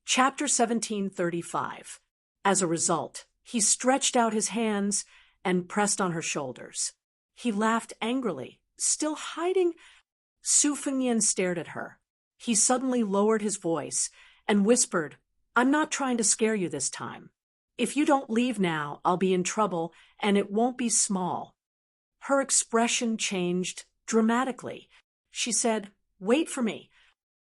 Chapter 1735. As a result, he stretched out his hands and pressed on her shoulders. He laughed angrily, still hiding. Su Fengnian stared at her. He suddenly lowered his voice and whispered, "I'm not trying to scare you this time. If you don't leave now, I'll be in trouble, and it won't be small." Her expression changed dramatically. She said, "Wait for me."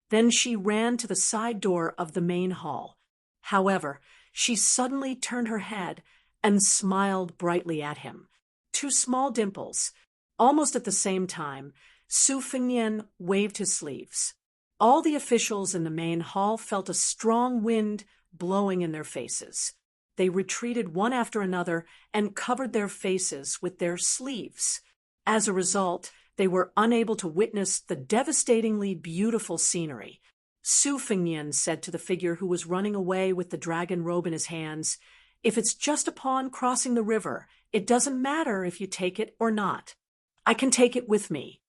Then she ran to the side door of the main hall. However, she suddenly turned her head and smiled brightly at him. Two small dimples. Almost at the same time, Su Fengnian waved his sleeves. All the officials in the main hall felt a strong wind blowing in their faces. They retreated one after another and covered their faces with their sleeves. As a result, they were unable to witness the devastatingly beautiful scenery. Su Fengnian said to the figure who was running away with the dragon robe in his hands, "If it's just a pawn crossing the river, it doesn't matter if you take it or not. I can take it with me."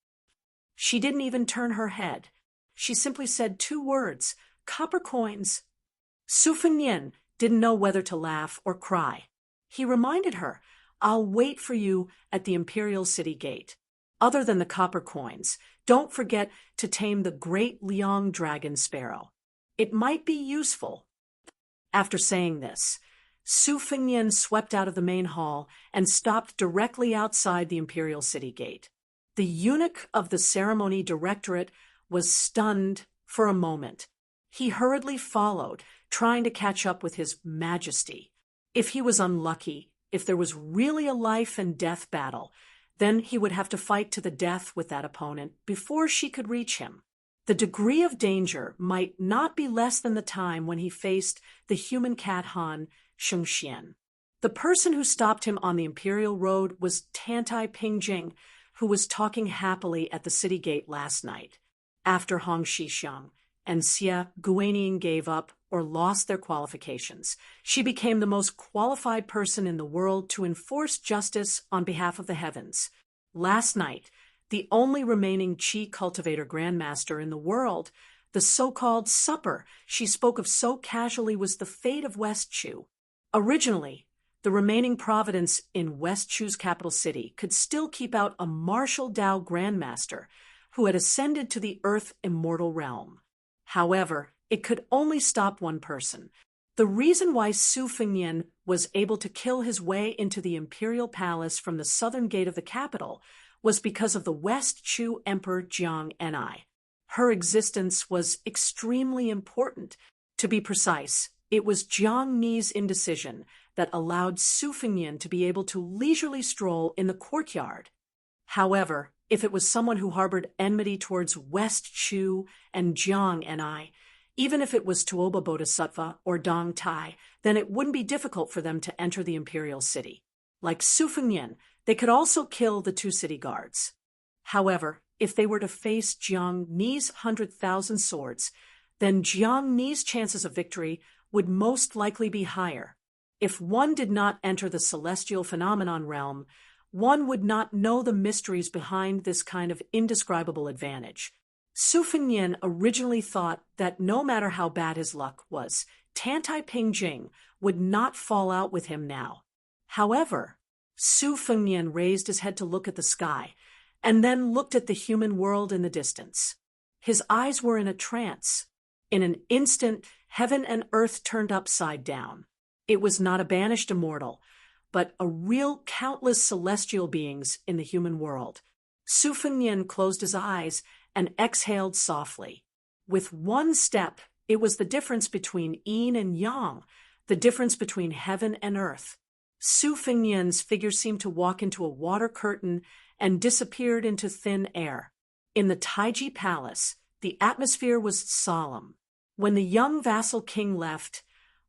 She didn't even turn her head. She simply said two words, "Copper coins." Su Fengnian didn't know whether to laugh or cry. He reminded her, "I'll wait for you at the Imperial City Gate. Other than the copper coins, don't forget to tame the great Liang dragon sparrow. It might be useful." After saying this, Su Fengnian swept out of the main hall and stopped directly outside the Imperial City Gate. The eunuch of the ceremony directorate was stunned for a moment. He hurriedly followed, trying to catch up with his majesty. If he was unlucky, if there was really a life and death battle, then he would have to fight to the death with that opponent before she could reach him. The degree of danger might not be less than the time when he faced the human cat Han Shengxian. The person who stopped him on the Imperial Road was Tantai Pingjing, who was talking happily at the city gate last night. After Hong Shixiang and Xia Guanyin gave up or lost their qualifications, she became the most qualified person in the world to enforce justice on behalf of the heavens. Last night, the only remaining Qi cultivator grandmaster in the world, the so-called supper she spoke of so casually, was the fate of West Chu. Originally, the remaining providence in West Chu's capital city could still keep out a martial Dao grandmaster who had ascended to the Earth immortal realm. However, it could only stop one person. The reason why Su Fengnian was able to kill his way into the imperial palace from the southern gate of the capital was because of the West Chu Emperor Jiang Ni. Her existence was extremely important. To be precise, it was Jiang Ni's indecision that allowed Su Fengnian to be able to leisurely stroll in the courtyard. However, if it was someone who harbored enmity towards West Chu and Jiang Ni, even if it was Tuoba Bodhisattva or Dong Tai, then it wouldn't be difficult for them to enter the imperial city. Like Su Fengnian, they could also kill the two city guards. However, if they were to face Jiang Ni's 100,000 swords, then Jiang Ni's chances of victory would most likely be higher. If one did not enter the celestial phenomenon realm, one would not know the mysteries behind this kind of indescribable advantage. Su Fengnian originally thought that no matter how bad his luck was, Tantai Pingjing would not fall out with him now. However, Su Fengnian raised his head to look at the sky, and then looked at the human world in the distance. His eyes were in a trance. In an instant, heaven and earth turned upside down. It was not a banished immortal, but a real countless celestial beings in the human world. Su Fengnian closed his eyes and exhaled softly. With one step, it was the difference between yin and yang, the difference between heaven and earth. Su Fengnian's figure seemed to walk into a water curtain and disappeared into thin air. In the Taiji Palace, the atmosphere was solemn. When the young vassal king left,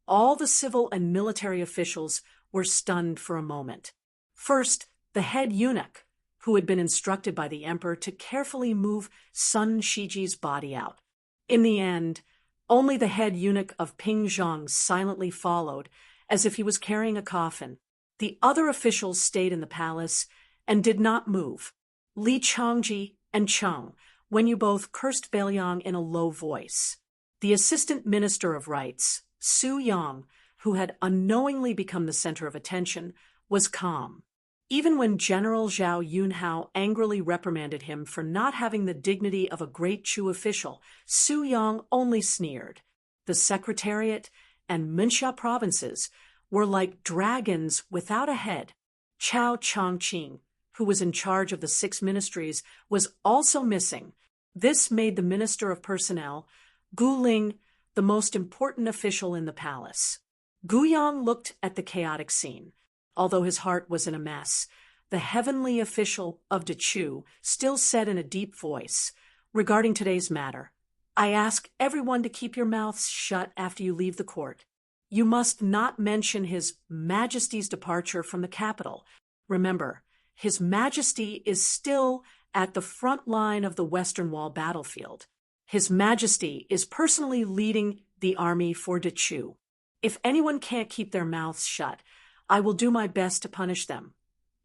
all the civil and military officials were stunned for a moment. First, the head eunuch, who had been instructed by the emperor to carefully move Sun Shiji's body out. In the end, only the head eunuch of Pingzhang silently followed, as if he was carrying a coffin. The other officials stayed in the palace and did not move. Li Changji and Cheng, when you both cursed Beiliang in a low voice. The assistant minister of rights, Su Yang, who had unknowingly become the center of attention, was calm. Even when General Zhao Yunhao angrily reprimanded him for not having the dignity of a great Chu official, Su Yang only sneered. The Secretariat and Minsha provinces were like dragons without a head. Chao Chongqing, who was in charge of the 6 ministries, was also missing. This made the Minister of Personnel, Gu Ling, the most important official in the palace. Gu Yang looked at the chaotic scene. Although his heart was in a mess, the heavenly official of Dechu still said in a deep voice, "Regarding today's matter, I ask everyone to keep your mouths shut after you leave the court. You must not mention His Majesty's departure from the capital. Remember, His Majesty is still at the front line of the Western Wall battlefield. His Majesty is personally leading the army for Dechu. If anyone can't keep their mouths shut, I will do my best to punish them,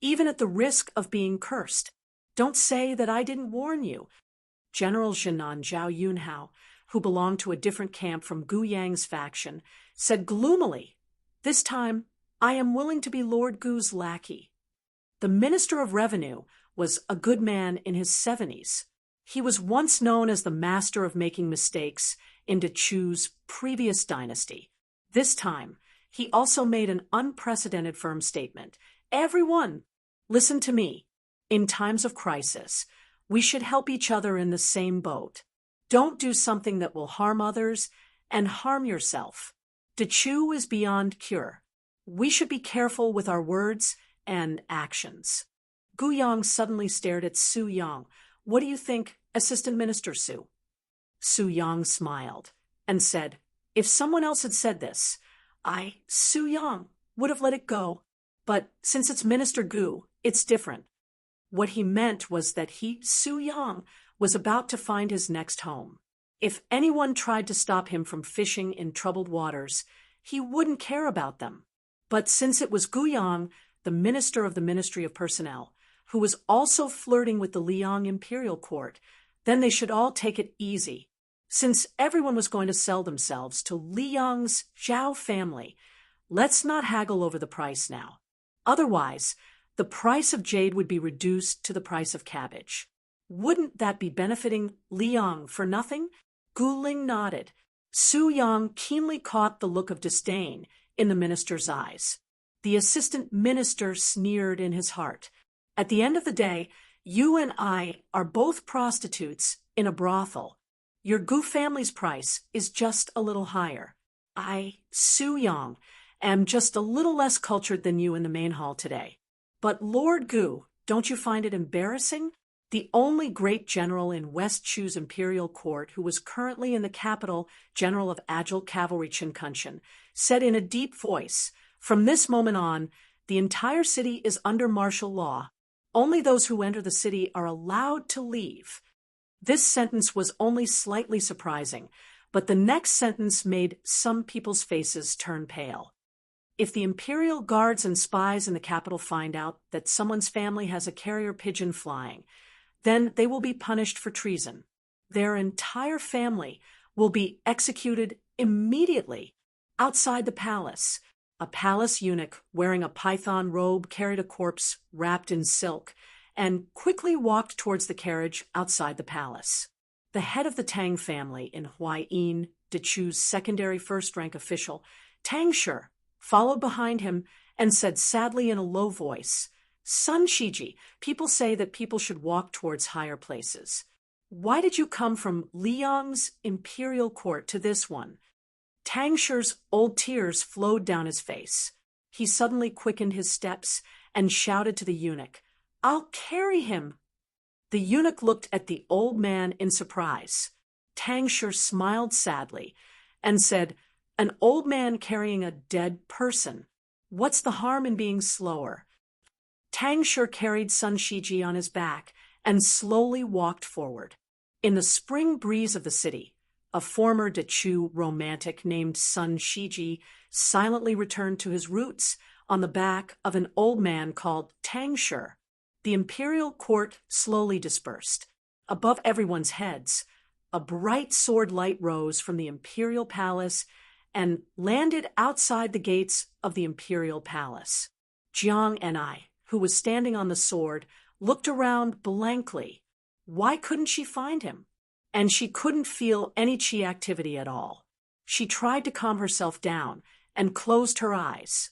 even at the risk of being cursed. Don't say that I didn't warn you." General Zhenan Zhao Yunhao, who belonged to a different camp from Gu Yang's faction, said gloomily, "This time, I am willing to be Lord Gu's lackey." The Minister of Revenue was a good man in his 70s. He was once known as the master of making mistakes in Dechu's previous dynasty. This time, he also made an unprecedented firm statement. "Everyone, listen to me. In times of crisis, we should help each other in the same boat. Don't do something that will harm others and harm yourself. Dechu is beyond cure. We should be careful with our words and actions." Gu Yang suddenly stared at Su Yang. "What do you think, Assistant Minister Su?" Su Yang smiled and said, "If someone else had said this, I, Su Yang, would have let it go. But since it's Minister Gu, it's different." What he meant was that he, Su Yang, was about to find his next home. If anyone tried to stop him from fishing in troubled waters, he wouldn't care about them. But since it was Gu Yang, the minister of the Ministry of Personnel, who was also flirting with the Liang Imperial Court, then they should all take it easy. Since everyone was going to sell themselves to Liang's Zhao family, let's not haggle over the price now. Otherwise, the price of jade would be reduced to the price of cabbage. Wouldn't that be benefiting Liang for nothing? Gu Ling nodded. Su Yang keenly caught the look of disdain in the minister's eyes. The assistant minister sneered in his heart. "At the end of the day, you and I are both prostitutes in a brothel. Your Gu family's price is just a little higher. I, Su Yang, am just a little less cultured than you in the main hall today. But Lord Gu, don't you find it embarrassing? The only great general in West Chu's imperial court who was currently in the capital, General of Agile Cavalry Chinkunshin, said in a deep voice, 'From this moment on, the entire city is under martial law. Only those who enter the city are allowed to leave.' This sentence was only slightly surprising, but the next sentence made some people's faces turn pale. If the imperial guards and spies in the capital find out that someone's family has a carrier pigeon flying, then they will be punished for treason. Their entire family will be executed immediately outside the palace. A palace eunuch wearing a python robe carried a corpse wrapped in silk and quickly walked towards the carriage outside the palace. The head of the Tang family in Huaiyin, Dechu's secondary first-rank official, Tang Shi, followed behind him and said sadly in a low voice, "Sun Shiji, people say that people should walk towards higher places. Why did you come from Liang's imperial court to this one?" Tang Shi's old tears flowed down his face. He suddenly quickened his steps and shouted to the eunuch, "I'll carry him." The eunuch looked at the old man in surprise. Tang Shi smiled sadly and said, "An old man carrying a dead person. What's the harm in being slower?" Tang Shi carried Sun Shiji on his back and slowly walked forward. In the spring breeze of the city, a former Dechu romantic named Sun Shiji silently returned to his roots on the back of an old man called Tang Shi. The imperial court slowly dispersed. Above everyone's heads, a bright sword light rose from the imperial palace and landed outside the gates of the imperial palace. Jiang and I, who was standing on the sword, looked around blankly. Why couldn't she find him? And she couldn't feel any chi activity at all. She tried to calm herself down and closed her eyes.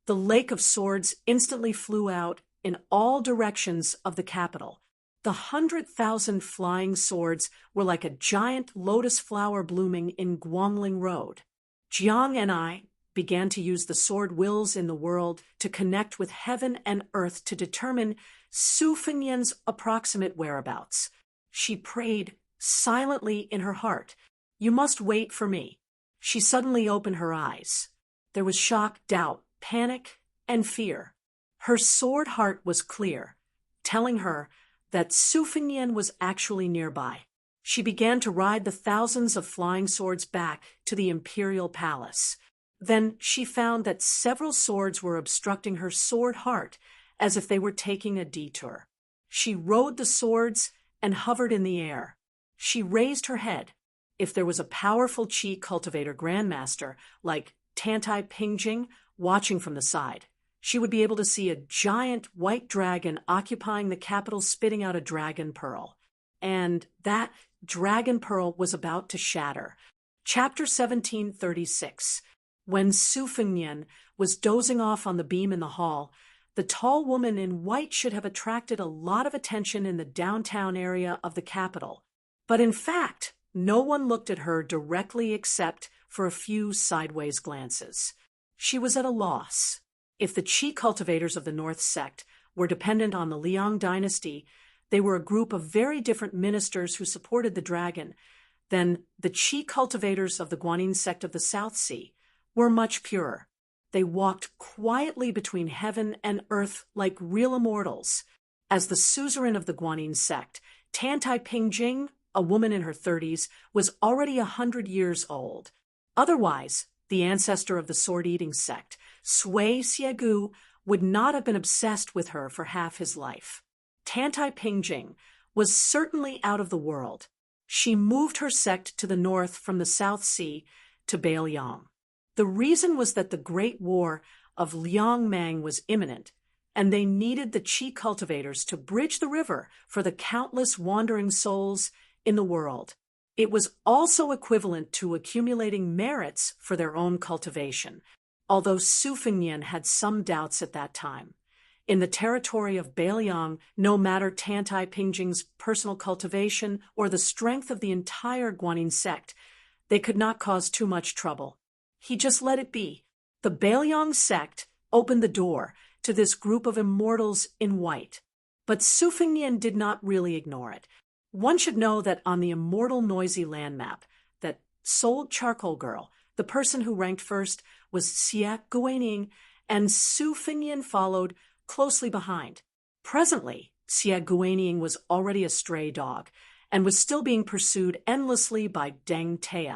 The lake of swords instantly flew out in all directions of the capital. The 100,000 flying swords were like a giant lotus flower blooming in Guangling Road. Jiang and I began to use the sword wills in the world to connect with heaven and earth to determine Su Fengyan's approximate whereabouts. She prayed silently in her heart, "You must wait for me." She suddenly opened her eyes. There was shock, doubt, panic, and fear. Her sword heart was clear, telling her that Su Fengyan was actually nearby. She began to ride the thousands of flying swords back to the imperial palace. Then she found that several swords were obstructing her sword heart as if they were taking a detour. She rode the swords and hovered in the air. She raised her head. If there was a powerful chi cultivator grandmaster like Tantai Pingjing watching from the side, she would be able to see a giant white dragon occupying the capital, spitting out a dragon pearl. And that dragon pearl was about to shatter. Chapter 1736. When Su Fengyan was dozing off on the beam in the hall, the tall woman in white should have attracted a lot of attention in the downtown area of the capital. But in fact, no one looked at her directly except for a few sideways glances. She was at a loss. If the Qi cultivators of the North sect were dependent on the Liang dynasty, they were a group of very different ministers who supported the dragon, then the Qi cultivators of the Guanyin sect of the South Sea were much purer. They walked quietly between heaven and earth like real immortals. As the suzerain of the Guanyin sect, Tantai Pingjing, a woman in her 30s, was already 100 years old. Otherwise, the ancestor of the sword-eating sect, Sui Xiegu, would not have been obsessed with her for half his life. Tantai Pingjing was certainly out of the world. She moved her sect to the north from the South Sea to Bailiang. The reason was that the Great War of Liangmang was imminent, and they needed the Qi cultivators to bridge the river for the countless wandering souls in the world. It was also equivalent to accumulating merits for their own cultivation, although Su Fengyan had some doubts at that time. In the territory of Bailiang, no matter Tantai Pingjing's personal cultivation or the strength of the entire Guanyin sect, they could not cause too much trouble. He just let it be. The Bailiang sect opened the door to this group of immortals in white. But Su Fengyan did not really ignore it. One should know that on the immortal noisy land map that sold Charcoal Girl, the person who ranked first was Xia Guaning, and Su Fengyan followed closely behind. Presently, Xia Guaning was already a stray dog and was still being pursued endlessly by Deng Tea.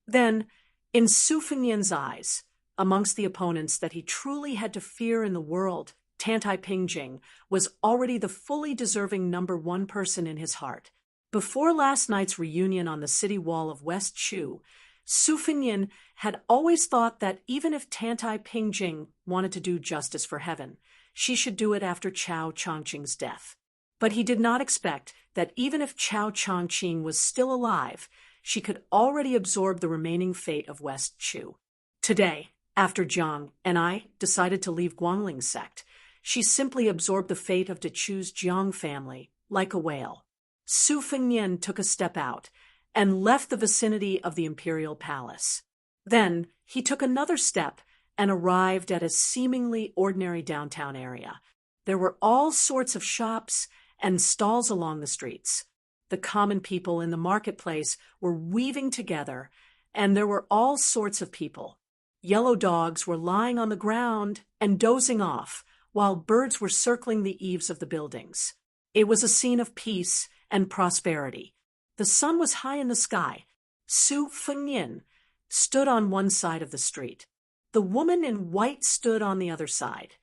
Then, in Su Fengyan's eyes, amongst the opponents that he truly had to fear in the world, Tantai Pingjing was already the fully deserving #1 person in his heart. Before last night's reunion on the city wall of West Chu, Su Fengyan had always thought that even if Tantai Pingjing wanted to do justice for heaven, she should do it after Chao Chongqing's death. But he did not expect that even if Chao Chongqing was still alive, she could already absorb the remaining fate of West Chu. Today, after Jiang and I decided to leave Guangling sect, she simply absorbed the fate of Dechu's Jiang family like a whale. Su Fengyan took a step out and left the vicinity of the imperial palace. Then he took another step and arrived at a seemingly ordinary downtown area. There were all sorts of shops and stalls along the streets. The common people in the marketplace were weaving together, and there were all sorts of people. Yellow dogs were lying on the ground and dozing off, while birds were circling the eaves of the buildings. It was a scene of peace and prosperity. The sun was high in the sky. Su Fengyan stood on one side of the street. The woman in white stood on the other side.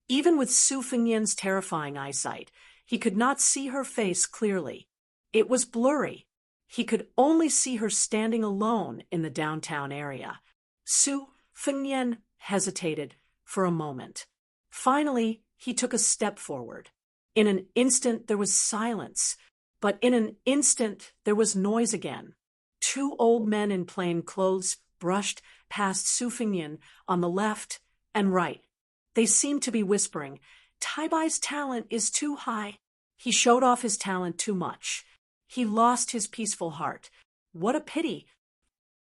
Even with Su Fengyan's terrifying eyesight, he could not see her face clearly. It was blurry. He could only see her standing alone in the downtown area. Su Fengnian hesitated for a moment. Finally, he took a step forward. In an instant there was silence, but in an instant there was noise again. Two old men in plain clothes brushed past Su Fengnian on the left and right. They seemed to be whispering, "Taibai's talent is too high." He showed off his talent too much. He lost his peaceful heart. What a pity.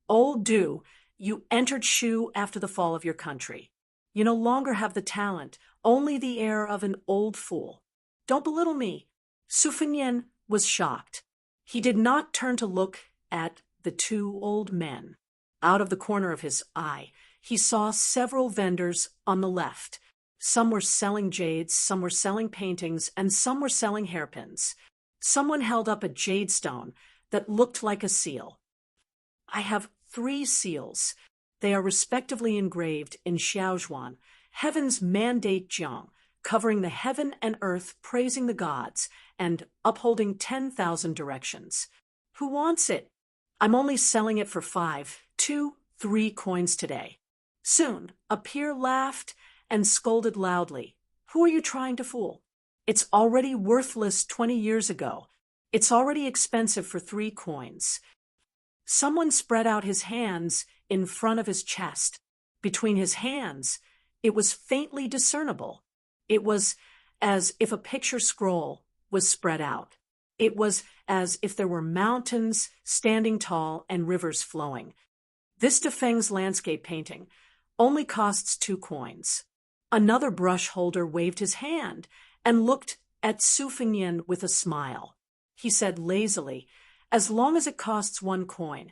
Old Du, you entered Shu after the fall of your country. You no longer have the talent, only the air of an old fool. Don't belittle me. Su Fengnian was shocked. He did not turn to look at the two old men. Out of the corner of his eye, he saw several vendors on the left. Some were selling jades, some were selling paintings, and some were selling hairpins. Someone held up a jade stone that looked like a seal. "I have 3 seals. They are respectively engraved in Xiaozhuan, heaven's mandate jiang, covering the heaven and earth, praising the gods, and upholding 10,000 directions. Who wants it? I'm only selling it for 5, 2, 3 coins today." Soon, a peer laughed and scolded loudly. "Who are you trying to fool? It's already worthless 20 years ago. It's already expensive for 3 coins. Someone spread out his hands in front of his chest. Between his hands, it was faintly discernible. It was as if a picture scroll was spread out. It was as if there were mountains standing tall and rivers flowing. This Defeng's landscape painting only costs 2 coins. Another brush holder waved his hand and looked at Su Fengnian with a smile. He said lazily, "As long as it costs 1 coin,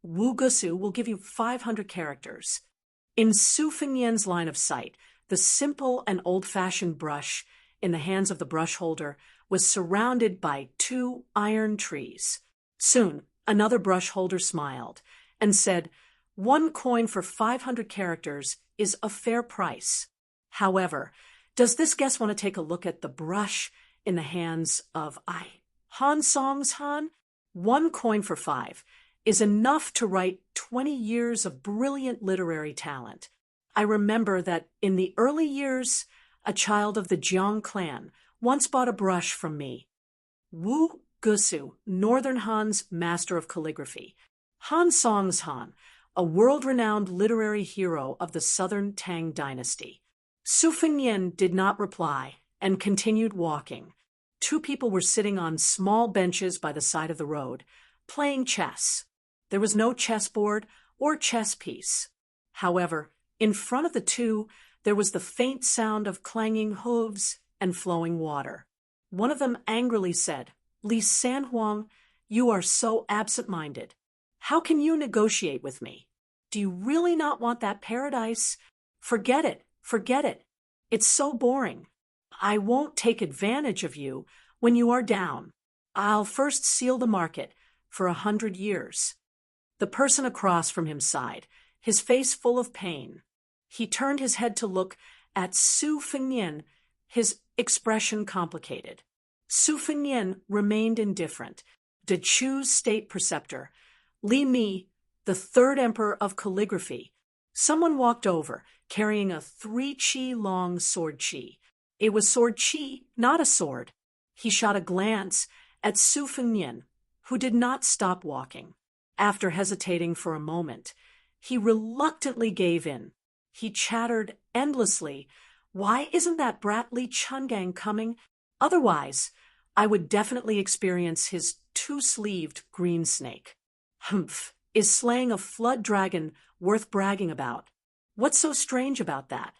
Wu Gusu, will give you 500 characters." In Su Fengnian's line of sight, the simple and old-fashioned brush in the hands of the brush holder was surrounded by 2 iron trees. Soon, another brush holder smiled and said, "1 coin for 500 characters is a fair price." However, does this guest want to take a look at the brush in the hands of Han Song's Han? 1 coin for 5 is enough to write 20 years of brilliant literary talent. I remember that in the early years, a child of the Jiang clan once bought a brush from me. Wu Gusu, Northern Han's master of calligraphy. Han Song's Han, a world-renowned literary hero of the Southern Tang dynasty. Su Fengnian did not reply and continued walking. 2 people were sitting on small benches by the side of the road, playing chess. There was no chessboard or chess piece. However, in front of the 2, there was the faint sound of clanging hooves and flowing water. One of them angrily said, "Li Sanhuang, you are so absent-minded. How can you negotiate with me? Do you really not want that paradise? Forget it, forget it. It's so boring. I won't take advantage of you when you are down. I'll first seal the market for 100 years. The person across from him sighed, his face full of pain. He turned his head to look at Su Fengnian, his expression complicated. Su Fengnian remained indifferent. De Chu's state preceptor, Li Mi, the 3rd emperor of calligraphy. Someone walked over, carrying a 3-chi-long sword chi. It was sword chi, not a sword. He shot a glance at Su Fengnian, who did not stop walking. After hesitating for a moment, he reluctantly gave in. He chattered endlessly. "Why isn't that brat Li Chungang coming? Otherwise, I would definitely experience his 2-sleeved green snake. Humph, is slaying a flood dragon worth bragging about? What's so strange about that?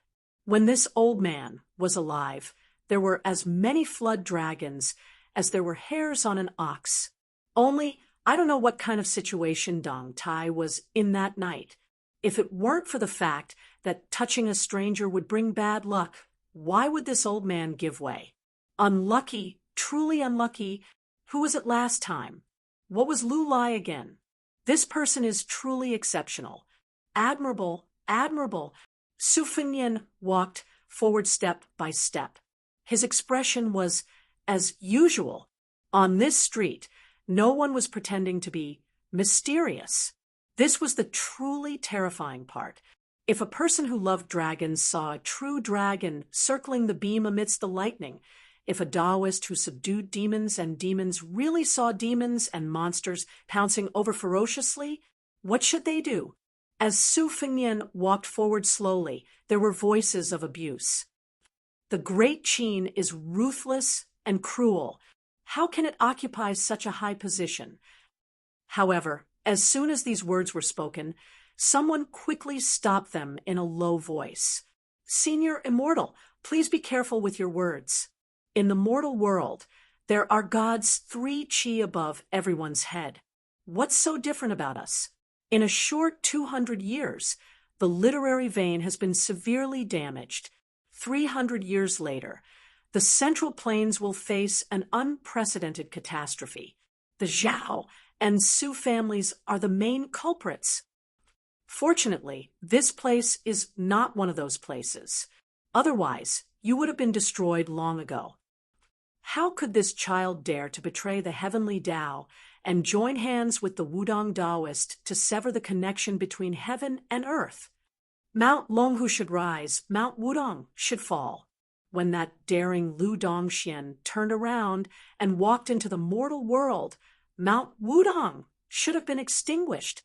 When this old man was alive, there were as many flood dragons as there were hairs on an ox. Only, I don't know what kind of situation Dong Tai was in that night. If it weren't for the fact that touching a stranger would bring bad luck, why would this old man give way? Unlucky, truly unlucky. Who was it last time? What was Lu Lai again? This person is truly exceptional. Admirable, admirable." Su Fengnian walked forward step by step. His expression was as usual. On this street, No one was pretending to be mysterious. This was the truly terrifying part. If a person who loved dragons saw a true dragon circling the beam amidst the lightning, if a Taoist who subdued demons and demons really saw demons and monsters pouncing over ferociously, what should they do? As Su Fengnian walked forward slowly, there were voices of abuse. The Great Qin is ruthless and cruel. How can it occupy such a high position? However, as soon as these words were spoken, someone quickly stopped them in a low voice. "Senior Immortal, please be careful with your words. In the mortal world, there are gods 3 qi above everyone's head. What's so different about us? In a short 200 years, the literary vein has been severely damaged. 300 years later, the Central Plains will face an unprecedented catastrophe. The Zhao and Su families are the main culprits. Fortunately, this place is not one of those places. Otherwise, you would have been destroyed long ago. How could this child dare to betray the heavenly Tao and join hands with the Wudong Taoist to sever the connection between heaven and earth? Mount Longhu should rise, Mount Wudong should fall. When that daring Lu Dongxian turned around and walked into the mortal world, Mount Wudong should have been extinguished."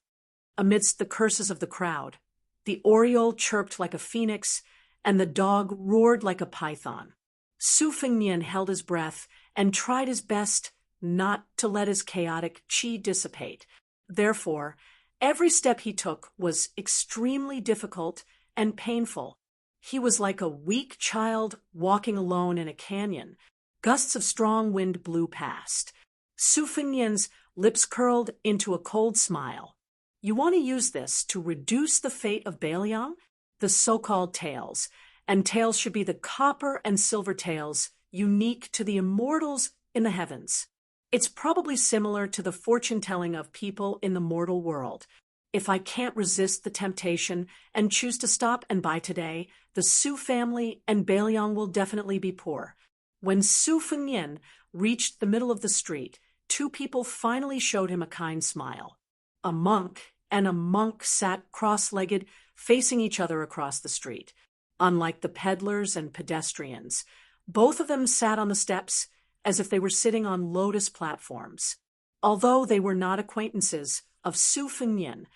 Amidst the curses of the crowd, the oriole chirped like a phoenix, and the dog roared like a python. Su Fengnian held his breath and tried his best not to let his chaotic qi dissipate. Therefore, every step he took was extremely difficult and painful. He was like a weak child walking alone in a canyon. Gusts of strong wind blew past. Su Fengnian's lips curled into a cold smile. "You want to use this to reduce the fate of Bailiang, the so-called tails, and tails should be the copper and silver tails unique to the immortals in the heavens. It's probably similar to the fortune-telling of people in the mortal world. If I can't resist the temptation and choose to stop and buy today, the Su family and Bailiang will definitely be poor." When Su Fengnian reached the middle of the street, 2 people finally showed him a kind smile. A monk and a monk sat cross-legged, facing each other across the street. Unlike the peddlers and pedestrians, both of them sat on the steps as if they were sitting on lotus platforms. Although they were not acquaintances of Su Fengnian,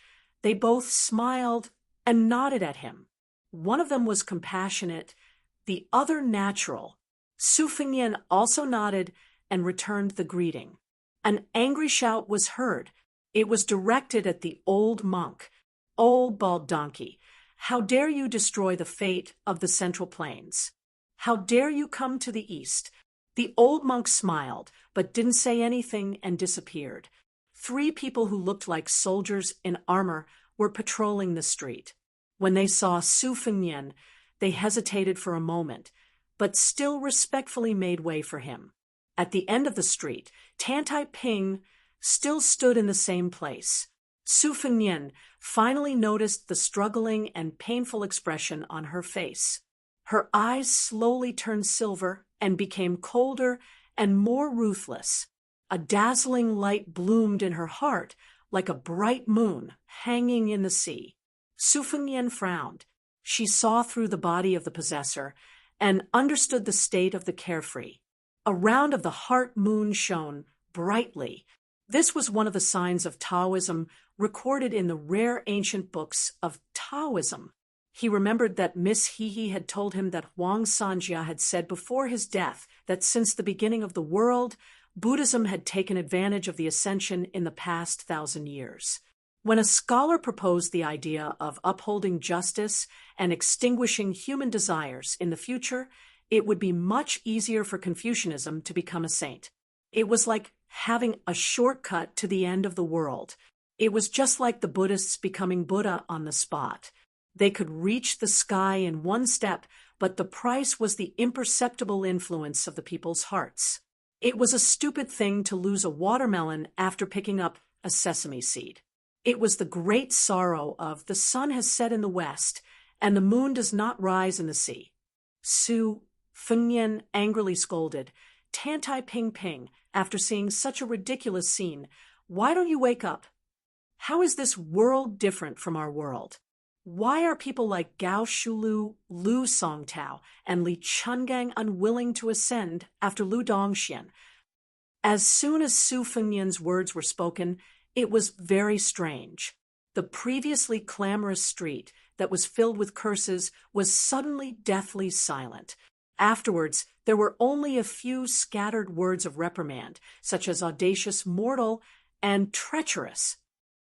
they both smiled and nodded at him. One of them was compassionate, the other natural. Su Fengnian also nodded and returned the greeting. An angry shout was heard. It was directed at the old monk. "Old bald donkey, how dare you destroy the fate of the Central Plains? How dare you come to the east?" The old monk smiled, but didn't say anything and disappeared. 3 people who looked like soldiers in armor were patrolling the street. When they saw Su Fengnian, they hesitated for a moment, but still respectfully made way for him. At the end of the street, Tan Tai Ping still stood in the same place. Su Fengnian finally noticed the struggling and painful expression on her face. Her eyes slowly turned silver and became colder and more ruthless. A dazzling light bloomed in her heart like a bright moon hanging in the sea. Su Fengnian frowned. She saw through the body of the possessor and understood the state of the carefree. A round of the heart moon shone brightly. This was one of the signs of Taoism recorded in the rare ancient books of Taoism. He remembered that Miss Hehe had told him that Huang Sanjia had said before his death that since the beginning of the world, Buddhism had taken advantage of the ascension in the past 1,000 years. When a scholar proposed the idea of upholding justice and extinguishing human desires in the future, it would be much easier for Confucianism to become a saint. It was like having a shortcut to the end of the world. It was just like the Buddhists becoming Buddha on the spot. They could reach the sky in one step, but the price was the imperceptible influence of the people's hearts. It was a stupid thing to lose a watermelon after picking up a sesame seed. It was the great sorrow of the sun has set in the west, and the moon does not rise in the sea. Su Fengnian angrily scolded, Tantai Ping Ping, after seeing such a ridiculous scene, why don't you wake up? How is this world different from our world? Why are people like Gao Shulu, Lu Songtao, and Li Chungang unwilling to ascend after Lu Dongxian? As soon as Su Fengnian's words were spoken, it was very strange. The previously clamorous street that was filled with curses was suddenly deathly silent. Afterwards, there were only a few scattered words of reprimand, such as audacious mortal and treacherous.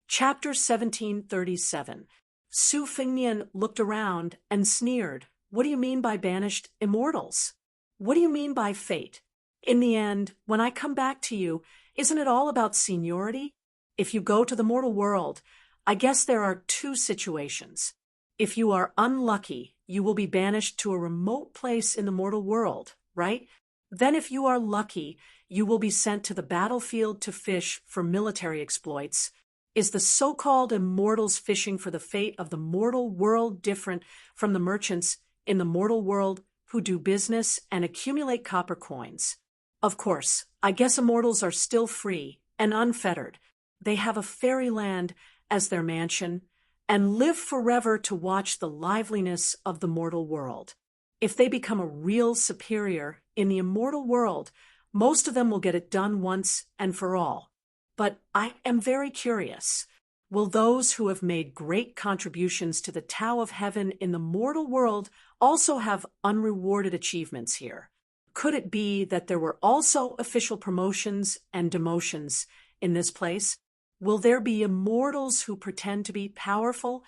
Chapter 1737. Su Fengnian looked around and sneered. What do you mean by banished immortals? What do you mean by fate? In the end, when I come back to you, isn't it all about seniority? If you go to the mortal world, I guess there are two situations. If you are unlucky, you will be banished to a remote place in the mortal world, right? Then if you are lucky, you will be sent to the battlefield to fish for military exploits. Is the so-called immortals fishing for the fate of the mortal world different from the merchants in the mortal world who do business and accumulate copper coins? Of course, I guess immortals are still free and unfettered. They have a fairyland as their mansion and live forever to watch the liveliness of the mortal world. If they become a real superior in the immortal world, most of them will get it done once and for all. But I am very curious. Will those who have made great contributions to the Tao of Heaven in the mortal world also have unrewarded achievements here? Could it be that there were also official promotions and demotions in this place? Will there be immortals who pretend to be powerful?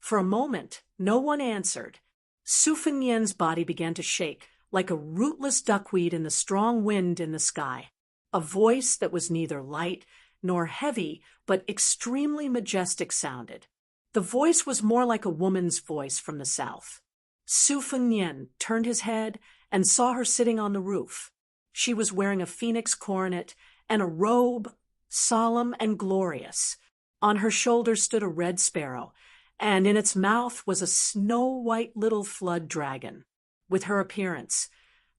For a moment, no one answered. Su Fengnian's body began to shake like a rootless duckweed in the strong wind in the sky. A voice that was neither light nor heavy, but extremely majestic sounded. The voice was more like a woman's voice from the south. Su Fengnian turned his head and saw her sitting on the roof. She was wearing a phoenix coronet and a robe, solemn and glorious. On her shoulder stood a red sparrow, and in its mouth was a snow-white little flood dragon. With her appearance,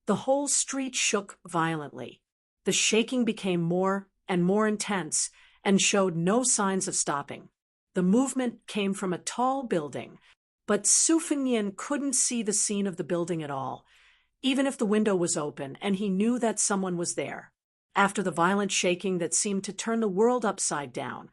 the whole street shook violently. The shaking became more and more intense and showed no signs of stopping. The movement came from a tall building, but Su Fengnian couldn't see the scene of the building at all, even if the window was open and he knew that someone was there. After the violent shaking that seemed to turn the world upside down,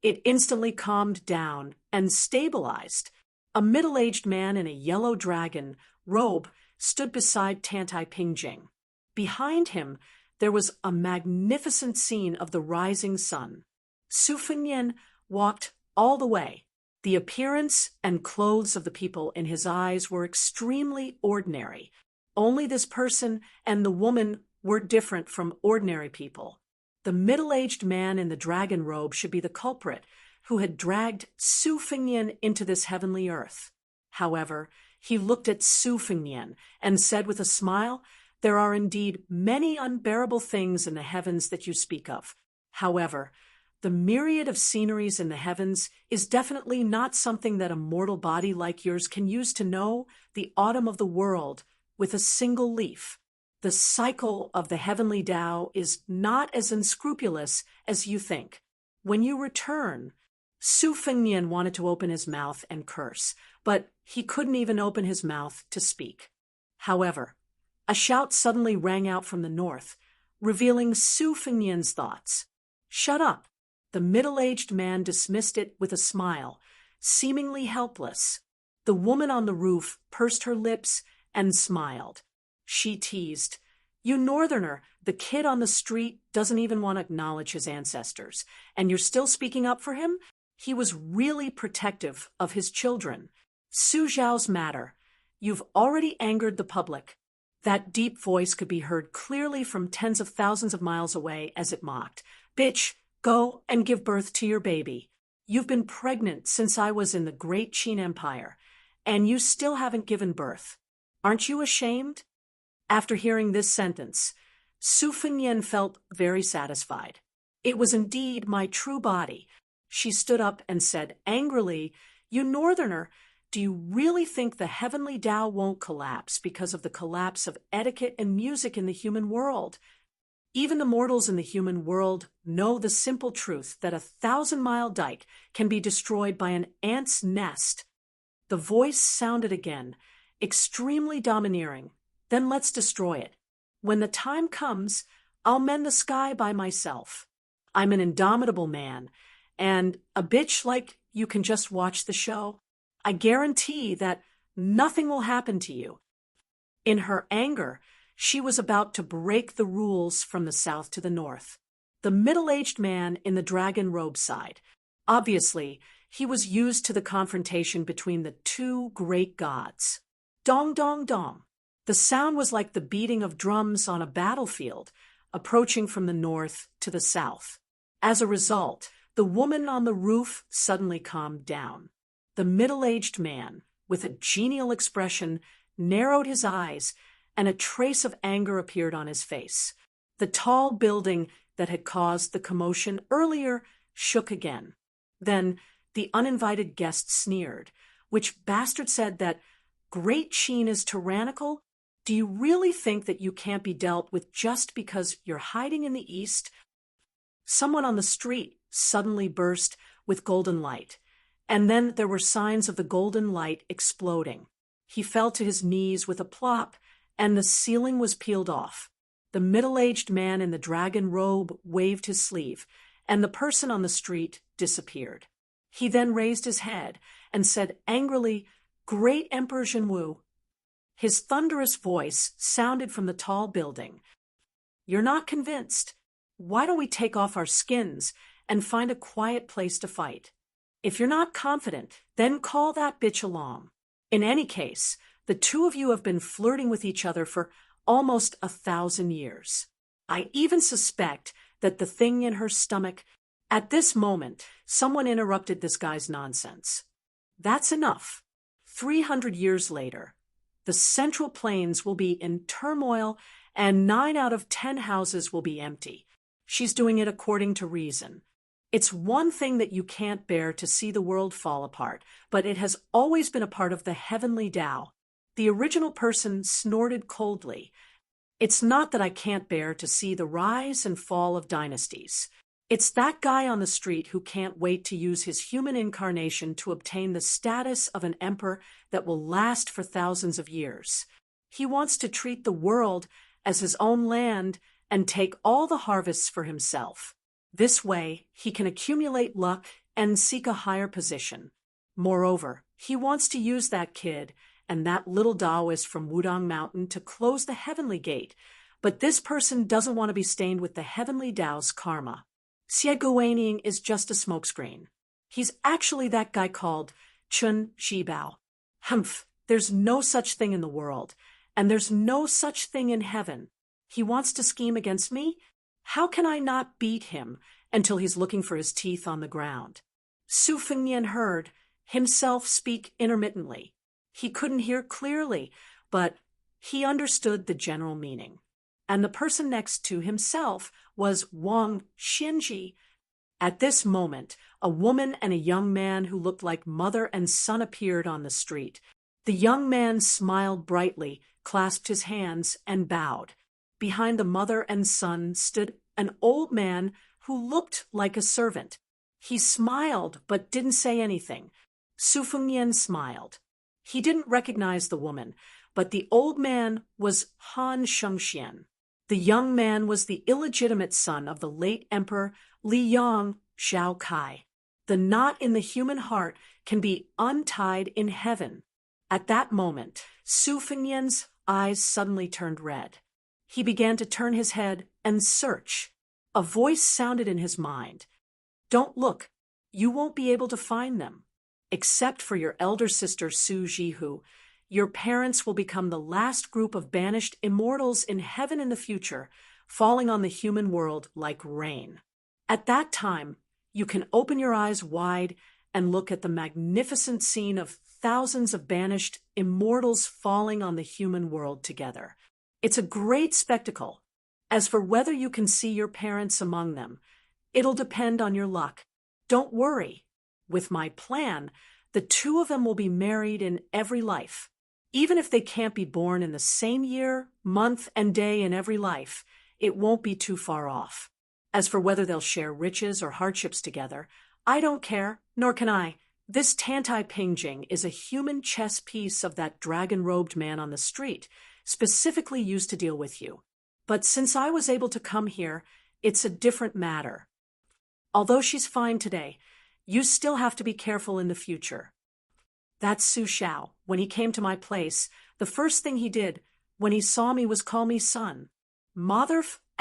it instantly calmed down and stabilized. A middle-aged man in a yellow dragon robe stood beside Tantai Pingjing. Behind him, there was a magnificent scene of the rising sun. Su Fengnian walked all the way. The appearance and clothes of the people in his eyes were extremely ordinary. Only this person and the woman were different from ordinary people. The middle-aged man in the dragon robe should be the culprit who had dragged Su Fengnian into this heavenly earth. However, he looked at Su Fengnian and said with a smile, "There are indeed many unbearable things in the heavens that you speak of. However, the myriad of sceneries in the heavens is definitely not something that a mortal body like yours can use to know the autumn of the world with a single leaf. The cycle of the heavenly Tao is not as unscrupulous as you think. When you return..." Su Fengnian wanted to open his mouth and curse, but he couldn't even open his mouth to speak. However, a shout suddenly rang out from the north, revealing Su Fengnian's thoughts. "Shut up!" The middle-aged man dismissed it with a smile, seemingly helpless. The woman on the roof pursed her lips and smiled. She teased, "You northerner, the kid on the street doesn't even want to acknowledge his ancestors, and you're still speaking up for him? He was really protective of his children. Su Zhao's matter. You've already angered the public." That deep voice could be heard clearly from tens of thousands of miles away as it mocked. "Bitch, go and give birth to your baby. You've been pregnant since I was in the Great Qin Empire, and you still haven't given birth. Aren't you ashamed?" After hearing this sentence, Su Fengnian felt very satisfied. It was indeed my true body. She stood up and said angrily, "You northerner, do you really think the heavenly Tao won't collapse because of the collapse of etiquette and music in the human world? Even the mortals in the human world know the simple truth that a 1,000-mile dike can be destroyed by an ant's nest. The voice sounded again, extremely domineering. Then let's destroy it. When the time comes, I'll mend the sky by myself. I'm an indomitable man, and a bitch like you can just watch the show. I guarantee that nothing will happen to you. In her anger, she was about to break the rules from the south to the north. The middle-aged man in the dragon robe sighed. Obviously, he was used to the confrontation between the two great gods. Dong, dong, dong. The sound was like the beating of drums on a battlefield, approaching from the north to the south. As a result, the woman on the roof suddenly calmed down. The middle-aged man, with a genial expression, narrowed his eyes, and a trace of anger appeared on his face. The tall building that had caused the commotion earlier shook again. Then the uninvited guest sneered. Which bastard said that Great Sheen is tyrannical? Do you really think that you can't be dealt with just because you're hiding in the east? Someone on the street suddenly burst with golden light, and then there were signs of the golden light exploding. He fell to his knees with a plop, and the ceiling was peeled off. The middle-aged man in the dragon robe waved his sleeve, and the person on the street disappeared. He then raised his head and said angrily, "Great Emperor Zhenwu." His thunderous voice sounded from the tall building. "You're not convinced? Why don't we take off our skins and find a quiet place to fight? If you're not confident, then call that bitch along. In any case, the two of you have been flirting with each other for almost 1,000 years. I even suspect that the thing in her stomach—" At this moment, someone interrupted this guy's nonsense. "That's enough. 300 years later, the Central Plains will be in turmoil and 9 out of 10 houses will be empty. She's doing it according to reason. It's one thing that you can't bear to see the world fall apart, but it has always been a part of the heavenly Tao." The original person snorted coldly. "It's not that I can't bear to see the rise and fall of dynasties. It's that guy on the street who can't wait to use his human incarnation to obtain the status of an emperor that will last for thousands of years. He wants to treat the world as his own land and take all the harvests for himself. This way, he can accumulate luck and seek a higher position. Moreover, he wants to use that kid and that little Taoist from Wudong Mountain to close the heavenly gate, but this person doesn't want to be stained with the heavenly Tao's karma. Xie Guanyin is just a smokescreen. He's actually that guy called Chun Shibao. Humph, there's no such thing in the world, and there's no such thing in heaven. He wants to scheme against me? How can I not beat him until he's looking for his teeth on the ground?" Su Fengnian heard himself speak intermittently. He couldn't hear clearly, but he understood the general meaning. And the person next to himself was Wang Xianji. At this moment, a woman and a young man who looked like mother and son appeared on the street. The young man smiled brightly, clasped his hands, and bowed. Behind the mother and son stood an old man who looked like a servant. He smiled but didn't say anything. Su Fengnian smiled. He didn't recognize the woman, but the old man was Han Shengxian. The young man was the illegitimate son of the late Emperor Li Yang Xiao Kai. The knot in the human heart can be untied in heaven. At that moment, Su Fengnian's eyes suddenly turned red. He began to turn his head and search. A voice sounded in his mind. "Don't look. You won't be able to find them. Except for your elder sister Su Jihu, your parents will become the last group of banished immortals in heaven in the future, falling on the human world like rain. At that time, you can open your eyes wide and look at the magnificent scene of thousands of banished immortals falling on the human world together. It's a great spectacle. As for whether you can see your parents among them, it'll depend on your luck. Don't worry. With my plan, The two of them will be married in every life. Even if they can't be born in the same year, month, and day in every life, it won't be too far off. As for whether they'll share riches or hardships together, I don't care, nor can I. This Tantai Pingjing is a human chess piece of that dragon-robed man on the street, specifically used to deal with you. But since I was able to come here, it's a different matter. Although she's fine today, you still have to be careful in the future. That's Su Xiao. When he came to my place, the first thing he did when he saw me was call me son. Motherf ****.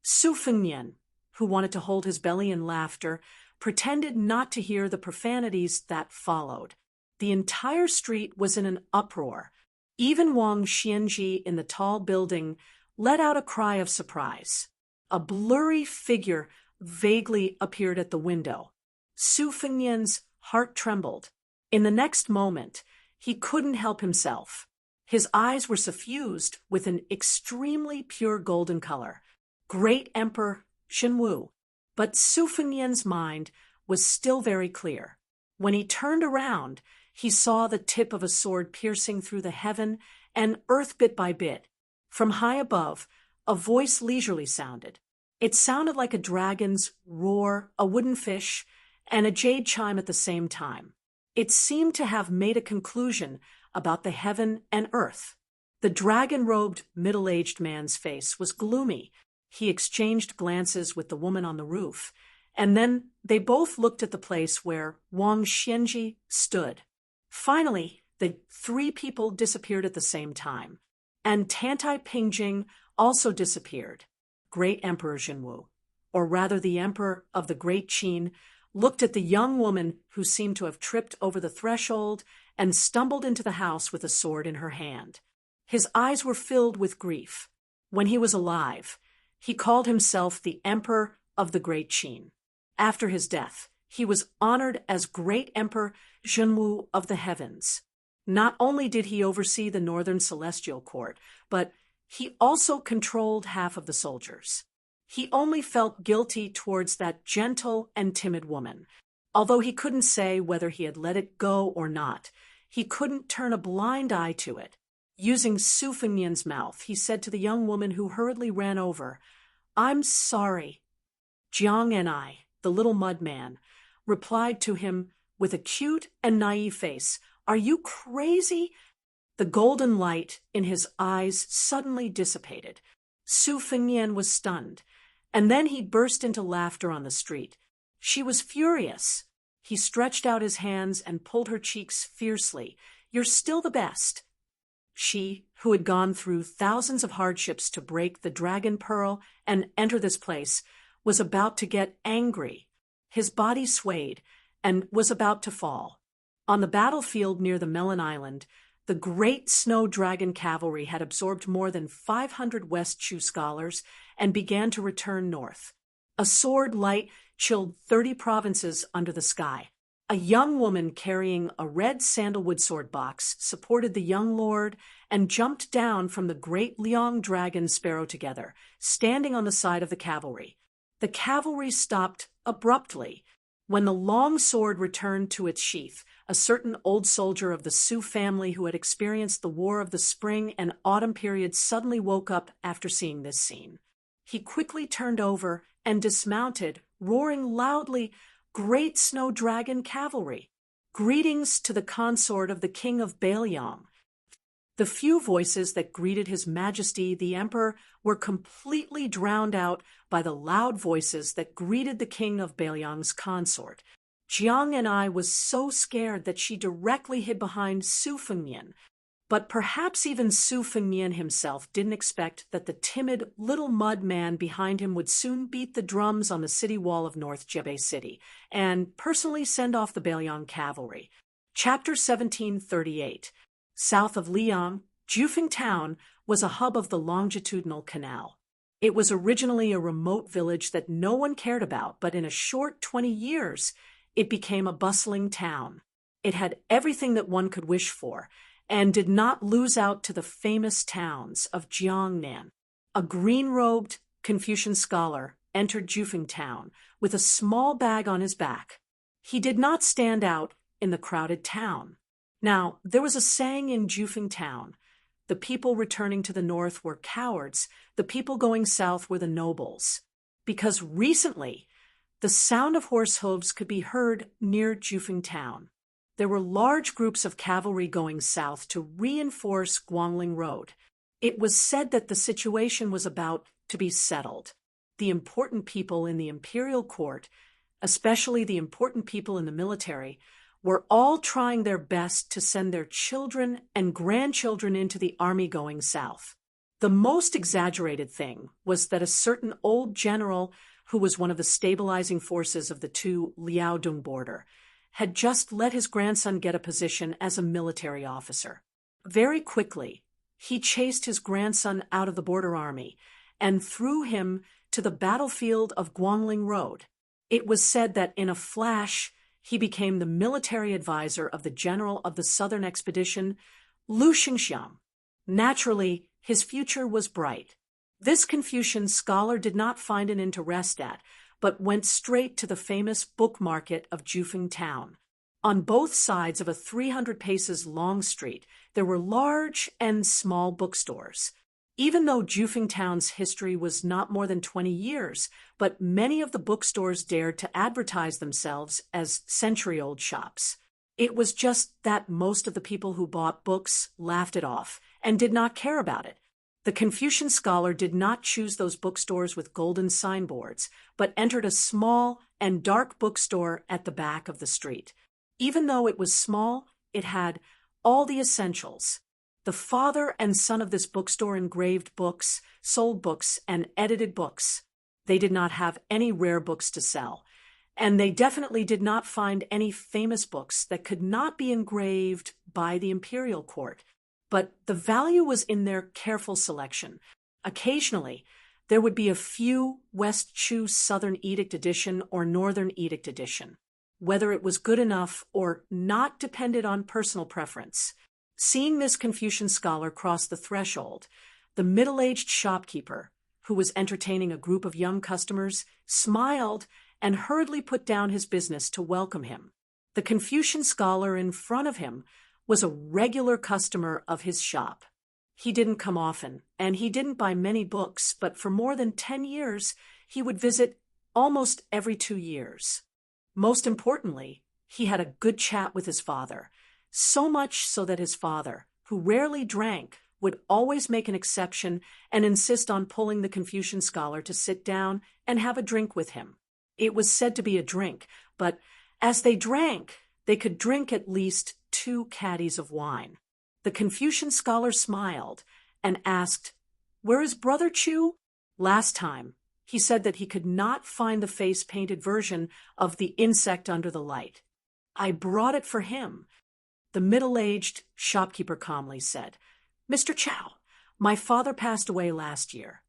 Su Fengnian, who wanted to hold his belly in laughter, pretended not to hear the profanities that followed. The entire street was in an uproar. Even Wang Xianji in the tall building let out a cry of surprise. A blurry figure vaguely appeared at the window. Su Fengnian's heart trembled. In the next moment, he couldn't help himself. His eyes were suffused with an extremely pure golden color. Great Emperor Xinwu. But Su Fengnian's mind was still very clear. When he turned around, he saw the tip of a sword piercing through the heaven and earth bit by bit. From high above, a voice leisurely sounded. It sounded like a dragon's roar, a wooden fish, and a jade chime at the same time. It seemed to have made a conclusion about the heaven and earth. The dragon-robed, middle-aged man's face was gloomy. He exchanged glances with the woman on the roof, and then they both looked at the place where Wang Xianji stood. Finally, the three people disappeared at the same time, and Tantai Pingjing also disappeared. Great Emperor Xinwu, or rather the Emperor of the Great Qin, looked at the young woman who seemed to have tripped over the threshold and stumbled into the house with a sword in her hand. His eyes were filled with grief. When he was alive, he called himself the Emperor of the Great Qin. After his death, he was honored as Great Emperor Xinwu of the Heavens. Not only did he oversee the Northern Celestial Court, but he also controlled half of the soldiers. He only felt guilty towards that gentle and timid woman. Although he couldn't say whether he had let it go or not, he couldn't turn a blind eye to it. Using Su Fengnian's mouth, he said to the young woman who hurriedly ran over, "I'm sorry." Jiang and I, the little mud man, replied to him with a cute and naive face, "Are you crazy?" The golden light in his eyes suddenly dissipated. Su Fengnian was stunned, and then he burst into laughter on the street. She was furious. He stretched out his hands and pulled her cheeks fiercely. "You're still the best." She, who had gone through thousands of hardships to break the dragon pearl and enter this place, was about to get angry. His body swayed and was about to fall. On the battlefield near the Melon Island, the great snow dragon cavalry had absorbed more than 500 West Chu scholars and began to return north. A sword light chilled 30 provinces under the sky. A young woman carrying a red sandalwood sword box supported the young lord and jumped down from the great Liang dragon sparrow together, standing on the side of the cavalry. The cavalry stopped abruptly. When the long sword returned to its sheath, a certain old soldier of the Su family who had experienced the War of the Spring and Autumn period suddenly woke up after seeing this scene. He quickly turned over and dismounted, roaring loudly, "Great snow dragon cavalry! Greetings to the consort of the king of Bailiang." The few voices that greeted His Majesty the Emperor were completely drowned out by the loud voices that greeted the king of Bailiang's consort. Jiang and I was so scared that she directly hid behind Su Fengnian. But perhaps even Su Fengnian himself didn't expect that the timid little mud man behind him would soon beat the drums on the city wall of North Jebei City and personally send off the Bailiang cavalry. Chapter 1738. South of Liang, Jufeng Town was a hub of the longitudinal canal. It was originally a remote village that no one cared about, but in a short 20 years, it became a bustling town. It had everything that one could wish for, and did not lose out to the famous towns of Jiangnan. A green-robed Confucian scholar entered Jufeng Town with a small bag on his back. He did not stand out in the crowded town. Now, there was a saying in Jufeng town: the people returning to the north were cowards, the people going south were the nobles. Because recently, the sound of horse hooves could be heard near Jufeng town. There were large groups of cavalry going south to reinforce Guangling Road. It was said that the situation was about to be settled. The important people in the imperial court, especially the important people in the military, were all trying their best to send their children and grandchildren into the army going south. The most exaggerated thing was that a certain old general, who was one of the stabilizing forces of the two Liaodong border, had just let his grandson get a position as a military officer. Very quickly, he chased his grandson out of the border army and threw him to the battlefield of Guangling Road. It was said that in a flash, he became the military advisor of the general of the southern expedition, Lu Xingxiang. Naturally, his future was bright. This Confucian scholar did not find an inn to rest at, but went straight to the famous book market of Jufeng town. On both sides of a 300 paces long street, there were large and small bookstores. Even though Jufeng town's history was not more than 20 years, but many of the bookstores dared to advertise themselves as century-old shops. It was just that most of the people who bought books laughed it off and did not care about it. The Confucian scholar did not choose those bookstores with golden signboards, but entered a small and dark bookstore at the back of the street. Even though it was small, it had all the essentials. The father and son of this bookstore engraved books, sold books, and edited books. They did not have any rare books to sell, and they definitely did not find any famous books that could not be engraved by the imperial court. But the value was in their careful selection. Occasionally, there would be a few West Chu Southern Edict edition or Northern Edict edition. Whether it was good enough or not depended on personal preference. Seeing this Confucian scholar cross the threshold, the middle-aged shopkeeper, who was entertaining a group of young customers, smiled and hurriedly put down his business to welcome him. The Confucian scholar in front of him was a regular customer of his shop. He didn't come often, and he didn't buy many books, but for more than 10 years, he would visit almost every 2 years. Most importantly, he had a good chat with his father, so much so that his father, who rarely drank, would always make an exception and insist on pulling the Confucian scholar to sit down and have a drink with him. It was said to be a drink, but as they drank, they could drink at least 2 caddies of wine. The Confucian scholar smiled and asked, "Where is Brother Chu?" Last time, he said that he could not find the face-painted version of the insect under the light. "I brought it for him," the middle-aged shopkeeper calmly said. "Mr. Chow, my father passed away last year."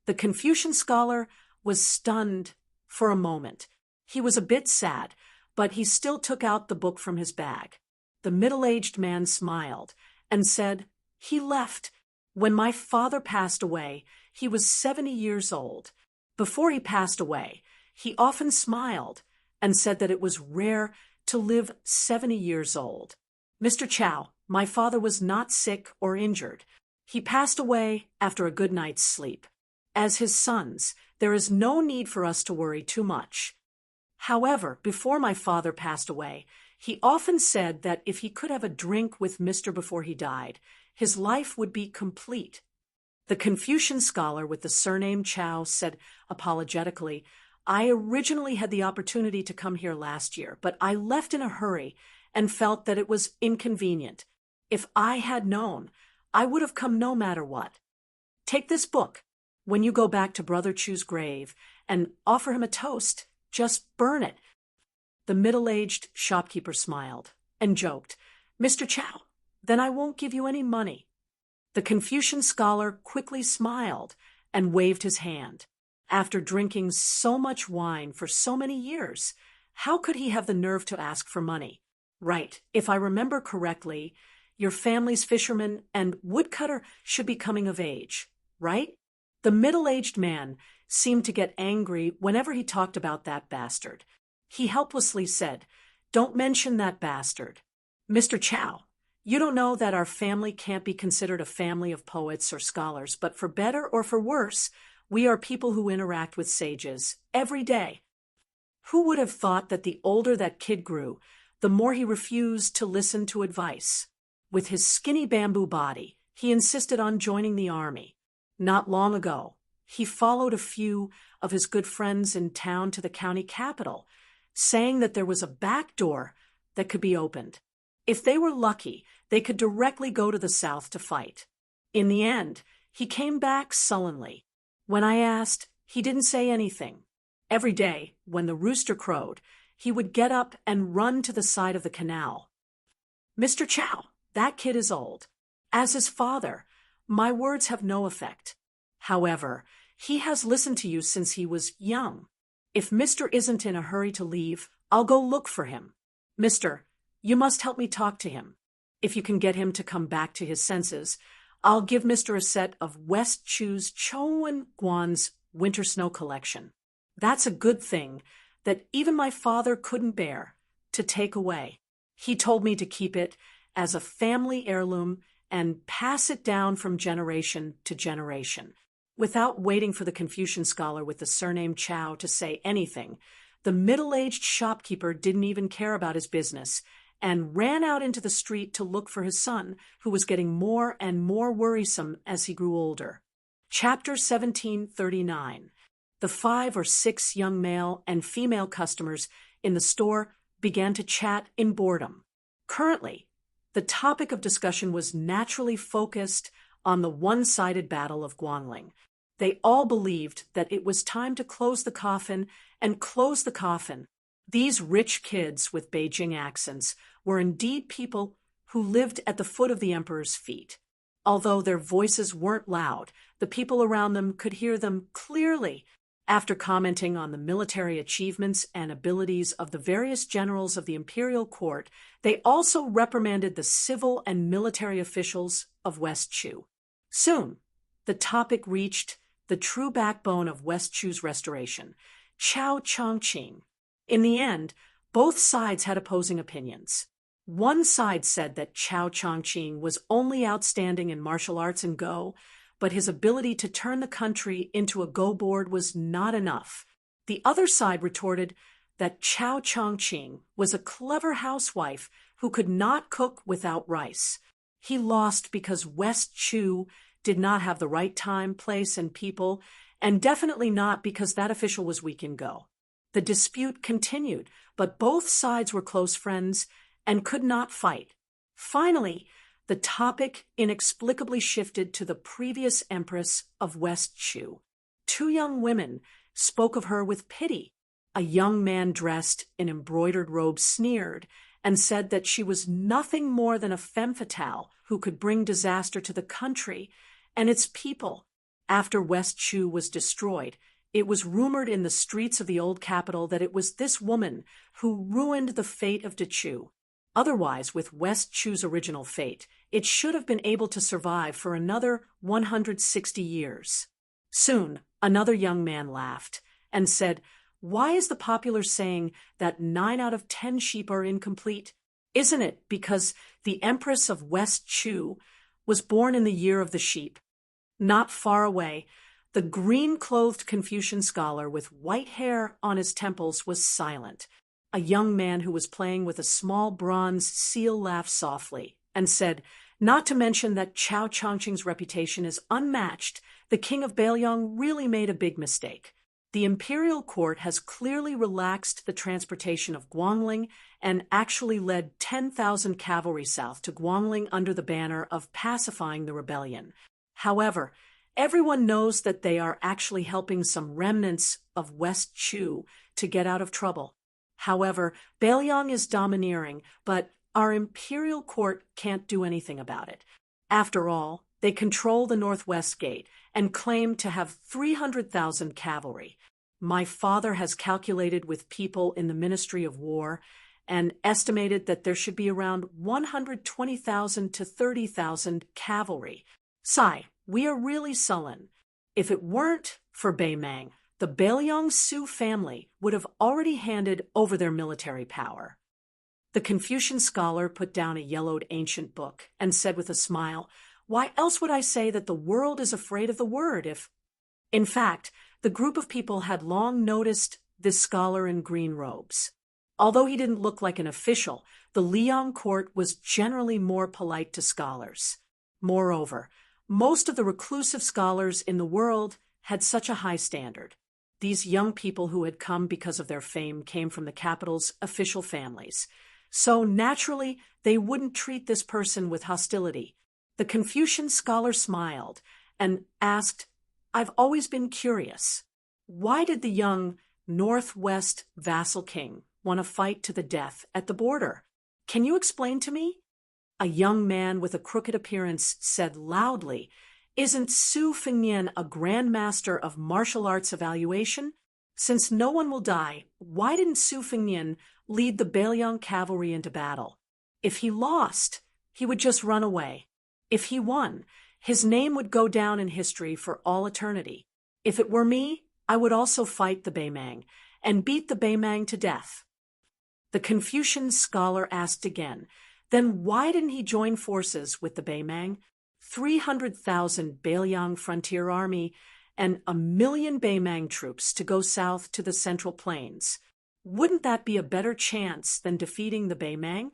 The Confucian scholar was stunned for a moment. He was a bit sad, but he still took out the book from his bag. The middle-aged man smiled and said, "He left. When my father passed away, he was 70 years old. Before he passed away, he often smiled and said that it was rare to live 70 years old. Mr. Chow, my father was not sick or injured. He passed away after a good night's sleep. As his sons, there is no need for us to worry too much. However, before my father passed away, he often said that if he could have a drink with Mr. before he died, his life would be complete." The Confucian scholar with the surname Chow said apologetically, "I originally had the opportunity to come here last year, but I left in a hurry and felt that it was inconvenient. If I had known, I would have come no matter what. Take this book. When you go back to Brother Chu's grave and offer him a toast, just burn it." The middle-aged shopkeeper smiled and joked, "Mr. Chow, then I won't give you any money." The Confucian scholar quickly smiled and waved his hand. After drinking so much wine for so many years, how could he have the nerve to ask for money? Right, if I remember correctly, your family's fisherman and woodcutter should be coming of age, right? The middle-aged man seemed to get angry whenever he talked about that bastard. He helplessly said, Don't mention that bastard. Mr. Chow, you don't know that our family can't be considered a family of poets or scholars, but for better or for worse, we are people who interact with sages every day. Who would have thought that the older that kid grew, the more he refused to listen to advice? With his skinny bamboo body, he insisted on joining the army. Not long ago, he followed a few of his good friends in town to the county capital, saying that there was a back door that could be opened. If they were lucky, they could directly go to the south to fight. In the end, he came back sullenly. When I asked, he didn't say anything. Every day, when the rooster crowed, he would get up and run to the side of the canal. Mr. Chow, that kid is old. As his father, my words have no effect. However, he has listened to you since he was young. If Mr. isn't in a hurry to leave, I'll go look for him. Mister, you must help me talk to him. If you can get him to come back to his senses, I'll give Mr. a set of West Chu's Chowan Guan's winter snow collection. That's a good thing that even my father couldn't bear to take away. He told me to keep it as a family heirloom and pass it down from generation to generation. Without waiting for the Confucian scholar with the surname Chow to say anything, the middle-aged shopkeeper didn't even care about his business and ran out into the street to look for his son, who was getting more and more worrisome as he grew older. Chapter 1739. The 5 or 6 young male and female customers in the store began to chat in boredom. Currently, the topic of discussion was naturally focused on the one-sided battle of Guangling. They all believed that it was time to close the coffin and close the coffin. These rich kids with Beijing accents were indeed people who lived at the foot of the emperor's feet. Although their voices weren't loud, the people around them could hear them clearly. After commenting on the military achievements and abilities of the various generals of the imperial court, they also reprimanded the civil and military officials of West Chu. Soon, the topic reached the true backbone of West Chu's restoration, Chao Chongqing. In the end, both sides had opposing opinions. One side said that Chao Chongqing was only outstanding in martial arts and Go, but his ability to turn the country into a Go board was not enough. The other side retorted that Chao Chongqing was a clever housewife who could not cook without rice. He lost because West Chu did not have the right time, place, and people, and definitely not because that official was weak in Go. The dispute continued, but both sides were close friends and could not fight. Finally, the topic inexplicably shifted to the previous empress of West Chu. 2 young women spoke of her with pity. A young man dressed in embroidered robes sneered and said that she was nothing more than a femme fatale who could bring disaster to the country and its people. After West Chu was destroyed, it was rumored in the streets of the old capital that it was this woman who ruined the fate of Dechu. Otherwise, with West Chu's original fate, it should have been able to survive for another 160 years. Soon, another young man laughed and said, "Why is the popular saying that 9 out of 10 sheep are incomplete? Isn't it because the Empress of West Chu was born in the year of the sheep?" Not far away, the green-clothed Confucian scholar with white hair on his temples was silent. A young man who was playing with a small bronze seal laughed softly and said, "Not to mention that Chao Chongqing's reputation is unmatched, the king of Beiliang really made a big mistake. The imperial court has clearly relaxed the transportation of Guangling and actually led 10,000 cavalry south to Guangling under the banner of pacifying the rebellion. However, everyone knows that they are actually helping some remnants of West Chu to get out of trouble. However, Beiliang is domineering, but our imperial court can't do anything about it. After all, they control the northwest gate and claim to have 300,000 cavalry. My father has calculated with people in the Ministry of War and estimated that there should be around 120,000 to 30,000 cavalry. Sai, we are really sullen. If it weren't for Beimang, the Beiliang Su family would have already handed over their military power." The Confucian scholar put down a yellowed ancient book and said with a smile, "Why else would I say that the world is afraid of the word if—" In fact, the group of people had long noticed this scholar in green robes. Although he didn't look like an official, the Liang court was generally more polite to scholars. Moreover, most of the reclusive scholars in the world had such a high standard. These young people who had come because of their fame came from the capital's official families. So naturally, they wouldn't treat this person with hostility. The Confucian scholar smiled and asked, "I've always been curious. Why did the young Northwest vassal king want to fight to the death at the border? Can you explain to me?" A young man with a crooked appearance said loudly, "Isn't Su Fengnian a grandmaster of martial arts evaluation? Since no one will die, why didn't Su Fengnian lead the Beiliang cavalry into battle? If he lost, he would just run away. If he won, his name would go down in history for all eternity. If it were me, I would also fight the Beimang and beat the Beimang to death." The Confucian scholar asked again, "Then why didn't he join forces with the Beimang? 300,000 Beiliang frontier army and 1,000,000 Beimang troops to go south to the Central Plains. Wouldn't that be a better chance than defeating the Beimang?"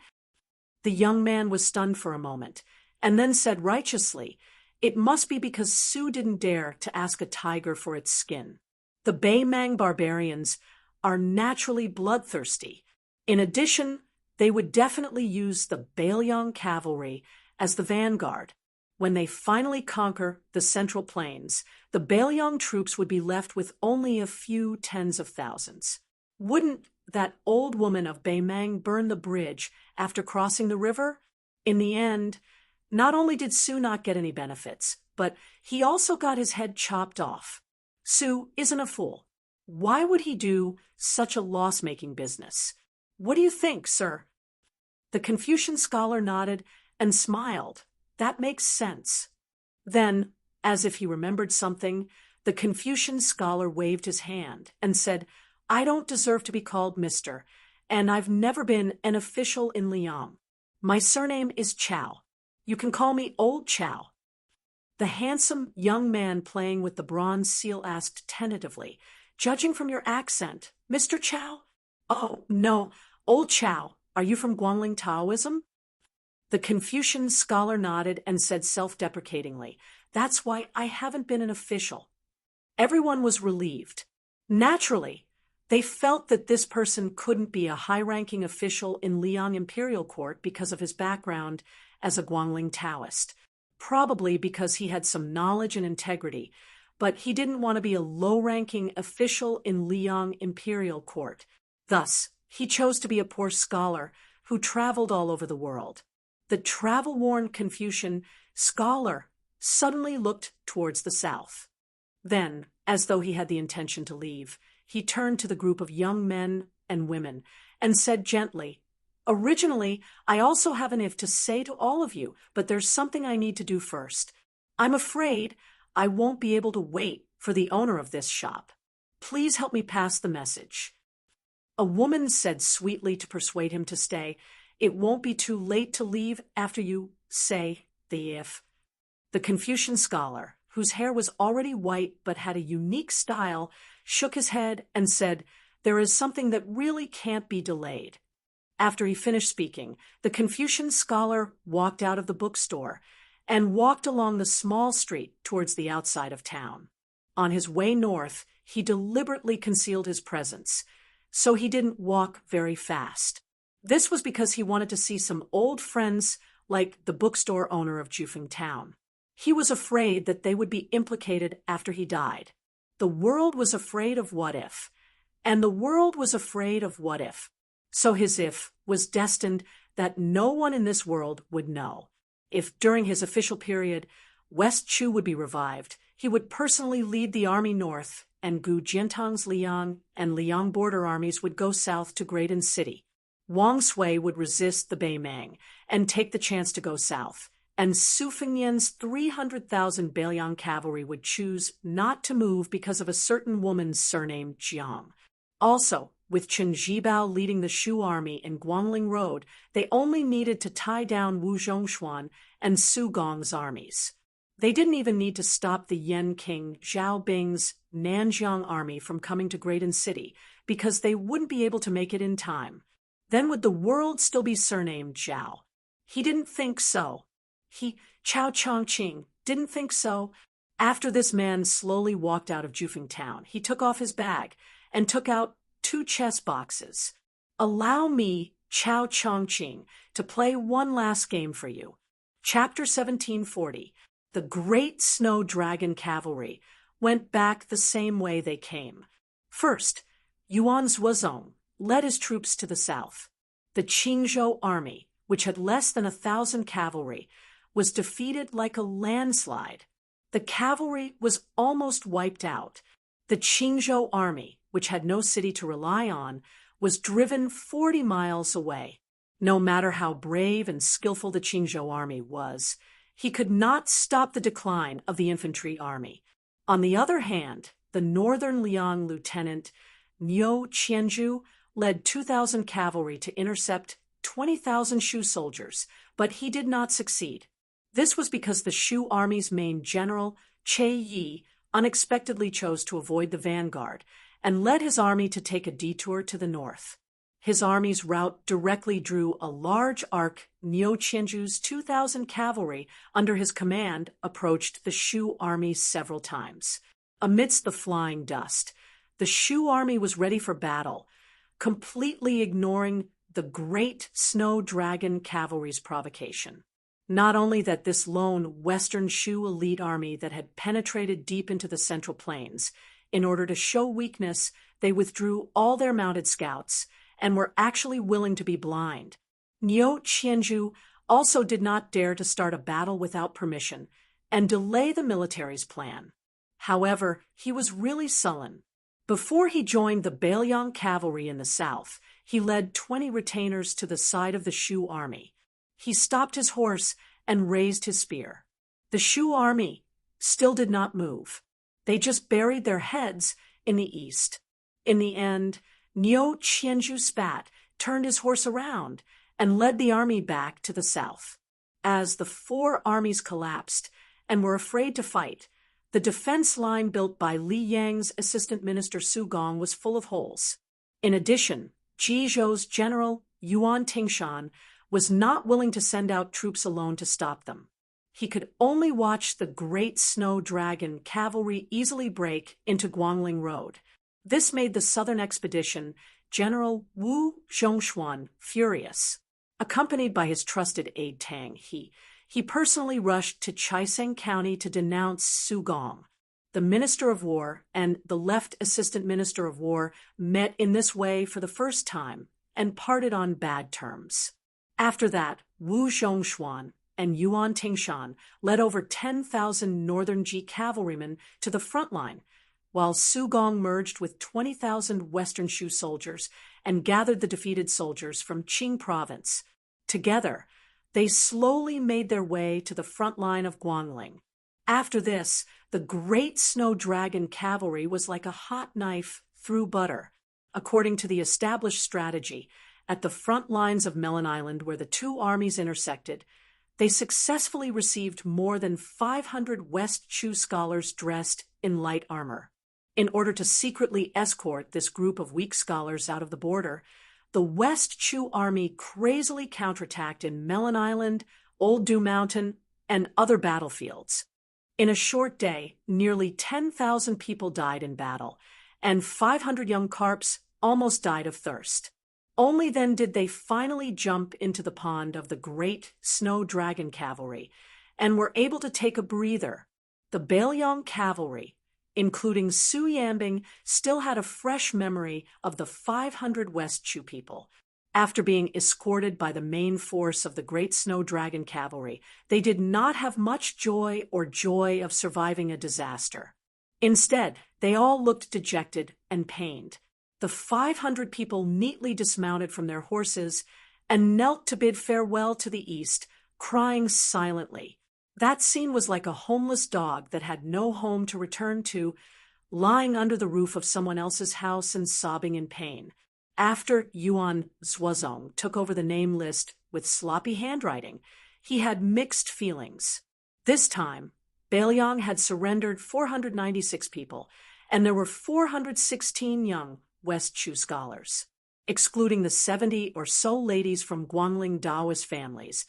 The young man was stunned for a moment, and then said righteously, "It must be because Su didn't dare to ask a tiger for its skin. The Beimang barbarians are naturally bloodthirsty. In addition, they would definitely use the Beiliang cavalry as the vanguard. When they finally conquer the Central Plains, the Beiliang troops would be left with only a few tens of thousands. Wouldn't that old woman of Beimang burn the bridge after crossing the river?" In the end, not only did Su not get any benefits, but he also got his head chopped off. Su isn't a fool. Why would he do such a loss-making business? What do you think, sir? The Confucian scholar nodded and smiled. That makes sense. Then, as if he remembered something, the Confucian scholar waved his hand and said, "I don't deserve to be called Mr., and I've never been an official in Liang. My surname is Chow. You can call me Old Chow." The handsome young man playing with the bronze seal asked tentatively, "Judging from your accent, Mr. Chow?" "Oh, no, Old Chow. Are you from Guangling Taoism?" The Confucian scholar nodded and said self-deprecatingly, "That's why I haven't been an official." Everyone was relieved. Naturally, they felt that this person couldn't be a high-ranking official in Liang Imperial Court because of his background as a Guangling Taoist, probably because he had some knowledge and integrity, but he didn't want to be a low-ranking official in Liang Imperial Court. Thus, he chose to be a poor scholar who traveled all over the world. The travel-worn Confucian scholar suddenly looked towards the south. Then, as though he had the intention to leave, he turned to the group of young men and women and said gently, "Originally, I also have an if to say to all of you, but there's something I need to do first. I'm afraid I won't be able to wait for the owner of this shop. Please help me pass the message." A woman said sweetly to persuade him to stay, "It won't be too late to leave after you say the if." The Confucian scholar, whose hair was already white but had a unique style, shook his head and said, "There is something that really can't be delayed." After he finished speaking, the Confucian scholar walked out of the bookstore and walked along the small street towards the outside of town. On his way north, he deliberately concealed his presence, so he didn't walk very fast. This was because he wanted to see some old friends like the bookstore owner of Jufeng Town. He was afraid that they would be implicated after he died. The world was afraid of what if, and the world was afraid of what if. So his if was destined that no one in this world would know. If during his official period, West Chu would be revived, he would personally lead the army north, and Gu Jiantang's Liang and Liang border armies would go south to Graydon City. Wang Sui would resist the Beimang and take the chance to go south, and Su Fengnian's 300,000 Beiliang cavalry would choose not to move because of a certain woman's surname Jiang. Also, with Chen Zhibao leading the Shu army in Guangling Road, they only needed to tie down Wu Zhongshuan and Su Gong's armies. They didn't even need to stop the Yan King Zhao Bing's Nanjiang army from coming to Graydon City, because they wouldn't be able to make it in time. Then would the world still be surnamed Zhao? He didn't think so. Chao Chongqing, didn't think so. After this man slowly walked out of Jufeng town, he took off his bag and took out 2 chess boxes. Allow me, Chao Chongqing, to play one last game for you. Chapter 1740. The Great Snow Dragon Cavalry went back the same way they came. First, Yuan Zuozong led his troops to the south. The Qingzhou army, which had less than 1,000 cavalry, was defeated like a landslide. The cavalry was almost wiped out. The Qingzhou army, which had no city to rely on, was driven 40 miles away. No matter how brave and skillful the Qingzhou army was, he could not stop the decline of the infantry army. On the other hand, the northern Liang lieutenant Niu Qianzhu led 2,000 cavalry to intercept 20,000 Shu soldiers, but he did not succeed. This was because the Shu army's main general, Che Yi, unexpectedly chose to avoid the vanguard and led his army to take a detour to the north. His army's route directly drew a large arc. Niu Qianzhu's 2,000 cavalry under his command approached the Shu army several times. Amidst the flying dust, the Shu army was ready for battle, completely ignoring the Great Snow Dragon Cavalry's provocation. Not only that, this lone Western Shu elite army that had penetrated deep into the Central Plains, in order to show weakness, they withdrew all their mounted scouts and were actually willing to be blind. Niu Qianzhu also did not dare to start a battle without permission and delay the military's plan. However, he was really sullen. Before he joined the Bailiang cavalry in the south, he led 20 retainers to the side of the Shu army. He stopped his horse and raised his spear. The Shu army still did not move. They just buried their heads in the east. In the end, Niu Qianzhu spat, turned his horse around, and led the army back to the south. As the 4 armies collapsed and were afraid to fight, the defense line built by Li Yang's assistant minister Su Gong was full of holes. In addition, Jizhou's general Yuan Tingshan was not willing to send out troops alone to stop them. He could only watch the Great Snow Dragon cavalry easily break into Guangling Road. This made the southern expedition General Wu Zhongshuan furious. Accompanied by his trusted aide Tang, he personally rushed to Chaiseng County to denounce Su Gong. The Minister of War and the Left Assistant Minister of War met in this way for the first time and parted on bad terms. After that, Wu Zhongshuan and Yuan Tingshan led over 10,000 Northern Ji cavalrymen to the front line, while Su Gong merged with 20,000 Western Shu soldiers and gathered the defeated soldiers from Qing province. Together, they slowly made their way to the front line of Guangling. After this, the Great Snow Dragon cavalry was like a hot knife through butter. According to the established strategy, at the front lines of Melon Island where the 2 armies intersected, they successfully received more than 500 West Shu scholars dressed in light armor. In order to secretly escort this group of weak scholars out of the border, the West Shu army crazily counterattacked in Melon Island, Old Dew Mountain, and other battlefields. In a short day, nearly 10,000 people died in battle, and 500 young carps almost died of thirst. Only then did they finally jump into the pond of the Great Snow Dragon cavalry and were able to take a breather. The Bailiang cavalry, including Su Yambing, still had a fresh memory of the 500 West Shu people. After being escorted by the main force of the Great Snow Dragon cavalry, they did not have much joy of surviving a disaster. Instead, they all looked dejected and pained. The 500 people neatly dismounted from their horses and knelt to bid farewell to the east, crying silently. That scene was like a homeless dog that had no home to return to, lying under the roof of someone else's house and sobbing in pain. After Yuan Zhuozong took over the name list with sloppy handwriting, he had mixed feelings. This time, Bailiang had surrendered 496 people, and there were 416 young West Chu scholars. Excluding the 70 or so ladies from Guangling Daoist families,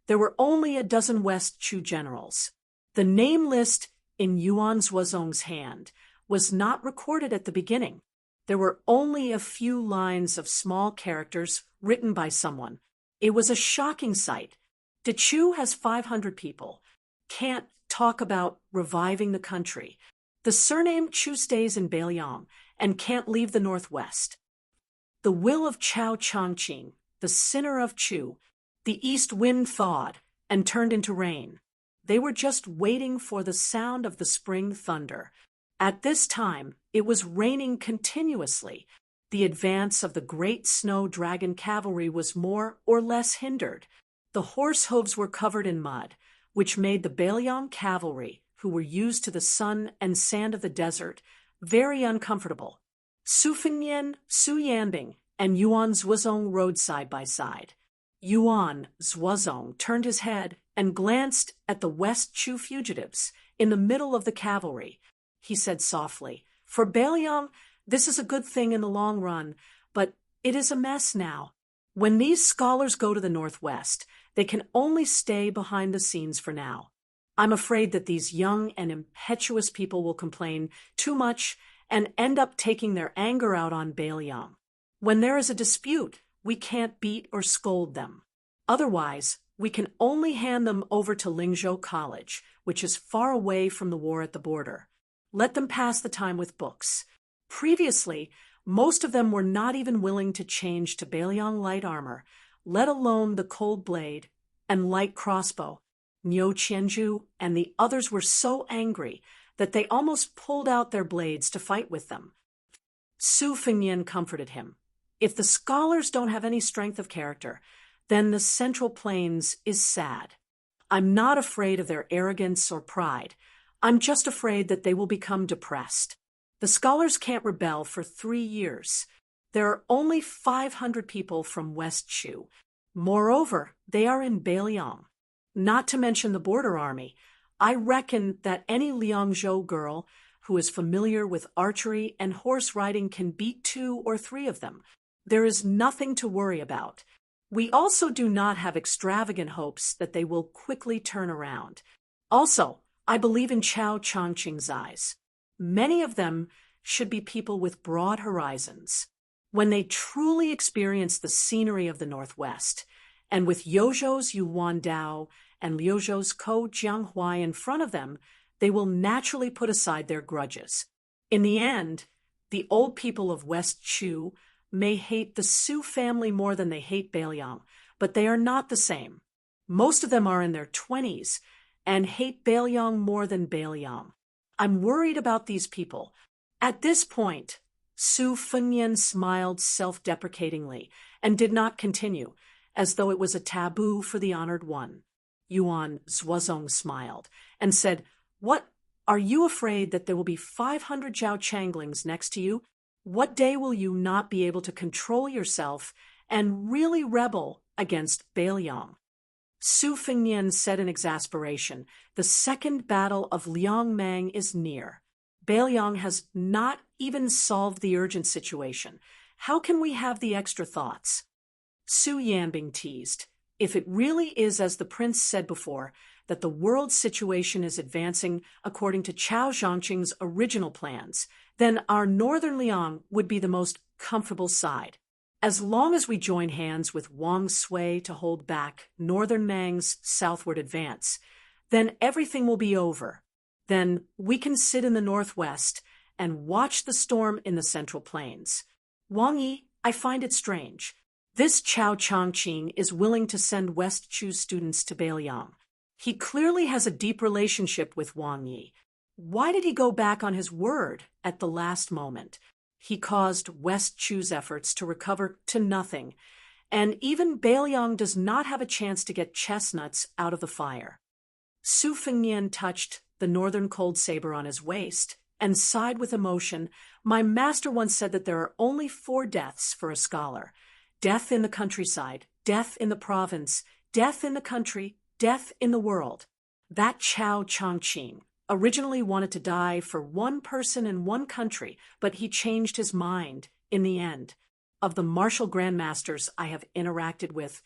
there were only a dozen West Chu generals. The name list in Yuan Zhuozong's hand was not recorded at the beginning. There were only a few lines of small characters written by someone. It was a shocking sight. De Chu has 500 people. Can't talk about reviving the country. The surname Chu stays in Bailiang and can't leave the Northwest. The will of Chao Changqing, the sinner of Chu, the east wind thawed and turned into rain. They were just waiting for the sound of the spring thunder. At this time, it was raining continuously. The advance of the great snow dragon cavalry was more or less hindered. The horse hooves were covered in mud, which made the Bailiang cavalry, who were used to the sun and sand of the desert, very uncomfortable. Su Fengnian, Su Yanbing, and Yuan Zhuozong rode side by side. Yuan Zhuozong turned his head and glanced at the West Chu fugitives in the middle of the cavalry. He said softly, "For Bailiang, this is a good thing in the long run, but it is a mess now. When these scholars go to the Northwest, they can only stay behind the scenes for now. I'm afraid that these young and impetuous people will complain too much and end up taking their anger out on Bailiang. When there is a dispute, we can't beat or scold them. Otherwise, we can only hand them over to Lingzhou College, which is far away from the war at the border. Let them pass the time with books." Previously, most of them were not even willing to change to Bailiang light armor, let alone the cold blade and light crossbow. Niu Qianzhu and the others were so angry that they almost pulled out their blades to fight with them. Su Fengnian comforted him. "If the scholars don't have any strength of character, then the Central Plains is sad. I'm not afraid of their arrogance or pride. I'm just afraid that they will become depressed. The scholars can't rebel for 3 years. There are only 500 people from West Chu. Moreover, they are in Bailiang. Not to mention the border army. I reckon that any Liangzhou girl who is familiar with archery and horse riding can beat 2 or 3 of them. There is nothing to worry about. We also do not have extravagant hopes that they will quickly turn around. Also, I believe in Chao Changqing's eyes. Many of them should be people with broad horizons. When they truly experience the scenery of the Northwest, and with Yozhou's Yuan Dao and Liuzhou's Ko Jianghuai in front of them, they will naturally put aside their grudges. In the end, the old people of West Chu may hate the Su family more than they hate Bailiang, but they are not the same. Most of them are in their 20s and hate Bailiang more than Bailiang. I'm worried about these people." At this point, Su Fengnian smiled self-deprecatingly and did not continue, as though it was a taboo for the honored one. Yuan Zhuozong smiled and said, "What, are you afraid that there will be 500 Zhao Changlings next to you? What day will you not be able to control yourself and really rebel against Bailiang?" Su Fengnian said in exasperation, "The second battle of Liangmang is near. Bailiang has not even solved the urgent situation. How can we have the extra thoughts?" Su Yanbing teased, "If it really is as the prince said before, that the world situation is advancing according to Chao Zhangqing's original plans, then our northern Liang would be the most comfortable side. As long as we join hands with Wang Sui to hold back northern Mang's southward advance, then everything will be over. Then we can sit in the northwest and watch the storm in the Central Plains. Wang Yi, I find it strange. This Chao Changqing is willing to send West Chu students to Bailiang. He clearly has a deep relationship with Wang Yi. Why did he go back on his word at the last moment? He caused West Chu's efforts to recover to nothing, and even Bailiang does not have a chance to get chestnuts out of the fire." Su Fengnian touched the northern cold saber on his waist and sighed with emotion. My master once said that there are only 4 deaths for a scholar: death in the countryside, death in the province, death in the country, death in the world. That Chao Chongqing originally wanted to die for one person in one country, but he changed his mind in the end. Of the martial grandmasters I have interacted with,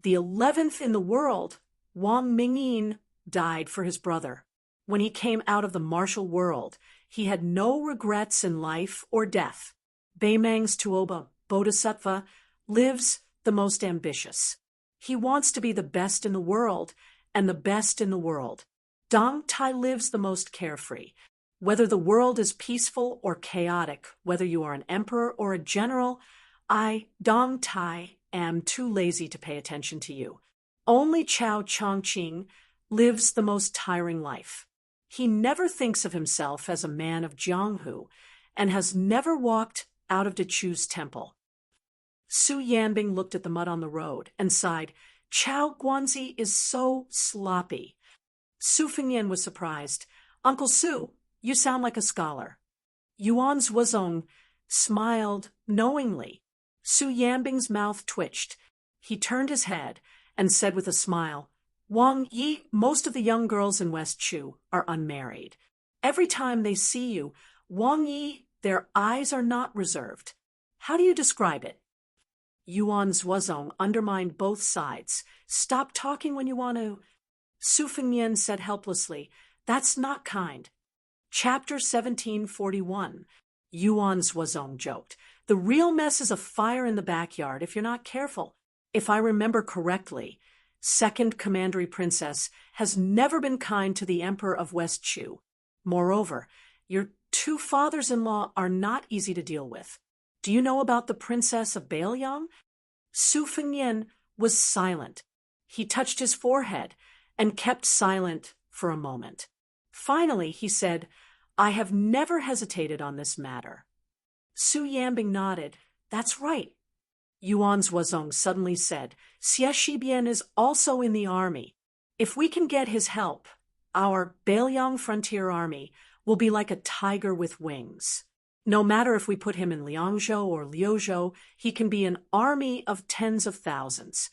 the 11th in the world, Wang Mingyin, died for his brother. When he came out of the martial world, he had no regrets in life or death. Beimang's Tuoba Bodhisattva lives the most ambitious. He wants to be the best in the world and the best in the world. Dong Tai lives the most carefree. Whether the world is peaceful or chaotic, whether you are an emperor or a general, I, Dong Tai, am too lazy to pay attention to you. Only Chao Chongqing lives the most tiring life. He never thinks of himself as a man of Jianghu and has never walked out of Dechu's temple. Su Yanbing looked at the mud on the road and sighed. Chao Guanzi is so sloppy. Su Fengyan was surprised. Uncle Su, you sound like a scholar. Yuan Zuozong smiled knowingly. Su Yanbing's mouth twitched. He turned his head and said with a smile, Wang Yi, most of the young girls in West Chu are unmarried. Every time they see you, Wang Yi, their eyes are not reserved. How do you describe it? Yuan Zuozong undermined both sides. Stop talking when you want to. Su Fengyan said helplessly, That's not kind. Chapter 1741. Yuan Zuozong joked. The real mess is a fire in the backyard if you're not careful. If I remember correctly, Second Commandery Princess has never been kind to the Emperor of West Chu. Moreover, your 2 fathers-in-law are not easy to deal with. Do you know about the Princess of Bailiang? Su Fengyan was silent. He touched his forehead and kept silent for a moment. Finally, he said, I have never hesitated on this matter. Su Yanbing nodded. That's right. Yuan Zuozong suddenly said, Xie Shibian is also in the army. If we can get his help, our Bailiang frontier army will be like a tiger with wings. No matter if we put him in Liangzhou or Liuzhou, he can be an army of tens of thousands.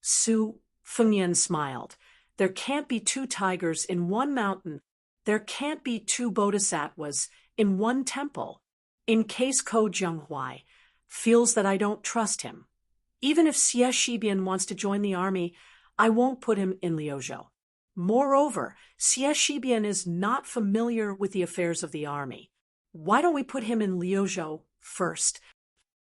Su Fengyan smiled. There can't be 2 tigers in one mountain. There can't be 2 bodhisattvas in one temple. In case Ko Jianghuai feels that I don't trust him, even if Xie Shibian wants to join the army, I won't put him in Liuzhou. Moreover, Xie Shibian is not familiar with the affairs of the army. Why don't we put him in Liuzhou first?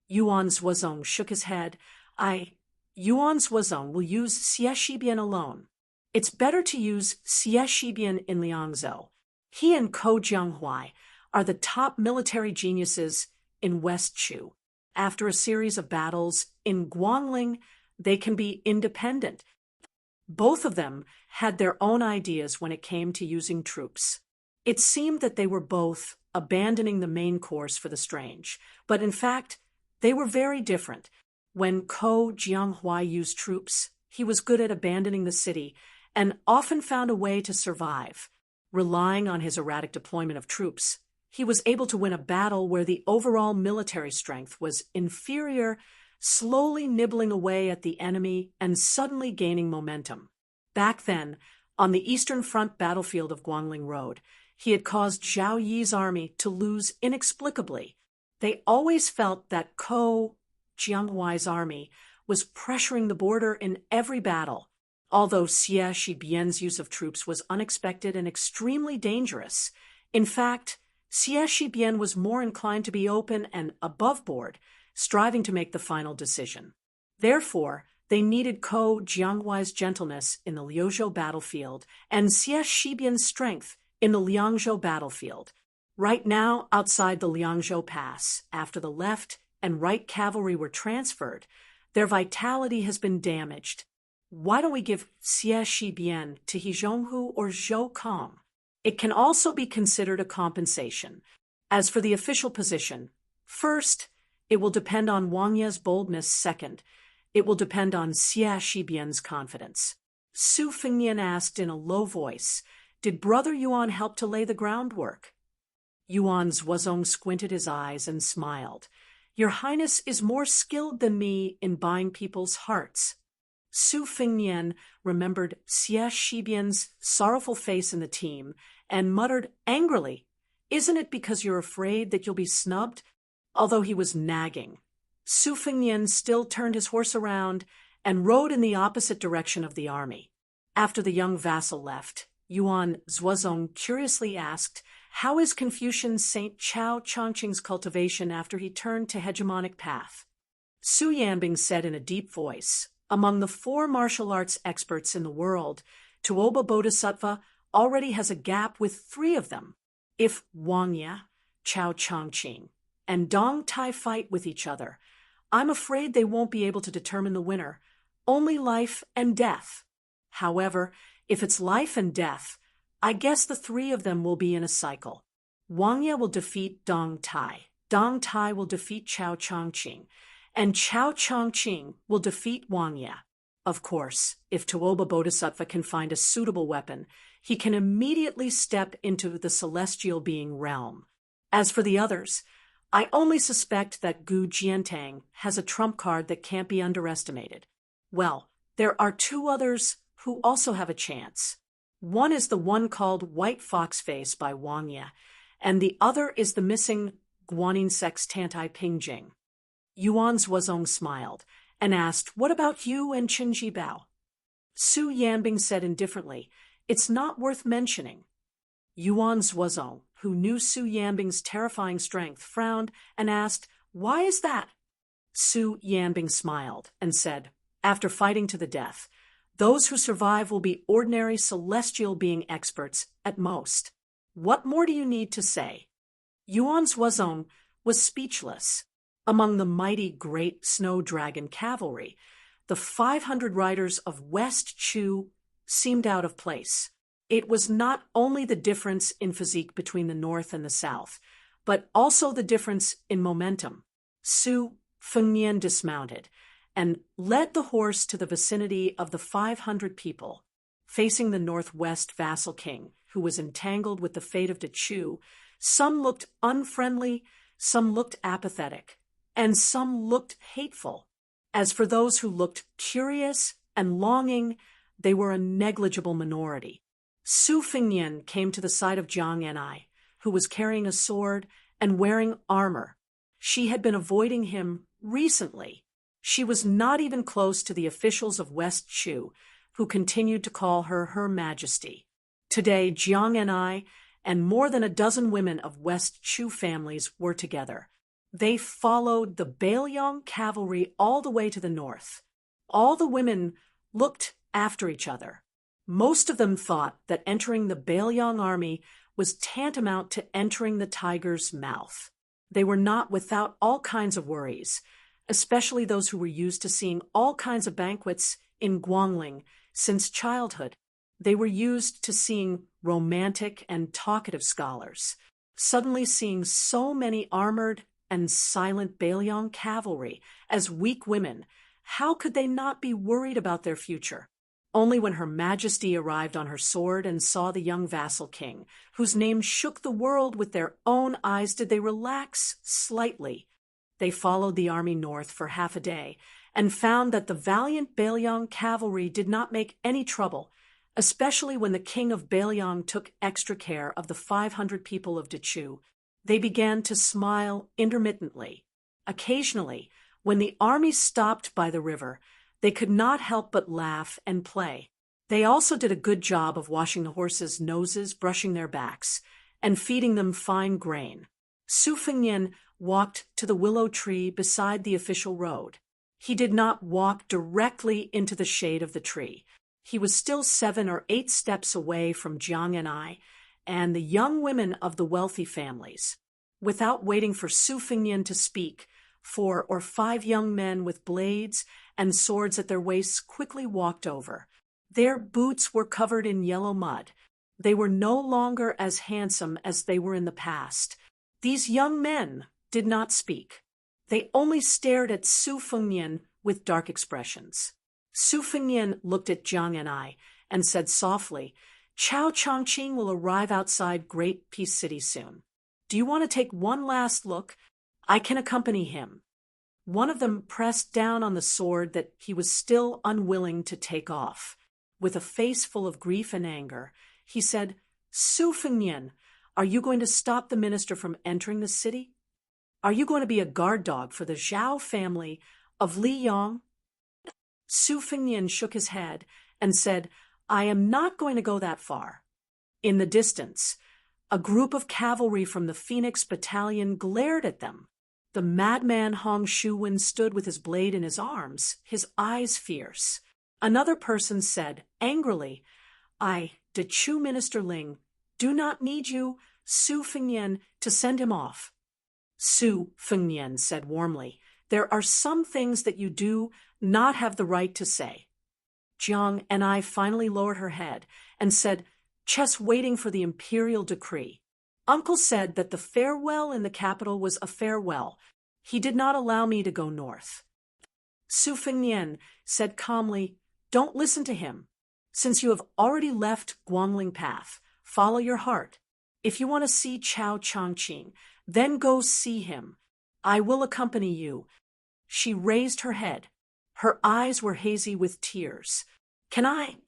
Yuan Zuozong shook his head. Yuan Zuozong will use Xie Shibian alone. It's better to use Xie Shibian in Liangzhou. He and Ko Jianghuai are the top military geniuses in West Chu. After a series of battles in Guangling, they can be independent. Both of them had their own ideas when it came to using troops. It seemed that they were both abandoning the main course for the strange, but in fact, they were very different. When Ko Jianghuai used troops, he was good at abandoning the city and often found a way to survive. Relying on his erratic deployment of troops, he was able to win a battle where the overall military strength was inferior, slowly nibbling away at the enemy and suddenly gaining momentum. Back then, on the Eastern Front battlefield of Guangling Road, he had caused Zhao Yi's army to lose inexplicably. They always felt that Ko Jianghuai's army was pressuring the border in every battle. Although Xie Shibian's use of troops was unexpected and extremely dangerous, in fact, Xie Shibian was more inclined to be open and above board, striving to make the final decision. Therefore, they needed Ko Jianghuai's gentleness in the Liuzhou battlefield and Xie Shibian's strength in the Liangzhou battlefield. Right now, outside the Liangzhou Pass, after the left and right cavalry were transferred, their vitality has been damaged. Why don't we give Xie Shibian to Hizhonghu or Zhou Kong? It can also be considered a compensation. As for the official position, first, it will depend on Wang Ye's boldness. Second, it will depend on Xie Shibian's confidence. Su Fengyan asked in a low voice, Did Brother Yuan help to lay the groundwork? Yuan Zhuozong squinted his eyes and smiled. Your Highness is more skilled than me in buying people's hearts. Su Fengnian remembered Xie Shibian's sorrowful face in the team and muttered angrily, Isn't it because you're afraid that you'll be snubbed? Although he was nagging. Su Fengnian still turned his horse around and rode in the opposite direction of the army. After the young vassal left, Yuan Zhuozong curiously asked, How is Confucian Saint Chao Chongqing's cultivation after he turned to hegemonic path? Su Yanbing said in a deep voice, Among the 4 martial arts experts in the world, Tuoba Bodhisattva already has a gap with 3 of them. If Wang Ye, Chao Chongqing, and Dong Tai fight with each other, I'm afraid they won't be able to determine the winner. Only life and death. However, if it's life and death, I guess the 3 of them will be in a cycle. Wang Ye will defeat Dong Tai will defeat Chao Chongqing, and Chao Chongqing will defeat Wang Ye. Of course, if Tuoba Bodhisattva can find a suitable weapon, he can immediately step into the celestial being realm. As for the others, I only suspect that Gu Jiantang has a trump card that can't be underestimated. Well, there are 2 others who also have a chance. One is the one called White Fox Face by Wang Ye, and the other is the missing Guanyin Sextantai Pingjing. Yuan Zhuozong smiled and asked, What about you and Qin Jibao? Su Yanbing said indifferently, It's not worth mentioning. Yuan Zhuozong, who knew Su Yanbing's terrifying strength, frowned and asked, Why is that? Su Yanbing smiled and said, After fighting to the death, those who survive will be ordinary celestial being experts at most. What more do you need to say? Yuan Zhuozong was speechless. Among the mighty great snow dragon cavalry, the 500 riders of West Chu seemed out of place. It was not only the difference in physique between the north and the south, but also the difference in momentum. Su Fengnian dismounted and led the horse to the vicinity of the 500 people. Facing the northwest vassal king, who was entangled with the fate of Dechu, some looked unfriendly, some looked apathetic, and some looked hateful. As for those who looked curious and longing, they were a negligible minority. Su Fengnian came to the side of Jiang Yanai, who was carrying a sword and wearing armor. She had been avoiding him recently. She was not even close to the officials of West Chu, who continued to call her Her Majesty. Today, Jiang Yanai and more than a dozen women of West Chu families were together. They followed the Bailiang cavalry all the way to the north. All the women looked after each other. Most of them thought that entering the Bailiang army was tantamount to entering the tiger's mouth. They were not without all kinds of worries, especially those who were used to seeing all kinds of banquets in Guangling since childhood. They were used to seeing romantic and talkative scholars. Suddenly seeing so many armored and silent Bailiang cavalry as weak women, how could they not be worried about their future? Only when Her Majesty arrived on her sword and saw the young vassal king, whose name shook the world with their own eyes, did they relax slightly. They followed the army north for half a day and found that the valiant Bailiang cavalry did not make any trouble, especially when the king of Bailiang took extra care of the 500 people of Dechu. They began to smile intermittently. Occasionally, when the army stopped by the river, they could not help but laugh and play. They also did a good job of washing the horses' noses, brushing their backs, and feeding them fine grain. Su Fengnian walked to the willow tree beside the official road. He did not walk directly into the shade of the tree. He was still 7 or 8 steps away from Jiang Yanai and the young women of the wealthy families. Without waiting for Su Fengnian to speak, 4 or 5 young men with blades and swords at their waists quickly walked over. Their boots were covered in yellow mud. They were no longer as handsome as they were in the past. These young men did not speak. They only stared at Su Fengnian with dark expressions. Su Fengnian looked at Jiang Yanai and said softly, Chao Chongqing will arrive outside Great Peace City soon. Do you want to take one last look? I can accompany him." One of them pressed down on the sword that he was still unwilling to take off. With a face full of grief and anger, he said, "Su Fengnian, are you going to stop the minister from entering the city? Are you going to be a guard dog for the Zhao family of Li Yong?" Su Fengnian shook his head and said, "I am not going to go that far." In the distance, a group of cavalry from the Phoenix Battalion glared at them. The madman Hong Shuwen stood with his blade in his arms, his eyes fierce. Another person said, angrily, "The Chu Minister Ling, do not need you, Su Fengnian, to send him off." Su Fengnian said warmly, "There are some things that you do not have the right to say." Jiang and I finally lowered her head and said, "Just waiting for the imperial decree. Uncle said that the farewell in the capital was a farewell. He did not allow me to go north." Su Fengnian said calmly, "Don't listen to him. Since you have already left Guangling Path, follow your heart. If you want to see Chao Changqing, then go see him. I will accompany you." She raised her head. Her eyes were hazy with tears. "Can I?"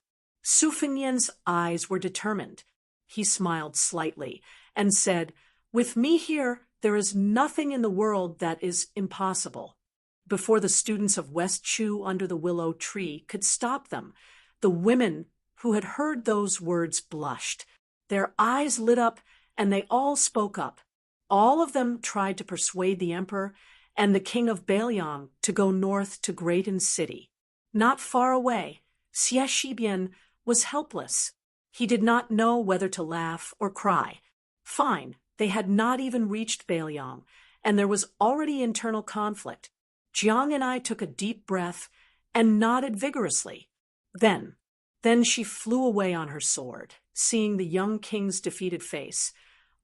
Su Fengnian's eyes were determined. He smiled slightly and said, "With me here, there is nothing in the world that is impossible." Before the students of West Chu under the willow tree could stop them, the women who had heard those words blushed. Their eyes lit up, and they all spoke up. All of them tried to persuade the emperor and the king of Beiliang to go north to Greaton City. Not far away, Xie Shibian was helpless. He did not know whether to laugh or cry. Fine, they had not even reached Beiliang, and there was already internal conflict. Jiang and I took a deep breath and nodded vigorously. Then she flew away on her sword, seeing the young king's defeated face.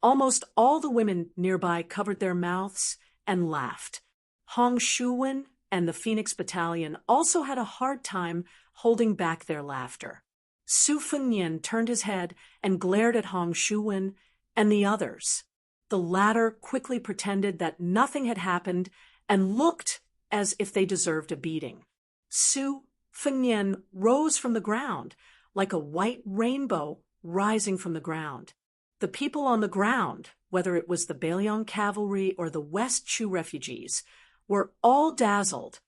Almost all the women nearby covered their mouths and laughed. Hong Shuwen and the Phoenix Battalion also had a hard time holding back their laughter. Su Fengnian turned his head and glared at Hong Shuwen and the others. The latter quickly pretended that nothing had happened and looked as if they deserved a beating. Su Fengnian rose from the ground like a white rainbow rising from the ground. The people on the ground, whether it was the Beiliang cavalry or the West Chu refugees, were all dazzled.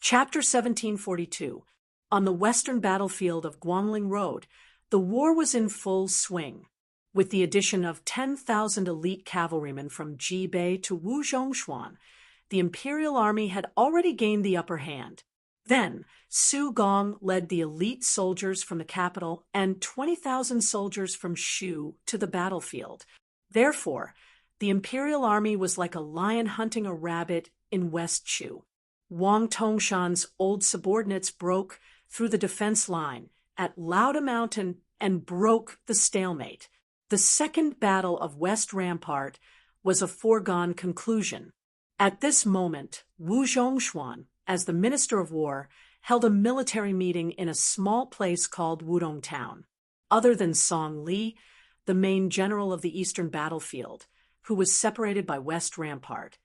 Chapter 1742. On the western battlefield of Guangling Road, the war was in full swing. With the addition of 10,000 elite cavalrymen from Jibei to Wuzhongshuan, the imperial army had already gained the upper hand. Then, Su Gong led the elite soldiers from the capital and 20,000 soldiers from Shu to the battlefield. Therefore, the imperial army was like a lion hunting a rabbit in West Chu. Wang Tongshan's old subordinates broke through the defense line at Lauda Mountain and broke the stalemate. The second battle of West Rampart was a foregone conclusion. At this moment, Wu Zhongshuan, as the Minister of War, held a military meeting in a small place called Wudong Town. Other than Song Li, the main general of the eastern battlefield, who was separated by West Rampart,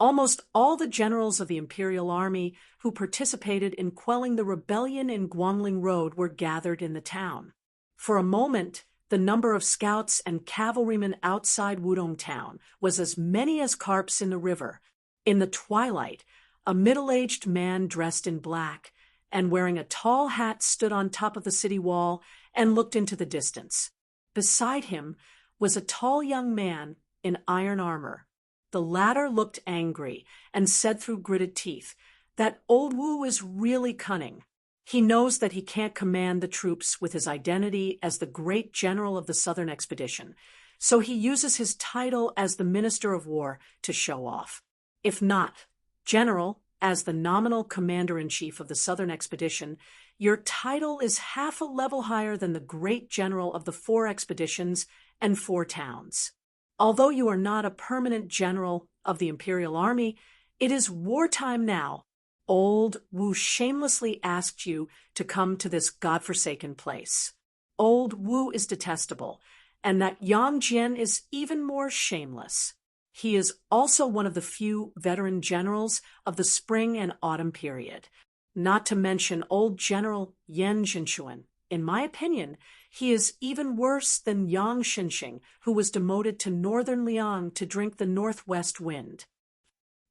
almost all the generals of the imperial army who participated in quelling the rebellion in Guangling Road were gathered in the town. For a moment, the number of scouts and cavalrymen outside Wudong Town was as many as carps in the river. In the twilight, a middle-aged man dressed in black and wearing a tall hat stood on top of the city wall and looked into the distance. Beside him was a tall young man in iron armor. The latter looked angry and said through gritted teeth, "That old Wu is really cunning. He knows that he can't command the troops with his identity as the great general of the Southern Expedition, so he uses his title as the Minister of War to show off. If not general, as the nominal commander-in-chief of the Southern Expedition, your title is half a level higher than the great general of the 4 expeditions and 4 towns. Although you are not a permanent general of the Imperial Army, it is wartime now. Old Wu shamelessly asked you to come to this godforsaken place. Old Wu is detestable, and that Yang Jian is even more shameless. He is also one of the few veteran generals of the spring and autumn period. Not to mention old General Yan Xinchuan. In my opinion, he is even worse than Yang Xinxing, who was demoted to northern Liang to drink the northwest wind.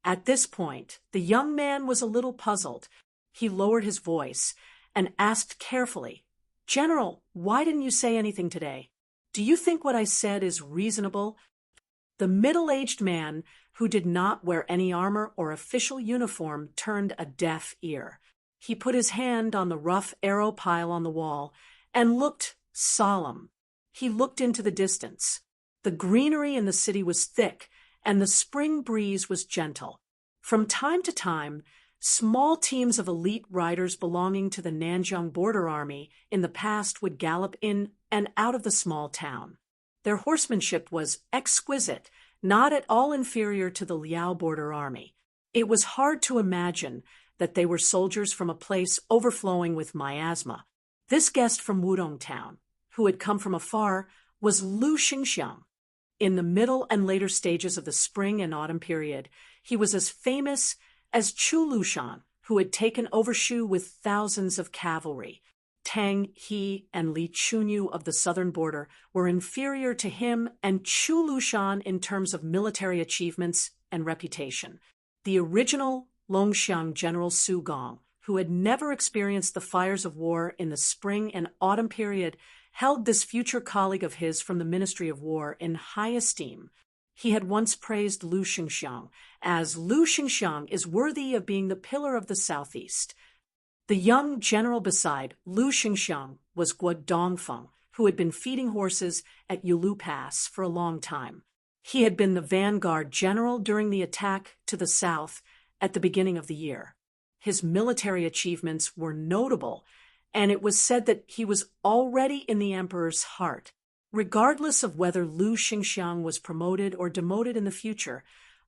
At this point, the young man was a little puzzled. He lowered his voice and asked carefully, "General, why didn't you say anything today? Do you think what I said is reasonable?" The middle-aged man, who did not wear any armor or official uniform, turned a deaf ear. He put his hand on the rough arrow pile on the wall and looked solemn. He looked into the distance. The greenery in the city was thick, and the spring breeze was gentle. From time to time, small teams of elite riders belonging to the Nanjing Border Army in the past would gallop in and out of the small town. Their horsemanship was exquisite, not at all inferior to the Liao Border Army. It was hard to imagine that they were soldiers from a place overflowing with miasma. This guest from Wudong Town, who had come from afar, was Lu Xingxiang. In the middle and later stages of the spring and autumn period, he was as famous as Chu Lushan, who had taken Overshu with thousands of cavalry. Tang He and Li Chunyu of the southern border were inferior to him and Chu Lushan in terms of military achievements and reputation. The original Longxiang General Su Gong, who had never experienced the fires of war in the spring and autumn period, held this future colleague of his from the Ministry of War in high esteem. He had once praised Lu Xingxiang as Lu Xingxiang is worthy of being the pillar of the southeast. The young general beside Lu Xingxiang was Guo Dongfeng, who had been feeding horses at Yulu Pass for a long time. He had been the vanguard general during the attack to the south at the beginning of the year. His military achievements were notable, and it was said that he was already in the emperor's heart. Regardless of whether Lu Xingxiang was promoted or demoted in the future,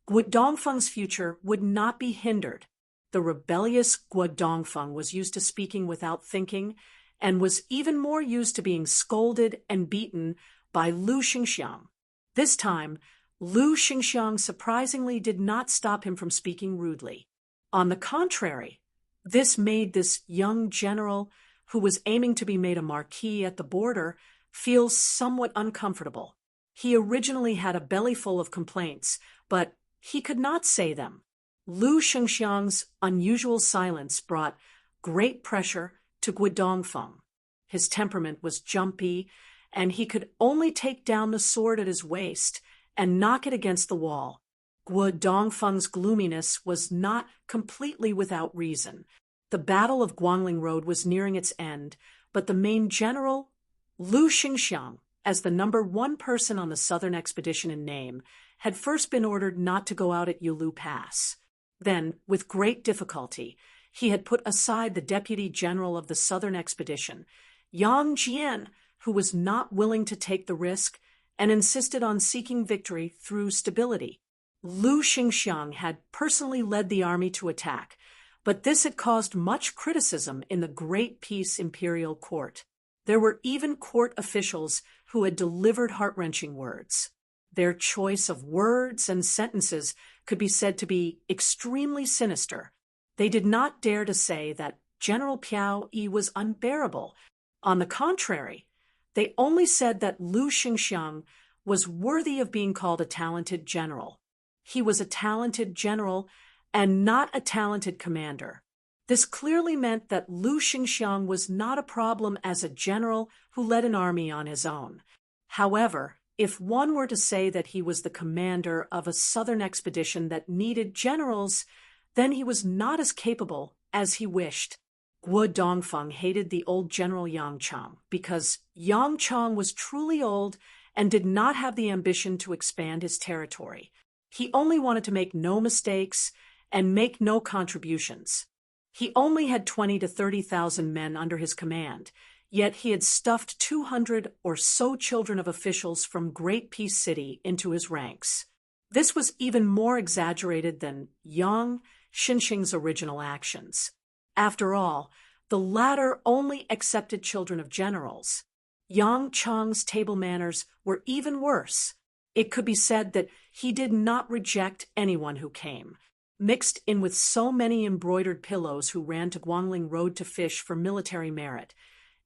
Guo Dongfeng's future would not be hindered. The rebellious Guo Dongfeng was used to speaking without thinking and was even more used to being scolded and beaten by Lu Xingxiang. This time, Lu Xingxiang surprisingly did not stop him from speaking rudely. On the contrary, this made this young general, who was aiming to be made a marquis at the border, feel somewhat uncomfortable. He originally had a bellyful of complaints, but he could not say them. Lu Xingxiang's unusual silence brought great pressure to Guo Dongfeng. His temperament was jumpy, and he could only take down the sword at his waist and knock it against the wall. Guo Dongfeng's gloominess was not completely without reason. The Battle of Guangling Road was nearing its end, but the main general, Lu Xingxiang, as the number one person on the southern expedition in name, had first been ordered not to go out at Yulu Pass. Then, with great difficulty, he had put aside the deputy general of the southern expedition, Yang Jian, who was not willing to take the risk and insisted on seeking victory through stability. Lu Xingxiang had personally led the army to attack, but this had caused much criticism in the Great Peace Imperial Court. There were even court officials who had delivered heart-wrenching words. Their choice of words and sentences could be said to be extremely sinister. They did not dare to say that General Piao Yi was unbearable. On the contrary, they only said that Lu Xingxiang was worthy of being called a talented general. He was a talented general and not a talented commander. This clearly meant that Lu Xingxiang was not a problem as a general who led an army on his own. However, if one were to say that he was the commander of a southern expedition that needed generals, then he was not as capable as he wished. Guo Dongfeng hated the old General Yang Chang because Yang Chang was truly old and did not have the ambition to expand his territory. He only wanted to make no mistakes and make no contributions. He only had 20 to 30,000 men under his command, yet he had stuffed 200 or so children of officials from Great Peace City into his ranks. This was even more exaggerated than Yang Xinxing's original actions. After all, the latter only accepted children of generals. Yang Chang's table manners were even worse. It could be said that he did not reject anyone who came. Mixed in with so many embroidered pillows who ran to Guangling Road to fish for military merit,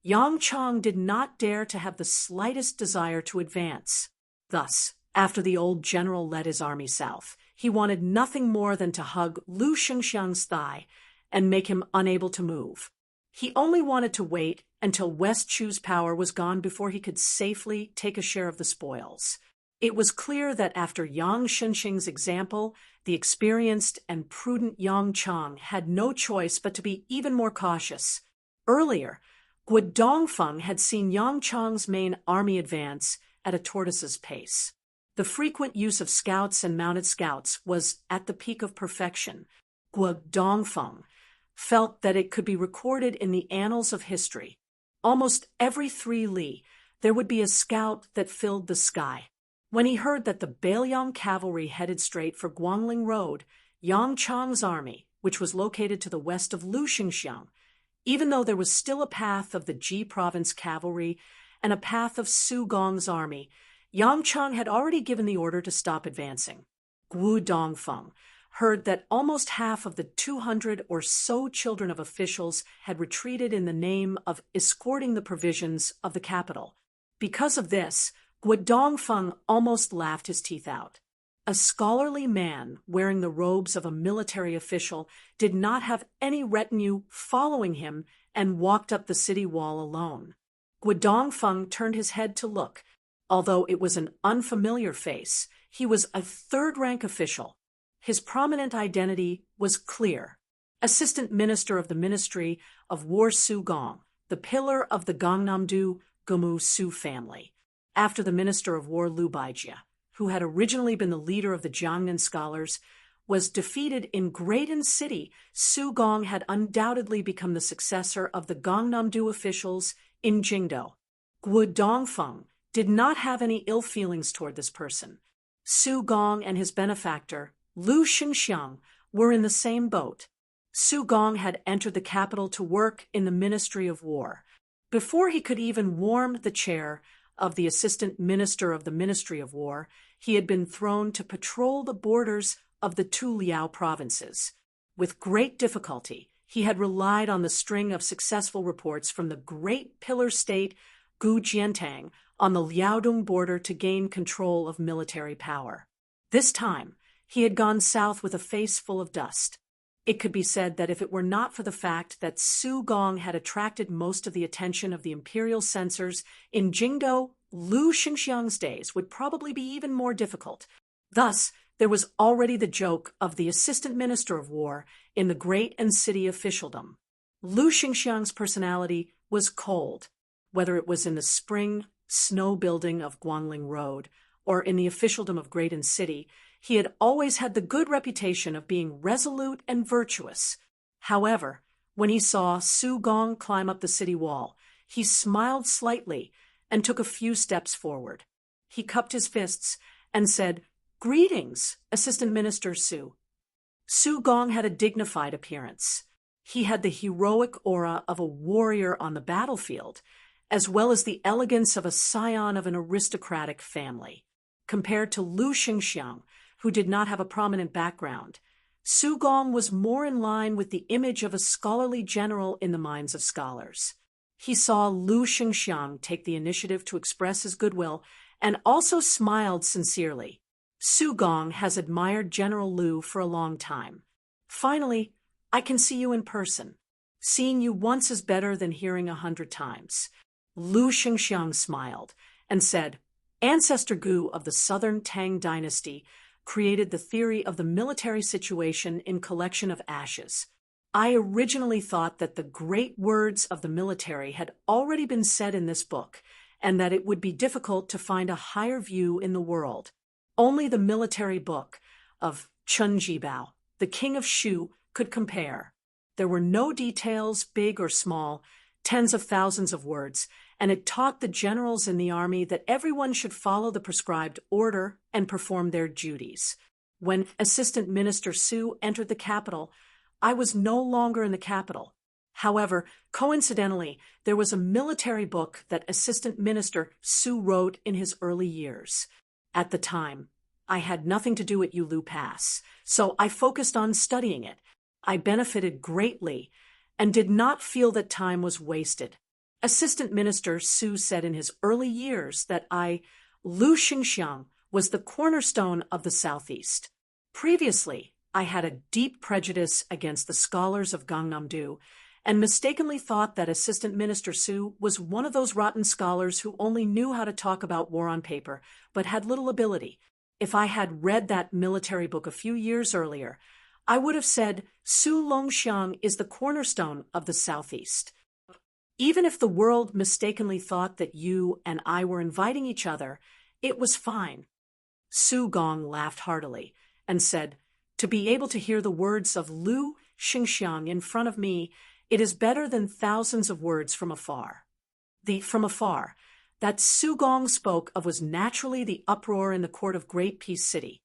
Yang Chang did not dare to have the slightest desire to advance. Thus, after the old general led his army south, he wanted nothing more than to hug Lu Xingxiang's thigh and make him unable to move. He only wanted to wait until West Chu's power was gone before he could safely take a share of the spoils. It was clear that after Yang Xingxing's example, the experienced and prudent Yang Chang had no choice but to be even more cautious. Earlier, Guo Dongfeng had seen Yang Chang's main army advance at a tortoise's pace. The frequent use of scouts and mounted scouts was at the peak of perfection. Guo Dongfeng felt that it could be recorded in the annals of history. Almost every 3 li, there would be a scout that filled the sky. When he heard that the Bailiang cavalry headed straight for Guangling Road, Yang Chang's army, which was located to the west of Lu Xingxiang, even though there was still a path of the Ji province cavalry and a path of Su Gong's army, Yang Chang had already given the order to stop advancing. Guo Dongfeng heard that almost half of the 200 or so children of officials had retreated in the name of escorting the provisions of the capital. Because of this, Guo Dongfeng almost laughed his teeth out. A scholarly man wearing the robes of a military official did not have any retinue following him and walked up the city wall alone. Guo Dongfeng turned his head to look. Although it was an unfamiliar face, he was a third-rank official. His prominent identity was clear. Assistant Minister of the Ministry of War Su Gong, the pillar of the Gangnam-do Gumu Su family. After the Minister of War Liu Baijie, who had originally been the leader of the Jiangnan scholars, was defeated in Graydon City, Su Gong had undoubtedly become the successor of the Gangnam-do officials in Jingdo. Guo Dongfeng did not have any ill feelings toward this person. Su Gong and his benefactor, Lu Xingxiang, were in the same boat. Su Gong had entered the capital to work in the Ministry of War. Before he could even warm the chair of the Assistant Minister of the Ministry of War, he had been thrown to patrol the borders of the 2 Liao provinces. With great difficulty, he had relied on the string of successful reports from the great pillar state Gujiantang on the Liaodong border to gain control of military power. This time, he had gone south with a face full of dust. It could be said that if it were not for the fact that Su Gong had attracted most of the attention of the imperial censors in Jingdo, Lu Xingxiang's days would probably be even more difficult. Thus, there was already the joke of the Assistant Minister of War in the great and city officialdom. Lu Xingxiang's personality was cold, whether it was in the spring snow building of Guangling Road or in the officialdom of Graydon City. He had always had the good reputation of being resolute and virtuous. However, when he saw Su Gong climb up the city wall, he smiled slightly and took a few steps forward. He cupped his fists and said, "Greetings, Assistant Minister Su." Su Gong had a dignified appearance. He had the heroic aura of a warrior on the battlefield, as well as the elegance of a scion of an aristocratic family. Compared to Lu Xingxiang, who did not have a prominent background, Su Gong was more in line with the image of a scholarly general in the minds of scholars. He saw Lu Xingxiang take the initiative to express his goodwill and also smiled sincerely. Su Gong has admired General Lu for a long time. Finally, I can see you in person. Seeing you once is better than hearing 100 times. Lu Xingxiang smiled and said, Ancestor Gu of the Southern Tang Dynasty created the theory of the military situation in collection of ashes. I originally thought that the great words of the military had already been said in this book, and that it would be difficult to find a higher view in the world. Only the military book of Chun Jibao, the king of Shu, could compare. There were no details, big or small, tens of thousands of words, and it taught the generals in the army that everyone should follow the prescribed order and perform their duties. When Assistant Minister Su entered the capital, I was no longer in the capital. However, coincidentally, there was a military book that Assistant Minister Su wrote in his early years. At the time, I had nothing to do at Yulu Pass, so I focused on studying it. I benefited greatly and did not feel that time was wasted. Assistant Minister Su said in his early years that Lu Xingxiang, was the cornerstone of the Southeast. Previously, I had a deep prejudice against the scholars of Gangnam-do and mistakenly thought that Assistant Minister Su was one of those rotten scholars who only knew how to talk about war on paper but had little ability. If I had read that military book a few years earlier, I would have said Su Longxiang is the cornerstone of the Southeast. Even if the world mistakenly thought that you and I were inviting each other, it was fine. Su Gong laughed heartily and said, "To be able to hear the words of Lu Xingxiang in front of me, it is better than thousands of words from afar." The "from afar" that Su Gong spoke of was naturally the uproar in the court of Great Peace City.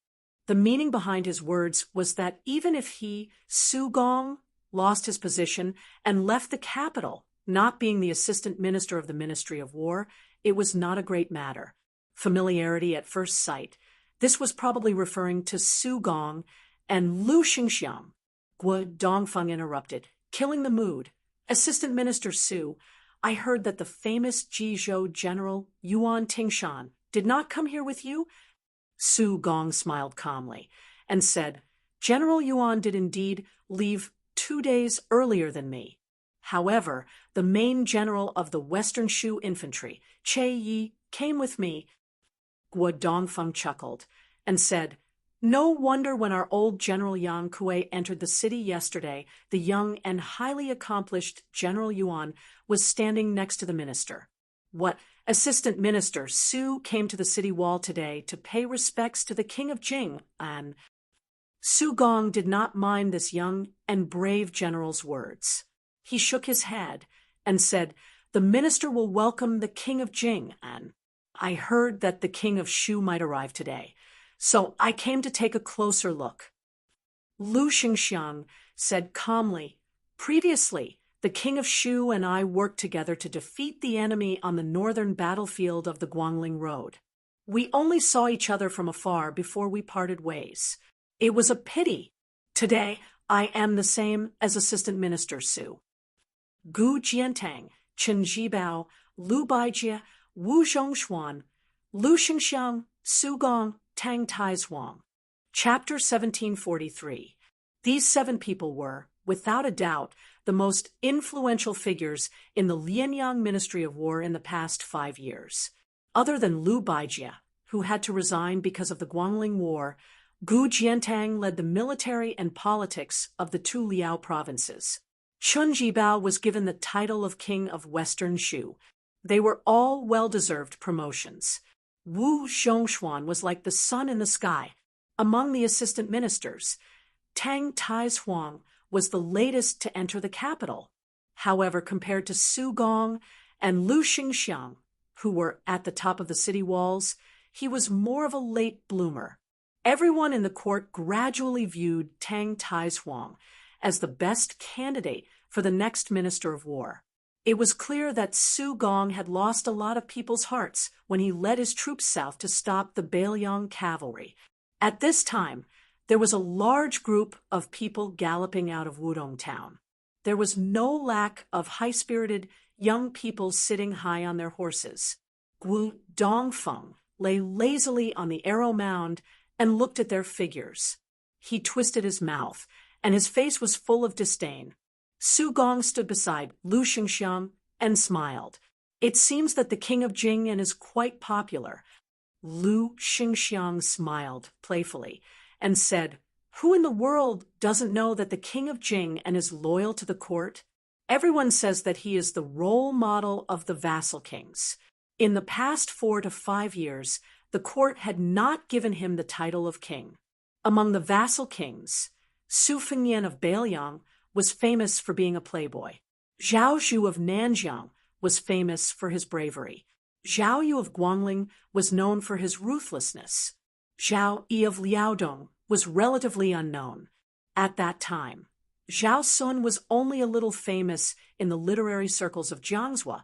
The meaning behind his words was that even if he, Su Gong, lost his position and left the capital, not being the assistant minister of the Ministry of War, it was not a great matter. Familiarity at first sight. This was probably referring to Su Gong and Lu Xingxiang. Guo Dongfeng interrupted, killing the mood. "Assistant Minister Su, I heard that the famous Jizhou General Yuan Tingshan did not come here with you?" Su Gong smiled calmly and said, "General Yuan did indeed leave 2 days earlier than me. However, the main general of the Western Shu Infantry, Che Yi, came with me." Guo Dongfeng chuckled and said, "No wonder when our old General Yang Kuei entered the city yesterday, the young and highly accomplished General Yuan was standing next to the minister. What Assistant Minister Su came to the city wall today to pay respects to the King of Jing, and Su Gong did not mind this young and brave general's words. He shook his head and said, "The minister will welcome the King of Jing, and I heard that the King of Shu might arrive today, so I came to take a closer look." Lu Xingxiang said calmly, "Previously, the King of Shu and I worked together to defeat the enemy on the northern battlefield of the Guangling Road. We only saw each other from afar before we parted ways. It was a pity. Today, I am the same as Assistant Minister Su." Gu Jiantang, Chen Zhibao, Lu Baijie, Wu Zhongshuan, Lu Xingxiang, Su Gong, Tang Taizhuang. Chapter 1743. These 7 people were, without a doubt, the most influential figures in the Lianyang Ministry of War in the past 5 years. Other than Lu Baijie, who had to resign because of the Guangling War, Gu Jiantang led the military and politics of the 2 Liao provinces. Chen Zhibao was given the title of King of Western Shu. They were all well-deserved promotions. Wu Zhongshuan was like the sun in the sky. Among the assistant ministers, Tang Taizhuang was the latest to enter the capital. However, compared to Su Gong and Lu Xingxiang, who were at the top of the city walls, he was more of a late bloomer. Everyone in the court gradually viewed Tang Taizhuang as the best candidate for the next Minister of War. It was clear that Su Gong had lost a lot of people's hearts when he led his troops south to stop the Bailiang cavalry. At this time, there was a large group of people galloping out of Wudong town. There was no lack of high-spirited young people sitting high on their horses. Gu Dongfeng lay lazily on the arrow mound and looked at their figures. He twisted his mouth, and his face was full of disdain. Su Gong stood beside Lu Xingxiang and smiled. "It seems that the King of Jing is quite popular." Lu Xingxiang smiled playfully and said, "Who in the world doesn't know that the King of Jing is loyal to the court? Everyone says that he is the role model of the vassal kings. In the past 4 to 5 years, the court had not given him the title of king. Among the vassal kings, Su Fengyan of Bailiang was famous for being a playboy. Zhao Zhu of Nanjiang was famous for his bravery. Zhao Yu of Guangling was known for his ruthlessness. Zhao Yi of Liaodong was relatively unknown. At that time, Zhao Sun was only a little famous in the literary circles of Jiangsu,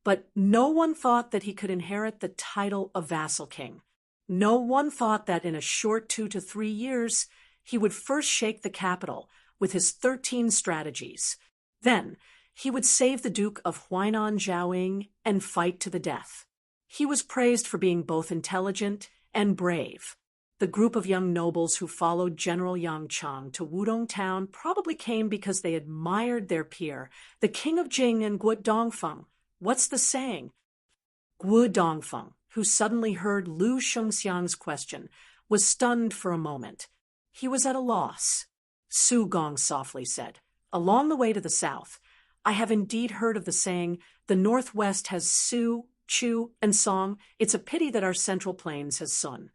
but no one thought that he could inherit the title of vassal king. No one thought that in a short 2 to 3 years, he would first shake the capital with his 13 strategies. Then, he would save the Duke of Huainan Zhaoying and fight to the death. He was praised for being both intelligent and brave. The group of young nobles who followed General Yang Chang to Wudong town probably came because they admired their peer, the king of Jing and Guo Dongfeng. What's the saying? Guo Dongfeng, who suddenly heard Lu Shengxiang's question, was stunned for a moment. He was at a loss. Su Gong softly said, "Along the way to the south, I have indeed heard of the saying, the northwest has Su, Chu, and Song. It's a pity that our central plains has Sun."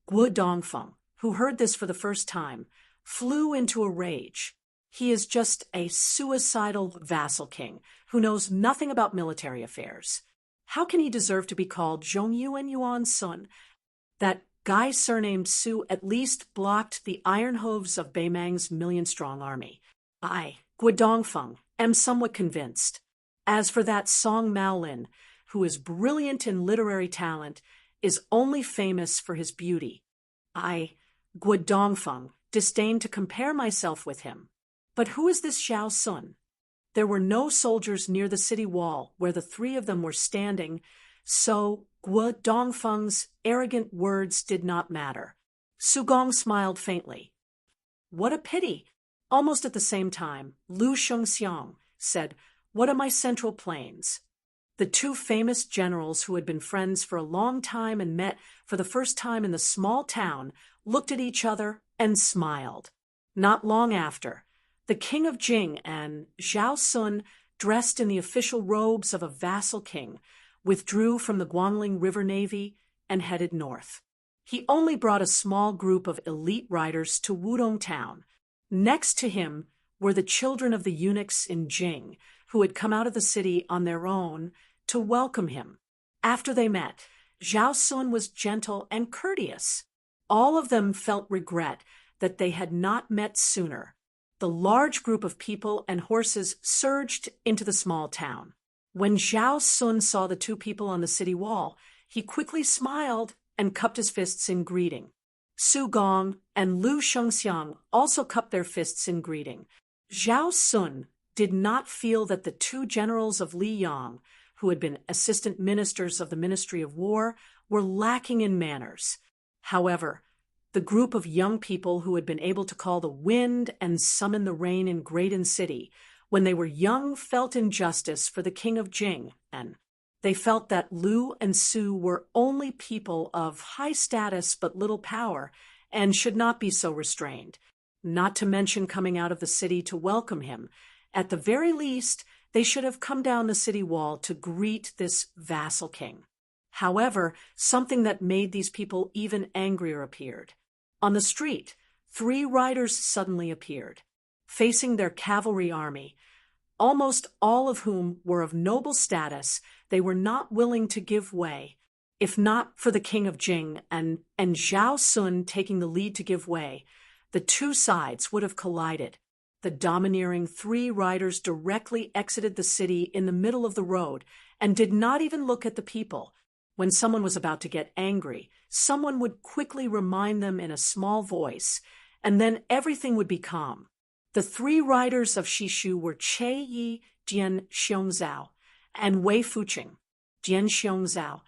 Guo Dongfeng, who heard this for the first time, flew into a rage. He is just a suicidal vassal king who knows nothing about military affairs. How can he deserve to be called Zhongyuan Yuan Sun? That guy surnamed Su at least blocked the iron hooves of Beimang's million-strong army. I, Guo Dongfeng, am somewhat convinced. As for that Song Maolin, who is brilliant in literary talent, is only famous for his beauty. I, Guo Dongfeng, disdain to compare myself with him. But who is this Zhao Sun? There were no soldiers near the city wall where the three of them were standing, so Guo Dongfeng's arrogant words did not matter. Su Gong smiled faintly. "What a pity!" Almost at the same time, Lu Shengxiang said, "What are my central plains?" The two famous generals who had been friends for a long time and met for the first time in the small town looked at each other and smiled. Not long after, the king of Jing and Zhao Sun, dressed in the official robes of a vassal king, withdrew from the Guangling River Navy and headed north. He only brought a small group of elite riders to Wudong town. Next to him were the children of the eunuchs in Jing, who had come out of the city on their own to welcome him. After they met, Zhao Sun was gentle and courteous. All of them felt regret that they had not met sooner. The large group of people and horses surged into the small town. When Zhao Sun saw the two people on the city wall, he quickly smiled and cupped his fists in greeting. Su Gong and Lu Shengxiang also cupped their fists in greeting. Zhao Sun did not feel that the two generals of Liyang, who had been assistant ministers of the Ministry of War, were lacking in manners. However, the group of young people who had been able to call the wind and summon the rain in Graydon City, when they were young, felt injustice for the king of Jing, and they felt that Lu and Su were only people of high status but little power and should not be so restrained, not to mention coming out of the city to welcome him. At the very least, they should have come down the city wall to greet this vassal king. However, something that made these people even angrier appeared. On the street, 3 riders suddenly appeared, facing their cavalry army. Almost all of whom were of noble status, they were not willing to give way. If not for the king of Jing and Zhao Sun taking the lead to give way, the two sides would have collided. The domineering 3 riders directly exited the city in the middle of the road and did not even look at the people. When someone was about to get angry, someone would quickly remind them in a small voice, and then everything would be calm. The 3 riders of Shishu were Che Yi, Jian Xiongzhao, and Wei Fuqing. Jian Xiongzhao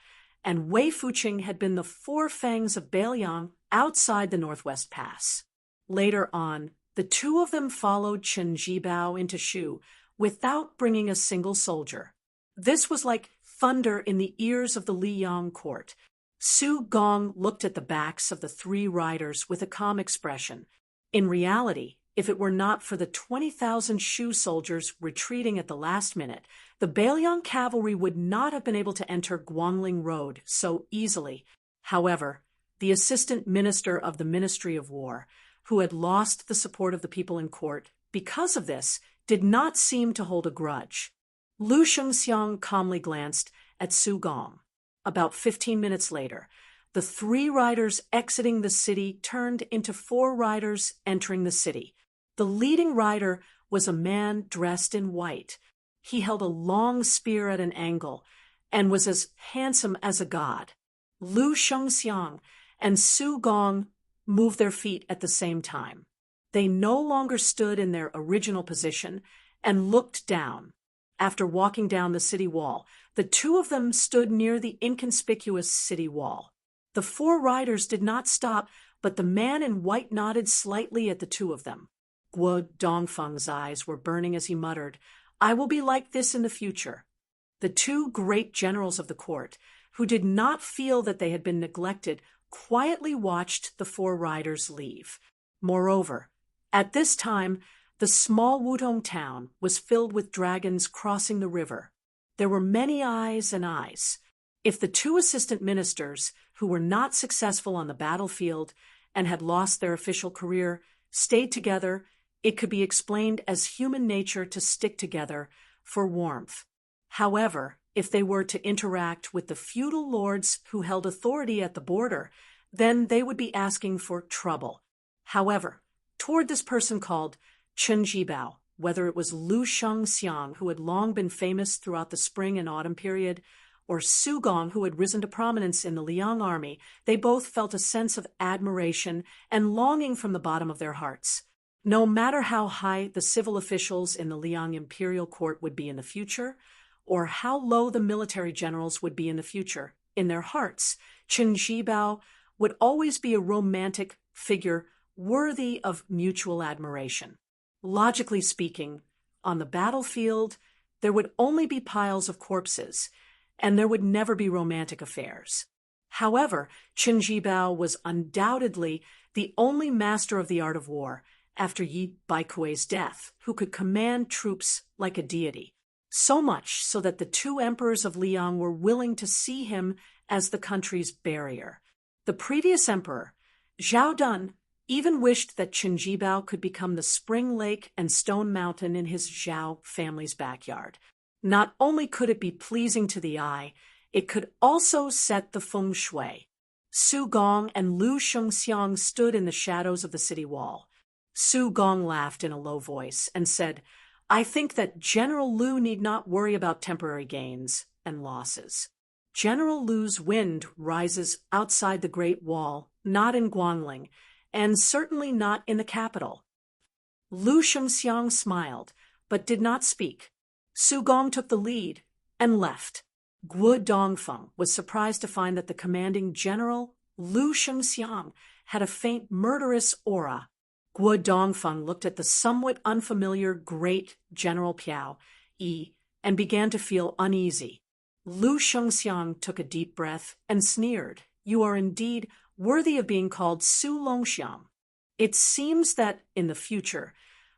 and Wei Fuqing had been the 4 fangs of Beiliang outside the Northwest Pass. Later on, the 2 of them followed Chen Jibao into Shu without bringing a single soldier. This was like thunder in the ears of the Liyang court. Su Gong looked at the backs of the 3 riders with a calm expression. In reality, if it were not for the 20,000 Shu soldiers retreating at the last minute, the Beiliang cavalry would not have been able to enter Guangling Road so easily. However, the assistant minister of the Ministry of War, who had lost the support of the people in court because of this, did not seem to hold a grudge. Lu Shengxiang calmly glanced at Su Gong. About 15 minutes later, the 3 riders exiting the city turned into 4 riders entering the city. The leading rider was a man dressed in white. He held a long spear at an angle and was as handsome as a god. Lu Shengxiang and Su Gong moved their feet at the same time. They no longer stood in their original position and looked down. After walking down the city wall, the two of them stood near the inconspicuous city wall. The four riders did not stop, but the man in white nodded slightly at the two of them. Guo Dongfeng's eyes were burning as he muttered, "I will be like this in the future." The two great generals of the court, who did not feel that they had been neglected, quietly watched the four riders leave. Moreover, at this time, the small Wudong town was filled with dragons crossing the river. There were many eyes and eyes. If the two assistant ministers, who were not successful on the battlefield and had lost their official career, stayed together, it could be explained as human nature to stick together for warmth. However, if they were to interact with the feudal lords who held authority at the border, then they would be asking for trouble. However, toward this person called Chen Jibao, whether it was Lu Shengxiang, who had long been famous throughout the spring and autumn period, or Su Gong, who had risen to prominence in the Liang army, they both felt a sense of admiration and longing from the bottom of their hearts. No matter how high the civil officials in the Liang imperial court would be in the future, or how low the military generals would be in the future, in their hearts, Chen Jibao would always be a romantic figure worthy of mutual admiration. Logically speaking, on the battlefield, there would only be piles of corpses, and there would never be romantic affairs. However, Chen Jibao was undoubtedly the only master of the art of war, after Yi Baikui's death, who could command troops like a deity. So much so that the two emperors of Liang were willing to see him as the country's barrier. The previous emperor, Zhao Dun, even wished that Chen Jibao could become the spring lake and stone mountain in his Zhao family's backyard. Not only could it be pleasing to the eye, it could also set the feng shui. Su Gong and Lu Shengxiang stood in the shadows of the city wall. Su Gong laughed in a low voice and said, "I think that General Lu need not worry about temporary gains and losses. General Lu's wind rises outside the Great Wall, not in Guangling, and certainly not in the capital." Lu Shengxiang smiled, but did not speak. Su Gong took the lead and left. Guo Dongfeng was surprised to find that the commanding general, Lu Shengxiang, had a faint murderous aura. Guo Dongfeng looked at the somewhat unfamiliar great General Piao Yi and began to feel uneasy. Lu Shengxiang took a deep breath and sneered. "You are indeed worthy of being called Su Longxiang. It seems that in the future,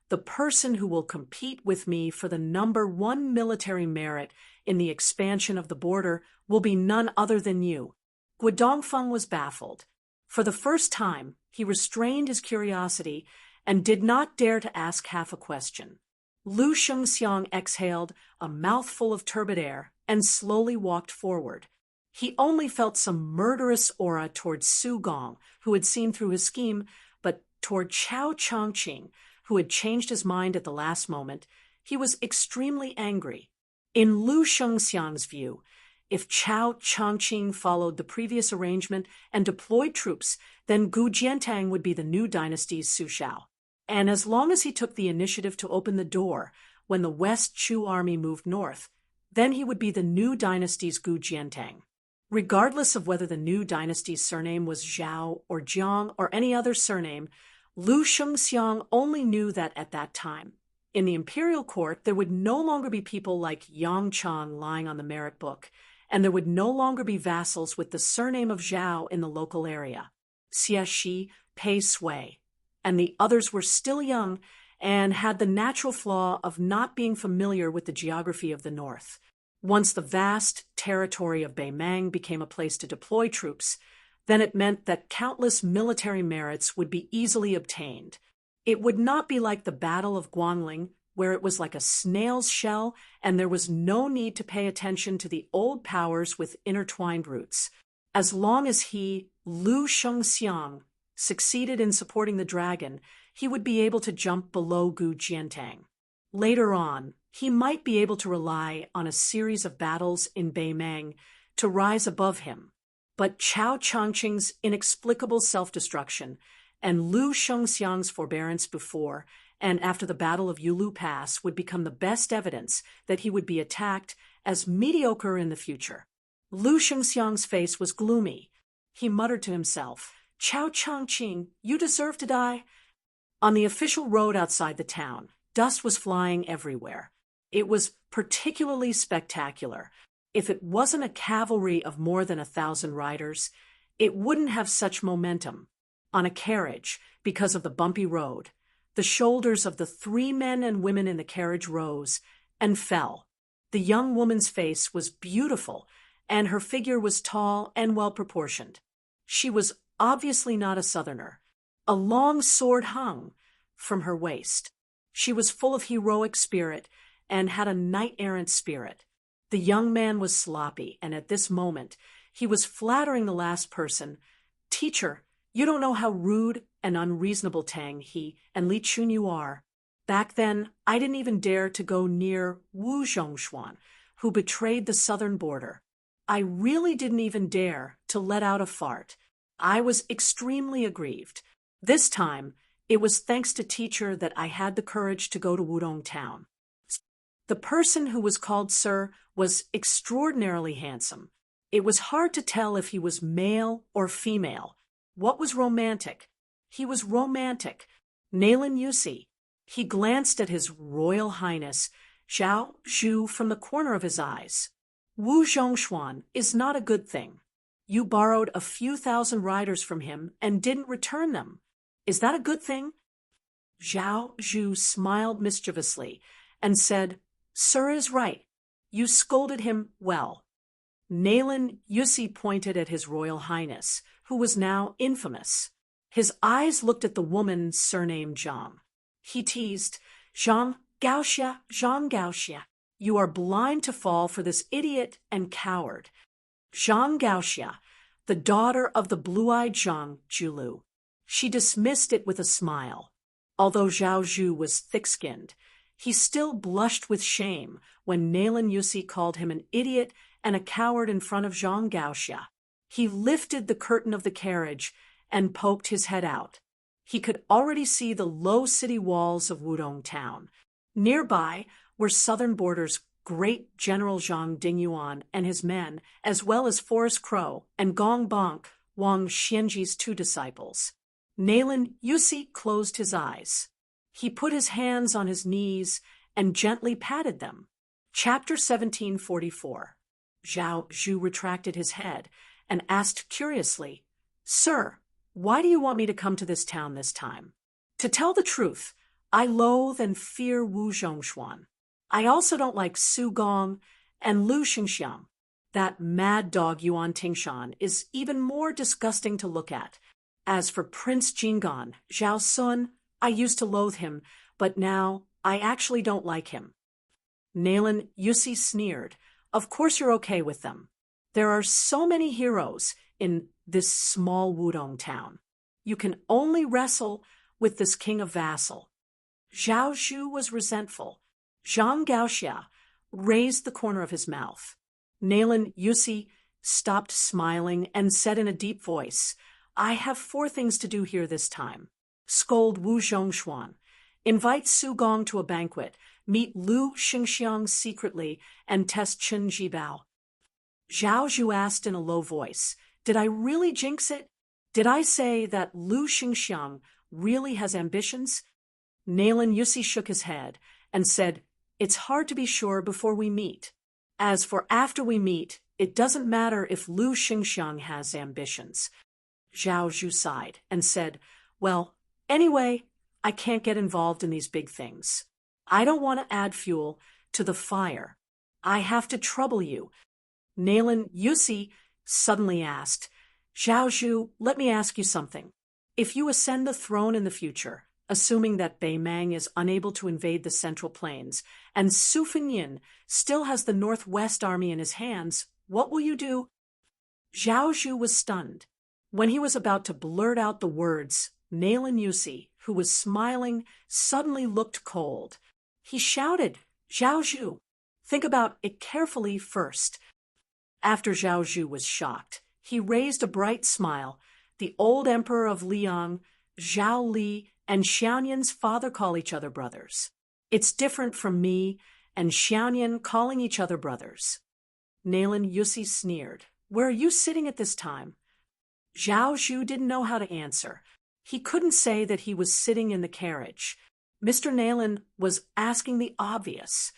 the person who will compete with me for the #1 military merit in the expansion of the border will be none other than you." Guo Dongfeng was baffled. For the first time, he restrained his curiosity and did not dare to ask half a question. Lu Shengxiang exhaled a mouthful of turbid air and slowly walked forward. He only felt some murderous aura toward Su Gong, who had seen through his scheme, but toward Chao Changqing, who had changed his mind at the last moment, he was extremely angry. In Lu Shengxiang's view, if Chao Changqing followed the previous arrangement and deployed troops, then Gu Jiantang would be the new dynasty's Su Shao. And as long as he took the initiative to open the door when the West Chu army moved north, then he would be the new dynasty's Gu Jiantang. Regardless of whether the new dynasty's surname was Zhao or Jiang or any other surname, Lu Shengxiang only knew that at that time, in the imperial court, there would no longer be people like Yang Chang lying on the merit book, and there would no longer be vassals with the surname of Zhao in the local area. Xie Shi, Pei Sui, and the others were still young and had the natural flaw of not being familiar with the geography of the north. Once the vast territory of Beimang became a place to deploy troops, then it meant that countless military merits would be easily obtained. It would not be like the Battle of Guangling, where it was like a snail's shell and there was no need to pay attention to the old powers with intertwined roots. As long as he, Lu Shengxiang, succeeded in supporting the dragon, he would be able to jump below Gu Jiantang. Later on, he might be able to rely on a series of battles in Beimang to rise above him. But Chao Changqing's inexplicable self-destruction and Lu Shengxiang's forbearance before and after the Battle of Yulu Pass would become the best evidence that he would be attacked as mediocre in the future. Lu Shengxiang's face was gloomy. He muttered to himself, "Chao Changqing, you deserve to die." On the official road outside the town, dust was flying everywhere. It was particularly spectacular. If it wasn't a cavalry of more than 1,000 riders, it wouldn't have such momentum. On a carriage, because of the bumpy road, the shoulders of the 3 men and women in the carriage rose and fell. The young woman's face was beautiful, and her figure was tall and well-proportioned. She was obviously not a southerner. A long sword hung from her waist. She was full of heroic spirit and had a knight-errant spirit. The young man was sloppy, and at this moment, he was flattering the last person. "Teacher, you don't know how rude and unreasonable Tang he and Li Chun you are. Back then, I didn't even dare to go near Wu Zhongshuan, who betrayed the southern border. I really didn't even dare to let out a fart. I was extremely aggrieved. This time, it was thanks to teacher that I had the courage to go to Wudong town." The person who was called Sir was extraordinarily handsome. It was hard to tell if he was male or female. What was romantic? He was romantic. Nayland Yusi. He glanced at His Royal Highness Zhao Zhu from the corner of his eyes. "Wu Zhongshuan is not a good thing. You borrowed a few thousand riders from him and didn't return them. Is that a good thing?" Zhao Zhu smiled mischievously and said, "Sir is right. You scolded him well." Nayland Yusi pointed at His Royal Highness, who was now infamous. His eyes looked at the woman surnamed Zhang. He teased, "Zhang Gaoxia, you are blind to fall for this idiot and coward." Zhang Gaoxia, the daughter of the blue-eyed Zhang Julu. She dismissed it with a smile. Although Zhao Zhu was thick-skinned, he still blushed with shame when Nayland Yusi called him an idiot and a coward in front of Zhang Gaoxia. He lifted the curtain of the carriage and poked his head out. He could already see the low city walls of Wudong town. Nearby were southern border's great General Zhang Dingyuan and his men, as well as Forest Crow and Gong Bonk, Wang Xianji's 2 disciples. Nayland Yusi closed his eyes. He put his hands on his knees and gently patted them. Chapter 1744. Zhao Zhu retracted his head and asked curiously, "Sir, why do you want me to come to this town this time?" "To tell the truth, I loathe and fear Wu Zhongshuan. I also don't like Su Gong and Lu Xingxiang. That mad dog Yuan Tingshan is even more disgusting to look at. As for Prince Jinggan, Zhao Sun, I used to loathe him, but now I actually don't like him." Nayland Yusi sneered. "Of course you're okay with them. There are so many heroes in this small Wudong town. You can only wrestle with this king of vassal." Zhao Zhu was resentful. Zhang Gaoxia raised the corner of his mouth. Nayland Yusi stopped smiling and said in a deep voice, "I have 4 things to do here this time. Scold Wu Zhongshuan, invite Su Gong to a banquet, meet Lu Xingxiang secretly, and test Chen Jibao." Zhao Zhu asked in a low voice, "Did I really jinx it? Did I say that Lu Xingxiang really has ambitions?" Nayland Yusi shook his head and said, "It's hard to be sure before we meet. As for after we meet, it doesn't matter if Lu Xingxiang has ambitions." Zhao Zhu sighed and said, "Well, anyway, I can't get involved in these big things. I don't want to add fuel to the fire. I have to trouble you." Nayland Yusi suddenly asked, "Zhao Zhu, let me ask you something. If you ascend the throne in the future, assuming that Beimang is unable to invade the Central Plains, and Su Fengyin still has the Northwest Army in his hands, what will you do?" Zhao Zhu was stunned. When he was about to blurt out the words, Nailan Yusi, who was smiling, suddenly looked cold. He shouted, Zhao Zhu. Think about it carefully first. After Zhao Zhu was shocked, he raised a bright smile. The old emperor of Liang, Zhao Li, and Xiaoyan's father call each other brothers. It's different from me and Xiaoyan calling each other brothers. Nailan Yusi sneered. Where are you sitting at this time? Zhao Zhu didn't know how to answer. He couldn't say that he was sitting in the carriage. Mr. Nailan was asking the obvious.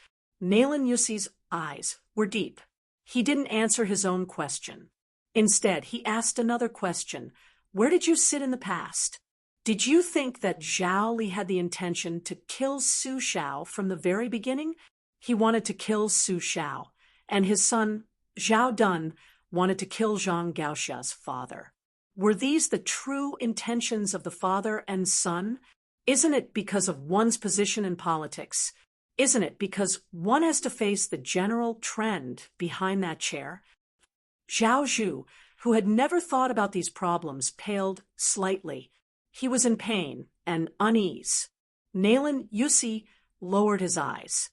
Nailan Yusi's eyes were deep. He didn't answer his own question. Instead, he asked another question. Where did you sit in the past? Did you think that Zhao Li had the intention to kill Su Xiao from the very beginning? He wanted to kill Su Xiao, and his son, Zhao Dun, wanted to kill Zhang Gaoxia's father. Were these the true intentions of the father and son? Isn't it because of one's position in politics? Isn't it because one has to face the general trend behind that chair? Zhao Zhu, who had never thought about these problems, paled slightly. He was in pain and unease. Nailan Yusi lowered his eyes.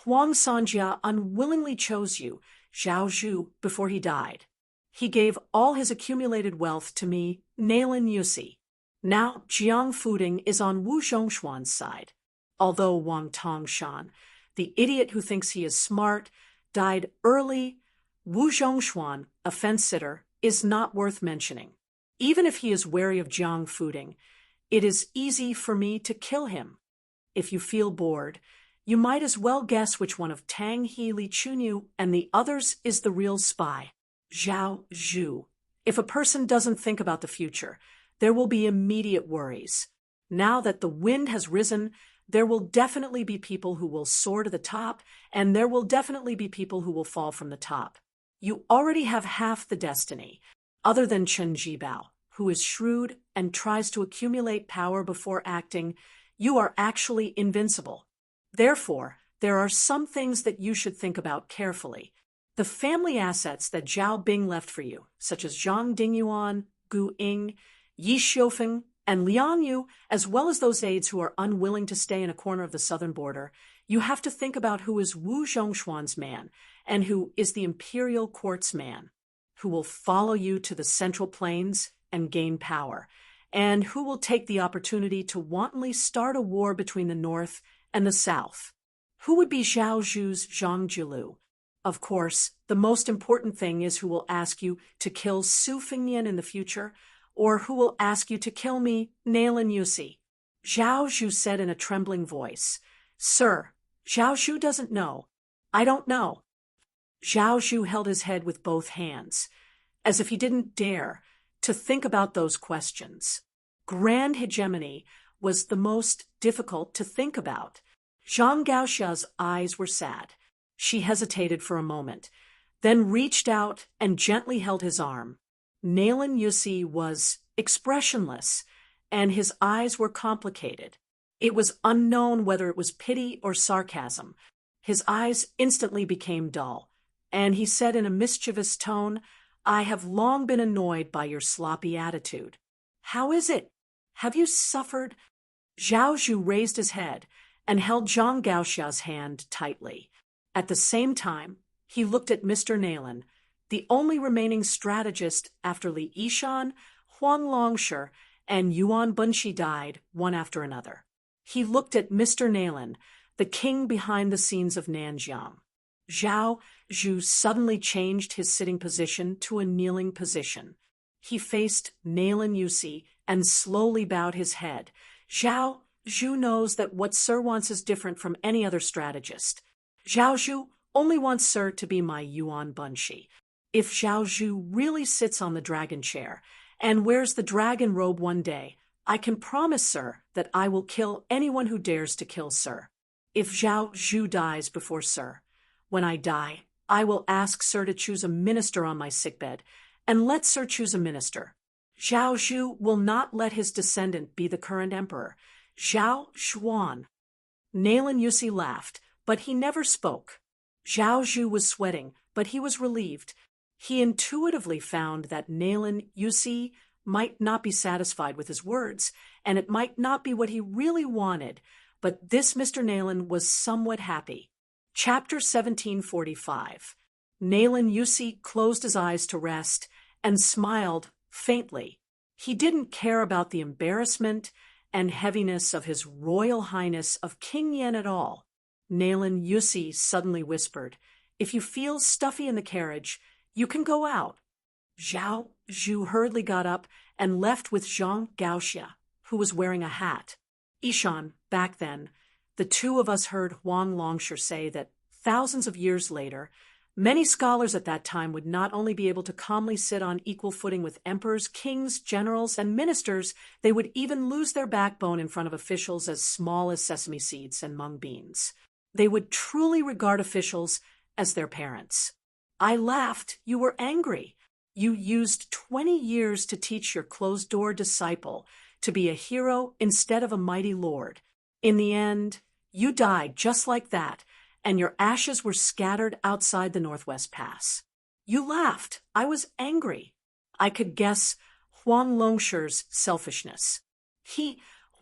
Huang Sanjia unwillingly chose you, Zhao Zhu, before he died. He gave all his accumulated wealth to me, Nailan Yusi. Now Jiang Fuding is on Wu Zhongshuan's side. Although Wang Tongshan, the idiot who thinks he is smart, died early, Wu Zhongshuan, a fence-sitter, is not worth mentioning. Even if he is wary of Jiang Fuding, it is easy for me to kill him. If you feel bored, you might as well guess which one of Tang He, Li Chunyu, and the others is the real spy. Zhao Zhu. If a person doesn't think about the future, there will be immediate worries. Now that the wind has risen, there will definitely be people who will soar to the top, and there will definitely be people who will fall from the top. You already have half the destiny, other than Chen Jibao, who is shrewd and tries to accumulate power before acting. You are actually invincible. Therefore, there are some things that you should think about carefully. The family assets that Zhao Bing left for you, such as Zhang Dingyuan, Gu Ying, Yi Xiufeng, and Liang Yu, as well as those aides who are unwilling to stay in a corner of the southern border, you have to think about who is Wu Zhongshuan's man and who is the imperial court's man, who will follow you to the central plains and gain power, and who will take the opportunity to wantonly start a war between the north and the south. Who would be Zhao Zhu's Zhang Jilu? Of course, the most important thing is who will ask you to kill Su Fengnian in the future, or who will ask you to kill me, Nailan Yusi. Zhao Zhu said in a trembling voice. Sir, Zhao Zhu doesn't know. I don't know. Zhao Zhu held his head with both hands, as if he didn't dare to think about those questions. Grand hegemony was the most difficult to think about. Zhang Gaoxia's eyes were sad. She hesitated for a moment, then reached out and gently held his arm. Nailan Yusi was expressionless, and his eyes were complicated. It was unknown whether it was pity or sarcasm. His eyes instantly became dull, and he said in a mischievous tone, I have long been annoyed by your sloppy attitude. How is it? Have you suffered? Zhao Zhu raised his head and held Zhang Gaoxia's hand tightly. At the same time, he looked at Mr. Nailan, the only remaining strategist after Li Yishan, Huang Longshi, and Yuan Bunshi died one after another. He looked at Mr. Nailan, the king behind the scenes of Nanjiang. Zhao Zhu suddenly changed his sitting position to a kneeling position. He faced Nailan Yusi and slowly bowed his head. Zhao Zhu knows that what Sir wants is different from any other strategist. Zhao Zhu only wants Sir to be my Yuan Bunshi. If Zhao Zhu really sits on the dragon chair and wears the dragon robe one day, I can promise, Sir, that I will kill anyone who dares to kill Sir. If Zhao Zhu dies before Sir, when I die, I will ask Sir to choose a minister on my sickbed, and let Sir choose a minister. Zhao Zhu will not let his descendant be the current emperor, Zhao Xuan. Nailan Yusi laughed, but he never spoke. Zhao Zhu was sweating, but he was relieved. He intuitively found that Nailan Yusi might not be satisfied with his words, and it might not be what he really wanted, but this Mr. Nayland was somewhat happy. Chapter 1745. Nayland Yusi closed his eyes to rest and smiled faintly. He didn't care about the embarrassment and heaviness of His Royal Highness of King Yen at all. Nayland Yusi suddenly whispered, "If you feel stuffy in the carriage, you can go out." Zhao Zhu hurriedly got up and left with Zhang Gaoxia, who was wearing a hat. Ishan, back then, the two of us heard Huang Longshi say that thousands of years later, many scholars at that time would not only be able to calmly sit on equal footing with emperors, kings, generals, and ministers, they would even lose their backbone in front of officials as small as sesame seeds and mung beans. They would truly regard officials as their parents. I laughed. You were angry. You used 20 years to teach your closed-door disciple to be a hero instead of a mighty lord. In the end, you died just like that, and your ashes were scattered outside the Northwest Pass. You laughed. I was angry. I could guess Huang Longshi's selfishness.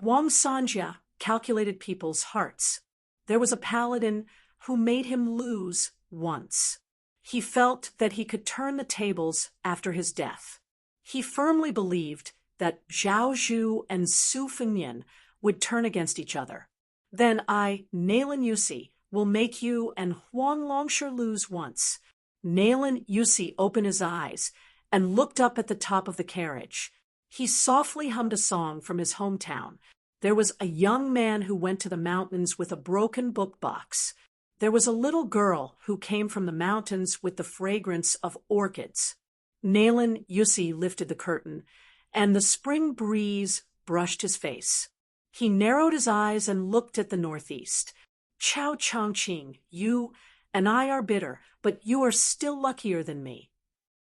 Huang Sanjia, calculated people's hearts. There was a paladin who made him lose once. He felt that he could turn the tables after his death. He firmly believed that Zhao Zhu and Su Fengnian would turn against each other. Then I, Nayland Yusi, will make you and Huang Longshi lose once. Nayland Yusi opened his eyes and looked up at the top of the carriage. He softly hummed a song from his hometown. There was a young man who went to the mountains with a broken book box. There was a little girl who came from the mountains with the fragrance of orchids. Nayland Yusi lifted the curtain, and the spring breeze brushed his face. He narrowed his eyes and looked at the northeast. Chao Chongqing, you and I are bitter, but you are still luckier than me.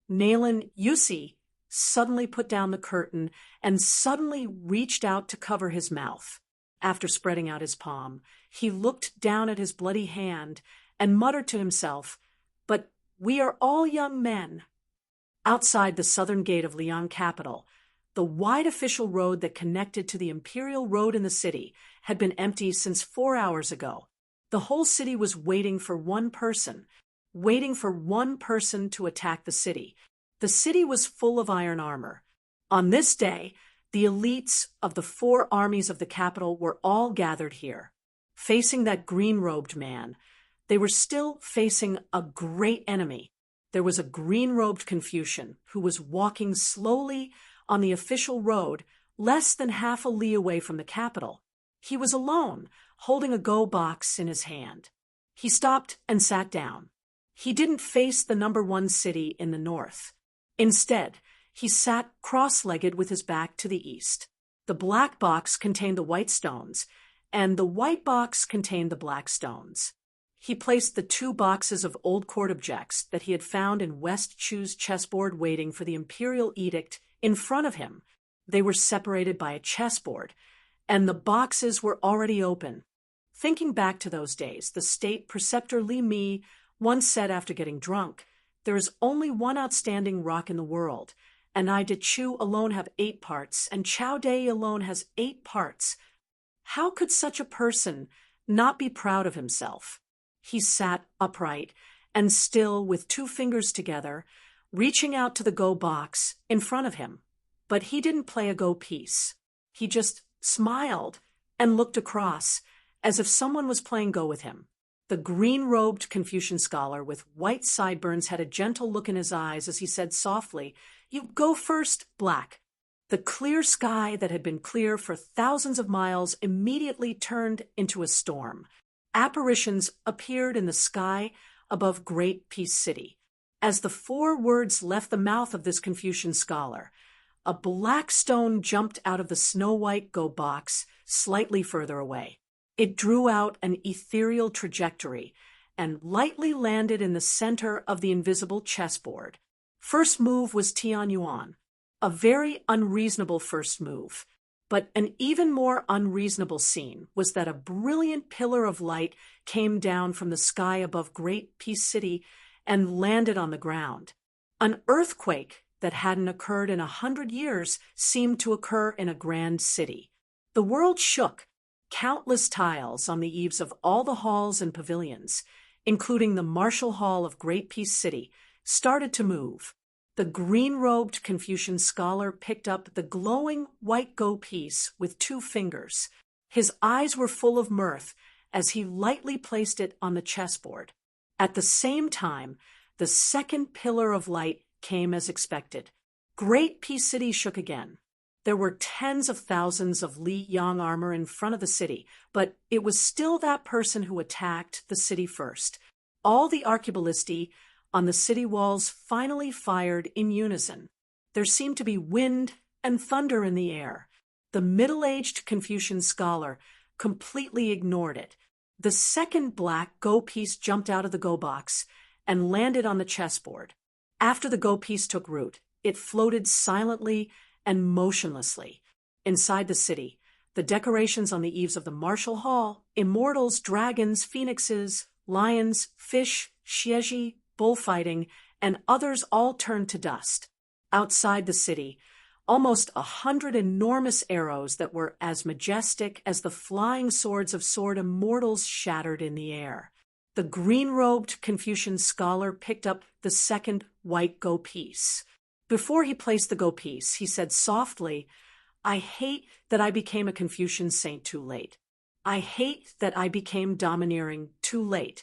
Nayland Yusi suddenly put down the curtain and suddenly reached out to cover his mouth. After spreading out his palm, he looked down at his bloody hand and muttered to himself, "But we are all young men." Outside the southern gate of Liang capital, the wide official road that connected to the imperial road in the city had been empty since 4 hours ago. The whole city was waiting for one person to attack the city. The city was full of iron armor. On this day, the elites of the 4 armies of the capital were all gathered here. Facing that green-robed man, they were still facing a great enemy. There was a green-robed Confucian who was walking slowly on the official road less than half a li away from the capital. He was alone, holding a go box in his hand. He stopped and sat down. He didn't face the #1 city in the north. Instead, he sat cross-legged with his back to the east. The black box contained the white stones, and the white box contained the black stones. He placed the 2 boxes of old court objects that he had found in West Chu's chessboard waiting for the imperial edict in front of him. They were separated by a chessboard, and the boxes were already open. Thinking back to those days, the state preceptor Li Mi once said after getting drunk, "There is only one outstanding rock in the world, and I De Chu alone have 8 parts, and Chao Dei alone has 8 parts. How could such a person not be proud of himself?" He sat upright and still with 2 fingers together, reaching out to the go box in front of him. But he didn't play a go piece. He just smiled and looked across, as if someone was playing go with him. The green-robed Confucian scholar with white sideburns had a gentle look in his eyes as he said softly, "You go first, Black." The clear sky that had been clear for thousands of miles immediately turned into a storm. Apparitions appeared in the sky above Great Peace City. As the 4 words left the mouth of this Confucian scholar, a black stone jumped out of the snow-white go box slightly further away. It drew out an ethereal trajectory and lightly landed in the center of the invisible chessboard. First move was Tian Yuan, a very unreasonable first move. But an even more unreasonable scene was that a brilliant pillar of light came down from the sky above Great Peace City and landed on the ground. An earthquake that hadn't occurred in 100 years seemed to occur in a grand city. The world shook. Countless tiles on the eaves of all the halls and pavilions, including the Martial Hall of Great Peace City, started to move. The green-robed Confucian scholar picked up the glowing white go piece with 2 fingers. His eyes were full of mirth as he lightly placed it on the chessboard. At the same time, the second pillar of light came as expected. Great Peace City shook again. There were tens of thousands of Li Yang armor in front of the city, but it was still that person who attacked the city first. All the arquebulisti on the city walls finally fired in unison. There seemed to be wind and thunder in the air. The middle-aged Confucian scholar completely ignored it. The second black go piece jumped out of the go box and landed on the chessboard. After the go piece took root, it floated silently and motionlessly. Inside the city, the decorations on the eaves of the Martial Hall, immortals, dragons, phoenixes, lions, fish, xieji, bullfighting, and others all turned to dust. Outside the city, almost 100 enormous arrows that were as majestic as the flying swords of sword immortals shattered in the air. The green-robed Confucian scholar picked up the second white go piece. Before he placed the go piece, he said softly, "I hate that I became a Confucian saint too late. I hate that I became domineering too late."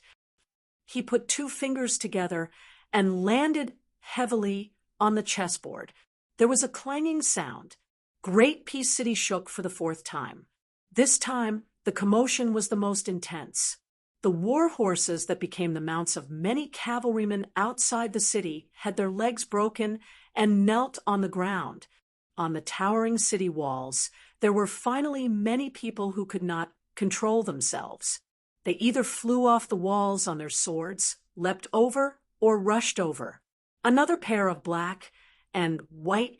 He put 2 fingers together and landed heavily on the chessboard. There was a clanging sound. Great Peace City shook for the 4th time. This time, the commotion was the most intense. The war horses that became the mounts of many cavalrymen outside the city had their legs broken and knelt on the ground. On the towering city walls, there were finally many people who could not control themselves. They either flew off the walls on their swords, leapt over, or rushed over. Another pair of black and white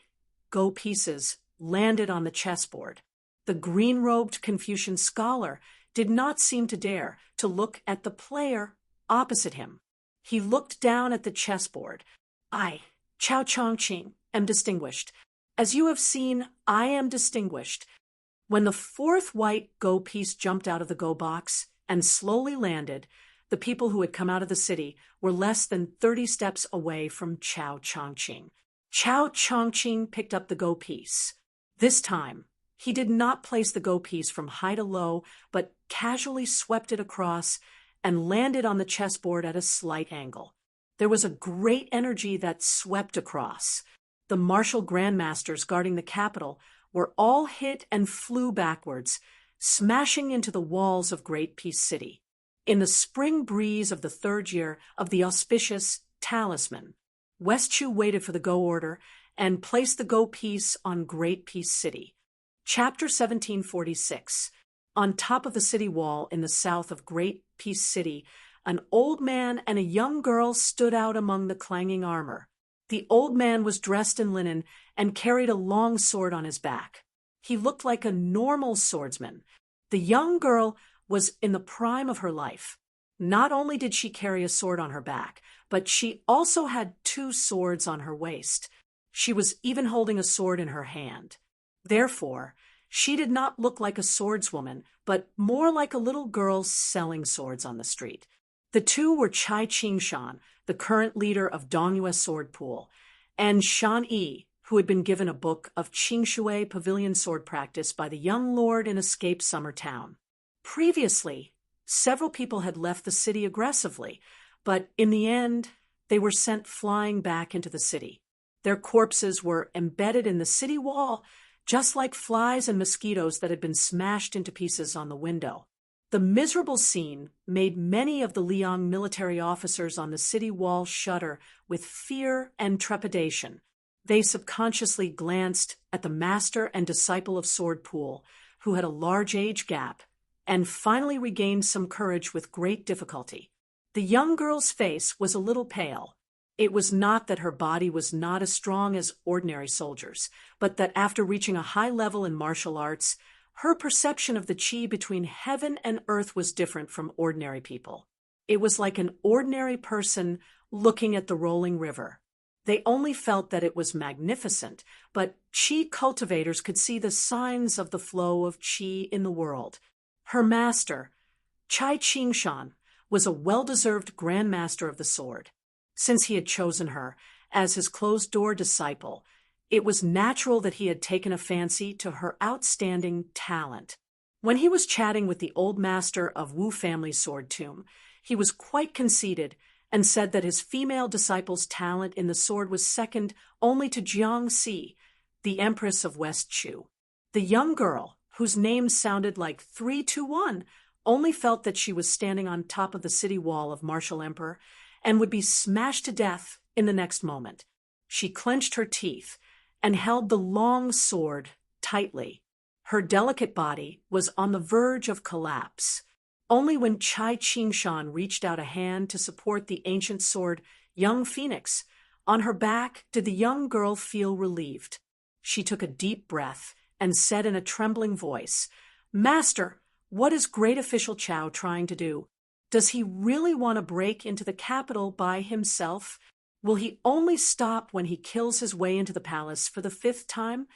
go pieces landed on the chessboard. The green-robed Confucian scholar did not seem to dare to look at the player opposite him. He looked down at the chessboard. "I, Chao Chongqing, am distinguished. As you have seen, I am distinguished." When the 4th white go piece jumped out of the go box and slowly landed, the people who had come out of the city were less than 30 steps away from Chao Chongqing. Chao Chongqing picked up the go piece. This time, he did not place the go piece from high to low, but casually swept it across and landed on the chessboard at a slight angle. There was a great energy that swept across. The martial grandmasters guarding the capital were all hit and flew backwards, smashing into the walls of Great Peace City. In the spring breeze of the 3rd year of the auspicious Talisman, Westchu waited for the go order and placed the go piece on Great Peace City. Chapter 1746. On top of the city wall in the south of Great Peace City, an old man and a young girl stood out among the clanging armor. The old man was dressed in linen and carried a long sword on his back. He looked like a normal swordsman. The young girl was in the prime of her life. Not only did she carry a sword on her back, but she also had 2 swords on her waist. She was even holding a sword in her hand. Therefore, she did not look like a swordswoman, but more like a little girl selling swords on the street. The 2 were Chai Qingshan, the current leader of Dongyue Sword Pool, and Shan Yi, who had been given a book of Qingshui pavilion sword practice by the young lord in Escape Summer Town. Previously, several people had left the city aggressively, but in the end, they were sent flying back into the city. Their corpses were embedded in the city wall, just like flies and mosquitoes that had been smashed into pieces on the window. The miserable scene made many of the Liang military officers on the city wall shudder with fear and trepidation. They subconsciously glanced at the master and disciple of Sword Pool, who had a large age gap, and finally regained some courage with great difficulty. The young girl's face was a little pale. It was not that her body was not as strong as ordinary soldiers, but that after reaching a high level in martial arts, her perception of the qi between heaven and earth was different from ordinary people. It was like an ordinary person looking at the rolling river. They only felt that it was magnificent, but qi cultivators could see the signs of the flow of qi in the world. Her master, Chai Qingshan, was a well-deserved Grand Master of the Sword. Since he had chosen her as his closed-door disciple, it was natural that he had taken a fancy to her outstanding talent. When he was chatting with the old master of Wu family's sword tomb, he was quite conceited and said that his female disciple's talent in the sword was second only to Jiang Si, the Empress of West Chu. The young girl, whose name sounded like 321, only felt that she was standing on top of the city wall of Martial Emperor and would be smashed to death in the next moment. She clenched her teeth and held the long sword tightly. Her delicate body was on the verge of collapse. Only when Chai Qingshan reached out a hand to support the ancient sword, young Phoenix, on her back did the young girl feel relieved. She took a deep breath and said in a trembling voice, "Master, what is Great Official Chao trying to do? Does he really want to break into the capital by himself? Will he only stop when he kills his way into the palace for the 5th time?"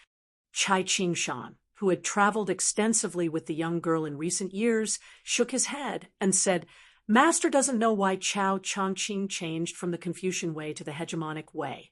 Chai Qingshan, who had traveled extensively with the young girl in recent years, shook his head and said, "Master doesn't know why Chao Changqing changed from the Confucian way to the hegemonic way."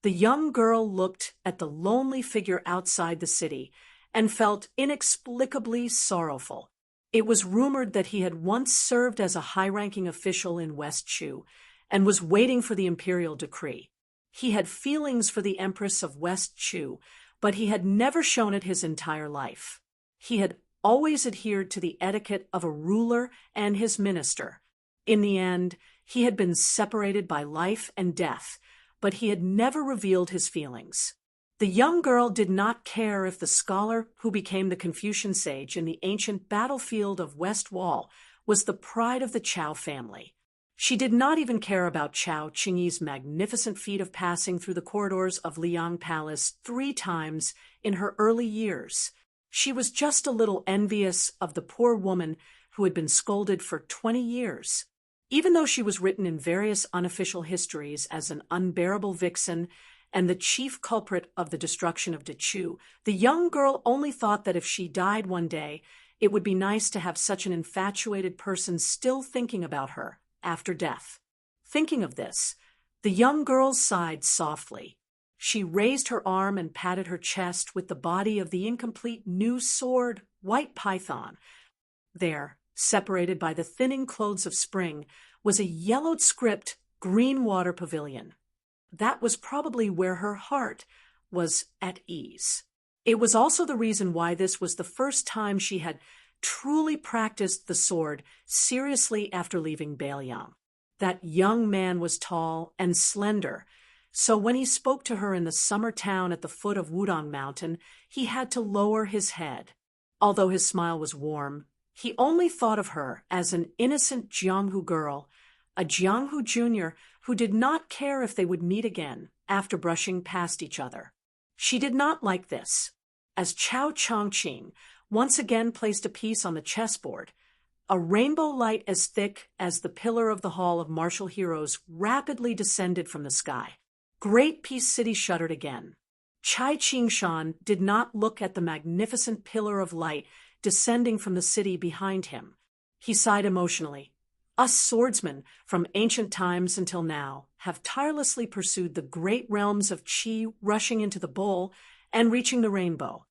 The young girl looked at the lonely figure outside the city and felt inexplicably sorrowful. It was rumored that he had once served as a high-ranking official in West Chu and was waiting for the imperial decree. He had feelings for the Empress of West Chu, but he had never shown it his entire life. He had always adhered to the etiquette of a ruler and his minister. In the end, he had been separated by life and death, but he had never revealed his feelings. The young girl did not care if the scholar who became the Confucian sage in the ancient battlefield of West Wall was the pride of the Chao family. She did not even care about Chao Qingyi's magnificent feat of passing through the corridors of Liang Palace 3 times in her early years. She was just a little envious of the poor woman who had been scolded for 20 years. Even though she was written in various unofficial histories as an unbearable vixen and the chief culprit of the destruction of Dechu, the young girl only thought that if she died one day, it would be nice to have such an infatuated person still thinking about her after death. Thinking of this, the young girl sighed softly. She raised her arm and patted her chest with the body of the incomplete new sword, White Python. There, separated by the thinning clothes of spring, was a yellowed script green water pavilion. That was probably where her heart was at ease. It was also the reason why this was the first time she had truly practiced the sword seriously after leaving Bailiang. That young man was tall and slender, so when he spoke to her in the summer town at the foot of Wudong Mountain, he had to lower his head. Although his smile was warm, he only thought of her as an innocent Jianghu girl, a Jianghu junior who did not care if they would meet again after brushing past each other. She did not like this. As Chao Changqing once again placed a piece on the chessboard, a rainbow light as thick as the pillar of the Hall of Martial Heroes rapidly descended from the sky. Great Peace City shuddered again. Chai Qingshan did not look at the magnificent pillar of light descending from the city behind him. He sighed emotionally. Us swordsmen, from ancient times until now, have tirelessly pursued the great realms of qi, rushing into the bowl and reaching the rainbow.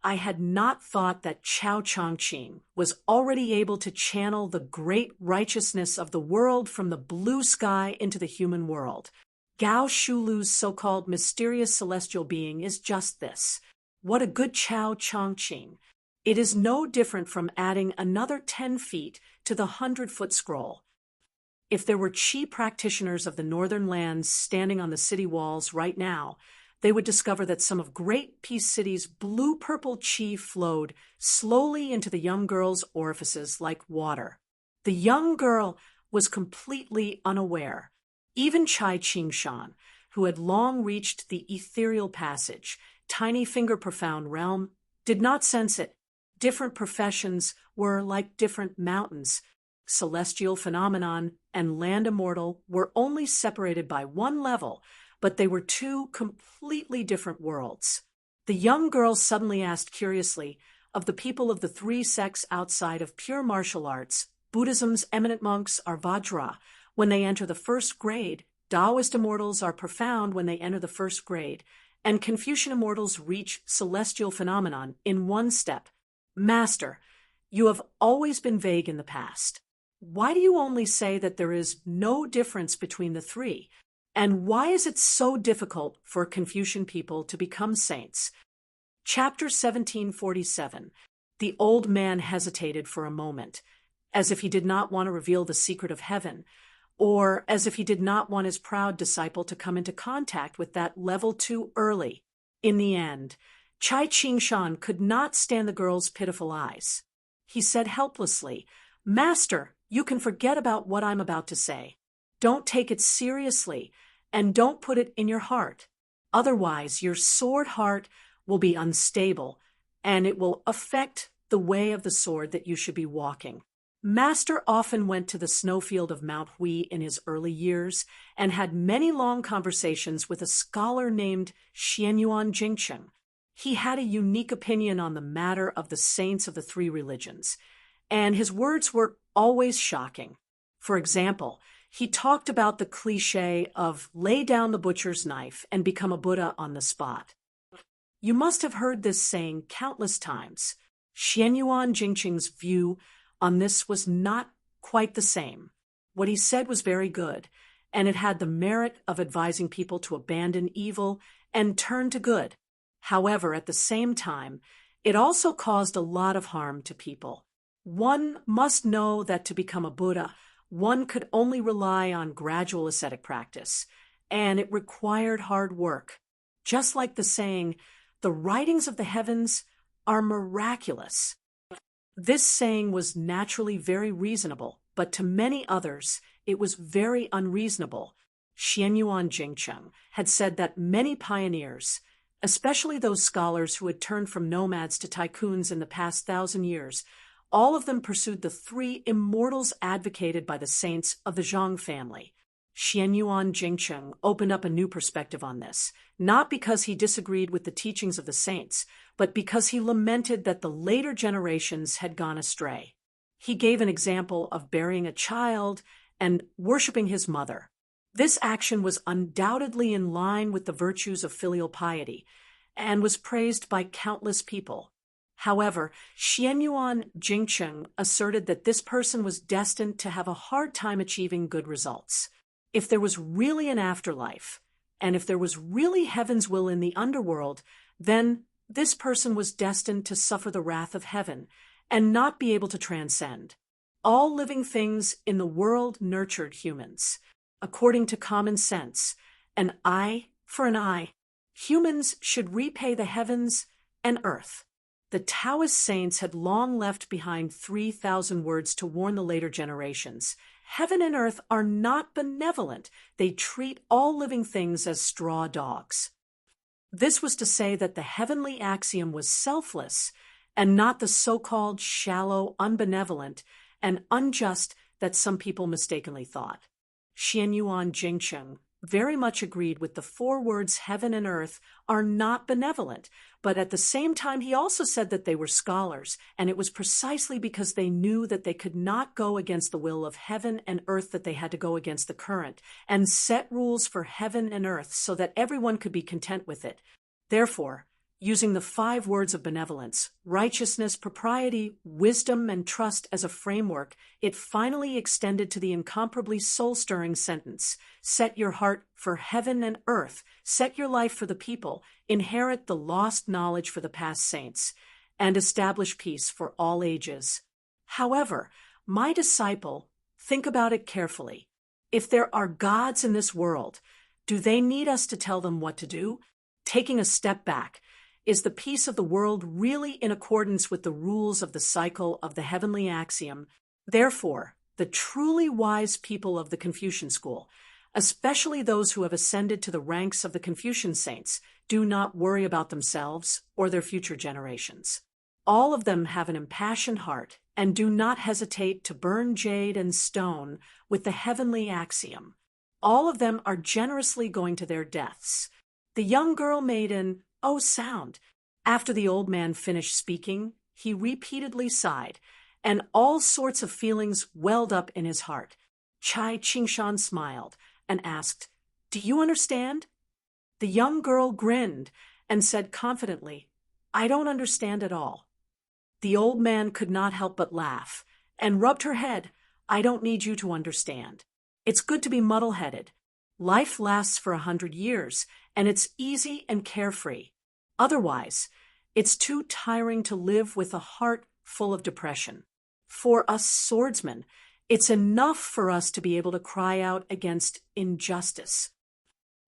I had not thought that Chao Changqing was already able to channel the great righteousness of the world from the blue sky into the human world. Gao Shulu's so-called mysterious celestial being is just this. What a good Chao Changqing. It is no different from adding another 10 feet to the 100-foot scroll. If there were qi practitioners of the northern lands standing on the city walls right now, they would discover that some of Great Peace City's blue-purple qi flowed slowly into the young girl's orifices like water. The young girl was completely unaware. Even Chai Qingshan, who had long reached the ethereal passage, tiny finger-profound realm, did not sense it. Different professions were like different mountains. Celestial phenomenon and land immortal were only separated by one level, but they were two completely different worlds. The young girl suddenly asked curiously, of the people of the three sects outside of pure martial arts, Buddhism's eminent monks are Vajra when they enter the first grade, Taoist immortals are profound when they enter the first grade, and Confucian immortals reach celestial phenomenon in one step. Master, you have always been vague in the past. Why do you only say that there is no difference between the three? And why is it so difficult for Confucian people to become saints? Chapter 1747. The old man hesitated for a moment, as if he did not want to reveal the secret of heaven, or as if he did not want his proud disciple to come into contact with that level too early. In the end, Chai Ching-shan could not stand the girl's pitiful eyes. He said helplessly, "Master, you can forget about what I'm about to say. Don't take it seriously, and don't put it in your heart. Otherwise, your sword heart will be unstable, and it will affect the way of the sword that you should be walking." Master often went to the snowfield of Mount Hui in his early years and had many long conversations with a scholar named Xianyuan Jingcheng. He had a unique opinion on the matter of the saints of the three religions, and his words were always shocking. For example, he talked about the cliché of lay down the butcher's knife and become a Buddha on the spot. You must have heard this saying countless times. Xianyuan Jingcheng's view on this was not quite the same. What he said was very good, and it had the merit of advising people to abandon evil and turn to good. However, at the same time, it also caused a lot of harm to people. One must know that to become a Buddha, one could only rely on gradual ascetic practice, and it required hard work. Just like the saying, "The writings of the heavens are miraculous." This saying was naturally very reasonable, but to many others, it was very unreasonable. Xianyuan Jingcheng had said that many pioneers, especially those scholars who had turned from nomads to tycoons in the past 1,000 years, all of them pursued the three immortals advocated by the saints of the Zhang family. Xianyuan Jingcheng opened up a new perspective on this, not because he disagreed with the teachings of the saints, but because he lamented that the later generations had gone astray. He gave an example of burying a child and worshiping his mother. This action was undoubtedly in line with the virtues of filial piety and was praised by countless people. However, Xianyuan Jingcheng asserted that this person was destined to have a hard time achieving good results. If there was really an afterlife, and if there was really heaven's will in the underworld, then this person was destined to suffer the wrath of heaven and not be able to transcend. All living things in the world nurtured humans. According to common sense, an eye for an eye. Humans should repay the heavens and earth. The Taoist saints had long left behind 3,000 words to warn the later generations. Heaven and earth are not benevolent. They treat all living things as straw dogs. This was to say that the heavenly axiom was selfless and not the so-called shallow, unbenevolent, and unjust that some people mistakenly thought. Xianyuan Jingcheng very much agreed with the 4 words heaven and earth are not benevolent, but at the same time he also said that they were scholars, and it was precisely because they knew that they could not go against the will of heaven and earth that they had to go against the current, and set rules for heaven and earth so that everyone could be content with it. Therefore, using the 5 words of benevolence, righteousness, propriety, wisdom, and trust as a framework, it finally extended to the incomparably soul-stirring sentence, set your heart for heaven and earth, set your life for the people, inherit the lost knowledge for the past saints, and establish peace for all ages. However, my disciple, think about it carefully. If there are gods in this world, do they need us to tell them what to do? Taking a step back, is the peace of the world really in accordance with the rules of the cycle of the heavenly axiom? Therefore, the truly wise people of the Confucian school, especially those who have ascended to the ranks of the Confucian saints, do not worry about themselves or their future generations. All of them have an impassioned heart and do not hesitate to burn jade and stone with the heavenly axiom. All of them are generously going to their deaths. The young girl made an "oh" sound. After the old man finished speaking, he repeatedly sighed, and all sorts of feelings welled up in his heart. Chai Qingshan smiled and asked, "Do you understand?" The young girl grinned and said confidently, "I don't understand at all." The old man could not help but laugh and rubbed her head. "I don't need you to understand. It's good to be muddle-headed. Life lasts for 100 years, and it's easy and carefree. Otherwise, it's too tiring to live with a heart full of depression. For us swordsmen, it's enough for us to be able to cry out against injustice."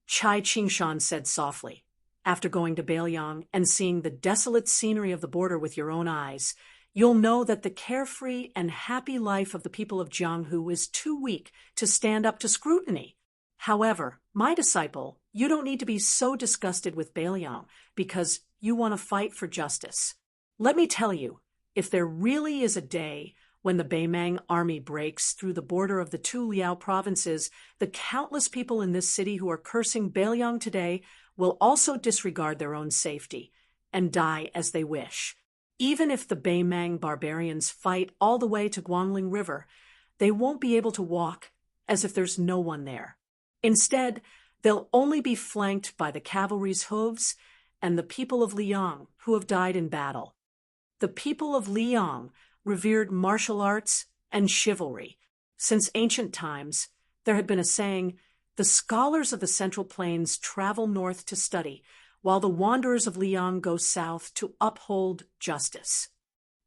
Chai Qingshan said softly, "After going to Bailiang and seeing the desolate scenery of the border with your own eyes, you'll know that the carefree and happy life of the people of Jianghu is too weak to stand up to scrutiny. However, my disciple, you don't need to be so disgusted with Bailiang because you want to fight for justice. Let me tell you, if there really is a day when the Beimang army breaks through the border of the two Liao provinces, the countless people in this city who are cursing Bailiang today will also disregard their own safety and die as they wish. Even if the Beimang barbarians fight all the way to Guangling River, they won't be able to walk as if there's no one there. Instead, they'll only be flanked by the cavalry's hooves and the people of Liang who have died in battle. The people of Liang revered martial arts and chivalry. Since ancient times, there had been a saying, 'The scholars of the Central Plains travel north to study, while the wanderers of Liang go south to uphold justice.'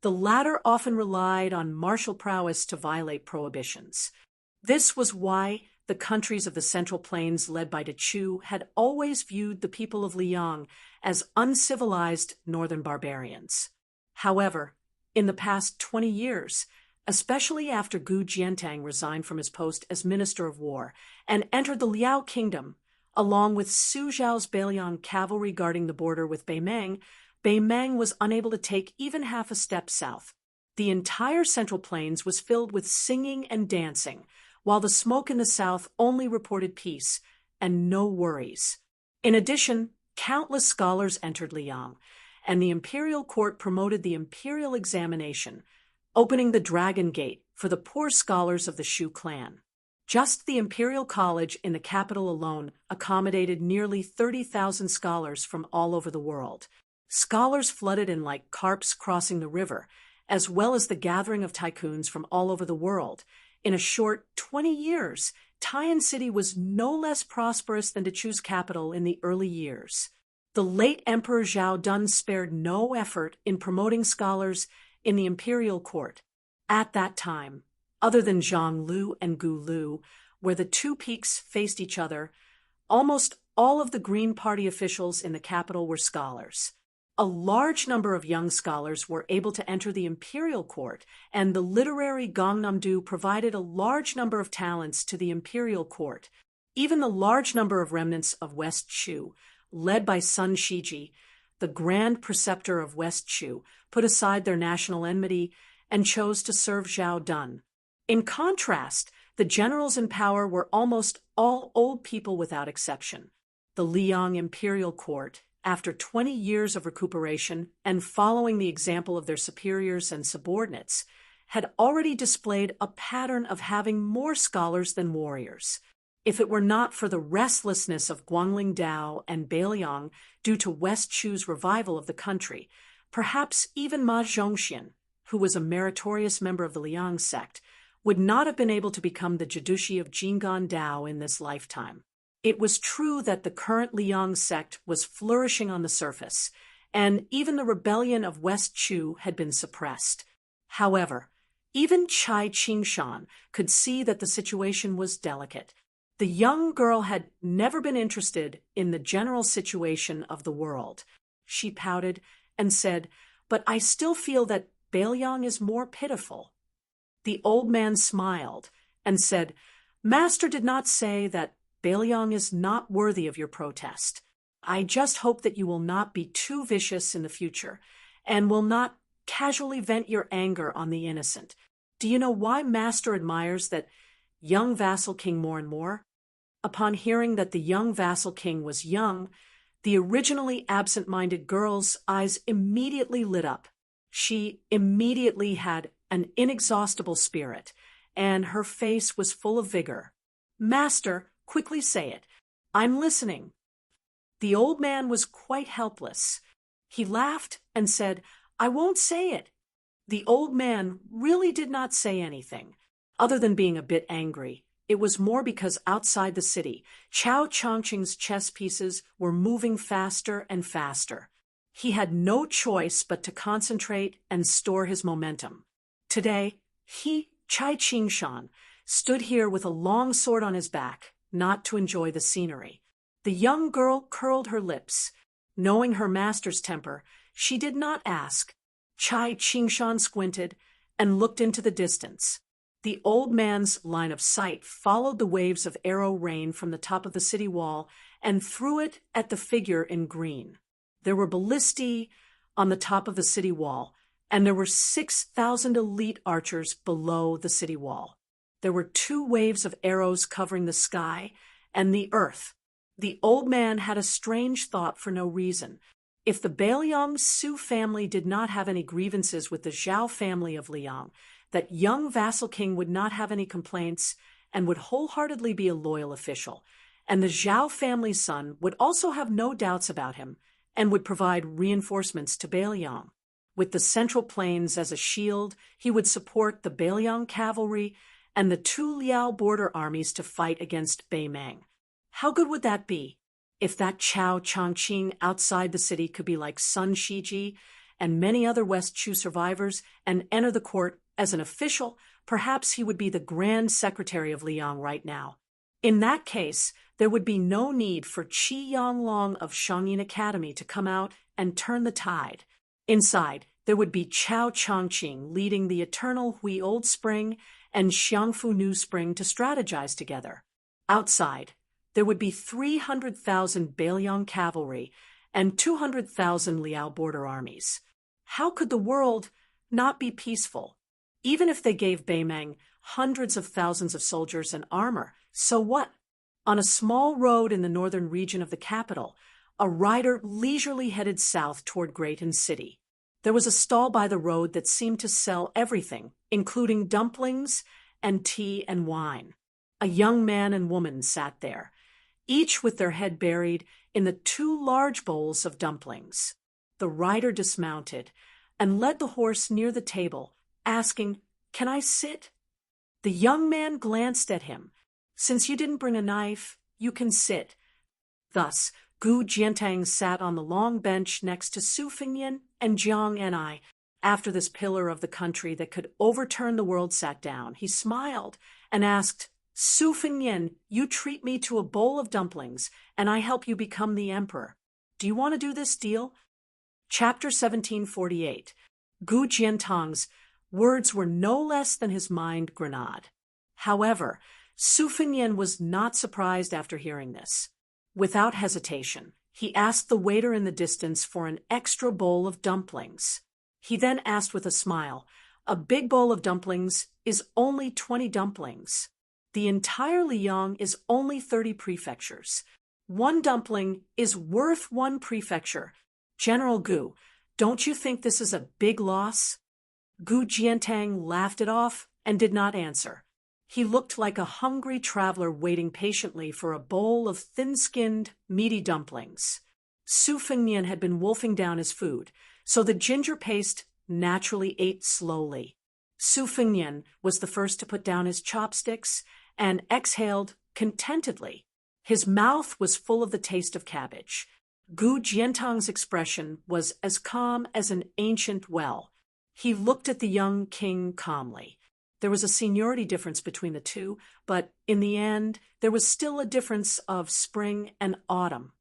The latter often relied on martial prowess to violate prohibitions. This was why the countries of the Central Plains led by Chu had always viewed the people of Liang as uncivilized northern barbarians. However, in the past 20 years, especially after Gu Jiantang resigned from his post as Minister of War and entered the Liao Kingdom, along with Su Zhao's Bailiang cavalry guarding the border with Beimang, Beimang was unable to take even half a step south. The entire Central Plains was filled with singing and dancing, while the smoke in the south only reported peace and no worries. In addition, countless scholars entered Liang, and the imperial court promoted the imperial examination, opening the Dragon Gate for the poor scholars of the Shu clan. Just the Imperial College in the capital alone accommodated nearly 30,000 scholars from all over the world. Scholars flooded in like carps crossing the river, as well as the gathering of tycoons from all over the world. In a short 20 years, Taiyan City was no less prosperous than Chu's capital in the early years. The late Emperor Zhao Dun spared no effort in promoting scholars in the imperial court. At that time, other than Zhonglu and Gulu, where the two peaks faced each other, almost all of the Green Party officials in the capital were scholars. A large number of young scholars were able to enter the imperial court, and the literary Gangnam-do provided a large number of talents to the imperial court. Even the large number of remnants of West Chu, led by Sun Shiji, the grand preceptor of West Chu, put aside their national enmity and chose to serve Zhao Dun. In contrast, the generals in power were almost all old people without exception. The Liang imperial court, after 20 years of recuperation and following the example of their superiors and subordinates, had already displayed a pattern of having more scholars than warriors. If it were not for the restlessness of Guangling Dao and Bailiang due to West Chu's revival of the country, perhaps even Ma Zhongxian, who was a meritorious member of the Liang sect, would not have been able to become the Jidushi of Jinggan Dao in this lifetime. It was true that the current Liang sect was flourishing on the surface, and even the rebellion of West Chu had been suppressed. However, even Chai Qingshan could see that the situation was delicate. The young girl had never been interested in the general situation of the world. She pouted and said, "But I still feel that Bailiang is more pitiful." The old man smiled and said, "Master did not say that Bailiang is not worthy of your protest. I just hope that you will not be too vicious in the future and will not casually vent your anger on the innocent. Do you know why Master admires that young vassal King more and more? Upon hearing that the young vassal king was young, the originally absent-minded girl's eyes immediately lit up. She immediately had an inexhaustible spirit, and her face was full of vigor. "Master, quickly say it. I'm listening." The old man was quite helpless. He laughed and said, "I won't say it." The old man really did not say anything, other than being a bit angry. It was more because outside the city, Chao Chongqing's chess pieces were moving faster and faster. He had no choice but to concentrate and store his momentum. Today, he, Chai Qingshan, stood here with a long sword on his back, not to enjoy the scenery. The young girl curled her lips. Knowing her master's temper, she did not ask. Chai Qingshan squinted and looked into the distance. The old man's line of sight followed the waves of arrow rain from the top of the city wall and threw it at the figure in green. There were ballistae on the top of the city wall, and there were 6,000 elite archers below the city wall. There were 2 waves of arrows covering the sky and the earth. The old man had a strange thought for no reason. If the Bailiang Su family did not have any grievances with the Zhao family of Liang, that young vassal king would not have any complaints and would wholeheartedly be a loyal official, and the Zhao family's son would also have no doubts about him and would provide reinforcements to Bailiang. With the Central Plains as a shield, he would support the Bailiang cavalry and the 2 Liao border armies to fight against Beimang. How good would that be? If that Chao Chongqing outside the city could be like Sun Shiji and many other West Chu survivors and enter the court as an official, perhaps he would be the Grand Secretary of Liang right now. In that case, there would be no need for Qi Yanglong of Shangyin Academy to come out and turn the tide. Inside, there would be Chao Chongqing leading the eternal Hui Old Spring and Xiangfu New Spring to strategize together. Outside, there would be 300,000 Bailiang cavalry and 200,000 Liao border armies. How could the world not be peaceful? Even if they gave Beimang hundreds of thousands of soldiers and armor, so what? On a small road in the northern region of the capital, a rider leisurely headed south toward Grayton City. There was a stall by the road that seemed to sell everything, including dumplings and tea and wine. A young man and woman sat there, each with their head buried in the 2 large bowls of dumplings. The rider dismounted and led the horse near the table, asking, "Can I sit?" The young man glanced at him. "Since you didn't bring a knife, you can sit." Thus, Gu Jiantang sat on the long bench next to Su Fengyan and Jiang Enai. After this pillar of the country that could overturn the world sat down, he smiled and asked, "Su Fengyan, you treat me to a bowl of dumplings, and I help you become the emperor. Do you want to do this deal?" Chapter 1748. Gu Jiantang's words were no less than his mind grenade. However, Su Fengyan was not surprised after hearing this. Without hesitation, he asked the waiter in the distance for an extra bowl of dumplings. He then asked with a smile, "A big bowl of dumplings is only 20 dumplings. The entire Liang is only 30 prefectures. 1 dumpling is worth 1 prefecture. General Gu, don't you think this is a big loss?" Gu Jiantang laughed it off and did not answer. He looked like a hungry traveler waiting patiently for a bowl of thin-skinned, meaty dumplings. Su Fengyan had been wolfing down his food, so the ginger paste naturally ate slowly. Su Fengyan was the first to put down his chopsticks and exhaled contentedly. His mouth was full of the taste of cabbage. Gu Jiantang's expression was as calm as an ancient well. He looked at the young king calmly. There was a seniority difference between the 2, but in the end, there was still a difference of spring and autumn.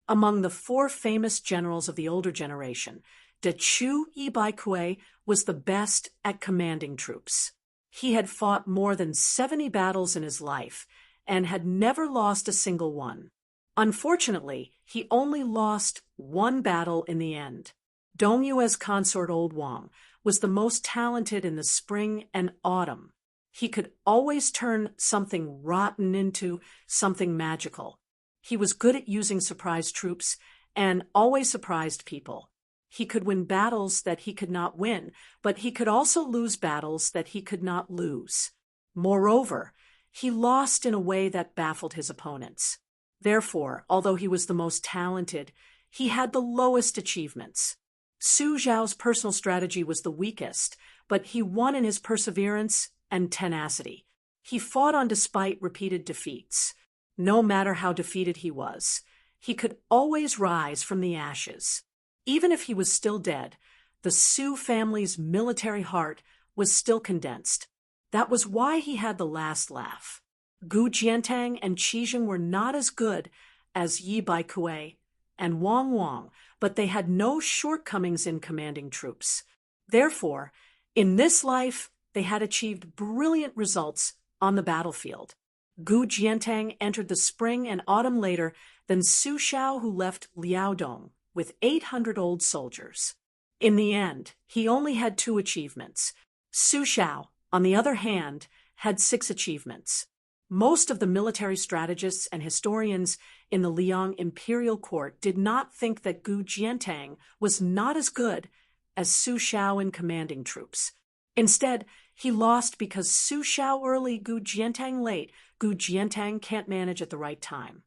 Among the 4 famous generals of the older generation, De Chu Yibaikui was the best at commanding troops. He had fought more than 70 battles in his life and had never lost a single one. Unfortunately, he only lost 1 battle in the end. Dong Yue's consort Old Wang was the most talented in the spring and autumn. He could always turn something rotten into something magical. He was good at using surprise troops and always surprised people. He could win battles that he could not win, but he could also lose battles that he could not lose. Moreover, he lost in a way that baffled his opponents. Therefore, although he was the most talented, he had the lowest achievements. Su Zhao's personal strategy was the weakest, but he won in his perseverance and tenacity. He fought on despite repeated defeats. No matter how defeated he was, he could always rise from the ashes. Even if he was still dead, the Su family's military heart was still condensed. That was why he had the last laugh. Gu Jiantang and Qi Jing were not as good as Yi Baikue and Wang, but they had no shortcomings in commanding troops. Therefore, in this life, they had achieved brilliant results on the battlefield. Gu Jiantang entered the spring and autumn later than Su Xiao, who left Liaodong with 800 old soldiers. In the end, he only had 2 achievements. Su Xiao, on the other hand, had 6 achievements. Most of the military strategists and historians in the Liang imperial court did not think that Gu Jiantang was not as good as Su Xiao in commanding troops. Instead, he lost because Su Xiao early, Gu Jiantang late. Gu Jiantang can't manage at the right time.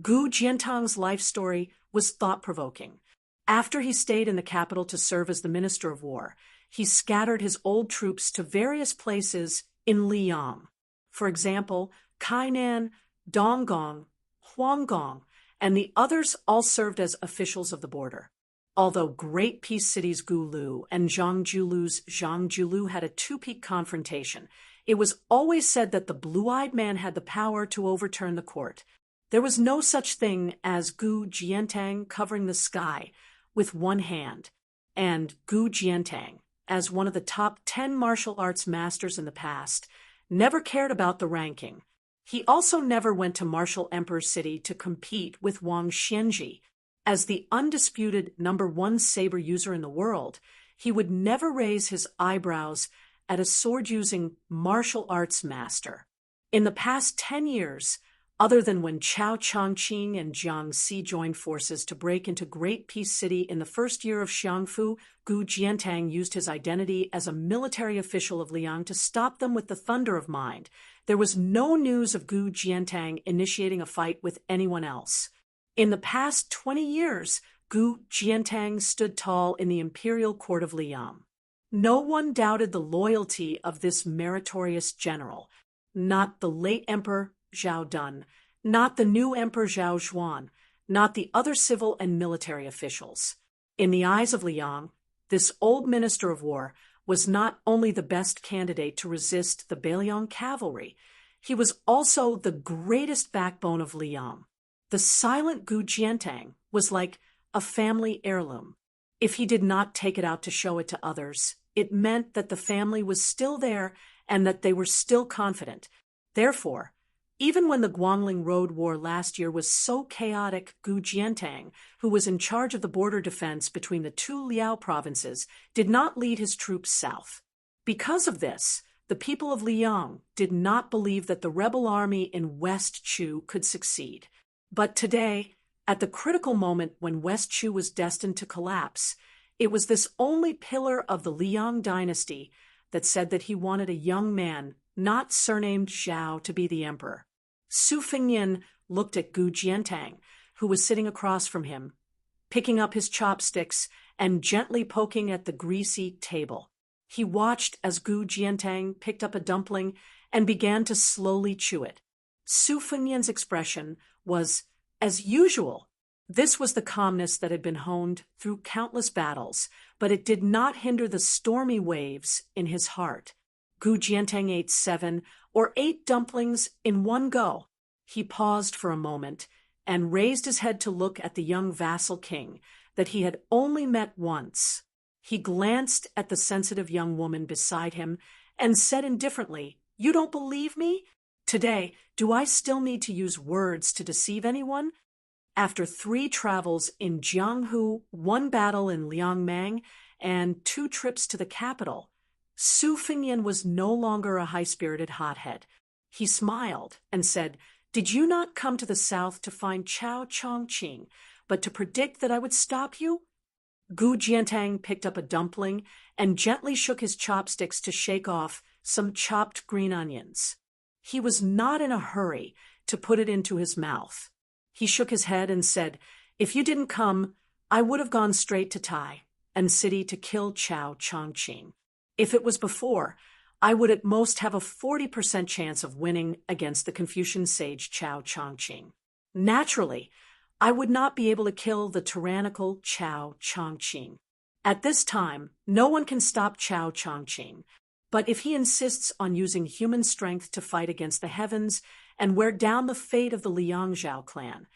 Gu Jiantang's life story was thought-provoking. After he stayed in the capital to serve as the Minister of War, he scattered his old troops to various places in Liang. For example, Kainan, Donggong, Huanggong, and the others all served as officials of the border. Although great peace cities Gulu and Zhangjiulu's Zhangjiulu had a two-peak confrontation, it was always said that the blue-eyed man had the power to overturn the court. There was no such thing as Gu Jiantang covering the sky with one hand, and Gu Jiantang, as one of the top 10 martial arts masters in the past, never cared about the ranking. He also never went to Martial Emperor City to compete with Wang Xianji. As the undisputed #1 saber user in the world, he would never raise his eyebrows at a sword-using martial arts master. In the past 10 years, other than when Chao Chongqing and Jiang Si joined forces to break into Great Peace City in the first year of Xiangfu, Gu Jiantang used his identity as a military official of Liang to stop them with the thunder of mind. There was no news of Gu Jiantang initiating a fight with anyone else. In the past 20 years, Gu Jiantang stood tall in the imperial court of Liang. No one doubted the loyalty of this meritorious general. Not the late Emperor Zhao Dun, not the new Emperor Zhao Xuan, not the other civil and military officials. In the eyes of Liang, this old minister of war was not only the best candidate to resist the Beiliang cavalry, he was also the greatest backbone of Liang. The silent Gu Jiantang was like a family heirloom. If he did not take it out to show it to others, it meant that the family was still there and that they were still confident. Therefore, even when the Guangling Road War last year was so chaotic, Gu Jiantang, who was in charge of the border defense between the 2 Liao provinces, did not lead his troops south. Because of this, the people of Liang did not believe that the rebel army in West Chu could succeed. But today, at the critical moment when West Chu was destined to collapse, it was this only pillar of the Liang dynasty that said that he wanted a young man, not surnamed Zhao, to be the emperor. Su Fengnian looked at Gu Jiantang, who was sitting across from him, picking up his chopsticks and gently poking at the greasy table. He watched as Gu Jiantang picked up a dumpling and began to slowly chew it. Su Fengnian's expression was, as usual. This was the calmness that had been honed through countless battles, but it did not hinder the stormy waves in his heart. Gu Jiantang ate 7 or 8 dumplings in one go. He paused for a moment and raised his head to look at the young vassal king that he had only met once. He glanced at the sensitive young woman beside him and said indifferently, "You don't believe me? Today, do I still need to use words to deceive anyone?" After 3 travels in Jianghu, 1 battle in Liangmang, and 2 trips to the capital, Su Fengyan was no longer a high-spirited hothead. He smiled and said, "Did you not come to the south to find Chao Chongqing, but to predict that I would stop you?" Gu Jiantang picked up a dumpling and gently shook his chopsticks to shake off some chopped green onions. He was not in a hurry to put it into his mouth. He shook his head and said, "If you didn't come, I would have gone straight to Tai and city to kill Chao Chongqing. If it was before, I would at most have a 40% chance of winning against the Confucian sage Chao Chongqing. Naturally, I would not be able to kill the tyrannical Chao Chongqing. At this time, no one can stop Chao Chongqing, but if he insists on using human strength to fight against the heavens and wear down the fate of the Liangzhao clan,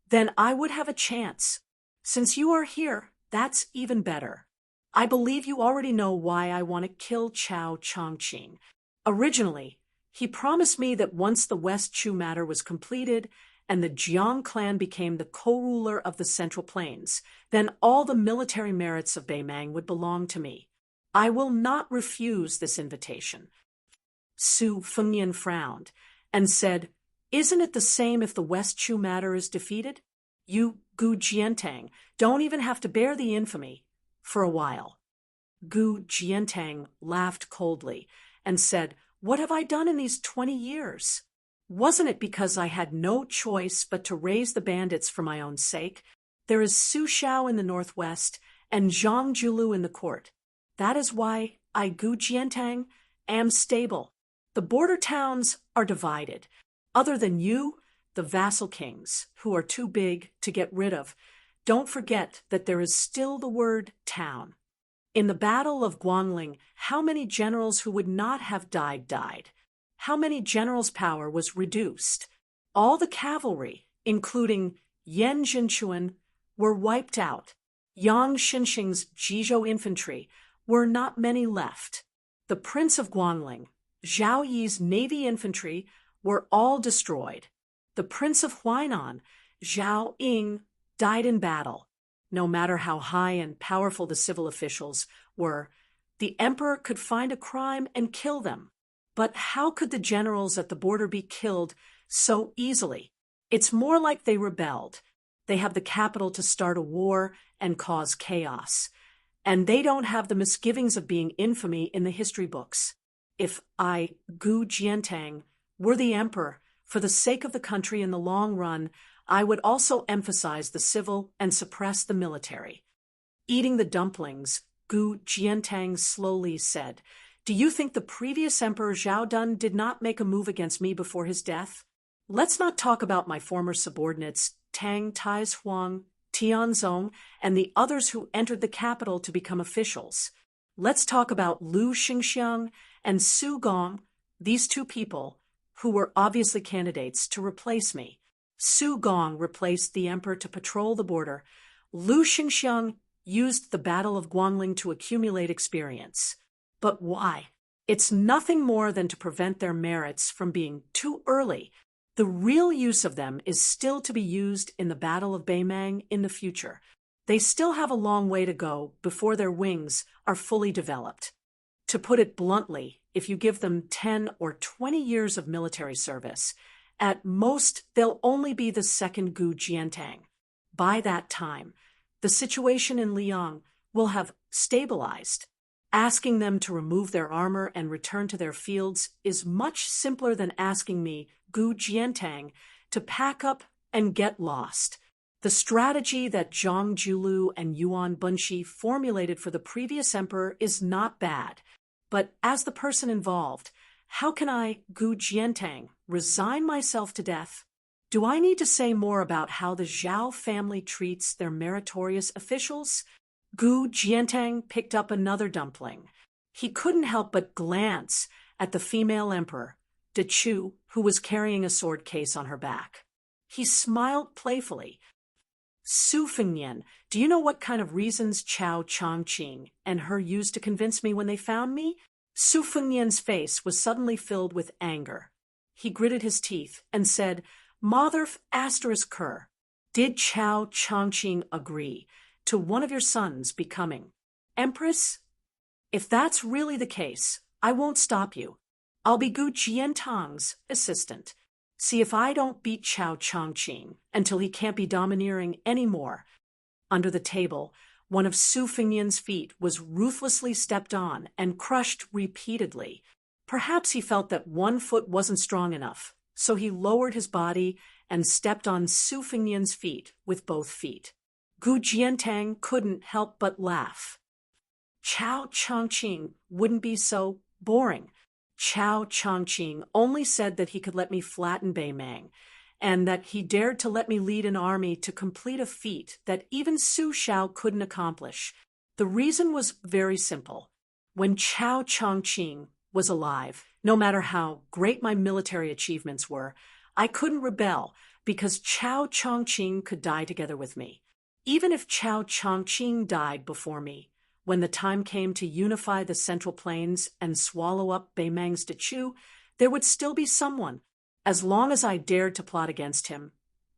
then I would have a chance. Since you are here, that's even better. I believe you already know why I want to kill Chao Chongqing. Originally, he promised me that once the West Chu matter was completed and the Jiang clan became the co-ruler of the Central Plains, then all the military merits of Beimang would belong to me. I will not refuse this invitation." Su Fengyan frowned and said, "Isn't it the same if the West Chu matter is defeated? You, Gu Jiantang, don't even have to bear the infamy for a while." Gu Jiantang laughed coldly and said, "What have I done in these 20 years? Wasn't it because I had no choice but to raise the bandits for my own sake? There is Su Xiao in the northwest and Zhang Julu in the court. That is why I, Gu Jiantang, am stable. The border towns are divided. Other than you, the vassal kings, who are too big to get rid of, don't forget that there is still the word town. In the Battle of Guangling, how many generals who would not have died? How many generals' power was reduced? All the cavalry, including Yan Jinchuan, were wiped out. Yang Xinxing's Jizhou infantry were not many left. The Prince of Guangling, Zhao Yi's navy infantry were all destroyed. The Prince of Huainan, Zhao Ying, died in battle. No matter how high and powerful the civil officials were, the emperor could find a crime and kill them. But how could the generals at the border be killed so easily? It's more like they rebelled. They have the capital to start a war and cause chaos. And they don't have the misgivings of being infamy in the history books. If I, Gu Jiantang, were the emperor, for the sake of the country in the long run, I would also emphasize the civil and suppress the military." Eating the dumplings, Gu Jiantang slowly said, "Do you think the previous emperor Zhao Dun did not make a move against me before his death? Let's not talk about my former subordinates, Tang Taizhuang, Tianzong, and the others who entered the capital to become officials. Let's talk about Lu Xingxiang and Su Gong, these two people who were obviously candidates to replace me. Su Gong replaced the emperor to patrol the border. Lu Xingxiang used the Battle of Guangling to accumulate experience. But why? It's nothing more than to prevent their merits from being too early. The real use of them is still to be used in the Battle of Beimang in the future. They still have a long way to go before their wings are fully developed. To put it bluntly, if you give them 10 or 20 years of military service, at most they'll only be the second Gu Jiantang. By that time, the situation in Liang will have stabilized. Asking them to remove their armor and return to their fields is much simpler than asking me, Gu Jiantang, to pack up and get lost. The strategy that Zhang Julu and Yuan Bunshi formulated for the previous emperor is not bad. But as the person involved, how can I, Gu Jiantang, resign myself to death? Do I need to say more about how the Zhao family treats their meritorious officials? Gu Jiantang picked up another dumpling. He couldn't help but glance at the female emperor, De Chu, who was carrying a sword case on her back. He smiled playfully. Su Fengyan, do you know what kind of reasons Chao Chongqing and her used to convince me when they found me? Su Fengyan's face was suddenly filled with anger. He gritted his teeth and said, Motherf asterisk Ker, did Chao Chongqing agree to one of your sons becoming empress? If that's really the case, I won't stop you. I'll be Gu Jiantang's assistant. See if I don't beat Chao Changqing until he can't be domineering anymore. Under the table, one of Su Fengnian's feet was ruthlessly stepped on and crushed repeatedly. Perhaps he felt that one foot wasn't strong enough, so he lowered his body and stepped on Su Fengnian's feet with both feet. Gu Jiantang couldn't help but laugh. Chao Changqing wouldn't be so boring. Chao Changqing only said that he could let me flatten Bei Mang, and that he dared to let me lead an army to complete a feat that even Su Xiao couldn't accomplish. The reason was very simple. When Chao Changqing was alive, no matter how great my military achievements were, I couldn't rebel because Chao Changqing could die together with me. Even if Chao Changqing died before me, when the time came to unify the Central Plains and swallow up Bei Mang's Dechu, there would still be someone. As long as I dared to plot against him,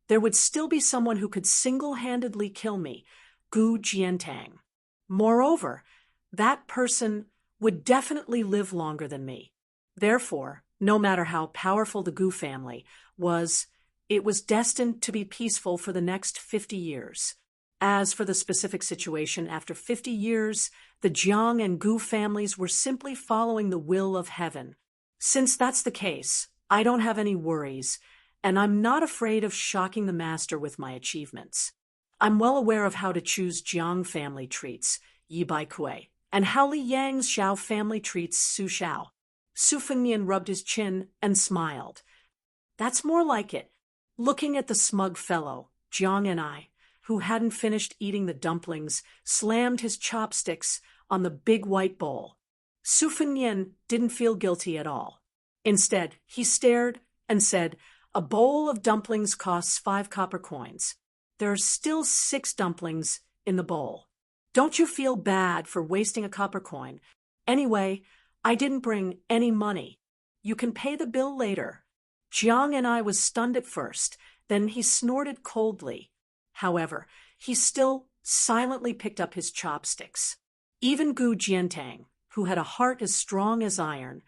there would still be someone who could single-handedly kill me, Gu Jiantang. Moreover, that person would definitely live longer than me. Therefore, no matter how powerful the Gu family was, it was destined to be peaceful for the next 50 years. As for the specific situation after 50 years, the Jiang and Gu families were simply following the will of heaven. Since that's the case, I don't have any worries, and I'm not afraid of shocking the master with my achievements. I'm well aware of how to choose Jiang family treats Yi Bai Kuei, and how Li Yang's Xiao family treats Su Xiao. Su Fengnian rubbed his chin and smiled. That's more like it. Looking at the smug fellow, Jiang and I, who hadn't finished eating the dumplings, slammed his chopsticks on the big white bowl. Su Fengnian didn't feel guilty at all. Instead, he stared and said, "A bowl of dumplings costs 5 copper coins. There are still 6 dumplings in the bowl. Don't you feel bad for wasting a copper coin? Anyway, I didn't bring any money. You can pay the bill later." Jiang and I was stunned at first, then he snorted coldly. However, he still silently picked up his chopsticks. Even Gu Jiantang, who had a heart as strong as iron,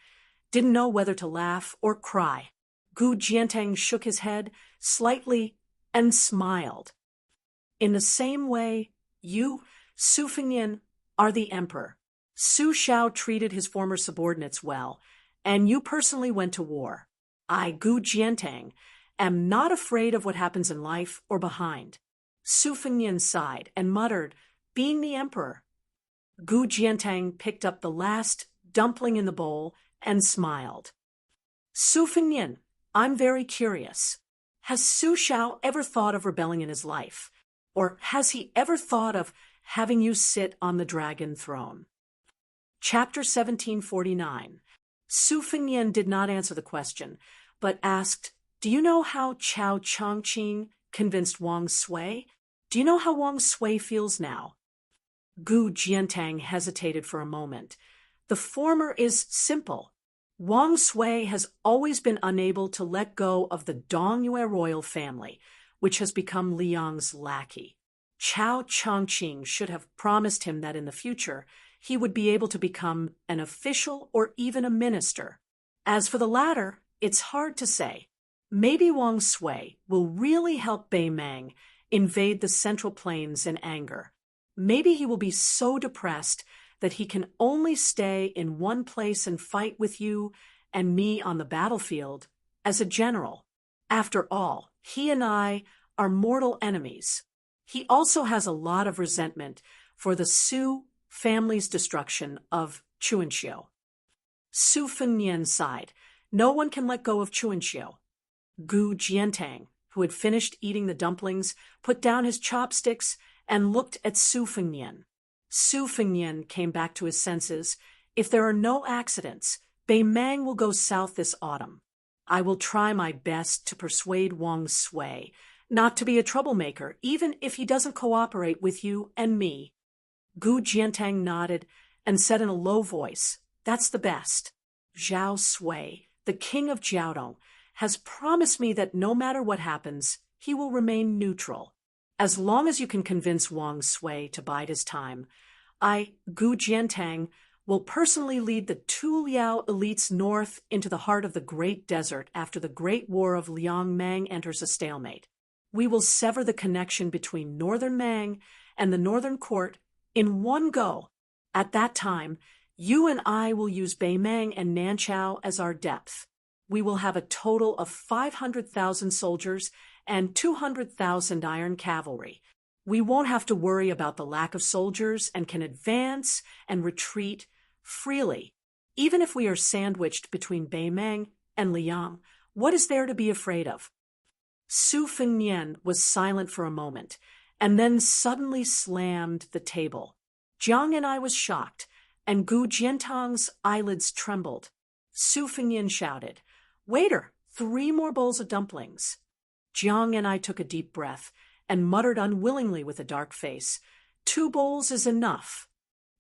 didn't know whether to laugh or cry. Gu Jiantang shook his head slightly and smiled. "In the same way, you, Su Fengnian, are the emperor. Su Xiao treated his former subordinates well, and you personally went to war. I, Gu Jiantang, am not afraid of what happens in life or behind." Su Fengnian sighed and muttered, "Being the emperor." Gu Jiantang picked up the last dumpling in the bowl and smiled. "Su Fengnian, I'm very curious. Has Su Xiao ever thought of rebelling in his life? Or has he ever thought of having you sit on the dragon throne?" Chapter 1749. Su Fengnian did not answer the question, but asked, "Do you know how Chao Changqing convinced Wang Sui? Do you know how Wang Sui feels now?" Gu Jiantang hesitated for a moment. The former is simple. Wang Sui has always been unable to let go of the Dongyue royal family, which has become Liang's lackey. Chao Changqing should have promised him that in the future he would be able to become an official or even a minister. As for the latter, it's hard to say. Maybe Wang Sui will really help Bei Mang invade the Central Plains in anger. Maybe he will be so depressed that he can only stay in one place and fight with you and me on the battlefield as a general. After all, he and I are mortal enemies. He also has a lot of resentment for the Su family's destruction of Chuanxiu. Su Fengnian sighed. No one can let go of Chuanxiu. Gu Jiantang, who had finished eating the dumplings, put down his chopsticks and looked at Su Fengnian. Su Fengnian came back to his senses. If there are no accidents, Bei Mang will go south this autumn. I will try my best to persuade Wang Sui not to be a troublemaker, even if he doesn't cooperate with you and me. Gu Jiantang nodded and said in a low voice, "That's the best. Zhao Sui, the king of Jiaodong, has promised me that no matter what happens, he will remain neutral. As long as you can convince Wang Sui to bide his time, I, Gu Jiantang, will personally lead the two Liao elites north into the heart of the Great Desert after the Great War of Liang Mang enters a stalemate. We will sever the connection between Northern Mang and the Northern Court in one go. At that time, you and I will use Beimang and Nanchao as our depth. We will have a total of 500,000 soldiers and 200,000 iron cavalry. We won't have to worry about the lack of soldiers and can advance and retreat freely. Even if we are sandwiched between Beimang and Liang, what is there to be afraid of? Su Fengnian was silent for a moment, and then suddenly slammed the table. Jiang and I was shocked, and Gu Jiantang's eyelids trembled. Su Fengnian shouted, "Waiter, 3 more bowls of dumplings." Jiang and I took a deep breath and muttered unwillingly with a dark face, "2 bowls is enough."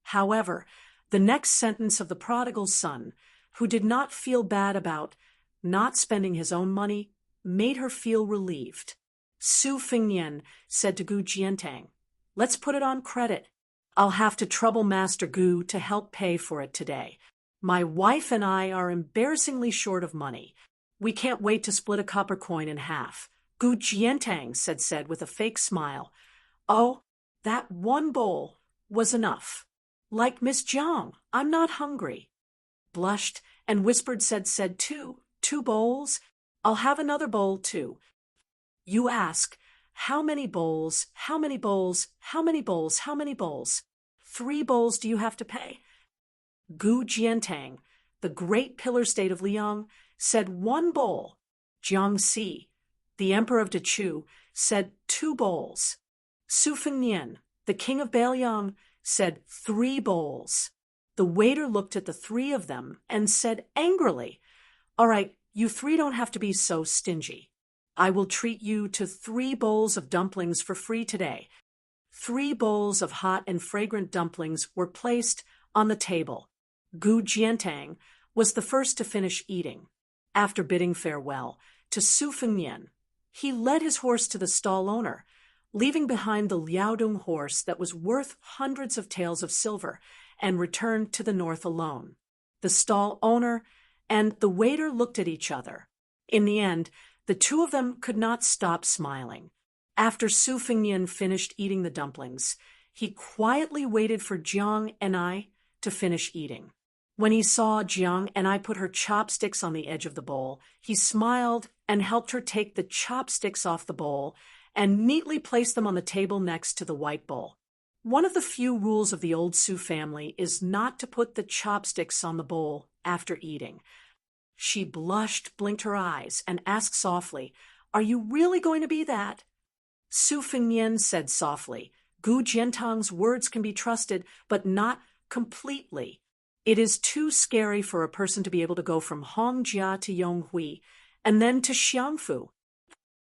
However, the next sentence of the prodigal son, who did not feel bad about not spending his own money, made her feel relieved. Su Fengnian said to Gu Jiantang, "Let's put it on credit. I'll have to trouble Master Gu to help pay for it today. My wife and I are embarrassingly short of money. We can't wait to split a copper coin in half." Gu Jiantang said with a fake smile, "Oh, that 1 bowl was enough. Like Miss Jiang, I'm not hungry." Blushed and whispered said, "Two bowls? I'll have another bowl too." You ask, how many bowls, how many bowls, how many bowls, how many bowls? 3 bowls do you have to pay? Gu Jiantang, the great pillar state of Liang, said 1 bowl. Jiang Si, the emperor of Dechu, said 2 bowls. Su Fengnian, the king of Beiliang, said 3 bowls. The waiter looked at the 3 of them and said angrily, "All right, you 3 don't have to be so stingy. I will treat you to 3 bowls of dumplings for free today." 3 bowls of hot and fragrant dumplings were placed on the table. Gu Jiantang was the first to finish eating. After bidding farewell to Su Fengnian, he led his horse to the stall owner, leaving behind the Liaodong horse that was worth hundreds of taels of silver, and returned to the north alone. The stall owner and the waiter looked at each other. In the end, the 2 of them could not stop smiling. After Su Fengnian finished eating the dumplings, he quietly waited for Jiang and I to finish eating. When he saw Jiang and I put her chopsticks on the edge of the bowl, he smiled and helped her take the chopsticks off the bowl and neatly placed them on the table next to the white bowl. One of the few rules of the old Su family is not to put the chopsticks on the bowl after eating. She blushed, blinked her eyes, and asked softly, "Are you really going to be that?" Su Fengnian said softly, "Gu Jiantang's words can be trusted, but not completely. It is too scary for a person to be able to go from Hongjia to Yonghui and then to Xiangfu."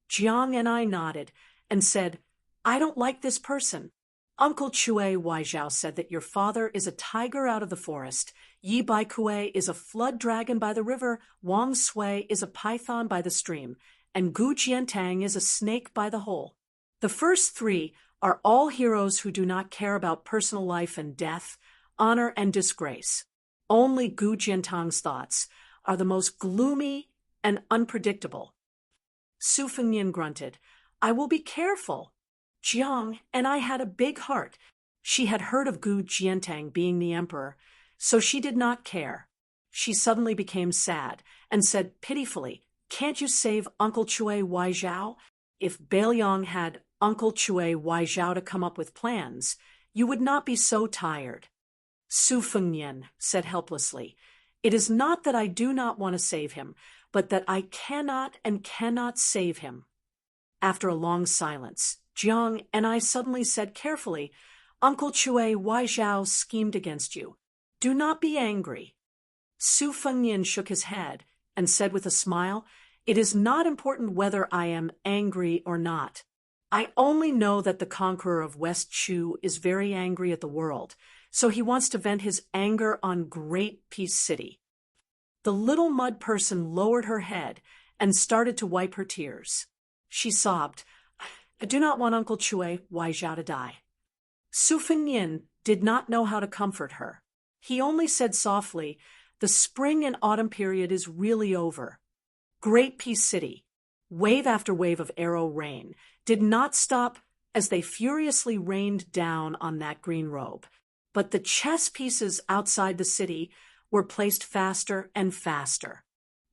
Jiang and I nodded and said, "I don't like this person. Uncle Chui Waizhao said that your father is a tiger out of the forest, Yi Baikue is a flood dragon by the river, Wang Sui is a python by the stream, and Gu Jiantang is a snake by the hole. The first 3 are all heroes who do not care about personal life and death, honor and disgrace. Only Gu Jiantang's thoughts are the most gloomy and unpredictable." Su Fengnian grunted, "I will be careful." Jiang and I had a big heart. She had heard of Gu Jiantang being the emperor, so she did not care. She suddenly became sad and said pitifully, "Can't you save Uncle Chui Waizhao? If Beiliang had Uncle Chui Waizhao to come up with plans, you would not be so tired." Su Fengnian said helplessly, "It is not that I do not want to save him, but that I cannot save him." After a long silence, Jiang and I suddenly said carefully, "Uncle Chui Waizhao schemed against you. Do not be angry." Su Fengnian shook his head and said with a smile, "It is not important whether I am angry or not. I only know that the conqueror of West Chu is very angry at the world, so he wants to vent his anger on Great Peace City." The little mud person lowered her head and started to wipe her tears. She sobbed, "I do not want Uncle Chui Waizhao to die." Su Fengnian did not know how to comfort her. He only said softly, "The spring and autumn period is really over." Great Peace City, wave after wave of arrow rain, did not stop as they furiously rained down on that green robe. But the chess pieces outside the city were placed faster and faster.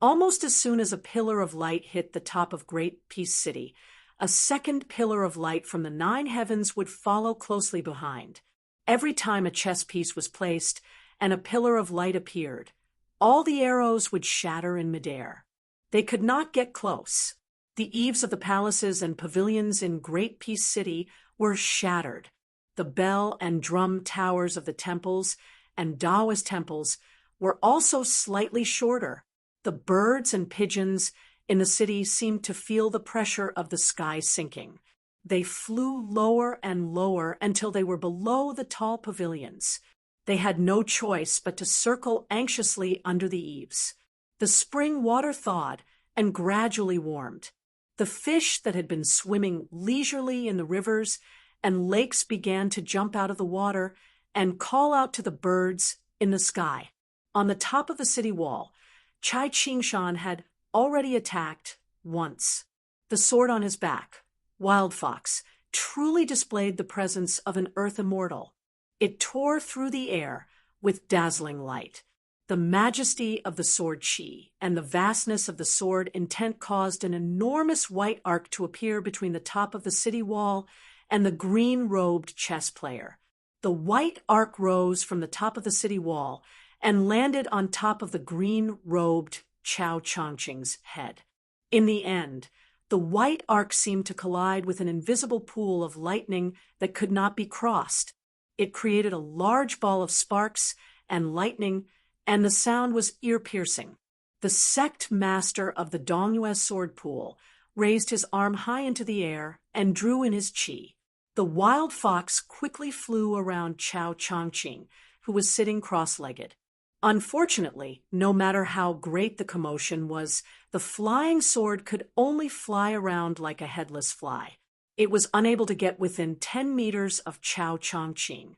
Almost as soon as a pillar of light hit the top of Great Peace City, a second pillar of light from the 9 heavens would follow closely behind. Every time a chess piece was placed and a pillar of light appeared, all the arrows would shatter in midair. They could not get close. The eaves of the palaces and pavilions in Great Peace City were shattered. The bell and drum towers of the temples and Taoist temples were also slightly shorter. The birds and pigeons in the city seemed to feel the pressure of the sky sinking. They flew lower and lower until they were below the tall pavilions. They had no choice but to circle anxiously under the eaves. The spring water thawed and gradually warmed. The fish that had been swimming leisurely in the rivers and lakes began to jump out of the water and call out to the birds in the sky. On the top of the city wall, Chai Qingshan had already attacked once. The sword on his back, Wild Fox, truly displayed the presence of an earth immortal. It tore through the air with dazzling light. The majesty of the sword Qi and the vastness of the sword intent caused an enormous white arc to appear between the top of the city wall and the green-robed chess player. The white arc rose from the top of the city wall and landed on top of the green-robed Chao Chongqing's head. In the end, the white arc seemed to collide with an invisible pool of lightning that could not be crossed. It created a large ball of sparks and lightning, and the sound was ear-piercing. The sect master of the Dongyue sword pool raised his arm high into the air and drew in his qi. The wild fox quickly flew around Chao Chongqing, who was sitting cross-legged. Unfortunately, no matter how great the commotion was, the flying sword could only fly around like a headless fly. It was unable to get within 10 meters of Chao Chongqing.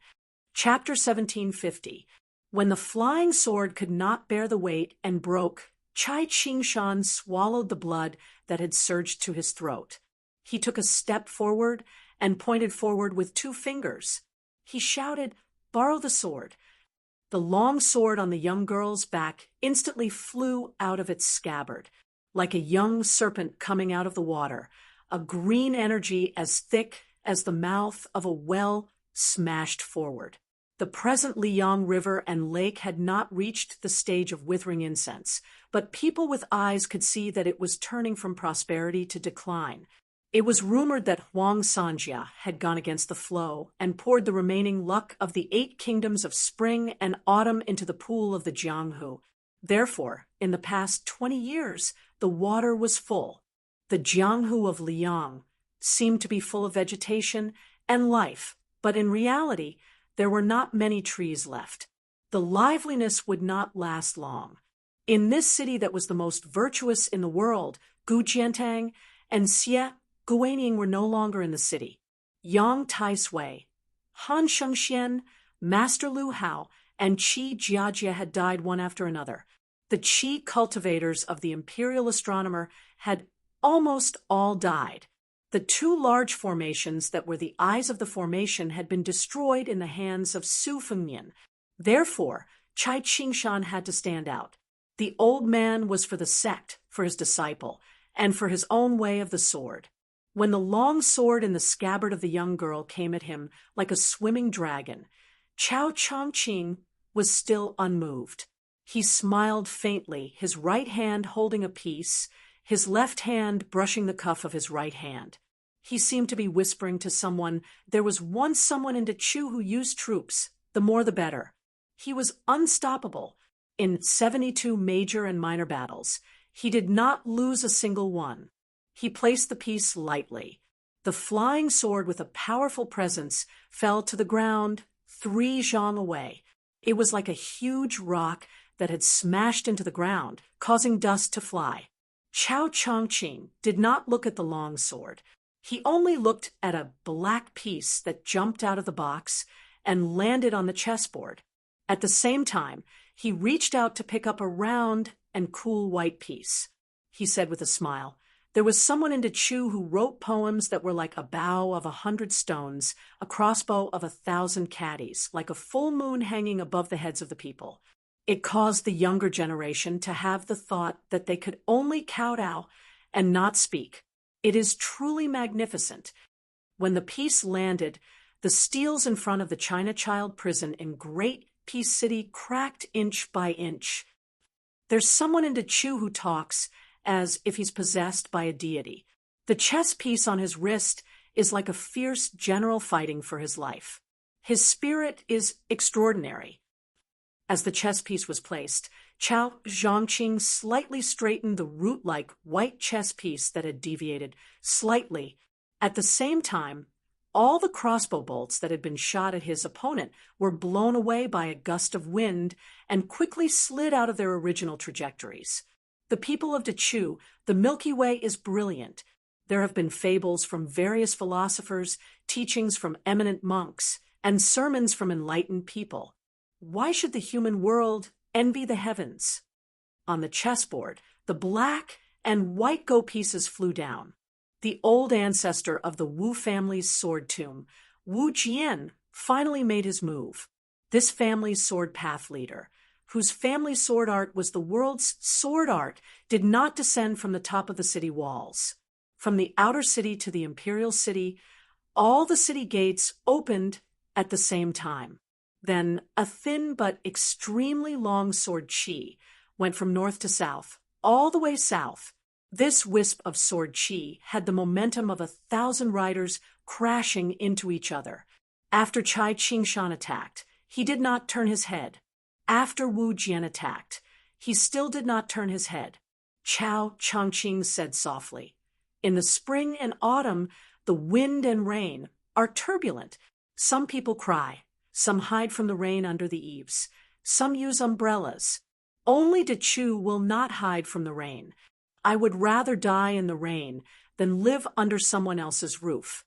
Chapter 1750. When the flying sword could not bear the weight and broke, Chai Qingshan swallowed the blood that had surged to his throat. He took a step forward and pointed forward with 2 fingers. He shouted, "Borrow the sword." The long sword on the young girl's back instantly flew out of its scabbard. Like a young serpent coming out of the water, a green energy as thick as the mouth of a well smashed forward. The present Liang River and lake had not reached the stage of withering incense, but people with eyes could see that it was turning from prosperity to decline. It was rumored that Huang Sanjia had gone against the flow and poured the remaining luck of the 8 kingdoms of spring and autumn into the pool of the Jianghu. Therefore, in the past 20 years, the water was full. The Jianghu of Liang seemed to be full of vegetation and life, but in reality, there were not many trees left. The liveliness would not last long. In this city that was the most virtuous in the world, Gujiantang and Xie Guaning were no longer in the city. Yang Taisui, Han Shengxian, Master Lu Hao, and Qi Jiajie had died one after another. The Qi cultivators of the imperial astronomer had almost all died. The 2 large formations that were the eyes of the formation had been destroyed in the hands of Su Fengnian. Therefore, Chai Qingshan had to stand out. The old man was for the sect, for his disciple, and for his own way of the sword. When the long sword in the scabbard of the young girl came at him like a swimming dragon, Chao Chongqing was still unmoved. He smiled faintly, his right hand holding a piece, his left hand brushing the cuff of his right hand. He seemed to be whispering to someone, "There was once someone in Dechu who used troops, the more the better." He was unstoppable. In 72 major and minor battles, he did not lose a single one. He placed the piece lightly. The flying sword with a powerful presence fell to the ground 3 zhang away. It was like a huge rock that had smashed into the ground, causing dust to fly. Chao Chongqing did not look at the long sword. He only looked at a black piece that jumped out of the box and landed on the chessboard. At the same time, he reached out to pick up a round and cool white piece. He said with a smile, "There was someone in Chu who wrote poems that were like a bow of 100 stones, a crossbow of 1,000 caddies, like a full moon hanging above the heads of the people." It caused the younger generation to have the thought that they could only kowtow and not speak. It is truly magnificent. When the piece landed, the steels in front of the China Child prison in Great Peace City cracked inch by inch. There's someone in Chu who talks as if he's possessed by a deity. The chess piece on his wrist is like a fierce general fighting for his life. His spirit is extraordinary. As the chess piece was placed, Chao Zhongqing slightly straightened the root-like white chess piece that had deviated slightly. At the same time, all the crossbow bolts that had been shot at his opponent were blown away by a gust of wind and quickly slid out of their original trajectories. The people of Chu, the Milky Way is brilliant. There have been fables from various philosophers, teachings from eminent monks, and sermons from enlightened people. Why should the human world envy the heavens? On the chessboard, the black and white go pieces flew down. The old ancestor of the Wu family's sword tomb, Wu Jian, finally made his move. This family's sword path leader, whose family sword art was the world's sword art, did not descend from the top of the city walls. From the outer city to the imperial city, all the city gates opened at the same time. Then a thin but extremely long sword chi went from north to south, all the way south. This wisp of sword chi had the momentum of 1,000 riders crashing into each other. After Chai Qingshan attacked, he did not turn his head. After Wu Jian attacked, he still did not turn his head. Chao Chongqing said softly, "In the spring and autumn, the wind and rain are turbulent. Some people cry. Some hide from the rain under the eaves. Some use umbrellas. Only Chu will not hide from the rain. I would rather die in the rain than live under someone else's roof."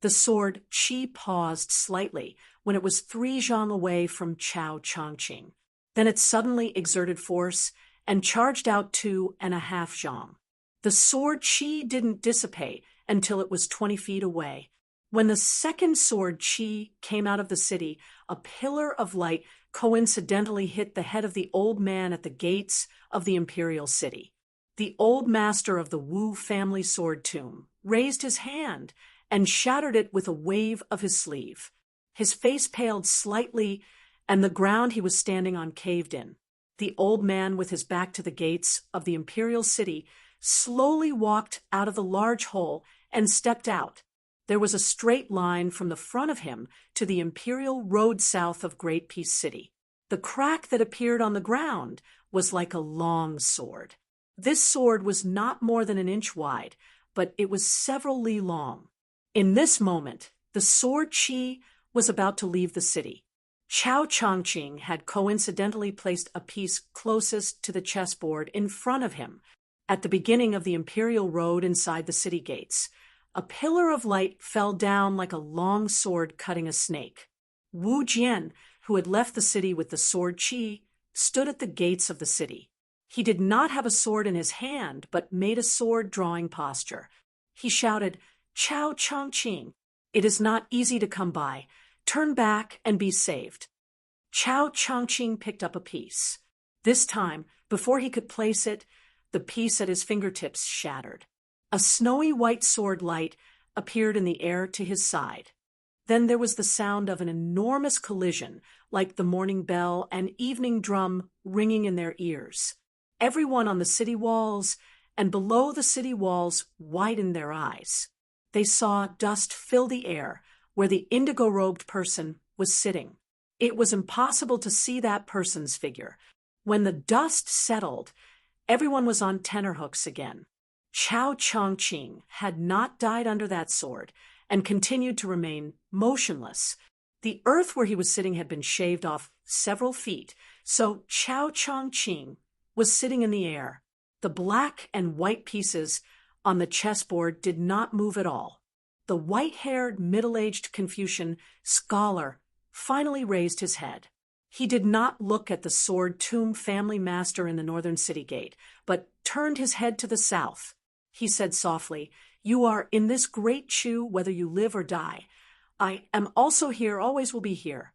The sword Qi paused slightly when it was 3 zhang away from Chao Chongqing. Then it suddenly exerted force and charged out 2.5 zhang. The sword Qi didn't dissipate until it was 20 feet away. When the second sword Qi came out of the city, a pillar of light coincidentally hit the head of the old man at the gates of the imperial city. The old master of the Wu family sword tomb raised his hand and shattered it with a wave of his sleeve. His face paled slightly, and the ground he was standing on caved in. The old man, with his back to the gates of the imperial city, slowly walked out of the large hole and stepped out. There was a straight line from the front of him to the imperial road south of Great Peace City. The crack that appeared on the ground was like a long sword. This sword was not more than 1 inch wide, but it was several li long. In this moment, the sword Qi was about to leave the city. Chao Chongqing had coincidentally placed a piece closest to the chessboard in front of him, at the beginning of the imperial road inside the city gates. A pillar of light fell down like a long sword cutting a snake. Wu Jian, who had left the city with the sword Qi, stood at the gates of the city. He did not have a sword in his hand, but made a sword-drawing posture. He shouted, "Chao Chongqing, it is not easy to come by. Turn back and be saved." Chao Chongqing picked up a piece. This time, before he could place it, the piece at his fingertips shattered. A snowy white sword light appeared in the air to his side. Then there was the sound of an enormous collision, like the morning bell and evening drum ringing in their ears. Everyone on the city walls and below the city walls widened their eyes. They saw dust fill the air where the indigo-robed person was sitting. It was impossible to see that person's figure. When the dust settled, everyone was on tenterhooks again. Chao Chongqing had not died under that sword and continued to remain motionless. The earth where he was sitting had been shaved off several feet, so Chao Chongqing was sitting in the air. The black and white pieces on the chessboard did not move at all. The white-haired, middle-aged Confucian scholar finally raised his head. He did not look at the sword tomb family master in the northern city gate, but turned his head to the south. He said softly, "You are in this great Chu whether you live or die. I am also here, always will be here."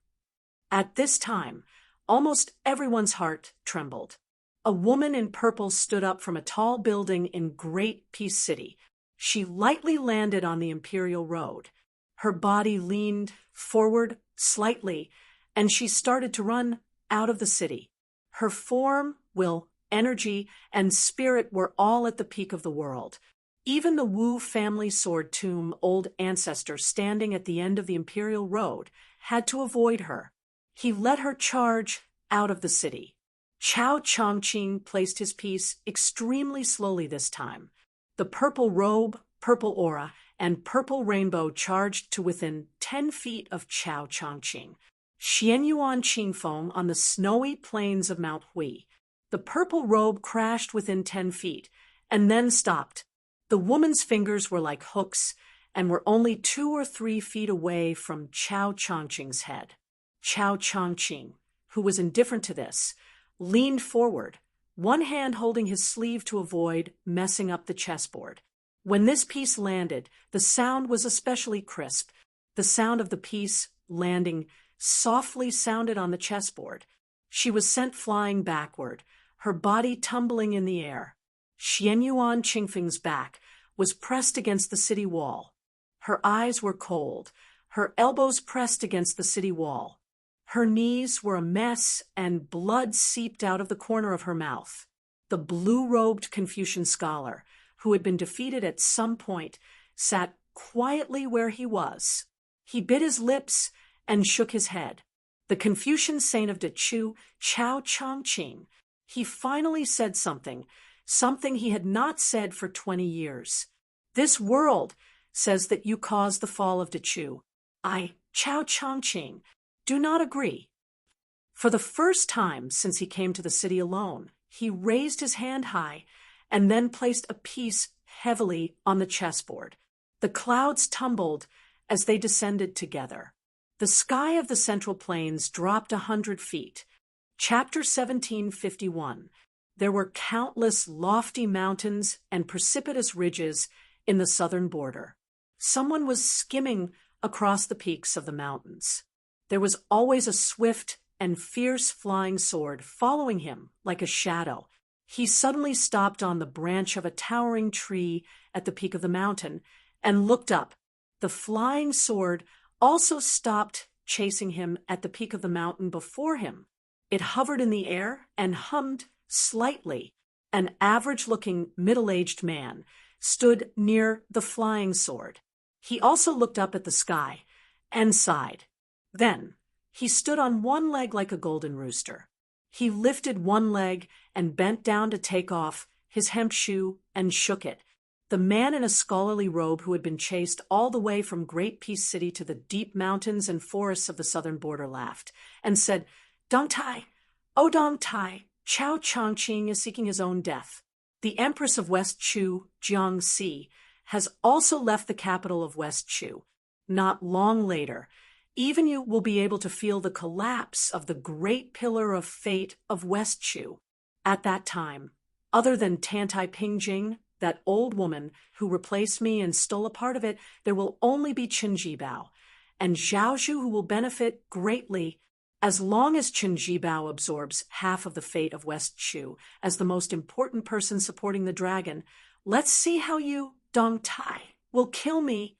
At this time, almost everyone's heart trembled. A woman in purple stood up from a tall building in Great Peace City. She lightly landed on the Imperial Road. Her body leaned forward slightly, and she started to run out of the city. Her form, will, energy, and spirit were all at the peak of the world. Even the Wu family sword tomb old ancestor standing at the end of the Imperial Road had to avoid her. He let her charge out of the city. Chao Chongqing placed his piece extremely slowly this time. The purple robe, purple aura, and purple rainbow charged to within 10 feet of Chao Chongqing. Xianyuan Qingfeng on the snowy plains of Mount Hui. The purple robe crashed within 10 feet, and then stopped. The woman's fingers were like hooks, and were only 2 or 3 feet away from Chao Chongqing's head. Chao Chongqing, who was indifferent to this, leaned forward, one hand holding his sleeve to avoid messing up the chessboard. When this piece landed, the sound was especially crisp. The sound of the piece landing softly sounded on the chessboard. She was sent flying backward, her body tumbling in the air. Xianyuan Qingfeng's back was pressed against the city wall. Her eyes were cold, her elbows pressed against the city wall. Her knees were a mess, and blood seeped out of the corner of her mouth. The blue-robed Confucian scholar, who had been defeated at some point, sat quietly where he was. He bit his lips and shook his head. The Confucian saint of Dechu, Chao Chongqing, he finally said something he had not said for 20 years. "This world says that you caused the fall of Dechu. I, Chao Chongqing, do not agree." For the first time since he came to the city alone, he raised his hand high and then placed a piece heavily on the chessboard. The clouds tumbled as they descended together. The sky of the Central Plains dropped 100 feet. Chapter 1751. There were countless lofty mountains and precipitous ridges in the southern border. Someone was skimming across the peaks of the mountains. There was always a swift and fierce flying sword following him like a shadow. He suddenly stopped on the branch of a towering tree at the peak of the mountain and looked up. The flying sword also stopped chasing him at the peak of the mountain before him. It hovered in the air and hummed slightly. An average-looking, middle-aged man stood near the flying sword. He also looked up at the sky and sighed. Then he stood on one leg like a golden rooster. He lifted one leg and bent down to take off his hemp shoe and shook it. The man in a scholarly robe who had been chased all the way from Great Peace City to the deep mountains and forests of the southern border laughed and said, "Dong Tai, oh Dong Tai, Chao Chongqing is seeking his own death. The Empress of West Chu, Jiangxi, has also left the capital of West Chu. Not long later, even you will be able to feel the collapse of the great pillar of fate of West Chu. At that time, other than Tantai Pingjing, that old woman who replaced me and stole a part of it, there will only be Qinjibao, and Zhaozhu who will benefit greatly as long as Qinjibao absorbs half of the fate of West Chu as the most important person supporting the dragon. Let's see how you, Dong Tai, will kill me."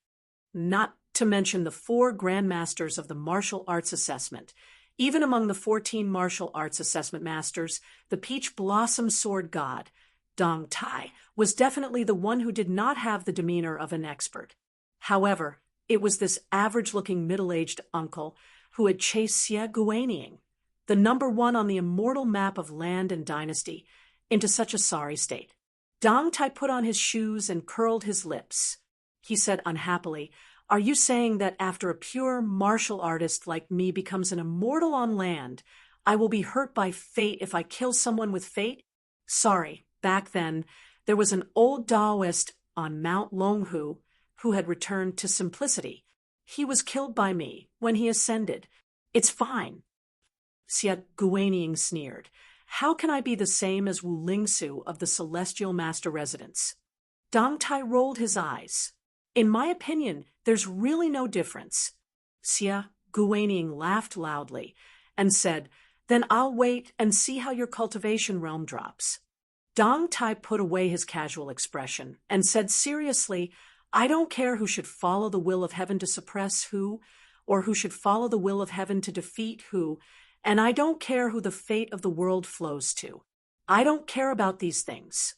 Not to mention the 4 grandmasters of the martial arts assessment. Even among the 14 martial arts assessment masters, the peach blossom sword god, Dong Tai, was definitely the one who did not have the demeanor of an expert. However, it was this average-looking middle-aged uncle who had chased Xie Guanying, the number 1 on the immortal map of land and dynasty, into such a sorry state. Dong Tai put on his shoes and curled his lips. He said unhappily, "Are you saying that after a pure martial artist like me becomes an immortal on land, I will be hurt by fate if I kill someone with fate? Sorry, back then, there was an old Taoist on Mount Longhu who had returned to simplicity. He was killed by me when he ascended. It's fine." Xia Guanying sneered. How can I be the same as Wu Lingsu of the Celestial Master Residence? Dong Tai rolled his eyes. In my opinion, there's really no difference. Xia Guanying laughed loudly and said, Then I'll wait and see how your cultivation realm drops. Dong Tai put away his casual expression and said seriously, I don't care who should follow the will of heaven to suppress who, or who should follow the will of heaven to defeat who, and I don't care who the fate of the world flows to. I don't care about these things.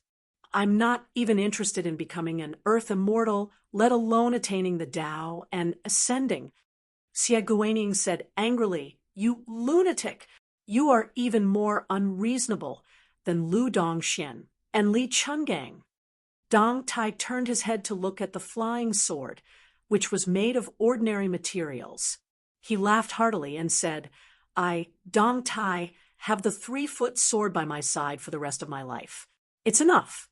I'm not even interested in becoming an earth immortal, let alone attaining the Tao and ascending. Xia Guanying said angrily, You lunatic! You are even more unreasonable than Lu Dongxian and Li Chungang. Dong Tai turned his head to look at the flying sword, which was made of ordinary materials. He laughed heartily and said, I, Dong Tai, have the 3-foot sword by my side for the rest of my life. It's enough.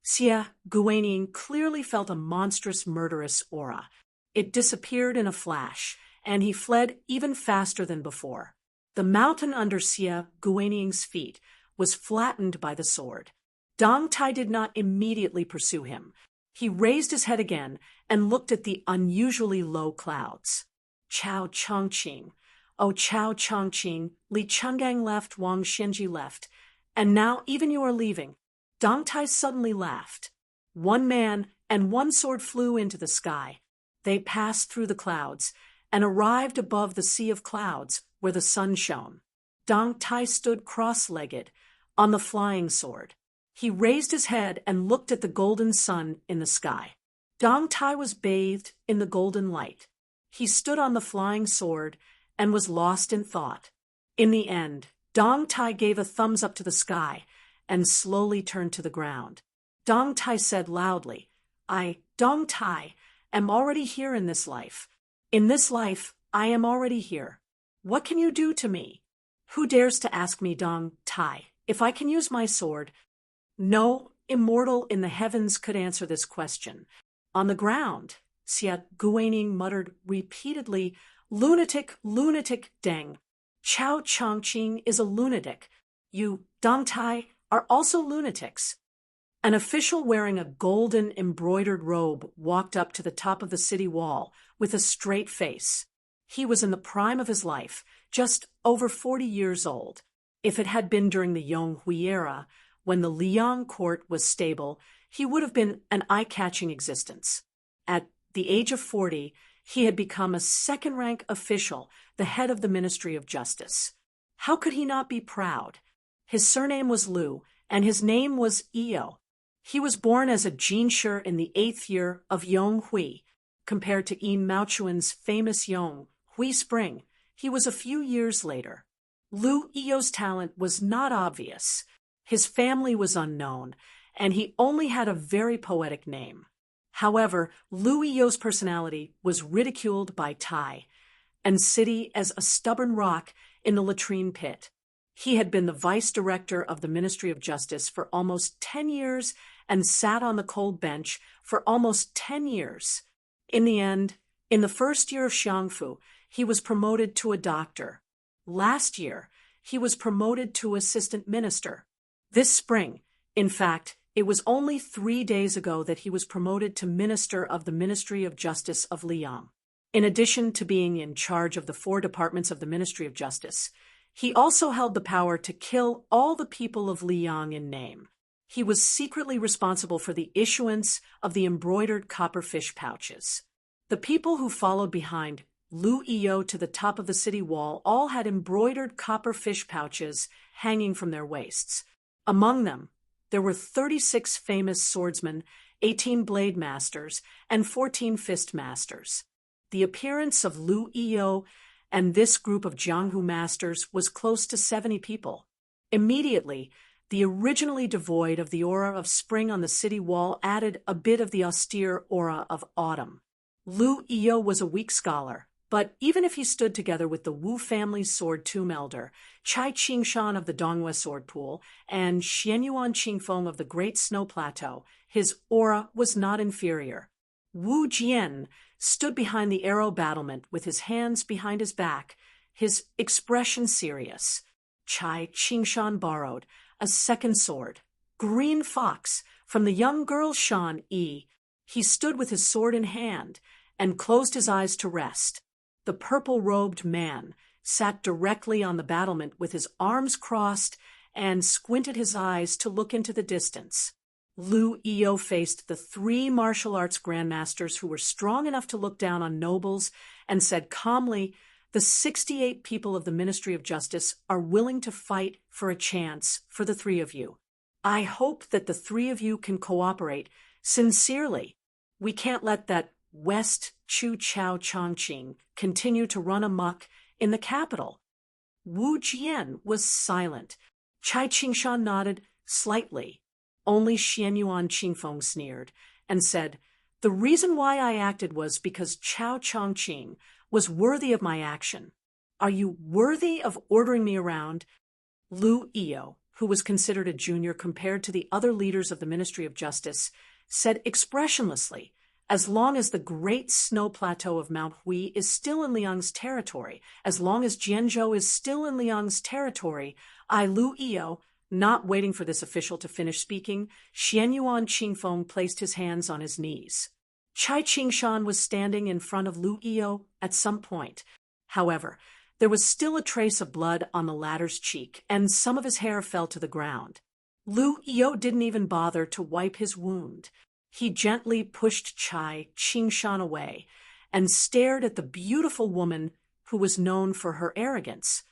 Xia Guanying clearly felt a monstrous murderous aura. It disappeared in a flash, and he fled even faster than before. The mountain under Xia Guanying's feet was flattened by the sword. Dong Tai did not immediately pursue him. He raised his head again and looked at the unusually low clouds. Chao Chongqing. Oh, Chao Chongqing, Li Chungang left, Wang Shenji left. And now even you are leaving. Dong Tai suddenly laughed. One man and one sword flew into the sky. They passed through the clouds and arrived above the sea of clouds where the sun shone. Dong Tai stood cross-legged on the flying sword. He raised his head and looked at the golden sun in the sky. Dong Tai was bathed in the golden light. He stood on the flying sword and was lost in thought. In the end, Dong Tai gave a thumbs up to the sky and slowly turned to the ground. Dong Tai said loudly, I, Dong Tai, am already here in this life. In this life, I am already here. What can you do to me? Who dares to ask me, Dong Tai, if I can use my sword? No immortal in the heavens could answer this question. On the ground, Xia Guanying muttered repeatedly, Lunatic, lunatic, deng. Chao Chongqing is a lunatic. You, Dong Tai, are also lunatics. An official wearing a golden embroidered robe walked up to the top of the city wall with a straight face. He was in the prime of his life, just over 40 years old. If it had been during the Yonghui era, when the Liang court was stable, he would have been an eye-catching existence. At the age of 40, he had become a second-rank official, the head of the Ministry of Justice. How could he not be proud? His surname was Liu, and his name was Io. He was born as a jinshi in the 8th year of Yonghui. Compared to Yin Maochuan's famous Yonghui Spring, he was a few years later. Liu Io's talent was not obvious. His family was unknown, and he only had a very poetic name. However, Liu Io's personality was ridiculed by Tai and City as a stubborn rock in the latrine pit. He had been the vice director of the Ministry of Justice for almost 10 years and sat on the cold bench for almost 10 years. In the end, in the first year of Xiangfu, he was promoted to a doctor. Last year, he was promoted to assistant minister. This spring, in fact, it was only 3 days ago that he was promoted to Minister of the Ministry of Justice of Liang. In addition to being in charge of the 4 departments of the Ministry of Justice, he also held the power to kill all the people of Liang in name. He was secretly responsible for the issuance of the embroidered copper fish pouches. The people who followed behind Liu Io to the top of the city wall all had embroidered copper fish pouches hanging from their waists. Among them, there were 36 famous swordsmen, 18 blade masters, and 14 fist masters. The appearance of Liu Io and this group of Jianghu masters was close to 70 people. Immediately, the originally devoid of the aura of spring on the city wall added a bit of the austere aura of autumn. Liu Io was a weak scholar, but even if he stood together with the Wu family's sword tomb elder, Chai Qingshan of the Donghua sword pool, and Xianyuan Qingfeng of the Great Snow Plateau, his aura was not inferior. Wu Jian stood behind the arrow battlement with his hands behind his back his expression serious. Chai Qingshan borrowed a second sword, Green Fox, from the young girl Shan Yi. He stood with his sword in hand and closed his eyes to rest. The purple-robed man sat directly on the battlement with his arms crossed and squinted his eyes to look into the distance. Lu Iyo faced the 3 martial arts grandmasters who were strong enough to look down on nobles and said calmly, "The 68 people of the Ministry of Justice are willing to fight for a chance for the 3 of you. I hope that the 3 of you can cooperate sincerely. We can't let that West Chu Chao Chongqing continue to run amok in the capital." Wu Jian was silent. Chai Qingshan nodded slightly. Only Xianyuan Qingfeng sneered and said, "The reason why I acted was because Chao Chongqing was worthy of my action. Are you worthy of ordering me around?" Lu Iyo, who was considered a junior compared to the other leaders of the Ministry of Justice, said expressionlessly, "As long as the great snow plateau of Mount Hui is still in Liang's territory, as long as Jianzhou is still in Liang's territory, I, Lu Iyo," not waiting for this official to finish speaking, Xianyuan Qingfeng placed his hands on his knees. Chai Qingshan was standing in front of Lu Iyo at some point. However, there was still a trace of blood on the latter's cheek, and some of his hair fell to the ground. Lu Iyo didn't even bother to wipe his wound. He gently pushed Chai Qingshan away and stared at the beautiful woman who was known for her arrogance.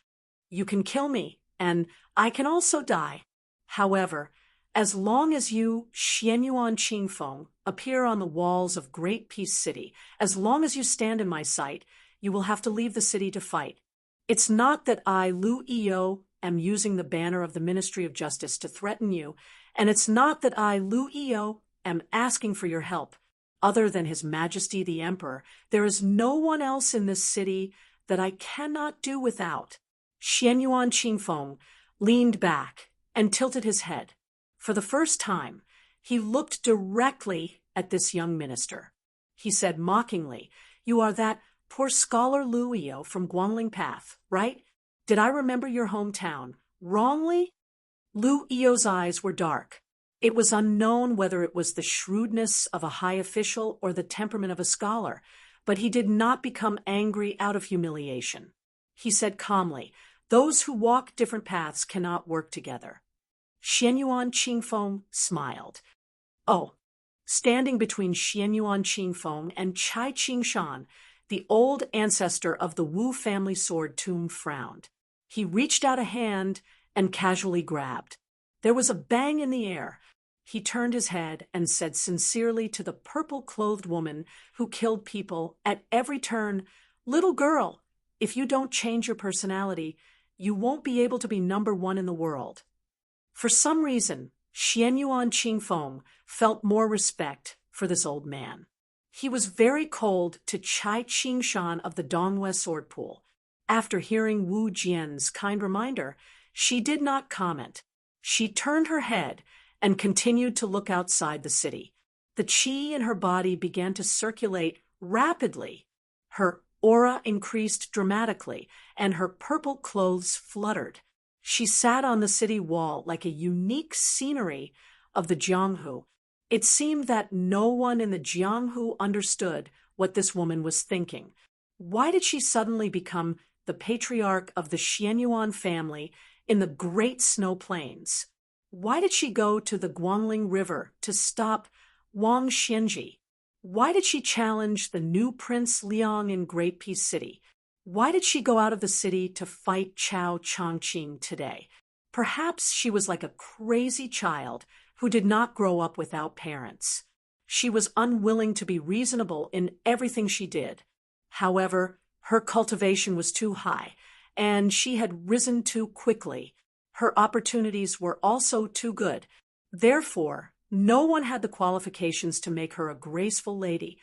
"You can kill me, and I can also die. However, as long as you, Xianyuan Qingfeng, appear on the walls of Great Peace City, as long as you stand in my sight, you will have to leave the city to fight. It's not that I, Lu Iyo, am using the banner of the Ministry of Justice to threaten you, and it's not that I, Lu Iyo, am asking for your help. Other than His Majesty the Emperor, there is no one else in this city that I cannot do without." Xianyuan Qingfeng leaned back and tilted his head. For the first time, he looked directly at this young minister. He said mockingly, "You are that poor scholar Lu Iyo from Guangling Path, right? Did I remember your hometown wrongly?" Lu Iyo's eyes were dark. It was unknown whether it was the shrewdness of a high official or the temperament of a scholar, but he did not become angry out of humiliation. He said calmly, "Those who walk different paths cannot work together." Xianyuan Qingfeng smiled. Oh, standing between Xianyuan Qingfeng and Chai Qingshan, the old ancestor of the Wu family sword tomb frowned. He reached out a hand and casually grabbed. There was a bang in the air. He turned his head and said sincerely to the purple-clothed woman who killed people at every turn, "Little girl, if you don't change your personality, you won't be able to be number 1 in the world." For some reason, Xianyuan Qingfeng felt more respect for this old man. He was very cold to Chai Qingshan of the Donghua sword pool. After hearing Wu Jian's kind reminder, she did not comment. She turned her head and continued to look outside the city. The qi in her body began to circulate rapidly. Her aura increased dramatically, and her purple clothes fluttered. She sat on the city wall like a unique scenery of the Jianghu. It seemed that no one in the Jianghu understood what this woman was thinking. Why did she suddenly become the patriarch of the Xianyuan family in the Great Snow Plains? Why did she go to the Guangling River to stop Wang Xianji? Why did she challenge the new Prince Liang in Great Peace City? Why did she go out of the city to fight Chao Chongqing today? Perhaps she was like a crazy child who did not grow up without parents. She was unwilling to be reasonable in everything she did. However, her cultivation was too high, and she had risen too quickly. Her opportunities were also too good. Therefore, no one had the qualifications to make her a graceful lady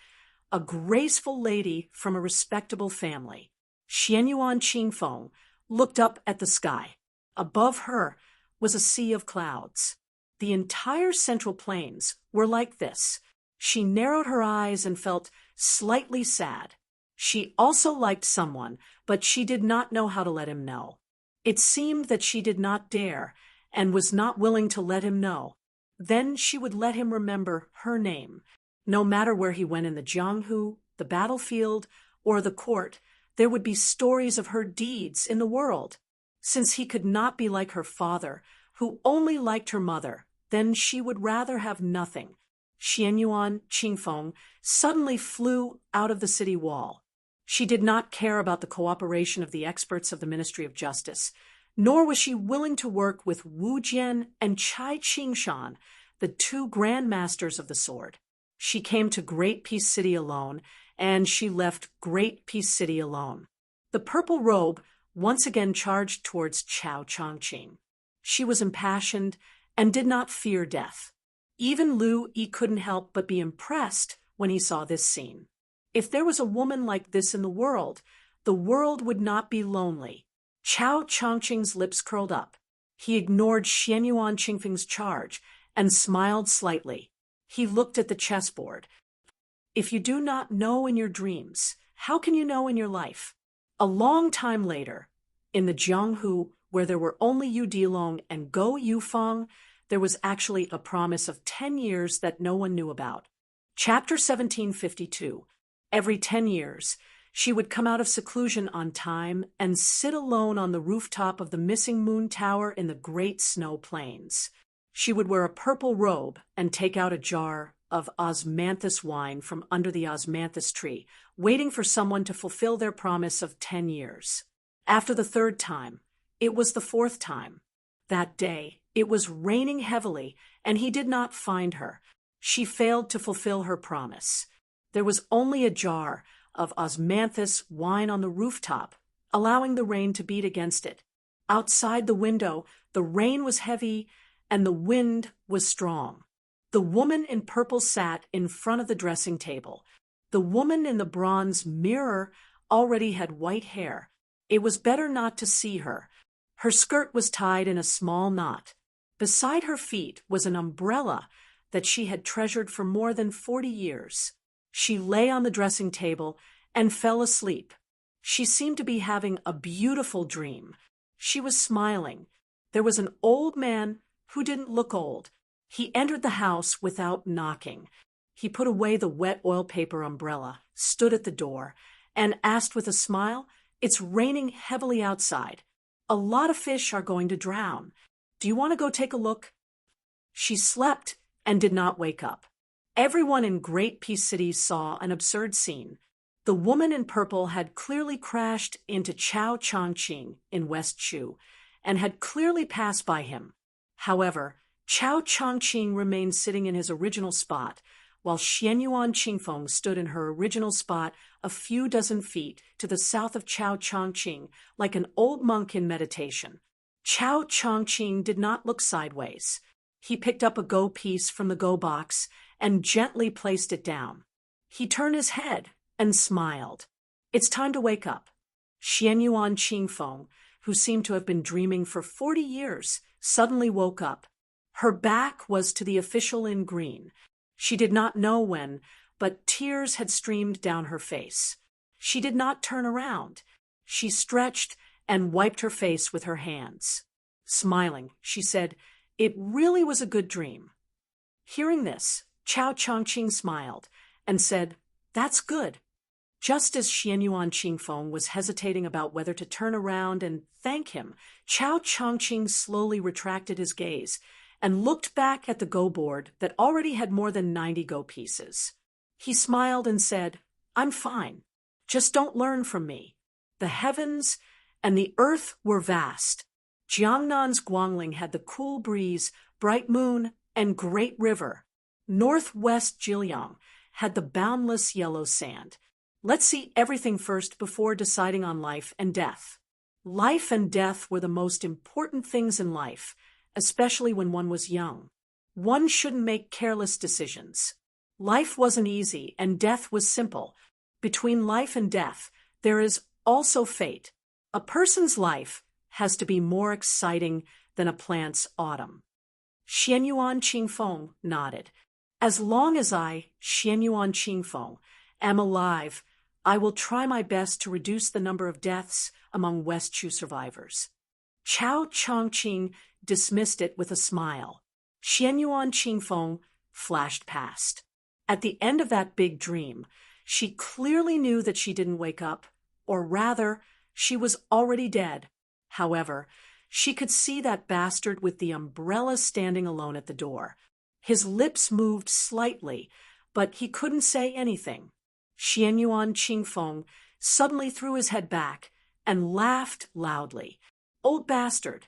from a respectable family. Xianyuan Qingfeng looked up at the sky. Above her was a sea of clouds. The entire Central Plains were like this. She narrowed her eyes and felt slightly sad. She also liked someone, but she did not know how to let him know. It seemed that she did not dare, and was not willing to let him know. Then she would let him remember her name. No matter where he went in the Jianghu, the battlefield, or the court, there would be stories of her deeds in the world. Since he could not be like her father, who only liked her mother, then she would rather have nothing. Xianyuan Qingfeng suddenly flew out of the city wall. She did not care about the cooperation of the experts of the Ministry of Justice, nor was she willing to work with Wu Jian and Chai Qingshan, the two Grand Masters of the sword. She came to Great Peace City alone, and she left Great Peace City alone. The purple robe once again charged towards Chao Chongqing. She was impassioned and did not fear death. Even Lu Yi couldn't help but be impressed when he saw this scene. If there was a woman like this in the world would not be lonely. Chao Chongqing's lips curled up. He ignored Xianyuan Qingfeng's charge and smiled slightly. He looked at the chessboard. If you do not know in your dreams, how can you know in your life? A long time later, in the Jianghu, where there were only Yu Dilong and Go Yufeng, there was actually a promise of 10 years that no one knew about. Chapter 1752. Every 10 years, she would come out of seclusion on time and sit alone on the rooftop of the missing moon tower in the great snow plains. She would wear a purple robe and take out a jar of osmanthus wine from under the osmanthus tree, waiting for someone to fulfill their promise of 10 years. After the third time, it was the fourth time. That day, it was raining heavily, and he did not find her. She failed to fulfill her promise. There was only a jar of osmanthus wine on the rooftop, allowing the rain to beat against it. Outside the window, the rain was heavy and the wind was strong. The woman in purple sat in front of the dressing table. The woman in the bronze mirror already had white hair. It was better not to see her. Her skirt was tied in a small knot. Beside her feet was an umbrella that she had treasured for more than 40 years. She lay on the dressing table and fell asleep. She seemed to be having a beautiful dream. She was smiling. There was an old man who didn't look old. He entered the house without knocking. He put away the wet oil paper umbrella, stood at the door, and asked with a smile, "It's raining heavily outside. A lot of fish are going to drown. Do you want to go take a look?" She slept and did not wake up. Everyone in Great Peace City saw an absurd scene. The woman in purple had clearly crashed into Chao Chongqing in West Shu and had clearly passed by him. However, Chao Chongqing remained sitting in his original spot, while Xianyuan Qingfeng stood in her original spot a few dozen feet to the south of Chao Chongqing, like an old monk in meditation. Chao Chongqing did not look sideways. He picked up a go piece from the go box and gently placed it down. He turned his head and smiled. "It's time to wake up." Xianyuan Qingfeng, who seemed to have been dreaming for 40 years, suddenly woke up. Her back was to the official in green. She did not know when, but tears had streamed down her face. She did not turn around. She stretched and wiped her face with her hands. Smiling, she said, "It really was a good dream." Hearing this, Chao Chongqing smiled and said, "That's good." Just as Xianyuan Qingfeng was hesitating about whether to turn around and thank him, Chao Chongqing slowly retracted his gaze and looked back at the go board that already had more than 90 go pieces. He smiled and said, "I'm fine. Just don't learn from me." The heavens and the earth were vast. Jiangnan's Guangling had the cool breeze, bright moon, and great river. Northwest Jiliang had the boundless yellow sand. Let's see everything first before deciding on life and death. Life and death were the most important things in life, especially when one was young. One shouldn't make careless decisions. Life wasn't easy and death was simple. Between life and death, there is also fate. A person's life has to be more exciting than a plant's autumn. Xianyuan Qingfeng nodded. As long as I, Xianyuan Qingfeng, am alive, I will try my best to reduce the number of deaths among West Chu survivors. Chao Chongqing dismissed it with a smile. Xianyuan Qingfeng flashed past. At the end of that big dream, she clearly knew that she didn't wake up, or rather, she was already dead. However, she could see that bastard with the umbrella standing alone at the door. His lips moved slightly, but he couldn't say anything. Xianyuan Qingfeng suddenly threw his head back and laughed loudly. Old bastard!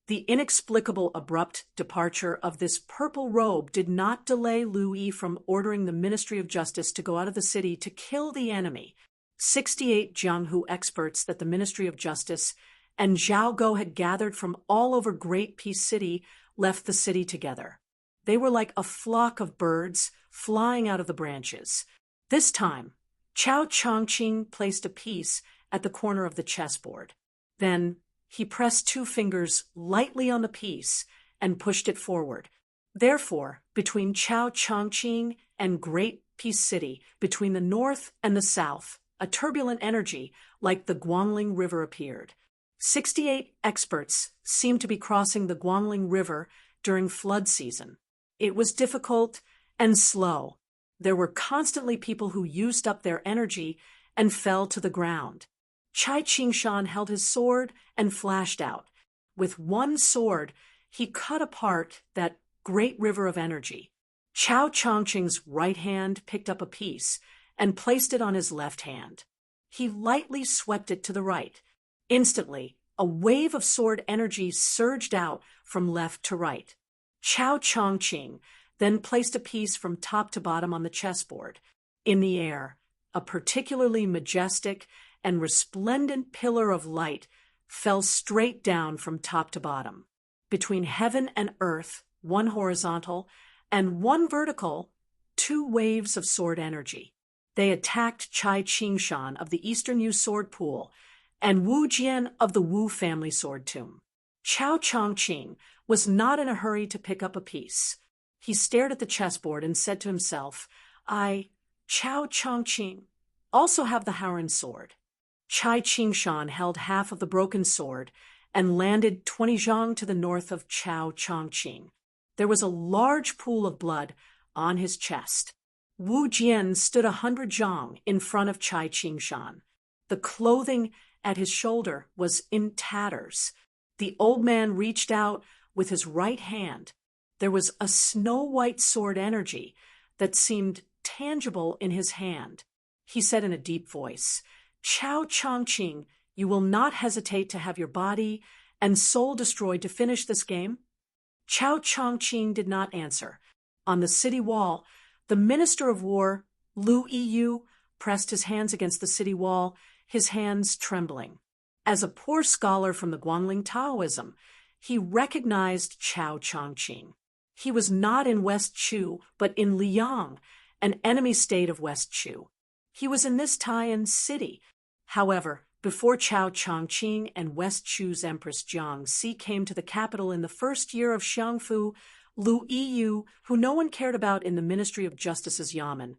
The inexplicable abrupt departure of this purple robe did not delay Lu Yi from ordering the Ministry of Justice to go out of the city to kill the enemy. 68 Jianghu experts that the Ministry of Justice and Zhao Go had gathered from all over Great Peace City left the city together. They were like a flock of birds flying out of the branches. This time, Chao Chongqing placed a piece at the corner of the chessboard. Then he pressed 2 fingers lightly on the piece and pushed it forward. Therefore, between Chao Chongqing and Great Peace City, between the north and the south, a turbulent energy like the Guangling River appeared. 68 experts seemed to be crossing the Guangling River during flood season. It was difficult and slow. There were constantly people who used up their energy and fell to the ground. Chai Qingshan held his sword and flashed out. With one sword, he cut apart that great river of energy. Chao Chongqing's right hand picked up a piece and placed it on his left hand. He lightly swept it to the right. Instantly, a wave of sword energy surged out from left to right. Chao Chongqing then placed a piece from top to bottom on the chessboard. In the air, a particularly majestic and resplendent pillar of light fell straight down from top to bottom. Between heaven and earth, one horizontal and one vertical, 2 waves of sword energy. They attacked Chai Qingshan of the Eastern Yu Sword Pool and Wu Jian of the Wu family sword tomb. Chao Chongqing was not in a hurry to pick up a piece. He stared at the chessboard and said to himself, I, Chao Chongqing, also have the Haoran sword. Chai Qingshan held half of the broken sword and landed 20 zhang to the north of Chao Chongqing. There was a large pool of blood on his chest. Wu Jian stood 100 zhang in front of Chai Qingshan. The clothing at his shoulder was in tatters. The old man reached out with his right hand. There was a snow-white sword energy that seemed tangible in his hand. He said in a deep voice, Chao Chongqing, you will not hesitate to have your body and soul destroyed to finish this game? Chao Chongqing did not answer. On the city wall, the Minister of War, Lu Yi, pressed his hands against the city wall, his hands trembling. As a poor scholar from the Guangling Taoism, he recognized Chao Chongqing. He was not in West Chu, but in Liang, an enemy state of West Chu. He was in this Taiyan city. However, before Chao Chongqing and West Chu's Empress Jiangxi came to the capital in the first year of Xiangfu, Lu Yi, who no one cared about in the Ministry of Justice's Yamen,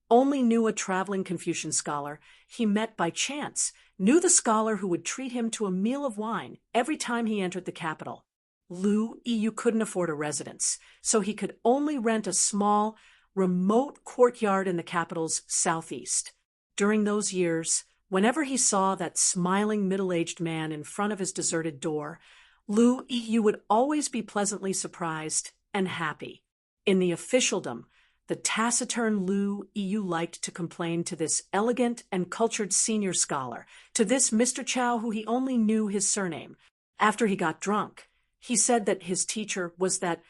only knew a traveling Confucian scholar he met by chance, knew the scholar who would treat him to a meal of wine every time he entered the capital. Lu Yi couldn't afford a residence, so he could only rent a small, remote courtyard in the capital's southeast. During those years, whenever he saw that smiling middle-aged man in front of his deserted door, Lu Yi would always be pleasantly surprised and happy. In the officialdom, the taciturn Lu Yi liked to complain to this elegant and cultured senior scholar, to this Mr. Chow who he only knew his surname. After he got drunk, he said that his teacher was that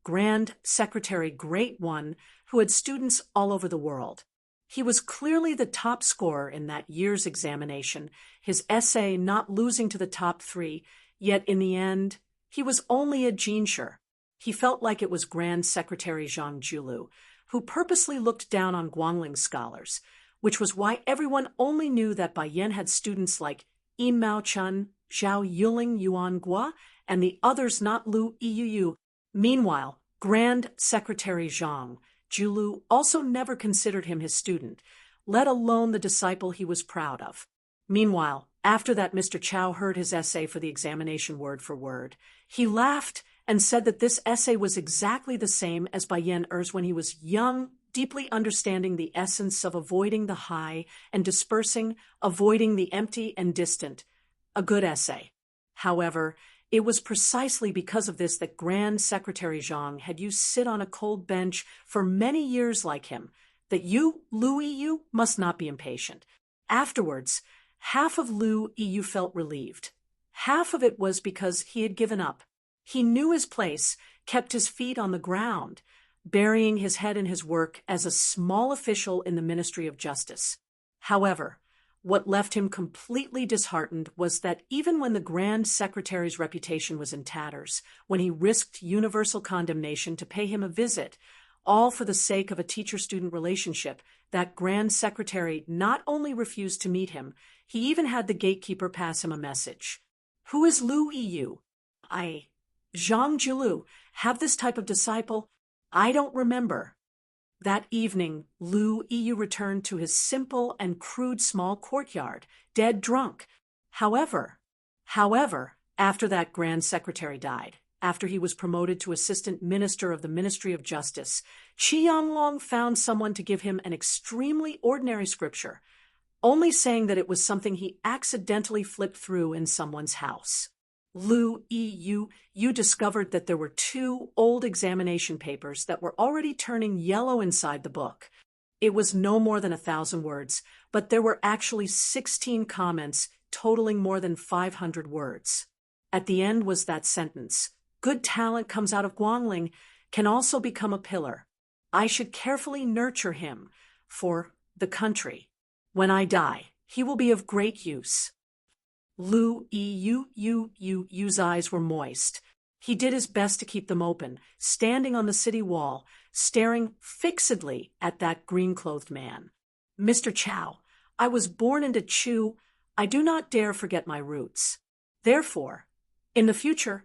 Grand Secretary Great One who had students all over the world. He was clearly the top scorer in that year's examination, his essay not losing to the top 3, yet in the end, he was only a jinsher. He felt like it was Grand Secretary Zhang Julu, who purposely looked down on Guangling scholars, which was why everyone only knew that Baiyan had students like Yi Mao Chun, Zhao Yuling Yuan Gua, and the others not Lu Yi. Meanwhile, Grand Secretary Zhang Julu also never considered him his student. let alone the disciple he was proud of. Meanwhile, after that Mr. Chow heard his essay for the examination word for word, he laughed and said that this essay was exactly the same as by Immerse when he was young, deeply understanding the essence of avoiding the high and dispersing, avoiding the empty and distant. A good essay. However, it was precisely because of this that Grand Secretary Zhang had you sit on a cold bench for many years like him, that you, Lu Yu, must not be impatient. Afterwards, half of Lu Yu felt relieved. Half of it was because he had given up. He knew his place, kept his feet on the ground, burying his head in his work as a small official in the Ministry of Justice. However, what left him completely disheartened was that even when the Grand Secretary's reputation was in tatters, when he risked universal condemnation to pay him a visit, all for the sake of a teacher-student relationship, that Grand Secretary not only refused to meet him, he even had the gatekeeper pass him a message. "Who is Lu Yu? Zhang Jilu, have this type of disciple? I don't remember." That evening, Lu Yu returned to his simple and crude small courtyard, dead drunk. However, after that Grand Secretary died, after he was promoted to Assistant Minister of the Ministry of Justice, Qianglong found someone to give him an extremely ordinary scripture, only saying that it was something he accidentally flipped through in someone's house. Lu Yu discovered that there were 2 old examination papers that were already turning yellow inside the book. It was no more than 1,000 words, but there were actually 16 comments totaling more than 500 words. At the end was that sentence, "Good talent comes out of Guangling, can also become a pillar. I should carefully nurture him for the country. When I die, he will be of great use." Lu Yu's eyes were moist. He did his best to keep them open, standing on the city wall, staring fixedly at that green-clothed man. "Mr. Chow, I was born into Chu. I do not dare forget my roots. Therefore, in the future,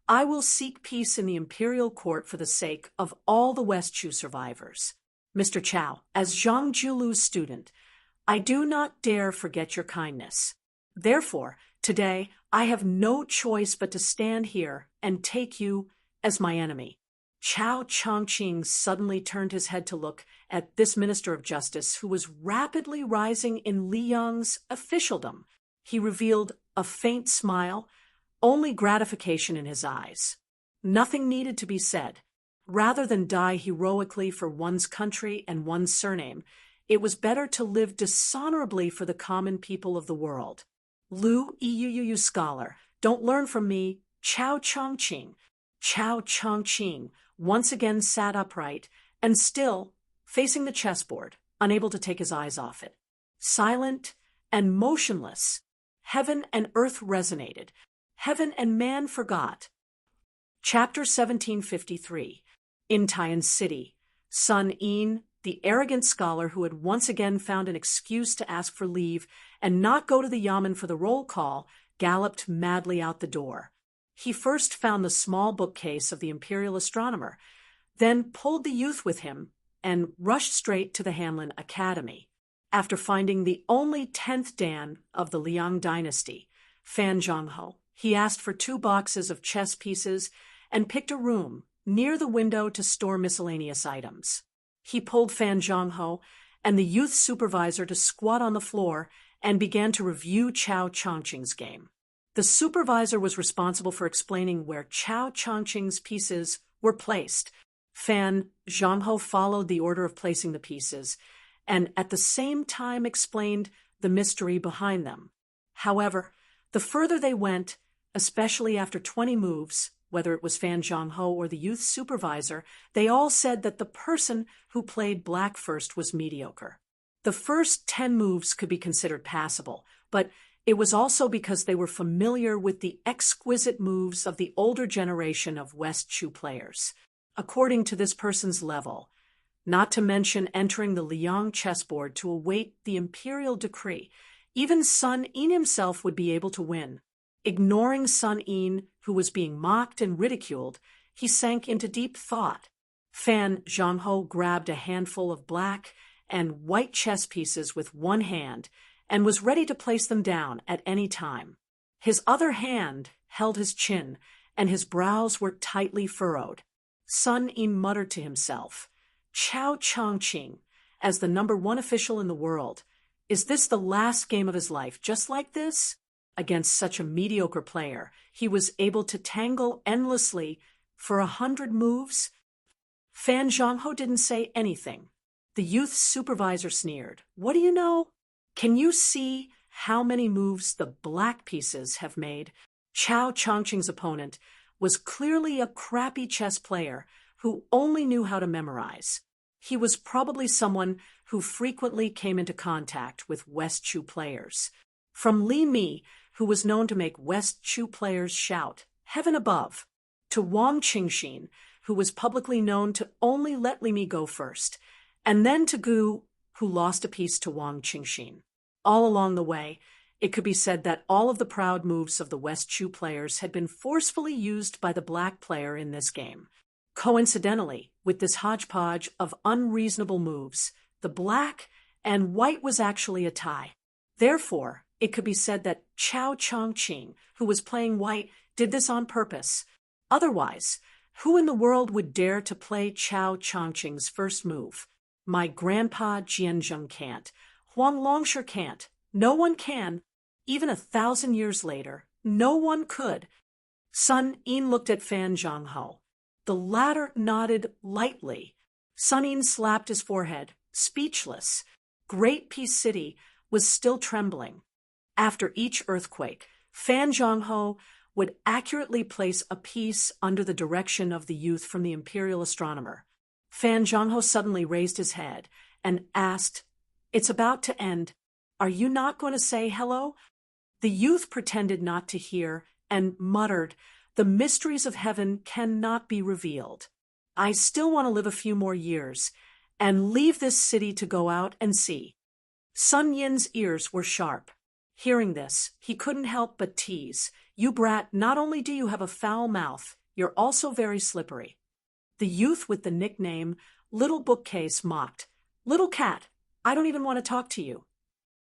I will seek peace in the imperial court for the sake of all the West Chu survivors. Mr. Chow, as Zhang Jilu's student, I do not dare forget your kindness. Therefore, today, I have no choice but to stand here and take you as my enemy." Chao Chongqing suddenly turned his head to look at this Minister of Justice who was rapidly rising in Liang's officialdom. He revealed a faint smile, only gratification in his eyes. Nothing needed to be said. Rather than die heroically for one's country and one's surname, it was better to live dishonorably for the common people of the world. "Lu Yu scholar, don't learn from me, Chao Chongqing." Chao Chongqing once again sat upright and still facing the chessboard, unable to take his eyes off it. Silent and motionless, heaven and earth resonated. Heaven and man forgot. Chapter 1753. In Taiyan City, Sun Yin, the arrogant scholar who had once again found an excuse to ask for leave and not go to the yamen for the roll call, galloped madly out the door. He first found the small bookcase of the imperial astronomer, then pulled the youth with him and rushed straight to the Hanlin Academy. After finding the only 10th Dan of the Liang dynasty, Fan Zhongho, he asked for 2 boxes of chess pieces and picked a room near the window to store miscellaneous items. He pulled Fan Zhongho and the youth supervisor to squat on the floor and began to review Chao Chongqing's game. The supervisor was responsible for explaining where Chao Chongqing's pieces were placed. Fan Zhongho followed the order of placing the pieces and at the same time explained the mystery behind them. However, the further they went, especially after 20 moves, whether it was Fan Zhongho or the youth supervisor, they all said that the person who played black first was mediocre. The first 10 moves could be considered passable, but it was also because they were familiar with the exquisite moves of the older generation of West Chu players, according to this person's level, not to mention entering the Liang chessboard to await the imperial decree. Even Sun Yin himself would be able to win. Ignoring Sun Yin, who was being mocked and ridiculed, he sank into deep thought. Fan Zhongho grabbed a handful of black and white chess pieces with one hand and was ready to place them down at any time. His other hand held his chin, and his brows were tightly furrowed. Sun Ying muttered to himself, "Chao Chongqing, as the #1 official in the world, is this the last game of his life, just like this?" Against such a mediocre player, he was able to tangle endlessly for 100 moves. Fan Zhongho didn't say anything. The youth's supervisor sneered. "What do you know? Can you see how many moves the black pieces have made?" Chao Chongqing's opponent was clearly a crappy chess player who only knew how to memorize. He was probably someone who frequently came into contact with West Chu players. From Li Mi, who was known to make West Chu players shout, "Heaven above," to Wang Qingxin, who was publicly known to only let Li Mi go first, and then to Gu, who lost a piece to Wang Qingxin. All along the way, it could be said that all of the proud moves of the West Chu players had been forcefully used by the black player in this game. Coincidentally, with this hodgepodge of unreasonable moves, the black and white was actually a tie. Therefore, it could be said that Chao Chongqing, who was playing white, did this on purpose. Otherwise, who in the world would dare to play Chao Chongqing's first move? My grandpa Jianzheng can't. Huang Longsher can't. No one can. Even 1,000 years later, no one could. Sun Ying looked at Fan Zhongho. The latter nodded lightly. Sun Ying slapped his forehead, speechless. Great Peace City was still trembling. After each earthquake, Fan Zhongho would accurately place a piece under the direction of the youth from the imperial astronomer. Fan Zhongho suddenly raised his head and asked, "It's about to end. Are you not going to say hello?" The youth pretended not to hear and muttered, "The mysteries of heaven cannot be revealed. I still want to live a few more years and leave this city to go out and see." Sun Yin's ears were sharp. Hearing this, he couldn't help but tease, "You brat, not only do you have a foul mouth, you're also very slippery." The youth with the nickname Little Bookcase mocked, "Little Cat, I don't even want to talk to you."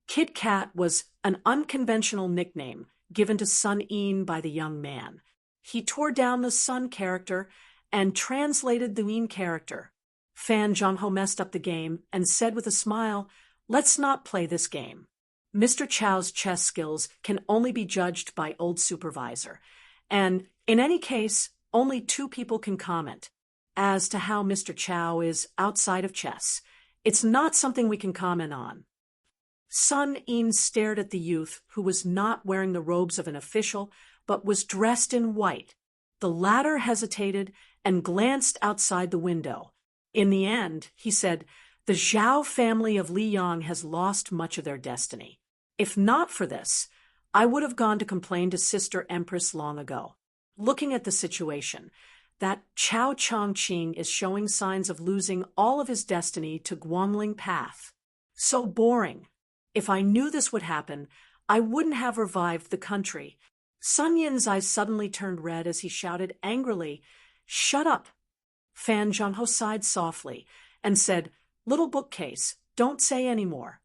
Kit Kat was an unconventional nickname given to Sun Ying by the young man. He tore down the Sun character and translated the Ying character. Fan Zhongho messed up the game and said with a smile, "Let's not play this game. Mr. Chao's chess skills can only be judged by old supervisor, and in any case, only 2 people can comment. As to how Mr. Chao is outside of chess, it's not something we can comment on." Sun Ying stared at the youth, who was not wearing the robes of an official, but was dressed in white. The latter hesitated and glanced outside the window. In the end, he said, "The Zhao family of Liyang has lost much of their destiny. If not for this, I would have gone to complain to Sister Empress long ago. Looking at the situation, that Chao Chongqing is showing signs of losing all of his destiny to Guangling Path. So boring. If I knew this would happen, I wouldn't have revived the country." Sun Yin's eyes suddenly turned red as he shouted angrily, "Shut up!" Fan Zhongho sighed softly and said, "Little Bookcase, don't say any more."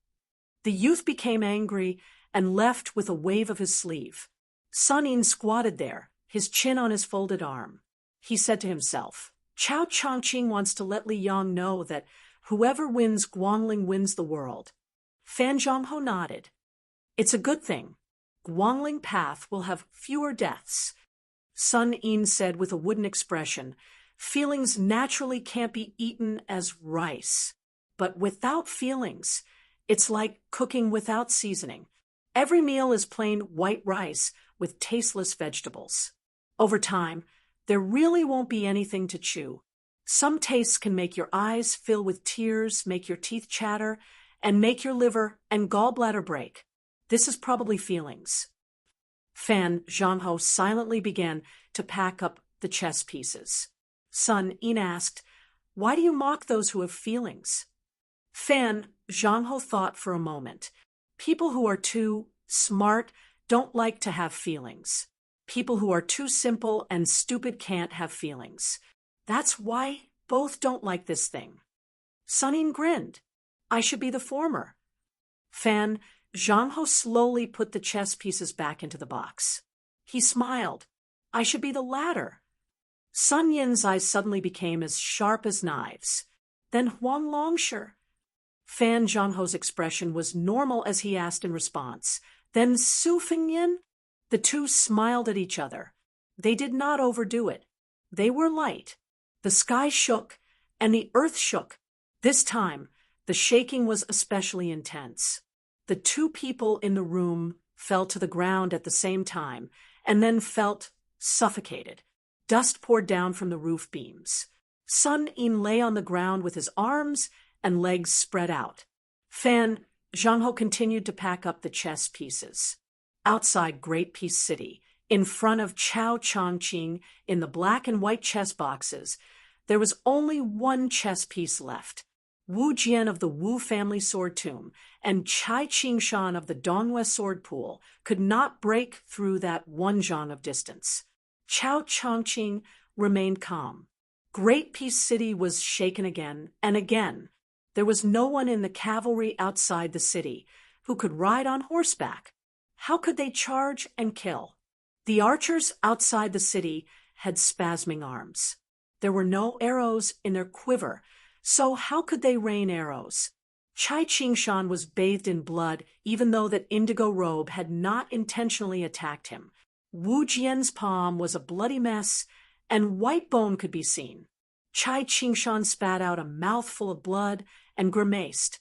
The youth became angry and left with a wave of his sleeve. Sun Ying squatted there, his chin on his folded arm. He said to himself, "Chao Chongqing wants to let Li Yang know that whoever wins Guangling wins the world." Fan Zhongho nodded. "It's a good thing. Guangling Path will have fewer deaths." Sun Ying said with a wooden expression, "Feelings naturally can't be eaten as rice. But without feelings, it's like cooking without seasoning. Every meal is plain white rice with tasteless vegetables. Over time, there really won't be anything to chew. Some tastes can make your eyes fill with tears, make your teeth chatter, and make your liver and gallbladder break. This is probably feelings." Fan Zhongho silently began to pack up the chess pieces. Sun Ying asked, "Why do you mock those who have feelings?" Fan Zhongho thought for a moment. People who are too smart don't like to have feelings. People who are too simple and stupid can't have feelings. That's why both don't like this thing. Sun Ying grinned. I should be the former. Fan Zhangho slowly put the chess pieces back into the box. He smiled. I should be the latter. Sun Yin's eyes suddenly became as sharp as knives. Then Huang Longshi. Fan Zhangho's expression was normal as he asked in response. Then Su Fengyin? The two smiled at each other. They did not overdo it. They were light. The sky shook, and the earth shook. This time, the shaking was especially intense. The two people in the room fell to the ground at the same time, and then felt suffocated. Dust poured down from the roof beams. Sun Yin lay on the ground with his arms and legs spread out. Fan Zhangho continued to pack up the chess pieces. Outside Great Peace City, in front of Chao Changqing, in the black and white chess boxes, there was only one chess piece left. Wu Jian of the Wu family sword tomb and Chai Qingshan of the Donghua sword pool could not break through that one zhang of distance. Chao Changqing remained calm. Great Peace City was shaken again and again. There was no one in the cavalry outside the city who could ride on horseback. How could they charge and kill? The archers outside the city had spasming arms. There were no arrows in their quiver, so how could they rain arrows? Chai Qingshan was bathed in blood, even though that indigo robe had not intentionally attacked him. Wu Jian's palm was a bloody mess, and white bone could be seen. Chai Qingshan spat out a mouthful of blood and grimaced.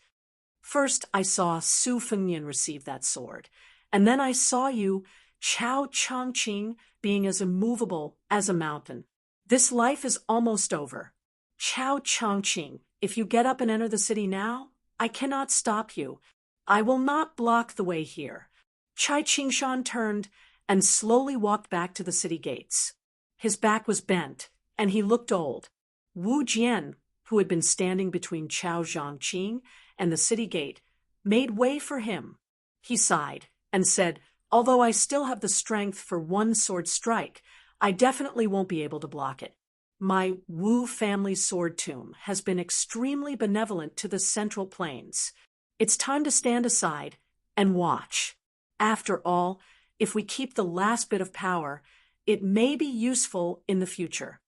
First I saw Su Fengyin receive that sword, and then I saw you, Chao Changqing, being as immovable as a mountain. This life is almost over. Chao Changqing, if you get up and enter the city now, I cannot stop you. I will not block the way here. Chai Qingshan turned and slowly walked back to the city gates. His back was bent, and he looked old. Wu Jian, who had been standing between Chao Zhangqing and the city gate, made way for him. He sighed and said, although I still have the strength for one sword strike, I definitely won't be able to block it. My Wu family sword tomb has been extremely benevolent to the Central Plains. It's time to stand aside and watch. After all, if we keep the last bit of power, it may be useful in the future.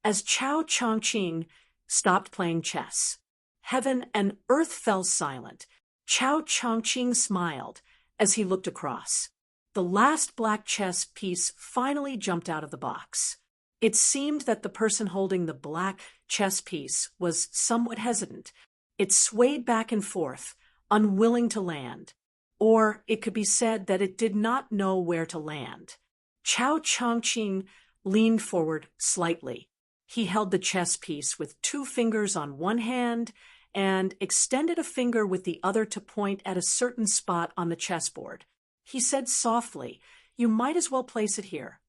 As Chao Changqing stopped playing chess, heaven and earth fell silent. Chao Changqing smiled as he looked across. The last black chess piece finally jumped out of the box. It seemed that the person holding the black chess piece was somewhat hesitant. It swayed back and forth, unwilling to land. Or it could be said that it did not know where to land. Chao Changqing leaned forward slightly. He held the chess piece with 2 fingers on one hand and extended a finger with the other to point at a certain spot on the chessboard. He said softly, "You might as well place it here."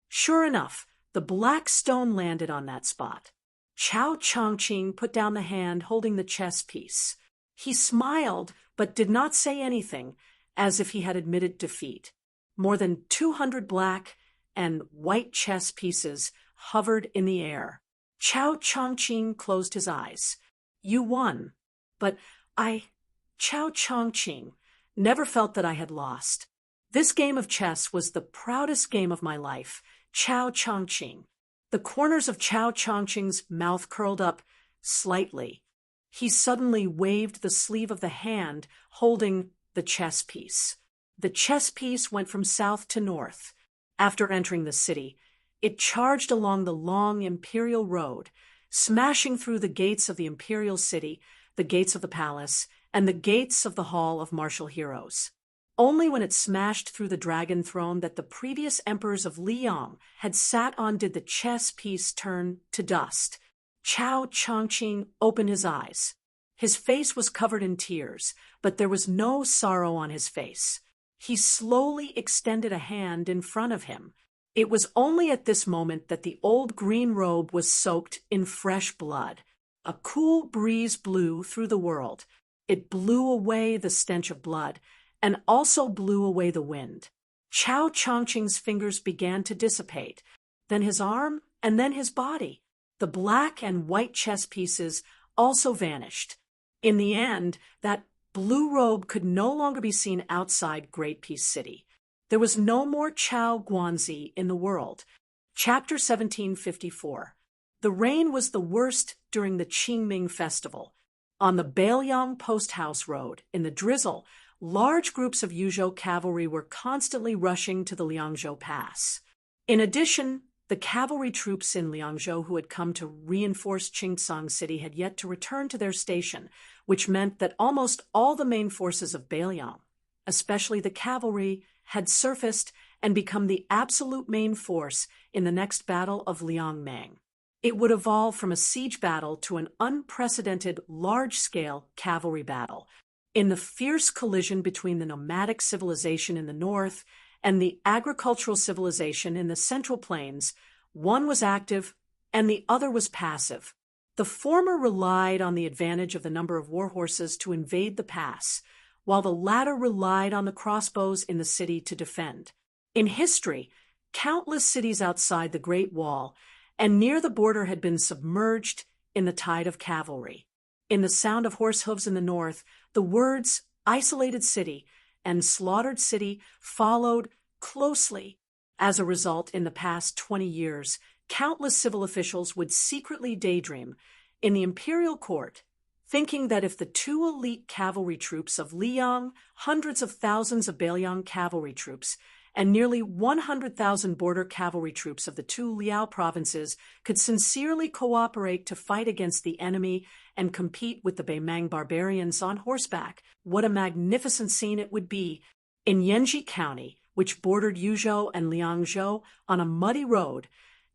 Sure enough, the black stone landed on that spot. Chao Changqing put down the hand holding the chess piece. He smiled, but did not say anything, as if he had admitted defeat. More than 200 black and white chess pieces hovered in the air. Chao Changqing closed his eyes. You won. But Chao Changqing, never felt that I had lost. This game of chess was the proudest game of my life. Chao Changqing. The corners of Chao Changqing's mouth curled up slightly. He suddenly waved the sleeve of the hand holding the chess piece. The chess piece went from south to north. After entering the city, it charged along the long imperial road, smashing through the gates of the imperial city, the gates of the palace, and the gates of the Hall of Martial Heroes. Only when it smashed through the dragon throne that the previous emperors of Liang had sat on did the chess piece turn to dust. Chao Changqing opened his eyes. His face was covered in tears, but there was no sorrow on his face. He slowly extended a hand in front of him. It was only at this moment that the old green robe was soaked in fresh blood. A cool breeze blew through the world. It blew away the stench of blood, and also blew away the wind. Chao Changqing's fingers began to dissipate, then his arm, and then his body. The black and white chess pieces also vanished. In the end, that blue robe could no longer be seen outside Great Peace City. There was no more Chao Guanzi in the world. Chapter 1754. The rain was the worst during the Qingming festival. On the Bailiang Post House Road, in the drizzle, large groups of Yuzhou cavalry were constantly rushing to the Liangzhou Pass. In addition, the cavalry troops in Liangzhou who had come to reinforce Qingcang City had yet to return to their station, which meant that almost all the main forces of Bailiang, especially the cavalry, had surfaced and become the absolute main force in the next battle of Liangmeng. It would evolve from a siege battle to an unprecedented large-scale cavalry battle. In the fierce collision between the nomadic civilization in the north and the agricultural civilization in the Central Plains, one was active and the other was passive. The former relied on the advantage of the number of war horses to invade the pass, while the latter relied on the crossbows in the city to defend. In history, countless cities outside the Great Wall and near the border had been submerged in the tide of cavalry. In the sound of horse hooves in the north, the words isolated city and slaughtered city followed closely. As a result, in the past 20 years, countless civil officials would secretly daydream in the imperial court, thinking that if the two elite cavalry troops of Liang, hundreds of thousands of Bailiang cavalry troops, and nearly 100,000 border cavalry troops of the two Liao provinces could sincerely cooperate to fight against the enemy and compete with the Beimang barbarians on horseback, what a magnificent scene it would be. In Yanji County, which bordered Yuzhou and Liangzhou, on a muddy road,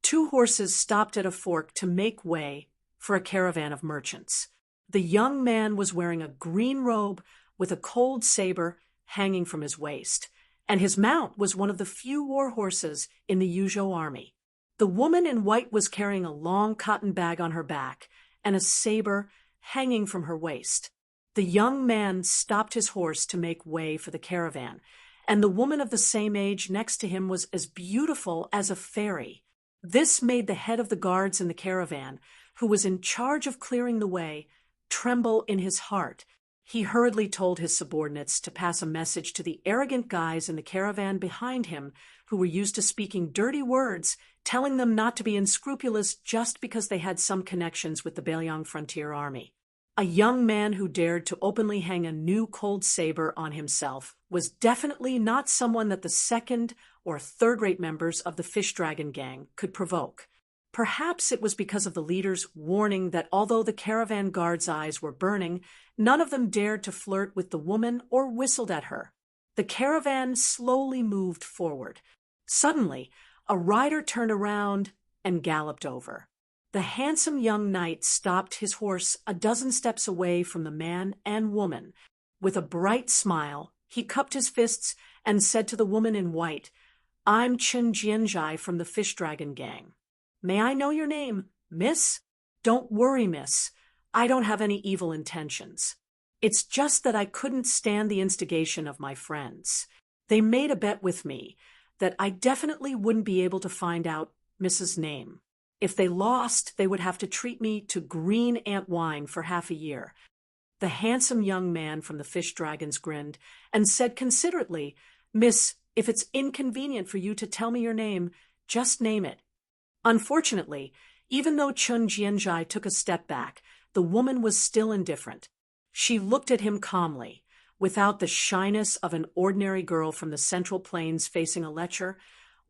two horses stopped at a fork to make way for a caravan of merchants. The young man was wearing a green robe with a cold saber hanging from his waist, and his mount was one of the few war horses in the Yuzhou army. The woman in white was carrying a long cotton bag on her back and a saber hanging from her waist. The young man stopped his horse to make way for the caravan, and the woman of the same age next to him was as beautiful as a fairy. This made the head of the guards in the caravan, who was in charge of clearing the way, tremble in his heart. He hurriedly told his subordinates to pass a message to the arrogant guys in the caravan behind him who were used to speaking dirty words, telling them not to be unscrupulous just because they had some connections with the Bailiang frontier army. A young man who dared to openly hang a new cold saber on himself was definitely not someone that the second or third-rate members of the Fish Dragon gang could provoke. Perhaps it was because of the leader's warning that although the caravan guards' eyes were burning, none of them dared to flirt with the woman or whistled at her. The caravan slowly moved forward. Suddenly, a rider turned around and galloped over. The handsome young knight stopped his horse a dozen steps away from the man and woman. With a bright smile, he cupped his fists and said to the woman in white, "I'm Chen Jianzhai from the Fish Dragon gang. May I know your name, miss?" "Don't worry, miss. I don't have any evil intentions. It's just that I couldn't stand the instigation of my friends. They made a bet with me that I definitely wouldn't be able to find out Miss's name. If they lost, they would have to treat me to green ant wine for half a year." The handsome young man from the Fish Dragons grinned and said considerately, "Miss, if it's inconvenient for you to tell me your name, just name it." Unfortunately, even though Chun Jianzhai took a step back, the woman was still indifferent. She looked at him calmly, without the shyness of an ordinary girl from the Central Plains facing a lecher,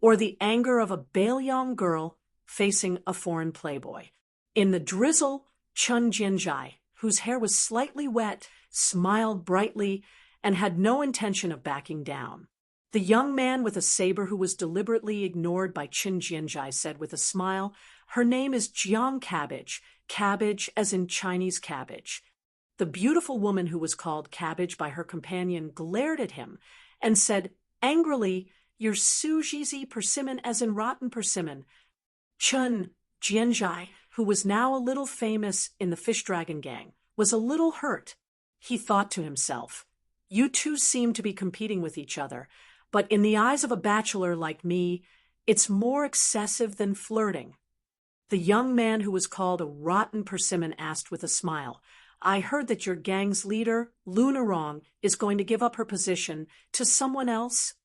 or the anger of a Bailiang girl facing a foreign playboy. In the drizzle, Chun Jianzhai, whose hair was slightly wet, smiled brightly and had no intention of backing down. The young man with a saber who was deliberately ignored by Chun Jianzhai said with a smile, "Her name is Jiang Cabbage, cabbage as in Chinese cabbage." The beautiful woman who was called Cabbage by her companion glared at him and said angrily, "You're Su-jizi persimmon as in rotten persimmon." Chun Jianzhai, who was now a little famous in the Fish Dragon gang, was a little hurt. He thought to himself, "You two seem to be competing with each other, but in the eyes of a bachelor like me, it's more excessive than flirting." The young man who was called a rotten persimmon asked with a smile, I heard that your gang's leader, Lu Narong, is going to give up her position to someone else."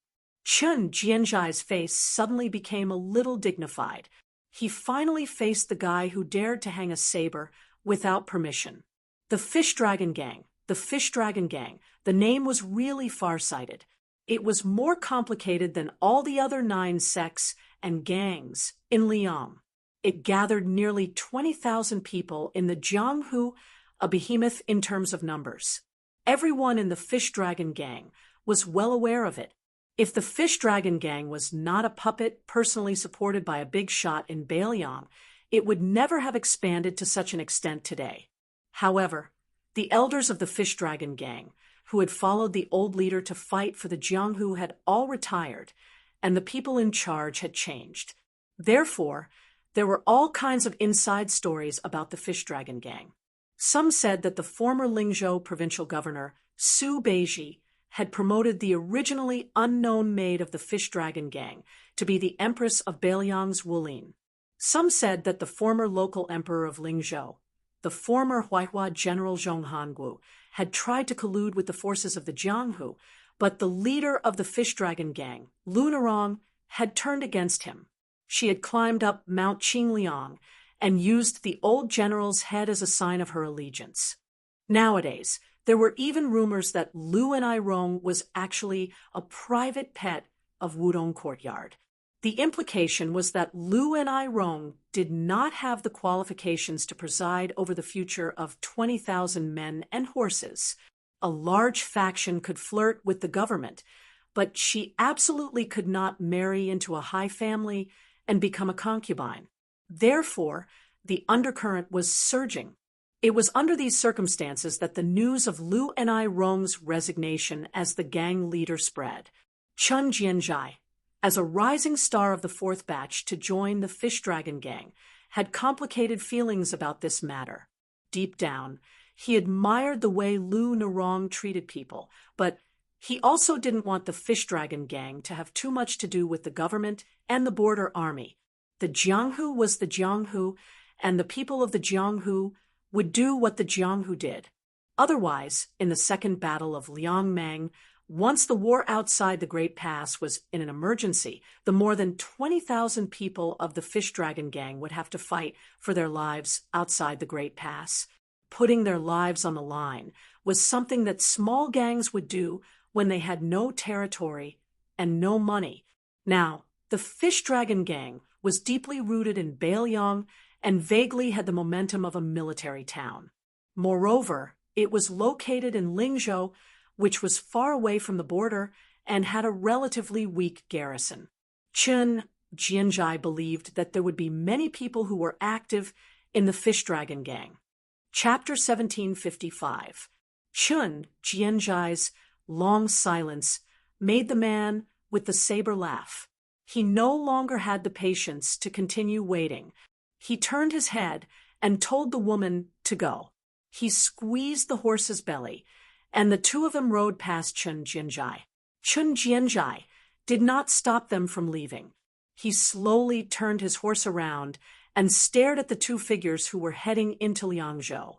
Chun Jianzhai's face suddenly became a little dignified. He finally faced the guy who dared to hang a saber without permission. The Fish Dragon Gang. The Fish Dragon Gang. The name was really far-sighted. It was more complicated than all the other 9 sects and gangs in Liang. It gathered nearly 20,000 people in the Jianghu, a behemoth in terms of numbers. Everyone in the Fish Dragon Gang was well aware of it. If the Fish Dragon Gang was not a puppet personally supported by a big shot in Beiliang, it would never have expanded to such an extent today. However, the elders of the Fish Dragon Gang, who had followed the old leader to fight for the Jianghu, had all retired, and the people in charge had changed. Therefore, there were all kinds of inside stories about the Fish Dragon Gang. Some said that the former Lingzhou provincial governor, Su Beiji, had promoted the originally unknown maid of the Fish Dragon Gang to be the empress of Beiliang's Wulin. Some said that the former local emperor of Lingzhou, the former Huaihua general Zhong Hangu, had tried to collude with the forces of the Jianghu, but the leader of the Fish Dragon Gang, Lu Narong, had turned against him. She had climbed up Mount Qingliang and used the old general's head as a sign of her allegiance. Nowadays, there were even rumors that Lu Enrich was actually a private pet of Wudong Courtyard. The implication was that Lu Enrich did not have the qualifications to preside over the future of 20,000 men and horses. A large faction could flirt with the government, but she absolutely could not marry into a high family and become a concubine. Therefore, the undercurrent was surging. It was under these circumstances that the news of Lu Enrich's resignation as the gang leader spread. Chun Jianzhai, as a rising star of the 4th batch to join the Fish Dragon Gang, had complicated feelings about this matter. Deep down, he admired the way Lu Narong treated people, but he also didn't want the Fish Dragon Gang to have too much to do with the government and the border army. The Jianghu was the Jianghu, and the people of the Jianghu would do what the Jianghu did. Otherwise, in the Second Battle of Liangmang, once the war outside the Great Pass was in an emergency, the more than 20,000 people of the Fish Dragon Gang would have to fight for their lives outside the Great Pass. Putting their lives on the line was something that small gangs would do when they had no territory and no money. Now, the Fish Dragon Gang was deeply rooted in Beiliang and vaguely had the momentum of a military town. Moreover, it was located in Lingzhou, which was far away from the border and had a relatively weak garrison. Chun Jianzhai believed that there would be many people who were active in the Fish Dragon Gang. Chapter 1755. Chun Jianzhai's long silence made the man with the saber laugh. He no longer had the patience to continue waiting. He turned his head and told the woman to go. He squeezed the horse's belly, and the two of them rode past Chun Jianzhai. Chun Jianzhai did not stop them from leaving. He slowly turned his horse around and stared at the two figures who were heading into Liangzhou.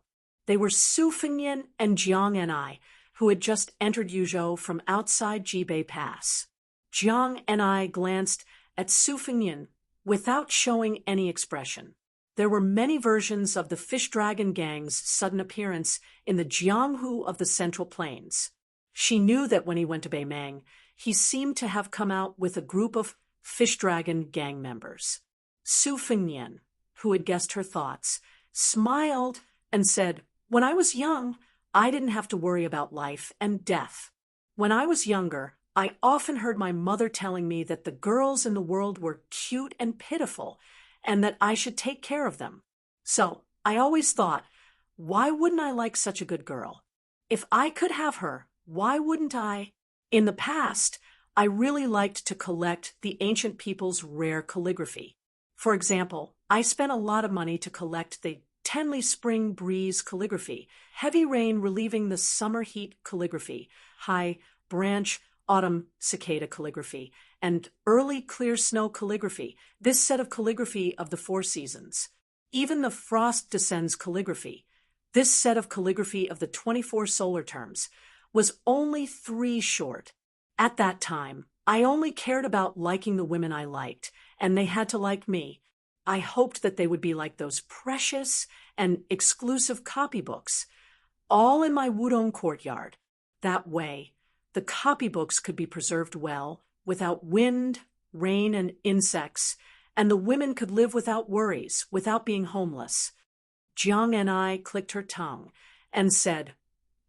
They were Su Fengyan and Jiang Ni, who had just entered Yuzhou from outside Jibei Pass. Jiang Ni glanced at Su Fengyan without showing any expression. There were many versions of the Fish Dragon Gang's sudden appearance in the Jianghu of the Central Plains. She knew that when he went to Beimang, he seemed to have come out with a group of Fish Dragon Gang members. Su Fengyan, who had guessed her thoughts, smiled and said, "When I was young, I didn't have to worry about life and death. When I was younger, I often heard my mother telling me that the girls in the world were cute and pitiful, and that I should take care of them. So I always thought, why wouldn't I like such a good girl? If I could have her, why wouldn't I? In the past, I really liked to collect the ancient people's rare calligraphy. For example, I spent a lot of money to collect the Tenley Spring Breeze calligraphy, Heavy Rain Relieving the Summer Heat calligraphy, High Branch Autumn Cicada calligraphy, and Early Clear Snow calligraphy, this set of calligraphy of the 4 seasons. Even the Frost Descends calligraphy, This set of calligraphy of the 24 solar terms was only 3 short. At that time, I only cared about liking the women I liked, and they had to like me. I hoped that they would be like those precious and exclusive copybooks, all in my Wudong courtyard. That way, the copybooks could be preserved well, without wind, rain, and insects, and the women could live without worries, without being homeless. Jiang and I clicked her tongue and said,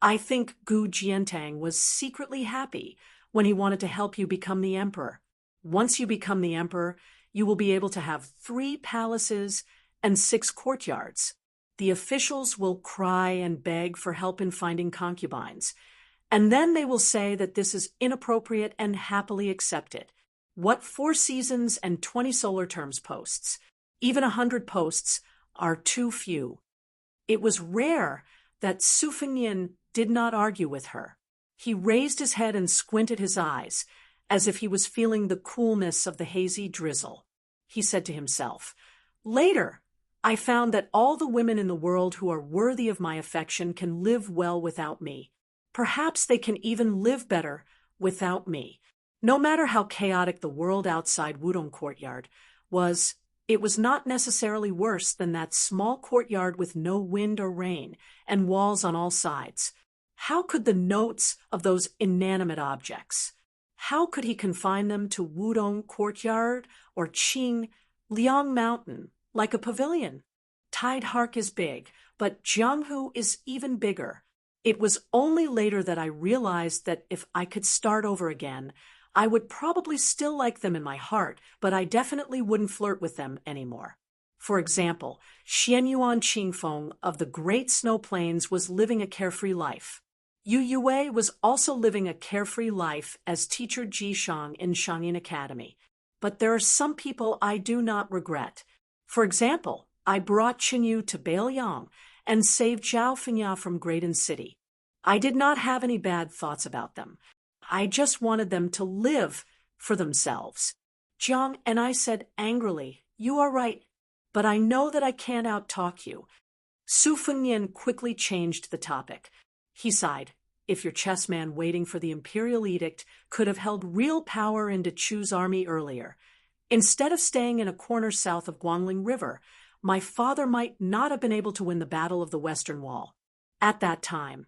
I think Gu Jiantang was secretly happy when he wanted to help you become the emperor. Once you become the emperor, you will be able to have 3 palaces and 6 courtyards. The officials will cry and beg for help in finding concubines, and then they will say that this is inappropriate and happily accept it. What 4 seasons and 20 solar terms posts, even 100 posts, are too few. It was rare that Su Fengnian did not argue with her. He raised his head and squinted his eyes, as if he was feeling the coolness of the hazy drizzle. He said to himself, Later, I found that all the women in the world who are worthy of my affection can live well without me. Perhaps they can even live better without me. No matter how chaotic the world outside Wudong Courtyard was, it was not necessarily worse than that small courtyard with no wind or rain and walls on all sides. How could the notes of those inanimate objects? How could he confine them to Wudong Courtyard or Qing, Liang Mountain, like a pavilion? Tide Hark is big, but Jianghu is even bigger. It was only later that I realized that if I could start over again, I would probably still like them in my heart, but I definitely wouldn't flirt with them anymore. For example, Xian Yuan Qingfeng of the Great Snow Plains was living a carefree life. Yu Yue was also living a carefree life as teacher Jishang in Shangyin Academy. But there are some people I do not regret. For example, I brought Qinyu to Beiliang and saved Zhao Fengya from Graydon City. I did not have any bad thoughts about them. I just wanted them to live for themselves. Jiang and I said angrily, You are right, but I know that I can't outtalk you. Su Fengnian quickly changed the topic. He sighed. If your chessman waiting for the imperial edict could have held real power in Dechu's army earlier, instead of staying in a corner south of Guangling River, my father might not have been able to win the Battle of the Western Wall. At that time,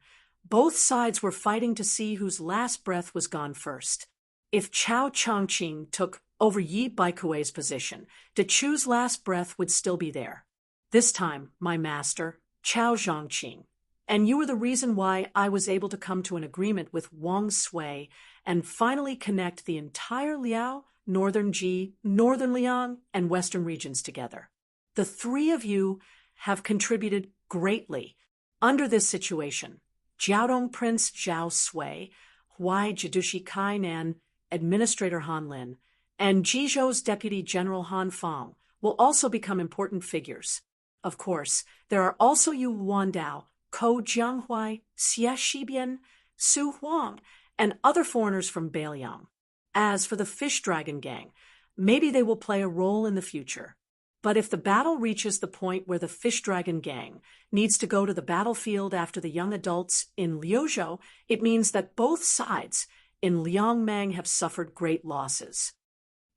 both sides were fighting to see whose last breath was gone first. If Chao Chongqing took over Yi Baikui's position, Dechu's last breath would still be there. This time, my master, Chao Zhongqing, and you were the reason why I was able to come to an agreement with Wang Sui and finally connect the entire Liao, Northern Ji, Northern Liang, and Western regions together. The 3 of you have contributed greatly. Under this situation, Jiaodong Prince Zhao Sui, Huai Jidushi Kainan, Administrator Han Lin, and Jizhou's Deputy General Han Fang will also become important figures. Of course, there are also Yu Wandao, Ko Jianghuai, Xie Shibian, Su Huang, and other foreigners from Beiliang. As for the Fish Dragon Gang, maybe they will play a role in the future. But if the battle reaches the point where the Fish Dragon Gang needs to go to the battlefield after the young adults in Liuzhou, it means that both sides in Liangmang have suffered great losses.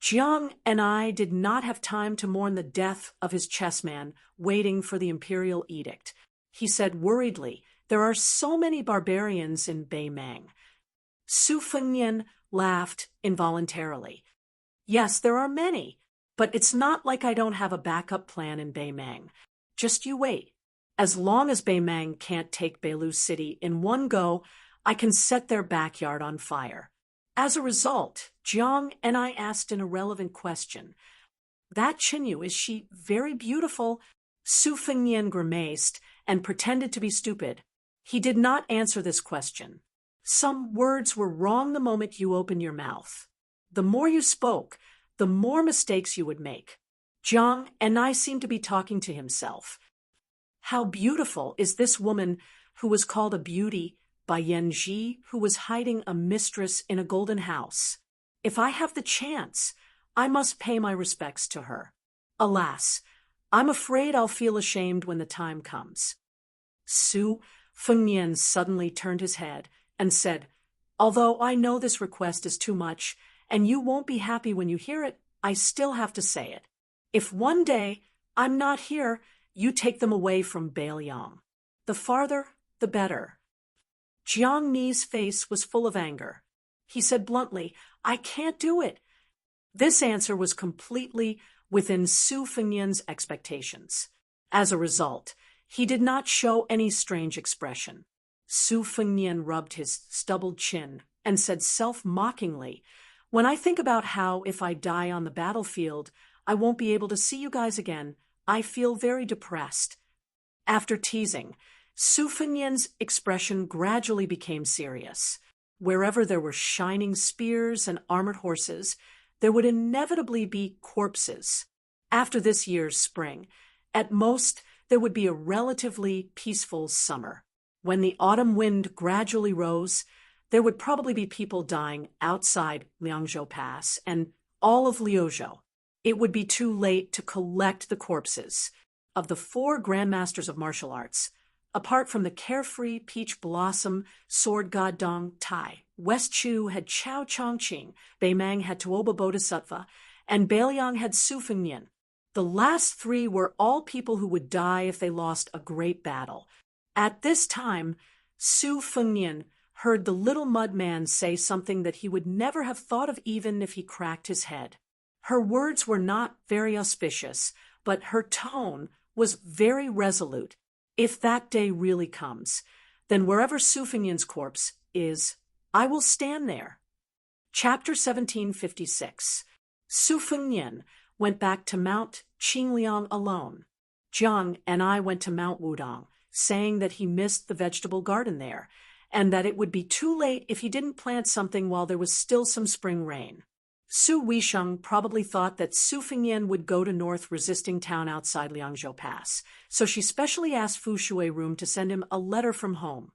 Jiang and I did not have time to mourn the death of his chessman waiting for the imperial edict. He said worriedly, There are so many barbarians in Beimang. Su Fengnian laughed involuntarily. Yes, there are many, but it's not like I don't have a backup plan in Beimang. Just you wait. As long as Beimang can't take Beilu City in one go, I can set their backyard on fire. As a result, Jiang and I asked an irrelevant question. That Qinyu, is she very beautiful? Su Fengnian grimaced and pretended to be stupid. He did not answer this question. Some words were wrong the moment you opened your mouth. The more you spoke, the more mistakes you would make. Jiang and I seemed to be talking to himself. How beautiful is this woman who was called a beauty by Yan Ji, who was hiding a mistress in a golden house. If I have the chance, I must pay my respects to her. Alas, I'm afraid I'll feel ashamed when the time comes. Su Fengnian suddenly turned his head and said, "Although I know this request is too much, and you won't be happy when you hear it, I still have to say it. If one day I'm not here, you take them away from Bailiang. The farther, the better." Jiang Ni's face was full of anger. He said bluntly, "I can't do it." This answer was completely within Su Fengnian's expectations. As a result, he did not show any strange expression. Su Fengnian rubbed his stubbled chin and said self-mockingly, "When I think about how, if I die on the battlefield, I won't be able to see you guys again, I feel very depressed." After teasing, Su Fengnian's expression gradually became serious. Wherever there were shining spears and armored horses, there would inevitably be corpses. After this year's spring, at most, there would be a relatively peaceful summer. When the autumn wind gradually rose, there would probably be people dying outside Liangzhou Pass and all of Liuzhou. It would be too late to collect the corpses. Of the 4 grandmasters of martial arts, apart from the carefree peach blossom sword god Dong Tai, West Chu had Chao Chongqing, Beimang had Tuoba Bodhisattva, and Bailiang had Su Fengnian. The last 3 were all people who would die if they lost a great battle. At this time, Su Fengnian heard the little mud man say something that he would never have thought of even if he cracked his head. Her words were not very auspicious, but her tone was very resolute. If that day really comes, then wherever Su Fengnian's corpse is, I will stand there. Chapter 1756. Su Fengnian went back to Mount Qingliang alone. Jiang and I went to Mount Wudong, saying that he missed the vegetable garden there, and that it would be too late if he didn't plant something while there was still some spring rain. Su Weisheng probably thought that Su Fengnian would go to north resisting town outside Liangzhou Pass, so she specially asked Fu Shui Room to send him a letter from home.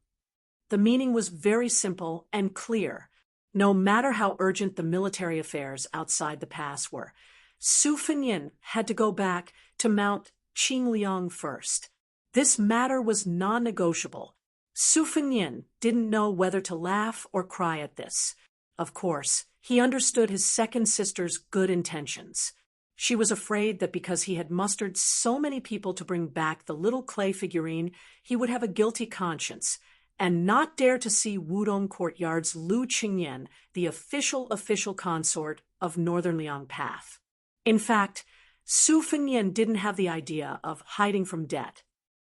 The meaning was very simple and clear. No matter how urgent the military affairs outside the pass were, Su Fengnian had to go back to Mount Qingliang first. This matter was non-negotiable. Su Fengnian didn't know whether to laugh or cry at this. Of course, he understood his second sister's good intentions. She was afraid that because he had mustered so many people to bring back the little clay figurine, he would have a guilty conscience and not dare to see Wudong Courtyard's Lu Qingyan, the official consort of Northern Liang Path. In fact, Su Fengnian didn't have the idea of hiding from debt.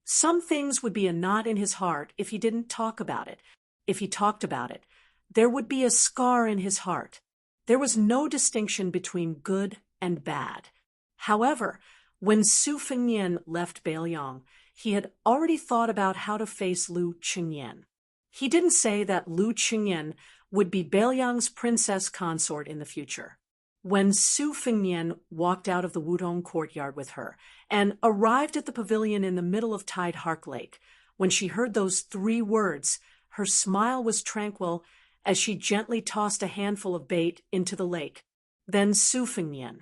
Some things would be a knot in his heart if he didn't talk about it. If he talked about it, there would be a scar in his heart. There was no distinction between good and bad. However, when Su Fengnian left Bailiang, he had already thought about how to face Lu Qingyan. He didn't say that Lu Qingyan would be Bailiang's princess consort in the future. When Su Fengnian walked out of the Wudong courtyard with her and arrived at the pavilion in the middle of Tide Hark Lake, when she heard those 3 words, her smile was tranquil as she gently tossed a handful of bait into the lake. Then Su Fengnian,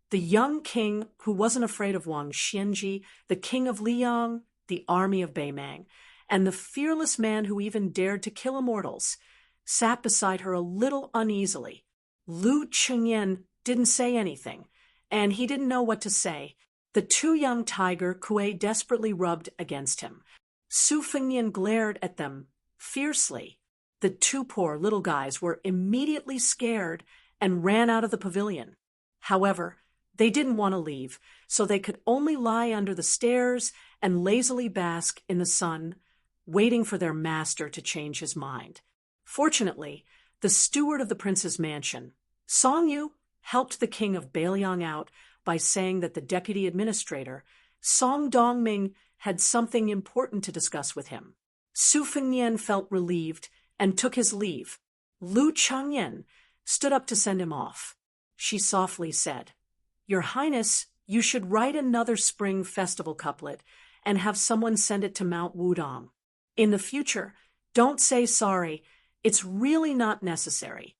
the young king who wasn't afraid of Wang Xianji, the king of Liang, the army of Beimang, and the fearless man who even dared to kill immortals, sat beside her a little uneasily. Lu Qingyan didn't say anything, and he didn't know what to say. The 2 young tiger Kuei desperately rubbed against him. Su Fengnian glared at them fiercely. The 2 poor little guys were immediately scared and ran out of the pavilion. However, they didn't want to leave, so they could only lie under the stairs and lazily bask in the sun, waiting for their master to change his mind. Fortunately, the steward of the prince's mansion, Song Yu, helped the king of Bailiang out by saying that the deputy administrator, Song Dongming, had something important to discuss with him. Su Fengnian felt relieved and took his leave. Lu Changyan stood up to send him off. She softly said, "Your Highness, you should write another spring festival couplet and have someone send it to Mount Wudong. In the future, don't say sorry. It's really not necessary."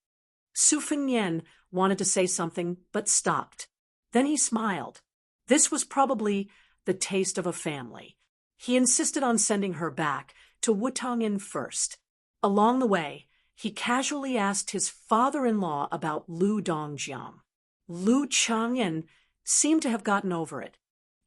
Su Fengnian wanted to say something, but stopped. Then he smiled. This was probably the taste of a family. He insisted on sending her back to Wutongin first. Along the way, he casually asked his father-in-law about Lu Dongjiang. Lu Changyan seemed to have gotten over it.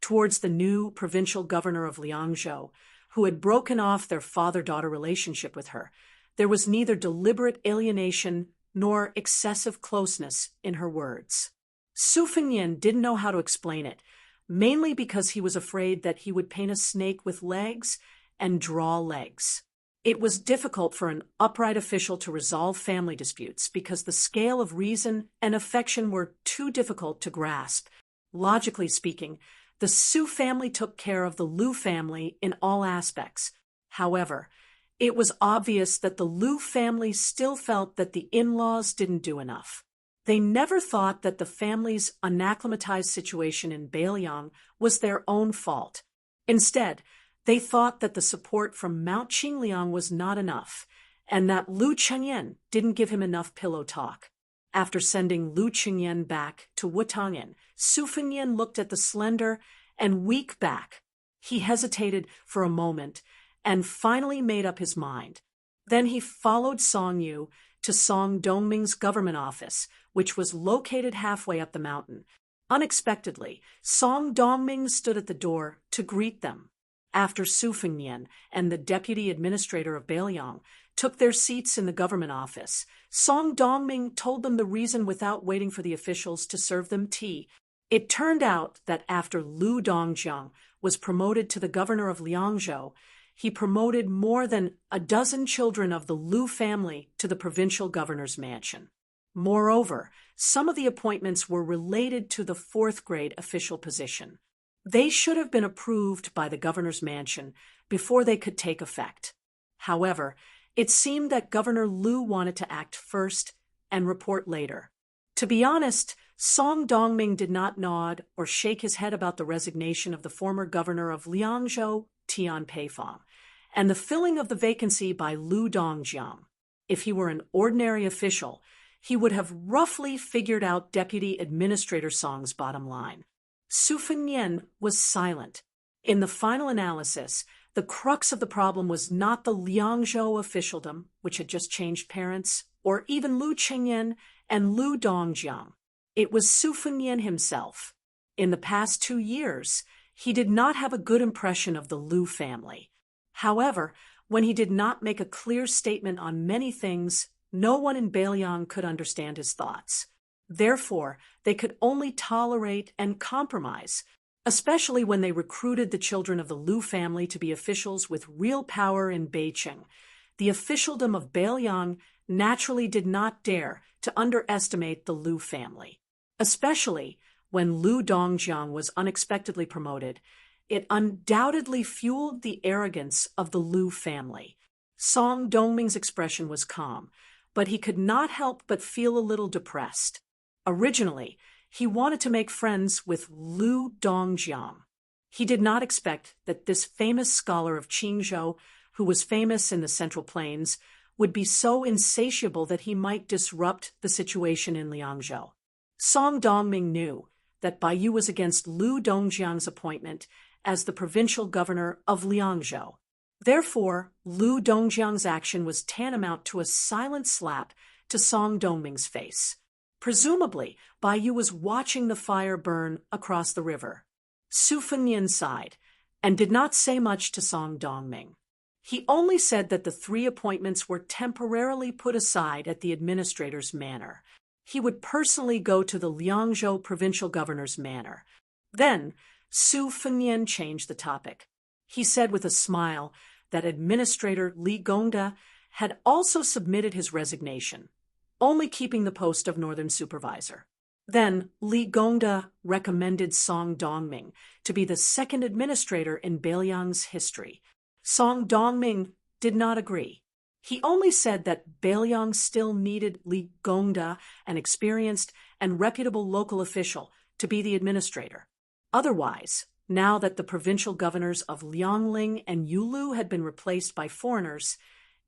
Towards the new provincial governor of Liangzhou, who had broken off their father-daughter relationship with her, there was neither deliberate alienation nor excessive closeness in her words. Su Fengnian didn't know how to explain it, mainly because he was afraid that he would paint a snake with legs and draw legs. It was difficult for an upright official to resolve family disputes because the scale of reason and affection were too difficult to grasp. Logically speaking, the Su family took care of the Lu family in all aspects. However, it was obvious that the Lu family still felt that the in-laws didn't do enough. They never thought that the family's unacclimatized situation in Beiliang was their own fault. Instead, they thought that the support from Mount Qingliang was not enough, and that Lu Chengyan didn't give him enough pillow talk. After sending Lu Chengyan back to Wutongin, Su Fengnian looked at the slender and weak back. He hesitated for a moment and finally made up his mind. Then he followed Song Yu to Song Dongming's government office, which was located halfway up the mountain. Unexpectedly, Song Dongming stood at the door to greet them. After Su Fengnian and the deputy administrator of Beiliang took their seats in the government office, Song Dongming told them the reason without waiting for the officials to serve them tea. It turned out that after Lu Dongjiang was promoted to the governor of Liangzhou, he promoted more than a dozen children of the Lu family to the provincial governor's mansion. Moreover, some of the appointments were related to the fourth-grade official position. They should have been approved by the governor's mansion before they could take effect. However, it seemed that Governor Lu wanted to act first and report later. To be honest, Song Dongming did not nod or shake his head about the resignation of the former governor of Liangzhou, Tian Peifong, and the filling of the vacancy by Lu Dongjiang. If he were an ordinary official, he would have roughly figured out Deputy Administrator Song's bottom line. Su Fengnian was silent. In the final analysis, the crux of the problem was not the Liangzhou officialdom, which had just changed parents, or even Lu Chengyan and Lu Dongjiang. It was Su Fengnian himself. In the past 2 years, he did not have a good impression of the Lu family. However, when he did not make a clear statement on many things, no one in Beiliang could understand his thoughts. Therefore, they could only tolerate and compromise, especially when they recruited the children of the Lu family to be officials with real power in Beiqing. The officialdom of Beiliang naturally did not dare to underestimate the Lu family. Especially when Lu Dongjiang was unexpectedly promoted, it undoubtedly fueled the arrogance of the Lu family. Song Dongming's expression was calm, but he could not help but feel a little depressed. Originally, he wanted to make friends with Lu Dongjiang. He did not expect that this famous scholar of Qingzhou, who was famous in the Central Plains, would be so insatiable that he might disrupt the situation in Liangzhou. Song Dongming knew that Baiyu was against Lu Dongjiang's appointment as the provincial governor of Liangzhou. Therefore, Lu Dongjiang's action was tantamount to a silent slap to Song Dongming's face. Presumably, Baiyu was watching the fire burn across the river. Su Fengnian sighed and did not say much to Song Dongming. He only said that the 3 appointments were temporarily put aside at the administrator's manor. He would personally go to the Liangzhou provincial governor's manor. Then, Su Fengnian changed the topic. He said with a smile that Administrator Li Gongda had also submitted his resignation, only keeping the post of Northern Supervisor. Then Li Gongda recommended Song Dongming to be the second administrator in Beiliang's history. Song Dongming did not agree. He only said that Beiliang still needed Li Gongda, an experienced and reputable local official, to be the administrator. Otherwise, now that the provincial governors of Liangling and Yulu had been replaced by foreigners,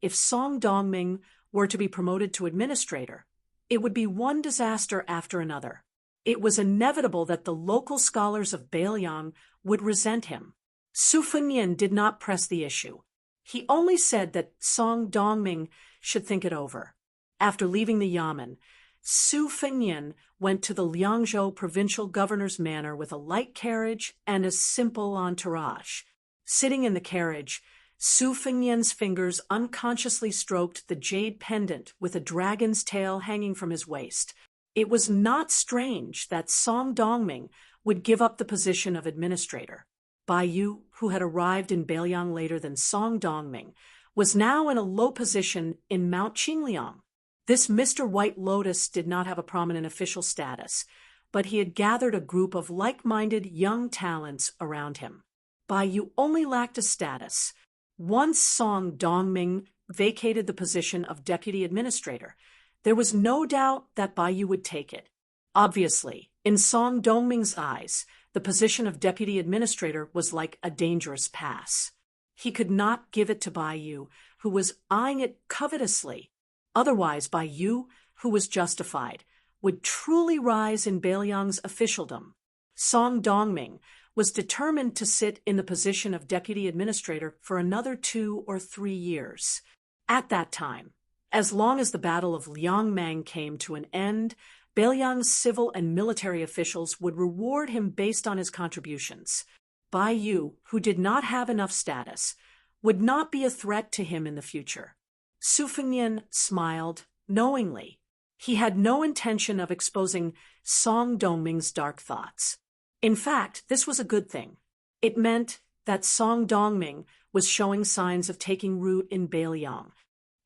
if Song Dongming were to be promoted to administrator, it would be one disaster after another. It was inevitable that the local scholars of Beiliang would resent him. Su Fengnian did not press the issue. He only said that Song Dongming should think it over. After leaving the yamen, Su Fengnian went to the Liangzhou provincial governor's manor with a light carriage and a simple entourage. Sitting in the carriage, Su Fengnian's fingers unconsciously stroked the jade pendant with a dragon's tail hanging from his waist. It was not strange that Song Dongming would give up the position of administrator. Bai Yu, who had arrived in Beiliang later than Song Dongming, was now in a low position in Mount Qingliang. This Mr. White Lotus did not have a prominent official status, but he had gathered a group of like-minded young talents around him. Bai Yu only lacked a status. Once Song Dongming vacated the position of deputy administrator, there was no doubt that Bai Yu would take it. Obviously, in Song Dongming's eyes, the position of deputy administrator was like a dangerous pass. He could not give it to Bai Yu, who was eyeing it covetously. Otherwise, Bai Yu, who was justified, would truly rise in Beiliang's officialdom. Song Dongming was determined to sit in the position of deputy administrator for another 2 or 3 years. At that time, as long as the Battle of Liangmang came to an end, Beiliang's civil and military officials would reward him based on his contributions. Bai Yu, who did not have enough status, would not be a threat to him in the future. Su Fengnian smiled knowingly. He had no intention of exposing Song Dongming's dark thoughts. In fact, this was a good thing. It meant that Song Dongming was showing signs of taking root in Beiliang.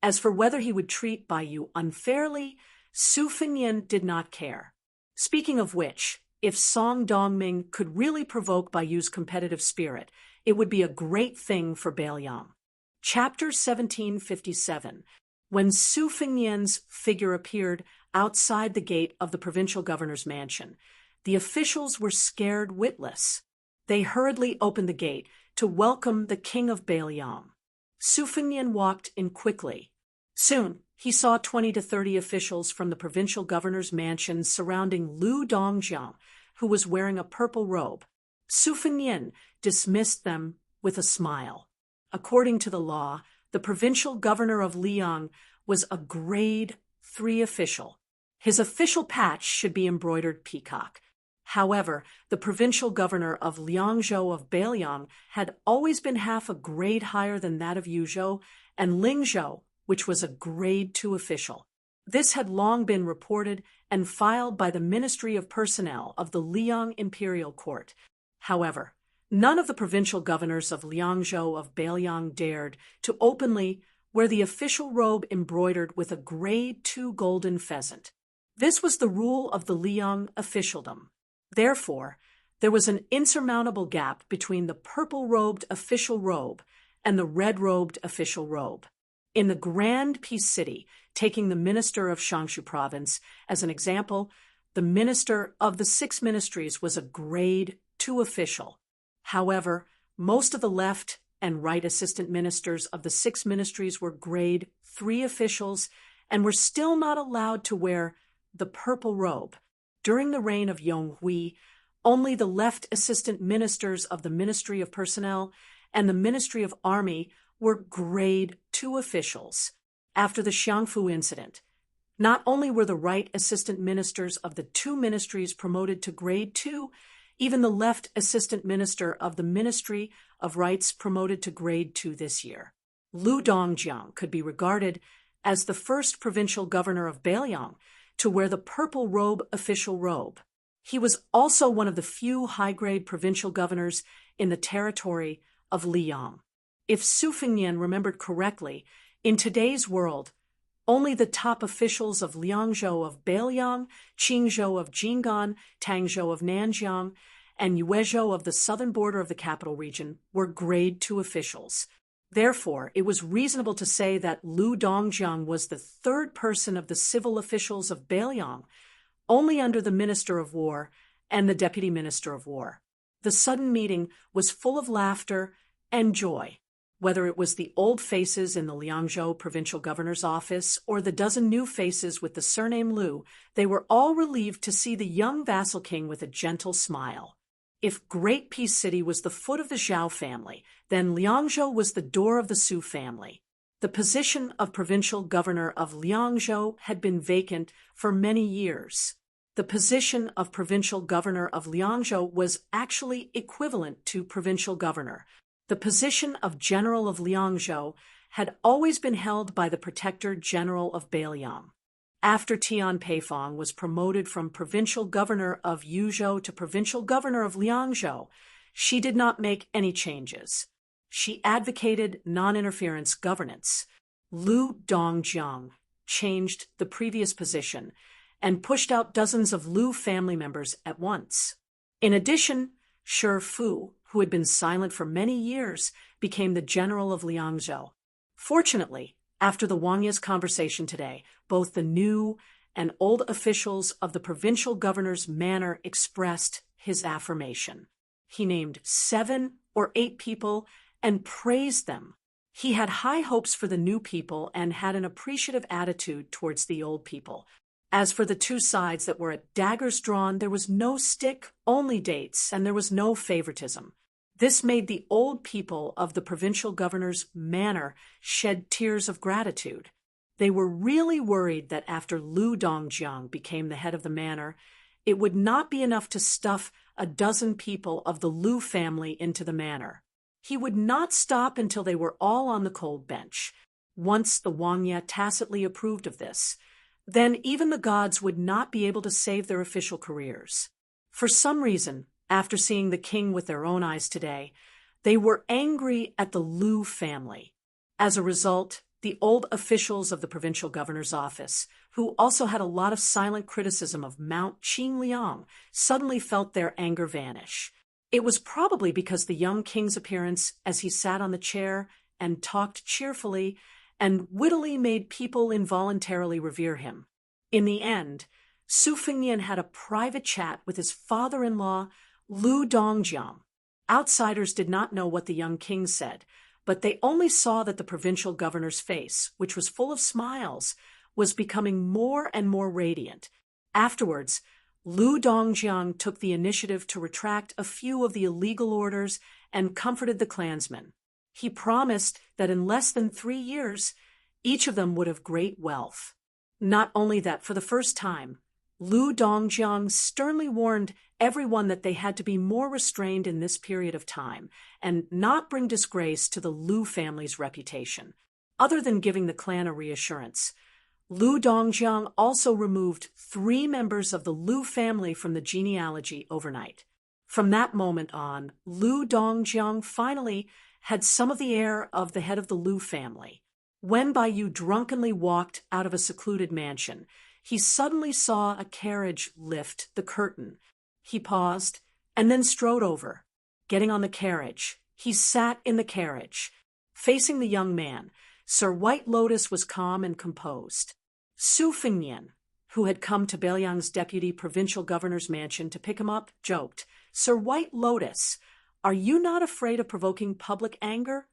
As for whether he would treat Bai Yu unfairly, Su Fengnian did not care. Speaking of which, if Song Dongming could really provoke Bai Yu's competitive spirit, it would be a great thing for Beiliang. Chapter 1757. When Su Fengnian's figure appeared outside the gate of the provincial governor's mansion, the officials were scared witless. They hurriedly opened the gate to welcome the king of Beiliang. Su Fengnian walked in quickly. Soon, he saw 20 to 30 officials from the provincial governor's mansion surrounding Lu Dongjiang, who was wearing a purple robe. Su Fengnian dismissed them with a smile. According to the law, the provincial governor of Liang was a grade 3 official. His official patch should be embroidered peacock. However, the provincial governor of Liangzhou of Beiliang had always been half a grade higher than that of Yuzhou and Lingzhou, which was a grade 2 official. This had long been reported and filed by the Ministry of Personnel of the Liang Imperial Court. However, none of the provincial governors of Liangzhou of Beiliang dared to openly wear the official robe embroidered with a grade 2 golden pheasant. This was the rule of the Liang officialdom. Therefore, there was an insurmountable gap between the purple-robed official robe and the red-robed official robe. In the Grand Peace City, taking the minister of Shangshu province as an example, the minister of the 6 ministries was a grade 2 official. However, most of the left and right assistant ministers of the 6 ministries were grade 3 officials and were still not allowed to wear the purple robe. During the reign of Yonghui, only the left assistant ministers of the Ministry of Personnel and the Ministry of Army were grade 2 officials. After the Xiangfu incident, not only were the right assistant ministers of the 2 ministries promoted to grade 2, even the left assistant minister of the Ministry of Rights promoted to grade 2 this year. Lu Dongjiang could be regarded as the first provincial governor of Beiliang to wear the purple robe official robe. He was also one of the few high-grade provincial governors in the territory of Liang. If Su Fengnian remembered correctly, in today's world, only the top officials of Liangzhou of Beiliang, Qingzhou of Jinggan, Tangzhou of Nanjiang, and Yuezhou of the southern border of the capital region were grade 2 officials. Therefore, it was reasonable to say that Lu Dongjiang was the 3rd person of the civil officials of Beiliang, only under the Minister of War and the Deputy Minister of War. The sudden meeting was full of laughter and joy. Whether it was the old faces in the Liangzhou provincial governor's office or the dozen new faces with the surname Lu, they were all relieved to see the young vassal king with a gentle smile. If Great Peace City was the foot of the Zhao family, then Liangzhou was the door of the Su family. The position of provincial governor of Liangzhou had been vacant for many years. The position of provincial governor of Liangzhou was actually equivalent to provincial governor. The position of general of Liangzhou had always been held by the protector general of Beiliang. After Tian Peifong was promoted from provincial governor of Yuzhou to provincial governor of Liangzhou, she did not make any changes. She advocated non-interference governance. Lu Dongjiang changed the previous position and pushed out dozens of Lu family members at once. In addition, Shi Fu, who had been silent for many years, became the general of Liangzhou. Fortunately, after the Wang Ye's conversation today, both the new and old officials of the provincial governor's manor expressed his affirmation. He named 7 or 8 people and praised them. He had high hopes for the new people and had an appreciative attitude towards the old people. As for the two sides that were at daggers drawn, there was no stick, only dates, and there was no favoritism. This made the old people of the provincial governor's manor shed tears of gratitude. They were really worried that after Lu Dongjiang became the head of the manor, it would not be enough to stuff a dozen people of the Lu family into the manor. He would not stop until they were all on the cold bench. Once the Wang Ye tacitly approved of this, then even the gods would not be able to save their official careers. For some reason, after seeing the king with their own eyes today, they were angry at the Lu family. As a result, the old officials of the provincial governor's office, who also had a lot of silent criticism of Mount Qingliang, suddenly felt their anger vanish. It was probably because the young king's appearance as he sat on the chair and talked cheerfully and wittily made people involuntarily revere him. In the end, Su Fengnian had a private chat with his father-in-law, Lu Dongjiang. Outsiders did not know what the young king said, but they only saw that the provincial governor's face, which was full of smiles, was becoming more and more radiant. Afterwards, Lu Dongjiang took the initiative to retract a few of the illegal orders and comforted the clansmen. He promised that in less than 3 years, each of them would have great wealth. Not only that, for the first time, Lu Dongjiang sternly warned everyone that they had to be more restrained in this period of time and not bring disgrace to the Lu family's reputation. Other than giving the clan a reassurance, Lu Dongjiang also removed 3 members of the Lu family from the genealogy overnight. From that moment on, Lu Dongjiang finally had some of the air of the head of the Lu family. When Baiyu drunkenly walked out of a secluded mansion, he suddenly saw a carriage lift the curtain. He paused and then strode over. Getting on the carriage, he sat in the carriage. Facing the young man, Sir White Lotus was calm and composed. Su Fengnian, who had come to Beiliang's deputy provincial governor's mansion to pick him up, joked, "Sir White Lotus, are you not afraid of provoking public anger?"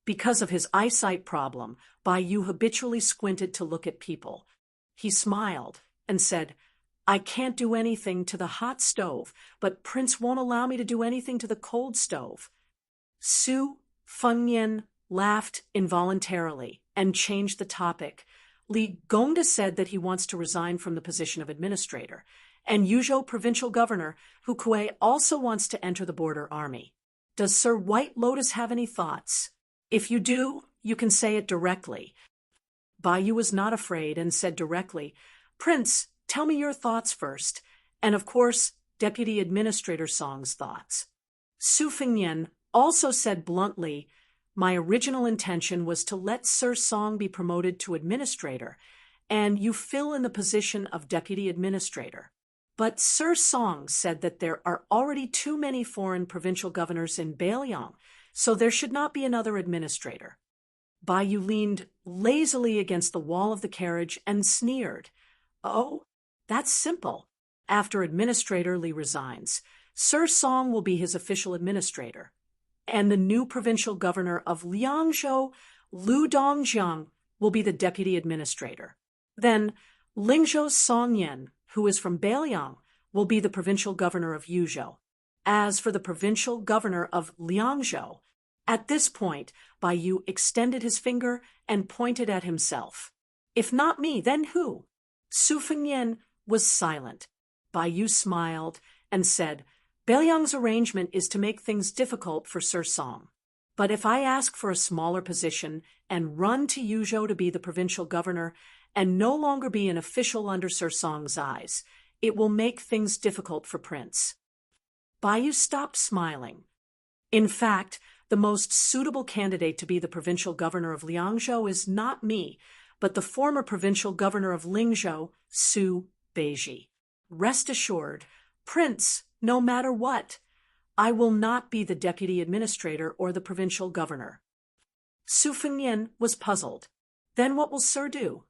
Because of his eyesight problem, Baiyu habitually squinted to look at people. He smiled and said, "I can't do anything to the hot stove, but Prince won't allow me to do anything to the cold stove." Su Fengnian laughed involuntarily and changed the topic. Li Gongda said that he wants to resign from the position of administrator, and Yuzhou provincial governor Hu Kuei also wants to enter the border army. Does Sir White Lotus have any thoughts? If you do, you can say it directly. Baiyu was not afraid and said directly, "Prince, tell me your thoughts first," and of course, Deputy Administrator Song's thoughts. Su Fengnian also said bluntly, "My original intention was to let Sir Song be promoted to administrator, and you fill in the position of deputy administrator. But Sir Song said that there are already too many foreign provincial governors in Beiliang, so there should not be another administrator." Baiyu leaned lazily against the wall of the carriage and sneered. "Oh, that's simple. After administrator Li resigns, Sir Song will be his official administrator, and the new provincial governor of Liangzhou, Lu Dongjiang, will be the deputy administrator. Then Lingzhou Songyan, who is from Beiliang, will be the provincial governor of Yuzhou. As for the provincial governor of Liangzhou, at this point, Bai Yu extended his finger and pointed at himself. If not me, then who? Su Fengnian was silent. Bai Yu smiled and said, Beiliang's arrangement is to make things difficult for Sir Song. But if I ask for a smaller position and run to Yuzhou to be the provincial governor and no longer be an official under Sir Song's eyes, it will make things difficult for Prince. Bai Yu stopped smiling. In fact, the most suitable candidate to be the provincial governor of Liangzhou is not me, but the former provincial governor of Lingzhou, Su Beiji. Rest assured, Prince, no matter what, I will not be the deputy administrator or the provincial governor. Su Fengnian was puzzled. Then what will Sir do?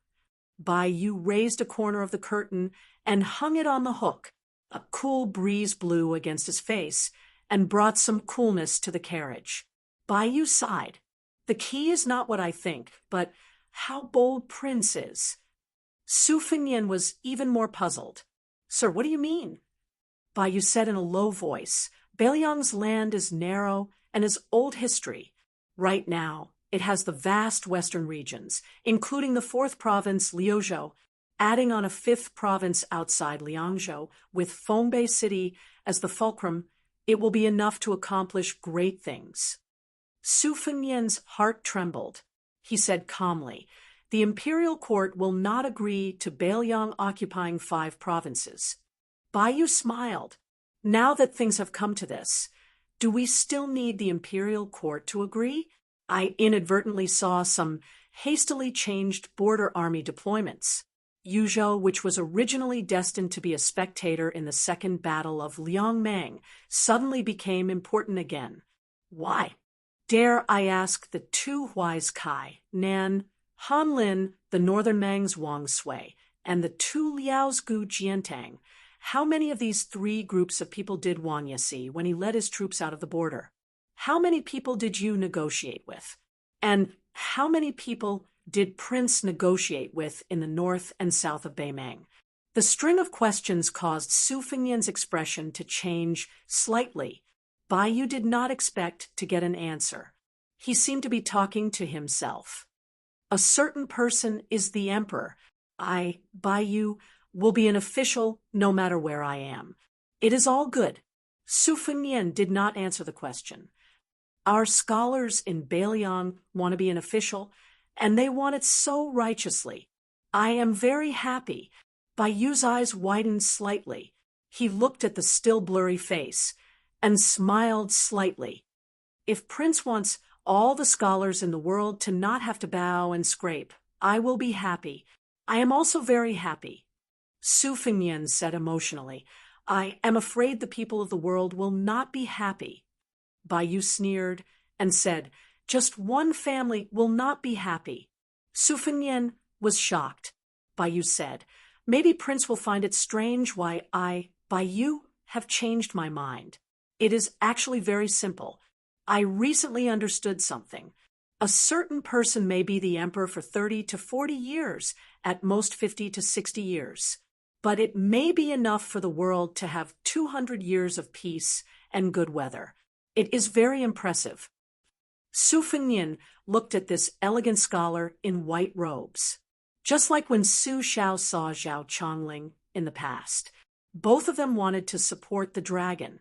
Bai Yu raised a corner of the curtain and hung it on the hook. A cool breeze blew against his face and brought some coolness to the carriage. Bai Yu sighed. The key is not what I think, but how bold Prince is. Su Fengnian was even more puzzled. Sir, what do you mean? Bai Yu said in a low voice, Beiliang's land is narrow and has old history. Right now, it has the vast western regions, including the 4th province, Liuzhou, adding on a 5th province outside Liangzhou, with Fongbei City as the fulcrum. It will be enough to accomplish great things. Su Fengnian's heart trembled. He said calmly, the imperial court will not agree to Beiliang occupying 5 provinces. Bai Yu smiled. Now that things have come to this, do we still need the imperial court to agree? I inadvertently saw some hastily changed border army deployments. Yuzhou, which was originally destined to be a spectator in the Second Battle of Liangmang, suddenly became important again. Why? Dare I ask the 2 wise Kai, Nan, Han Lin, the northern Mang's Wang Sui, and the 2 Liao's Gu Jiantang, how many of these 3 groups of people did Wang Ye see when he led his troops out of the border? How many people did you negotiate with? And how many people did Prince negotiate with in the north and south of Beimang? The string of questions caused Su Fengnian's expression to change slightly. Bai Yu did not expect to get an answer. He seemed to be talking to himself. A certain person is the emperor. I, Bai Yu, will be an official no matter where I am. It is all good. Su Fengnian did not answer the question. Our scholars in Beiliang want to be an official, and they want it so righteously. I am very happy. Bai Yu's eyes widened slightly. He looked at the still blurry face and smiled slightly. If Prince wants all the scholars in the world to not have to bow and scrape, I will be happy. I am also very happy. Su Fengnian said emotionally, I am afraid the people of the world will not be happy. Bai Yu sneered and said, just one family will not be happy. Su Fengnian was shocked. Bai Yu said, maybe Prince will find it strange why I, Bai Yu, have changed my mind. It is actually very simple. I recently understood something. A certain person may be the emperor for 30 to 40 years, at most 50 to 60 years. But it may be enough for the world to have 200 years of peace and good weather. It is very impressive. Su Fengnian looked at this elegant scholar in white robes. Just like when Su Xiao saw Zhao Chongling in the past. Both of them wanted to support the dragon,